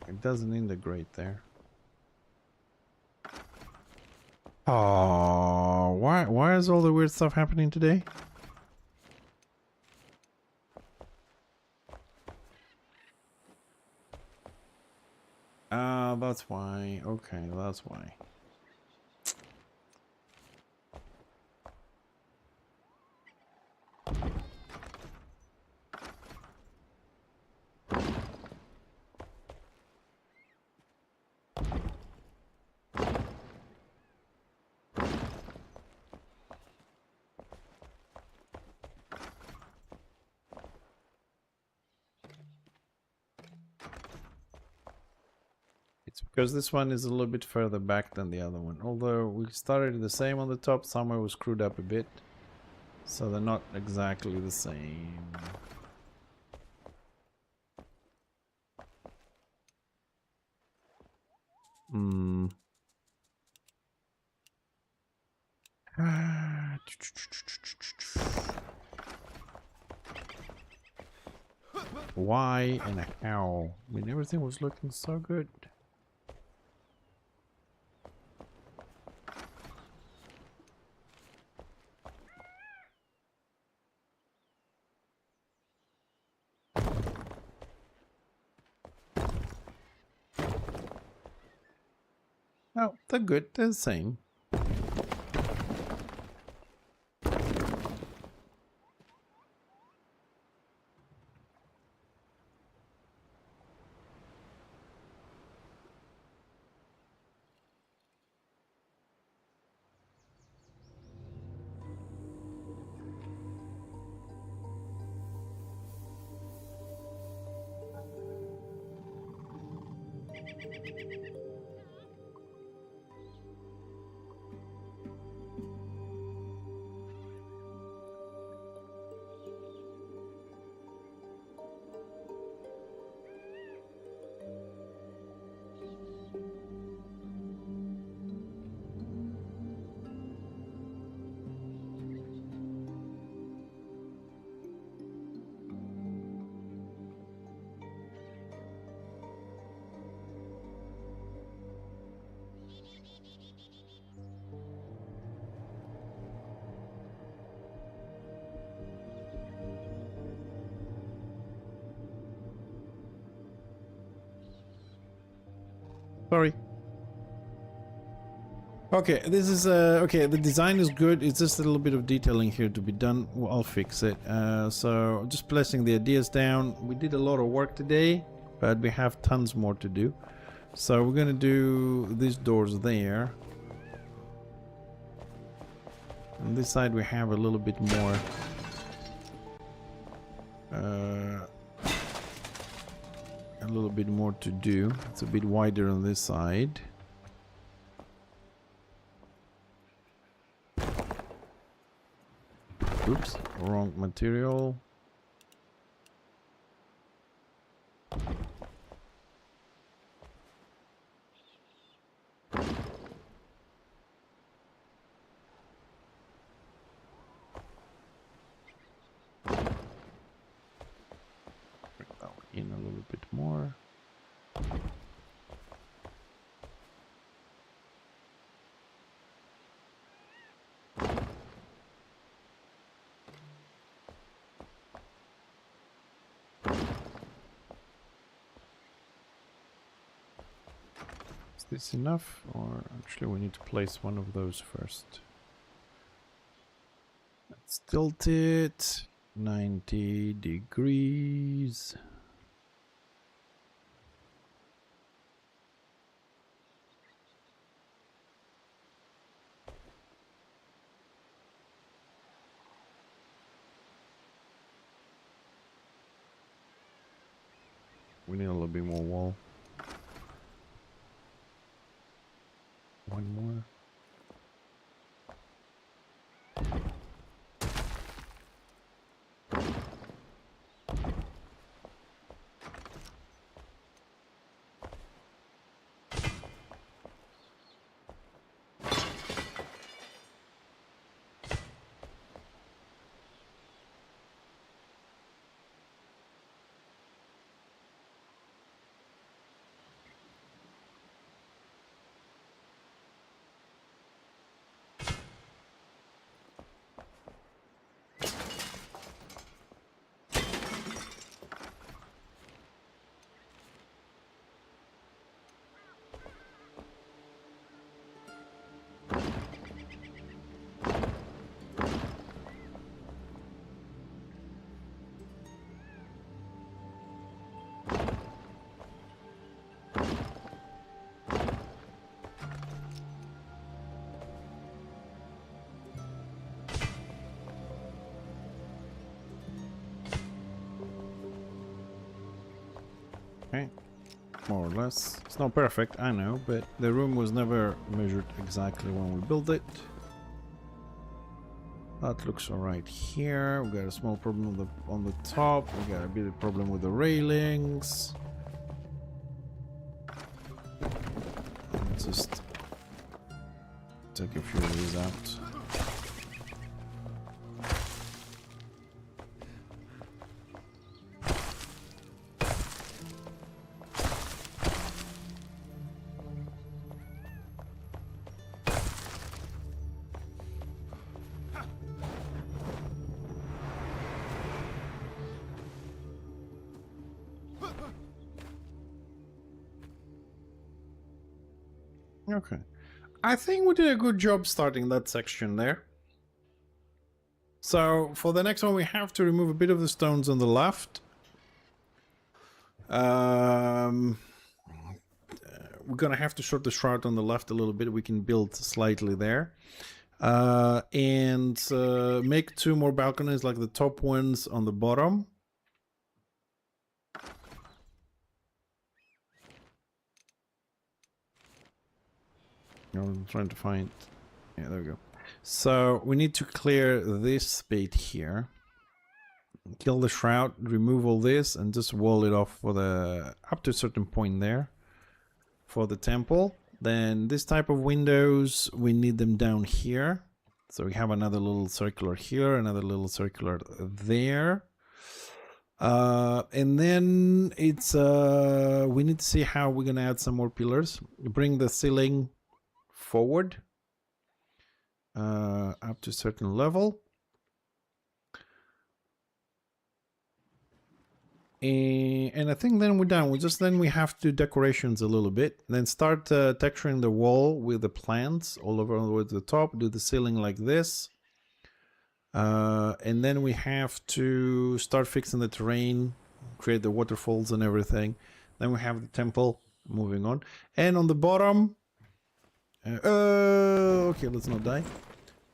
It doesn't integrate there. Oh, why is all the weird stuff happening today? Ah, that's why. Okay, that's why. It's because this one is a little bit further back than the other one. Although we started the same on the top, somewhere was screwed up a bit. So they're not exactly the same. Hmm. Why and how? I mean, everything was looking so good. Oh, they're good. They're the same. Sorry. Okay, this is okay. The design is good. It's just a little bit of detailing here to be done. Well, I'll fix it. So just placing the ideas down. We did a lot of work today, but we have tons more to do. So we're gonna do these doors there. On this side we have a little bit more. A little bit more to do. It's a bit wider on this side. Oops, wrong material. Bring that in a little bit more. Is this enough, or actually we need to place one of those first? Let's tilt it 90 degrees. We need a little bit more wall. One more. Okay, more or less. It's not perfect, I know, but the room was never measured exactly when we built it. That looks alright here. We got a small problem on the top. We got a bit of problem with the railings. Let's just take a few of these out. Okay. I think we did a good job starting that section there. So for the next one, we have to remove a bit of the stones on the left. We're gonna have to short the shroud on the left a little bit. We can build slightly there. And make 2 more balconies like the top ones on the bottom. I'm trying to find... Yeah, there we go. So we need to clear this bit here. Kill the shroud, remove all this, and just wall it off for the... up to a certain point there. For the temple. Then this type of windows, we need them down here. So we have another little circular here, another little circular there. And then it's... we need to see how we're gonna add some more pillars. Bring the ceiling forward up to a certain level, and I think then we're done. We have to decorations a little bit, then start texturing the wall with the plants all over all the way to the top. Do the ceiling like this, and then we have to start fixing the terrain, create the waterfalls and everything. Then we have the temple moving on, and on the bottom. Okay, let's not die.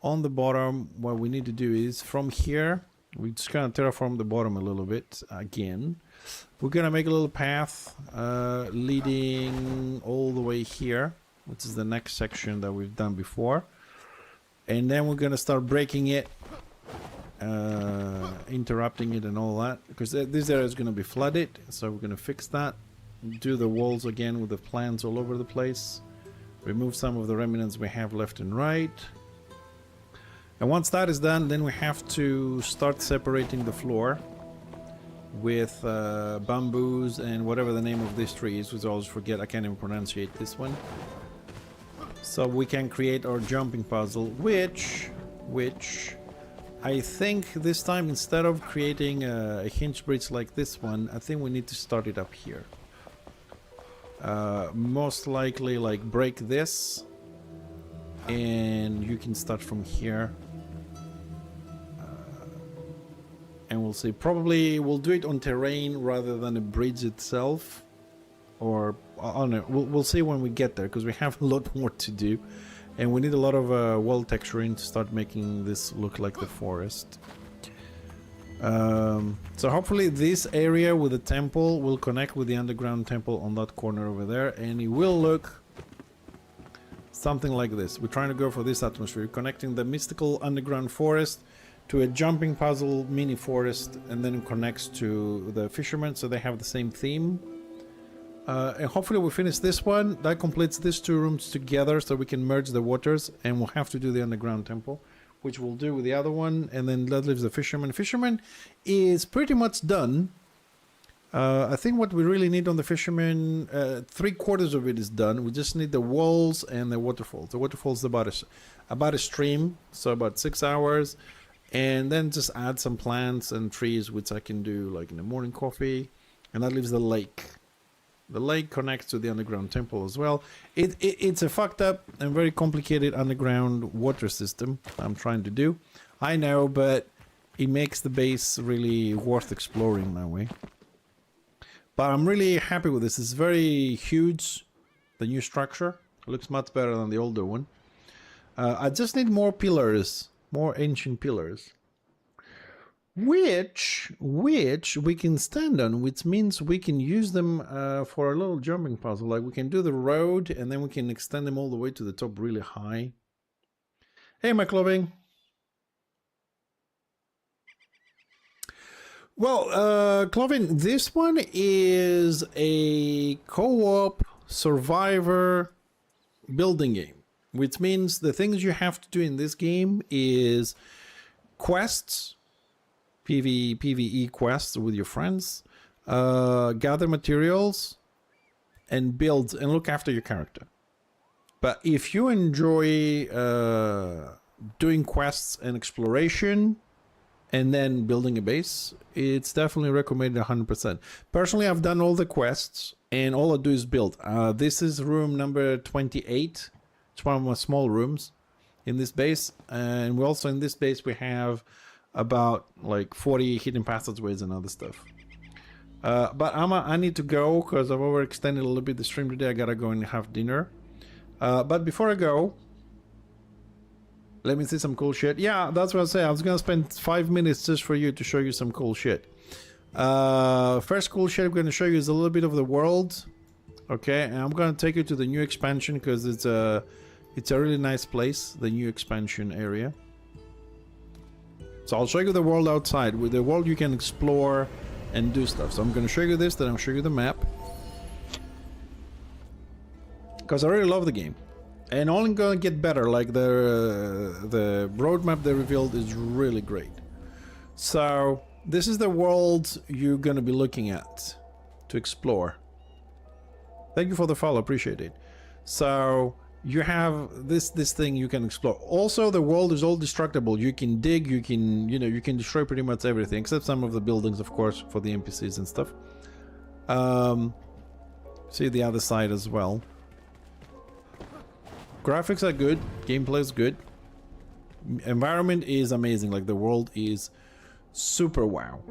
On the bottom, what we need to do is from here, we just kind of terraform the bottom a little bit again. We're gonna make a little path leading all the way here, which is the next section that we've done before. And then we're gonna start breaking it, interrupting it and all that, because this area is gonna be flooded. So we're gonna fix that. Do the walls again with the plants all over the place. Remove some of the remnants we have left and right. And once that is done, then we have to start separating the floor with bamboos and whatever the name of this tree is, which I always forget. I can't even pronunciate this one. So we can create our jumping puzzle, which I think this time, instead of creating a hinge bridge like this one, I think we need to start it up here. Most likely like break this, and you can start from here, and we'll see. Probably we'll do it on terrain rather than a bridge itself, or I don't know. We'll see when we get there, because we have a lot more to do, and we need a lot of wall texturing to start making this look like the forest. So hopefully this area with the temple will connect with the underground temple on that corner over there, and it will look something like this. We're trying to go for this atmosphere, connecting the mystical underground forest to a jumping puzzle mini forest, and then it connects to the fishermen, so they have the same theme. And hopefully we finish this one. That completes these 2 rooms together, so we can merge the waters, and we'll have to do the underground temple, which we'll do with the other one, and then that leaves the fisherman. Fisherman is pretty much done. I think what we really need on the fisherman, 3/4 of it is done. We just need the walls and the waterfalls. The waterfalls about a stream, so about 6 hours, and then just add some plants and trees, which I can do like in the morning coffee, and that leaves the lake. The lake connects to the underground temple as well. It's a fucked up and very complicated underground water system I'm trying to do. I know, but it makes the base really worth exploring that way. But I'm really happy with this. It's very huge, the new structure. It looks much better than the older one. I just need more pillars, more ancient pillars. Which we can stand on, which means we can use them for a little jumping puzzle. Like we can do the road, and then we can extend them all the way to the top really high. Hey, my clubbing. Well, Clovin, this one is a co-op survivor building game, which means the things you have to do in this game is quests, PvE quests with your friends, gather materials, and build and look after your character. But if you enjoy doing quests and exploration and then building a base, it's definitely recommended 100%. Personally, I've done all the quests and all I do is build. This is room number 28. It's one of my small rooms in this base. And we also in this base, we have about like 40 hidden passageways and other stuff. But I need to go because I've overextended a little bit the stream today. I gotta go and have dinner. But before I go, let me see some cool shit. Yeah, that's what I say. I was gonna spend 5 minutes just for you to show you some cool shit. First cool shit I'm gonna show you is a little bit of the world. Okay, and I'm gonna take you to the new expansion because it's a really nice place, the new expansion area. So I'll show you the world outside. With the world you can explore and do stuff. So I'm gonna show you this, then I'll show you the map. Because I really love the game. And only gonna get better, like the roadmap they revealed is really great. So this is the world you're gonna be looking at to explore. Thank you for the follow, appreciate it. So you have this thing you can explore. Also, the world is all destructible. You can dig, you can destroy pretty much everything, except some of the buildings, of course, for the NPCs and stuff. See the other side as well. Graphics are good, gameplay is good. Environment is amazing, like the world is super wow.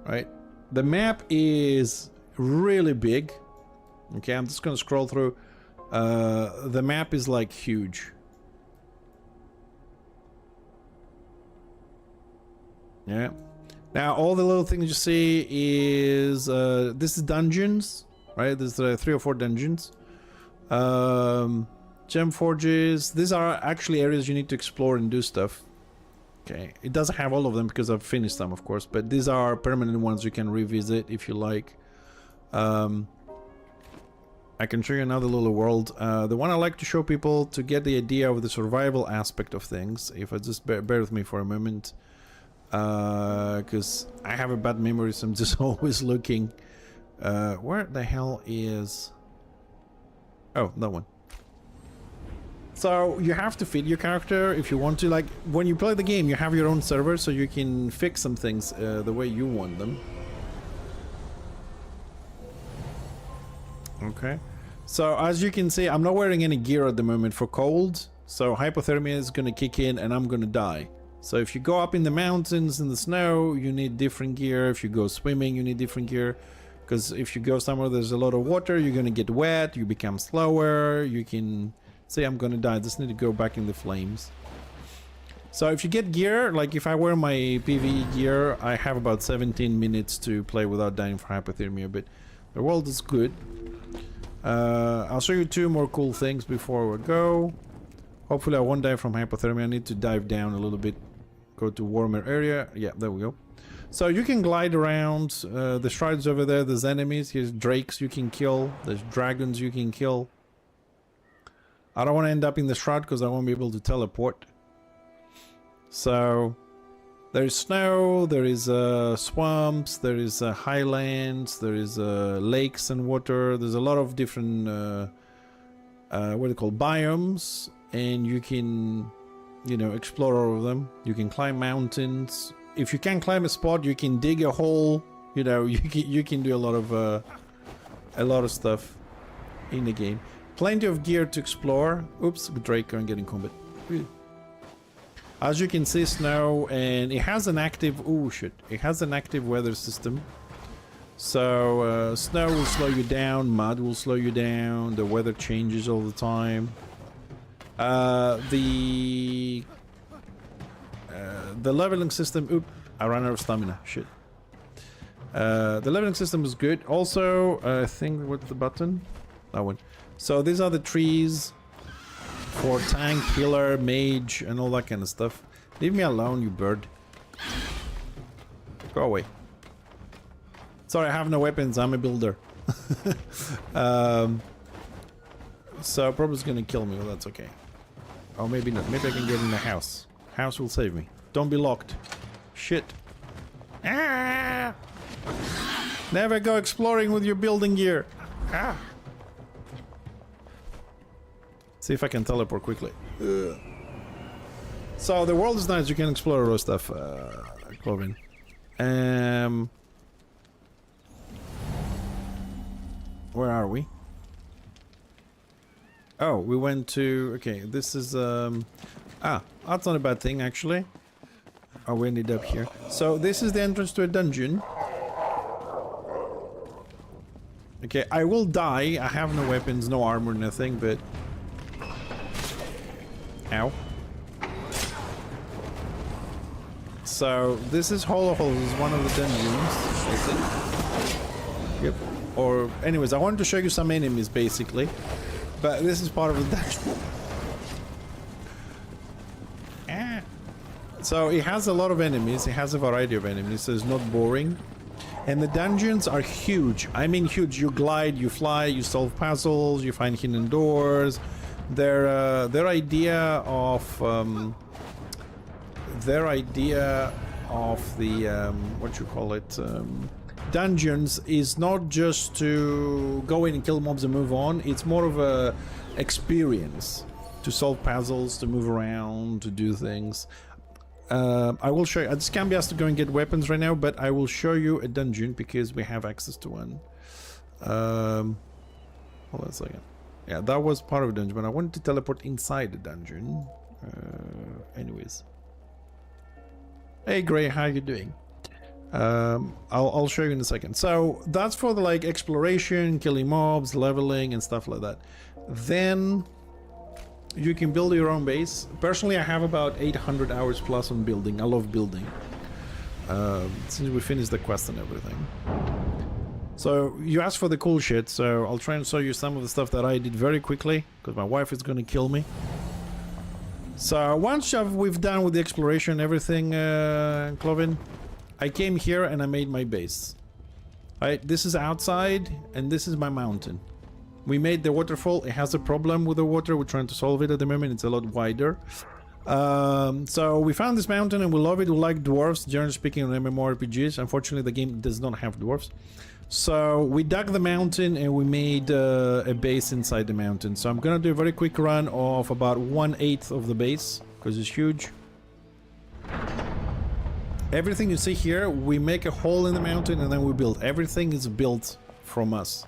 Right? The map is really big. Okay, I'm just gonna scroll through. The map is like huge. Yeah. Now all the little things you see is this is dungeons, right? There's 3 or 4 dungeons. Gem forges. These are actually areas you need to explore and do stuff. Okay, it doesn't have all of them because I've finished them, of course, but these are permanent ones you can revisit if you like. I can show you another little world. The one I like to show people to get the idea of the survival aspect of things. If I just bear with me for a moment, because I have a bad memory, so I'm just always looking. Where the hell is? Oh, that one. So you have to feed your character if you want to. Like when you play the game, you have your own server, so you can fix some things the way you want them. Okay, so as you can see, I'm not wearing any gear at the moment for cold, so hypothermia is gonna kick in and I'm gonna die. So if you go up in the mountains in the snow, you need different gear. If you go swimming, you need different gear, because if you go somewhere there's a lot of water, you're gonna get wet, you become slower, you can say I'm gonna die. I just need to go back in the flames. So if you get gear, like if I wear my PvE gear, I have about 17 minutes to play without dying for hypothermia, but the world is good. I'll show you 2 more cool things before we go. Hopefully I won't die from hypothermia. I need to dive down a little bit, go to warmer area. Yeah, there we go. So you can glide around. The strides over there, there's enemies. Here's drakes you can kill. There's dragons you can kill. I don't want to end up in the shroud because I won't be able to teleport. So there is snow, there is swamps, there is highlands, there is lakes and water. There's a lot of different what do you call biomes, and you can, you know, explore all of them. You can climb mountains. If you can't climb a spot, you can dig a hole. You know, you can do a lot of stuff in the game. Plenty of gear to explore. Oops, Drake can't get in combat. As you can see, snow, and it has an active... Oh shit, it has an active weather system. So snow will slow you down, mud will slow you down, the weather changes all the time. The leveling system... Oop, I ran out of stamina, shit. The leveling system is good. Also, I think, what's the button? That one. So these are the trees for tank, healer, mage, and all that kind of stuff. Leave me alone, you bird. Go away. Sorry, I have no weapons. I'm a builder. So probably gonna kill me, but that's okay. Or maybe not. Maybe I can get in the house. House will save me. Don't be locked. Shit. Ah! Never go exploring with your building gear. Ah! See if I can teleport quickly. Ugh. So the world is nice. You can explore a lot of stuff, Cloven. Where are we? Oh, we went to... Okay, this is... that's not a bad thing, actually. Oh, we ended up here. So, this is the entrance to a dungeon. Okay, I will die. I have no weapons, no armor, nothing, but... Ow. So, this is Hollow Hole. This is one of the dungeons. Yep. Or, anyways, I wanted to show you some enemies, basically. But this is part of the dungeon. So it has a lot of enemies. It has a variety of enemies, so it's not boring. And the dungeons are huge. I mean huge. You glide, you fly, you solve puzzles, you find hidden doors. Their idea of the what you call it, dungeons is not just to go in and kill mobs and move on. It's more of a experience to solve puzzles, to move around, to do things. I will show you. I just can't be asked to go and get weapons right now, but I will show you a dungeon because we have access to one. Hold on a second. Yeah, that was part of the dungeon, but I wanted to teleport inside the dungeon. Anyways. Hey Gray, how you doing? I'll show you in a second. So that's for the like exploration, killing mobs, leveling and stuff like that. Then you can build your own base. Personally, I have about 800 hours plus on building. I love building. Since we finished the quest and everything. So you asked for the cool shit, so I'll try and show you some of the stuff that I did very quickly, because my wife is gonna kill me. So once we've done with the exploration and everything, Cloven, I came here and I made my base. Right, this is outside and this is my mountain. We made the waterfall. It has a problem with the water. We're trying to solve it at the moment. It's a lot wider. So we found this mountain and we love it. We like dwarves, generally speaking, on MMORPGs. Unfortunately, the game does not have dwarves. So we dug the mountain and we made a base inside the mountain. So I'm gonna do a very quick run of about 1/8 of the base because it's huge. Everything you see here, we make a hole in the mountain and then we build. Everything is built from us.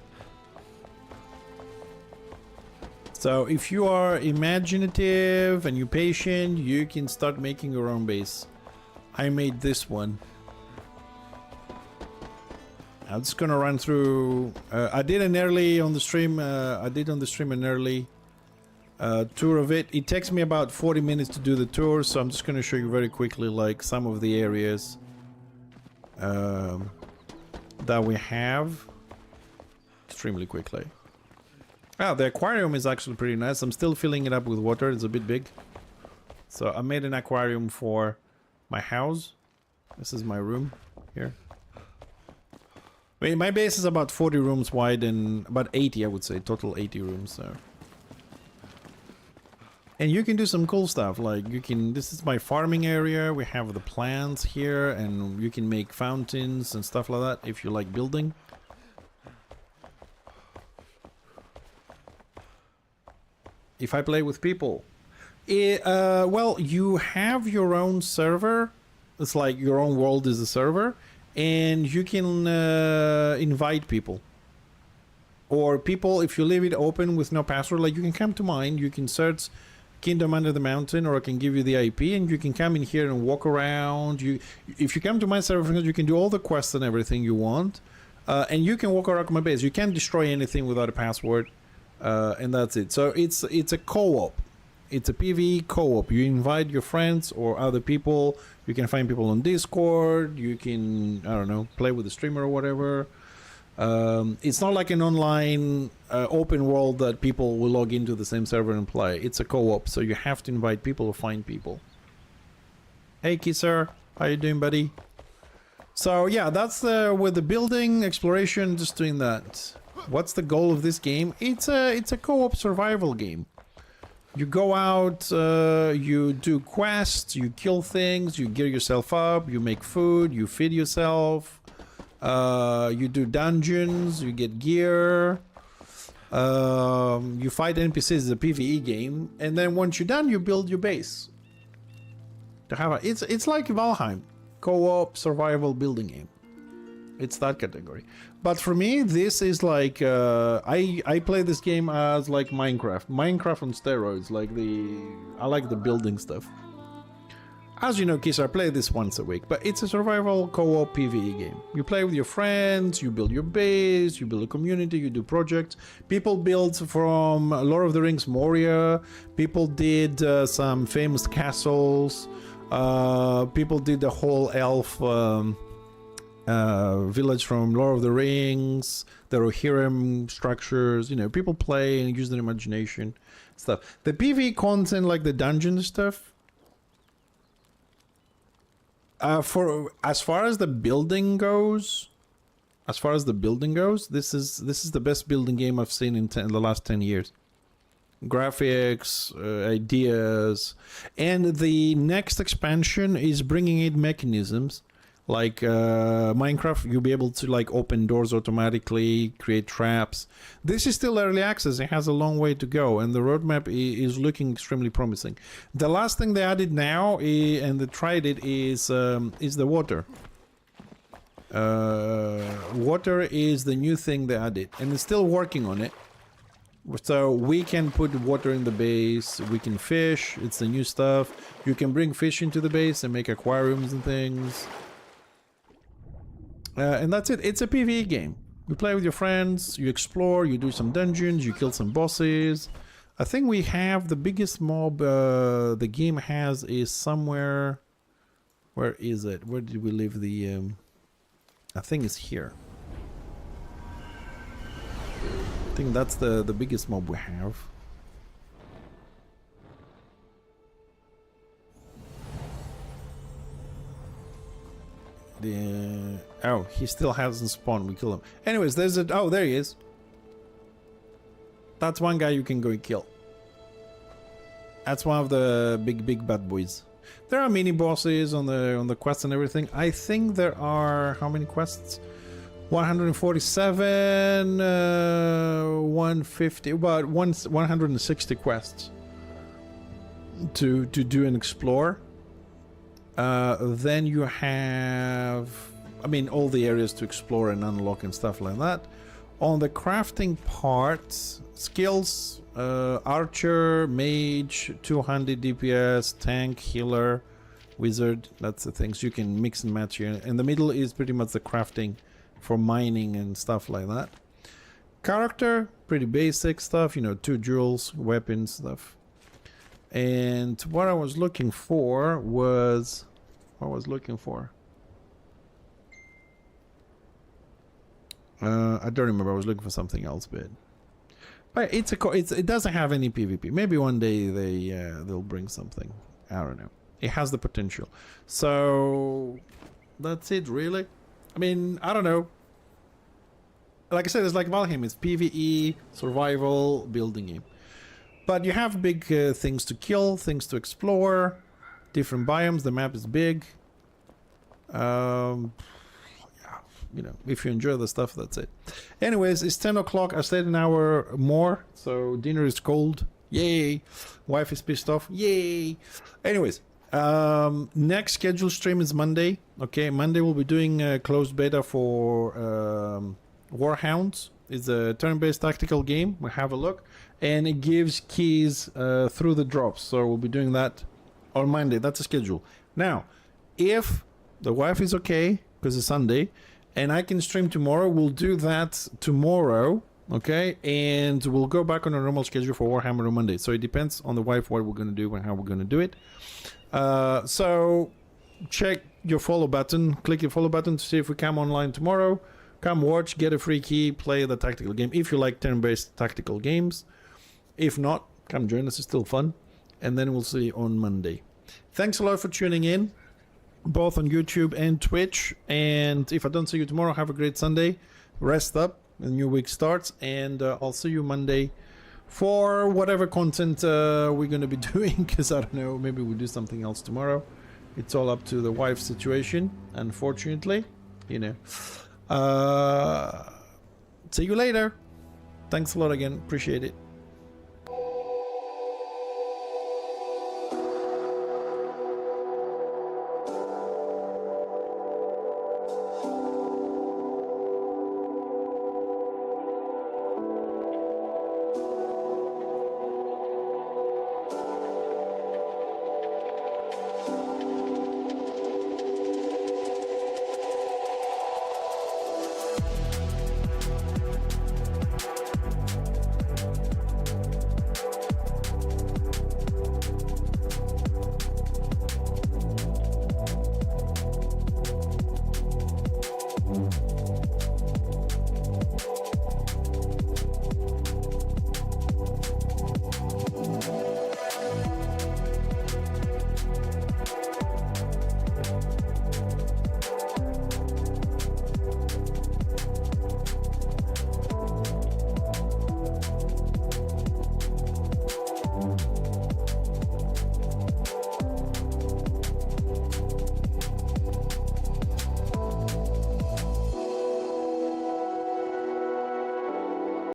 So if you are imaginative and you're patient, you can start making your own base. I made this one. I'm just gonna run through. I did an early on the stream. I did on the stream an early tour of it. It takes me about 40 minutes to do the tour, so I'm just gonna show you very quickly, like some of the areas that we have, extremely quickly. Ah, the aquarium is actually pretty nice. I'm still filling it up with water. It's a bit big, so I made an aquarium for my house. This is my room here. I mean, my base is about 40 rooms wide and about 80, I would say, total 80 rooms. So, and you can do some cool stuff. Like you can. This is my farming area. We have the plants here, and you can make fountains and stuff like that if you like building. If I play with people, well, you have your own server. It's like your own world is a server. And you can invite people. Or people, if you leave it open with no password, like you can come to mine, you can search Kingdom Under the Mountain, or I can give you the IP, and you can come in here and walk around. If you come to my server, you can do all the quests and everything you want. And you can walk around my base. You can't destroy anything without a password. And that's it. So it's a co-op. It's a PvE co-op. You invite your friends or other people. You can find people on Discord. You can, I don't know, play with the streamer or whatever. It's not like an online open world that people will log into the same server and play. It's a co-op, so you have to invite people or find people. Hey Kisser, how you doing, buddy? So yeah, that's with the building exploration, just doing that. What's the goal of this game? It's a co-op survival game. You go out, you do quests, you kill things, you gear yourself up, you make food, you feed yourself, you do dungeons, you get gear, you fight NPCs. It's a PvE game, and then once you're done, you build your base. To have it's like Valheim, co-op survival building game. It's that category. But for me, this is like I play this game as like Minecraft on steroids. Like I like the building stuff. As you know, Kiss, I play this once a week, but it's a survival co-op PvE game. You play with your friends, you build your base, you build a community, you do projects. People built from Lord of the Rings Moria. People did some famous castles. People did the whole elf village from Lord of the Rings. There are Rohirrim structures. You know, people play and use their imagination stuff. The PvE content, like the dungeon stuff, for as far as the building goes, this is the best building game I've seen in the last 10 years. Graphics, ideas, and the next expansion is bringing in mechanisms like Minecraft. You'll be able to like open doors automatically, create traps. This is still early access. It has a long way to go, and the roadmap is looking extremely promising. The last thing they added now, and they tried it, is the water. Water is the new thing they added, and it's still working on it. So we can put water in the base, we can fish, it's the new stuff. You can bring fish into the base and make aquariums and things. And that's it. It's a PvE game. You play with your friends, you explore, you do some dungeons, you kill some bosses. I think we have the biggest mob the game has is somewhere... Where is it? Where did we leave the... I think it's here. I think that's the biggest mob we have. Oh, he still hasn't spawned. We kill him. Anyways, there's a... Oh, there he is. That's one guy you can go and kill. That's one of the big bad boys. There are mini bosses on the quests and everything. I think there are... How many quests? 147, 150, about 160 quests to do and explore. Then you have, I mean, all the areas to explore and unlock and stuff like that. On the crafting part, skills, archer, mage, 200 DPS, tank, healer, wizard. That's the things you can mix and match here. In the middle is pretty much the crafting for mining and stuff like that. Character, pretty basic stuff, you know, 2 jewels, weapons, stuff. And what I was looking for was... I don't remember. I was looking for something else, but it doesn't have any PvP. Maybe one day they'll bring something. I don't know. It has the potential. So that's it, really. I mean, I don't know. Like I said, it's like Valheim. It's PvE, survival, building game. But you have big things to kill, things to explore, different biomes. The map is big. Yeah, you know, if you enjoy the stuff, that's it. Anyways, it's 10 o'clock. I stayed an hour more, so dinner is cold. Yay. Wife is pissed off. Yay. Anyways, next scheduled stream is Monday. Okay, Monday we'll be doing a closed beta for Warhounds. It's a turn-based tactical game. We'll have a look. And it gives keys through the drops. So we'll be doing that on Monday. That's a schedule. Now, if the wife is okay, because it's Sunday, and I can stream tomorrow, we'll do that tomorrow. Okay? And we'll go back on a normal schedule for Warhammer on Monday. So it depends on the wife what we're going to do and how we're going to do it. So check your follow button. Click your follow button to see if we come online tomorrow. Come watch, get a free key, play the tactical game if you like turn-based tactical games. If not, come join us, it's still fun. And then we'll see you on Monday. Thanks a lot for tuning in. both on YouTube and Twitch. And if I don't see you tomorrow, have a great Sunday. Rest up. The new week starts, and I'll see you Monday for whatever content we're going to be doing, because I don't know, maybe we'll do something else tomorrow. It's all up to the wife's situation, unfortunately, you know. See you later. Thanks a lot again. Appreciate it.